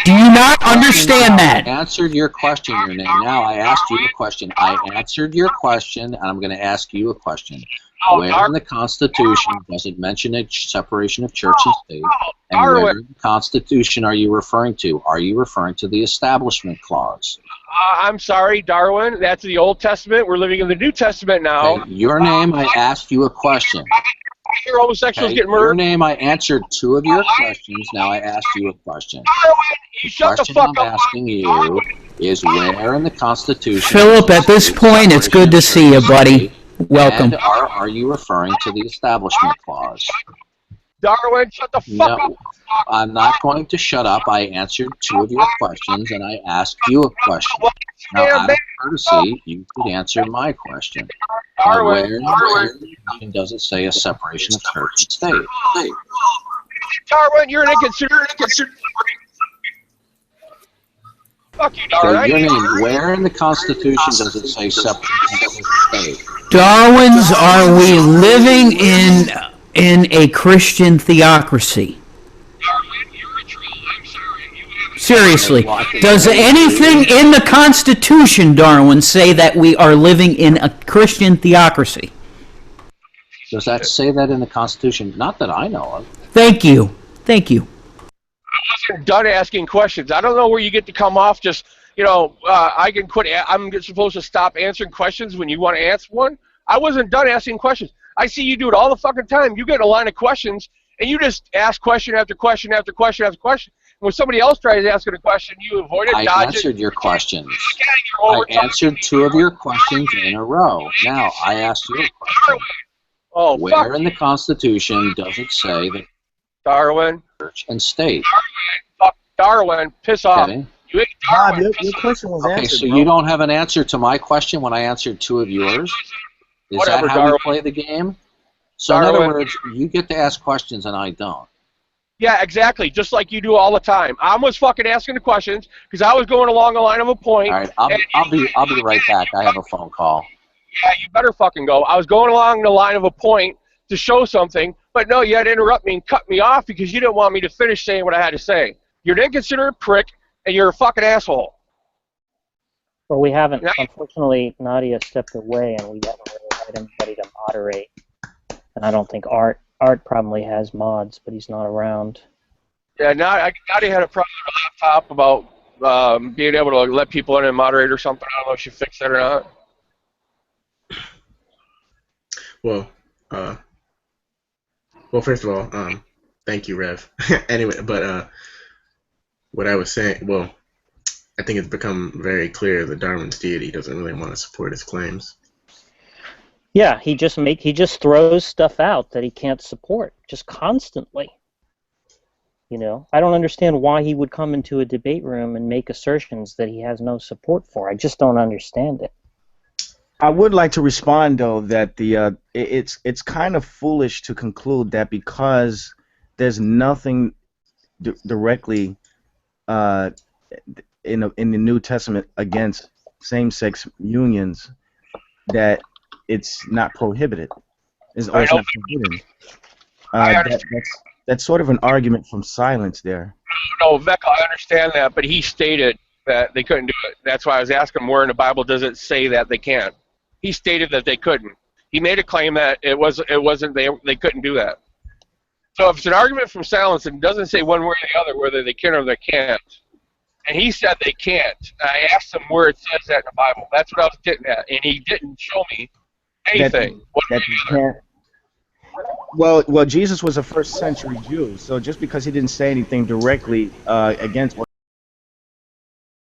S7: Do you not understand that?
S22: I answered your question, your name. Now I asked you a question. I answered your question, and I'm going to ask you a question. Where in the Constitution does it mention a separation of church and state? And where in the Constitution are you referring to? Are you referring to the Establishment Clause?
S19: I'm sorry, Darwin. That's the Old Testament. We're living in the New Testament now.
S22: Okay, your name, I asked you a question.
S19: I hear homosexuals get murdered.
S22: Your name, I answered two of your questions. Now I asked you a question.
S19: Darwin, shut the fuck up.
S22: I'm asking you is where in the Constitution...
S7: Philip, at this point, it's good to see you, buddy. Welcome.
S22: And are you referring to the Establishment Clause?
S19: Darwin, shut the fuck up.
S22: I'm not going to shut up. I answered 2 of your questions, and I asked you a question. Now, out of courtesy, you could answer my question. Where in the Constitution does it say a separation of church and state?
S19: Darwin, you're an inconsiderate. Fuck you, Darwin.
S22: Okay, your name. Where in the Constitution does it say separation of state?
S7: Darwin's, are we living in a Christian theocracy? Seriously, does anything in the Constitution, Darwin, say that we are living in a Christian theocracy?
S22: Does that say that in the Constitution? Not that I know of.
S7: Thank you. Thank you.
S19: I wasn't done asking questions. I don't know where you get to come off just, I can quit. I'm supposed to stop answering questions when you want to answer one? I wasn't done asking questions. I see you do it all the fucking time. You get a line of questions, and you just ask question after question after question after question. When somebody else tries asking a question, you avoid it, dodge it.
S22: I answered your questions. I answered 2 of your questions in a row. Now, I asked you a question.
S19: Oh,
S22: where in the Constitution does it say that
S19: Darwin,
S22: church and state?
S19: Darwin, piss off.
S22: Okay.
S19: You ain't
S9: Bob,
S19: Darwin.
S9: your question was
S22: Okay,
S9: answered,
S22: so
S9: bro.
S22: you don't have an answer to my question when I answered 2 of yours? Is
S19: Whatever,
S22: that how
S19: Darwin.
S22: we play the game? So in
S19: Darwin.
S22: other words, you get to ask questions and I don't.
S19: Yeah, exactly. Just like you do all the time. I was fucking asking the questions because I was going along the line of a point.
S22: All right, I'll be right back. I have a phone call.
S19: Yeah, you better fucking go. I was going along the line of a point to show something, but no, you had to interrupt me and cut me off because you didn't want me to finish saying what I had to say. You're an inconsiderate prick, and you're a fucking asshole.
S4: Well, we haven't. Unfortunately, Nadia stepped away, and we haven't really had anybody to moderate. And I don't think Art probably has mods, but he's not around.
S19: Yeah, Nadia had a problem with the laptop about being able to let people in and moderate or something. I don't know if she fixed that or not.
S3: Well, first of all, thank you, Rev. Anyway, but what I was saying, I think it's become very clear that Darwin's deity doesn't really want to support his claims.
S4: Yeah, he just throws stuff out that he can't support, just constantly. I don't understand why he would come into a debate room and make assertions that he has no support for. I just don't understand it.
S9: I would like to respond, though, that it's kind of foolish to conclude that because there's nothing directly in the New Testament against same-sex unions that it's not prohibited. It's not forbidden. That's sort of an argument from silence there.
S19: No, Vec, I understand that, but he stated that they couldn't do it. That's why I was asking where in the Bible does it say that they can't. He stated that they couldn't. He made a claim that it wasn't they couldn't do that. So if it's an argument from silence and it doesn't say one way or the other whether they can or they can't, and he said they can't, I asked him where it says that in the Bible. That's what I was getting at, and he didn't show me anything.
S9: That you can't. Well, Jesus was a first-century Jew, so just because he didn't say anything directly against what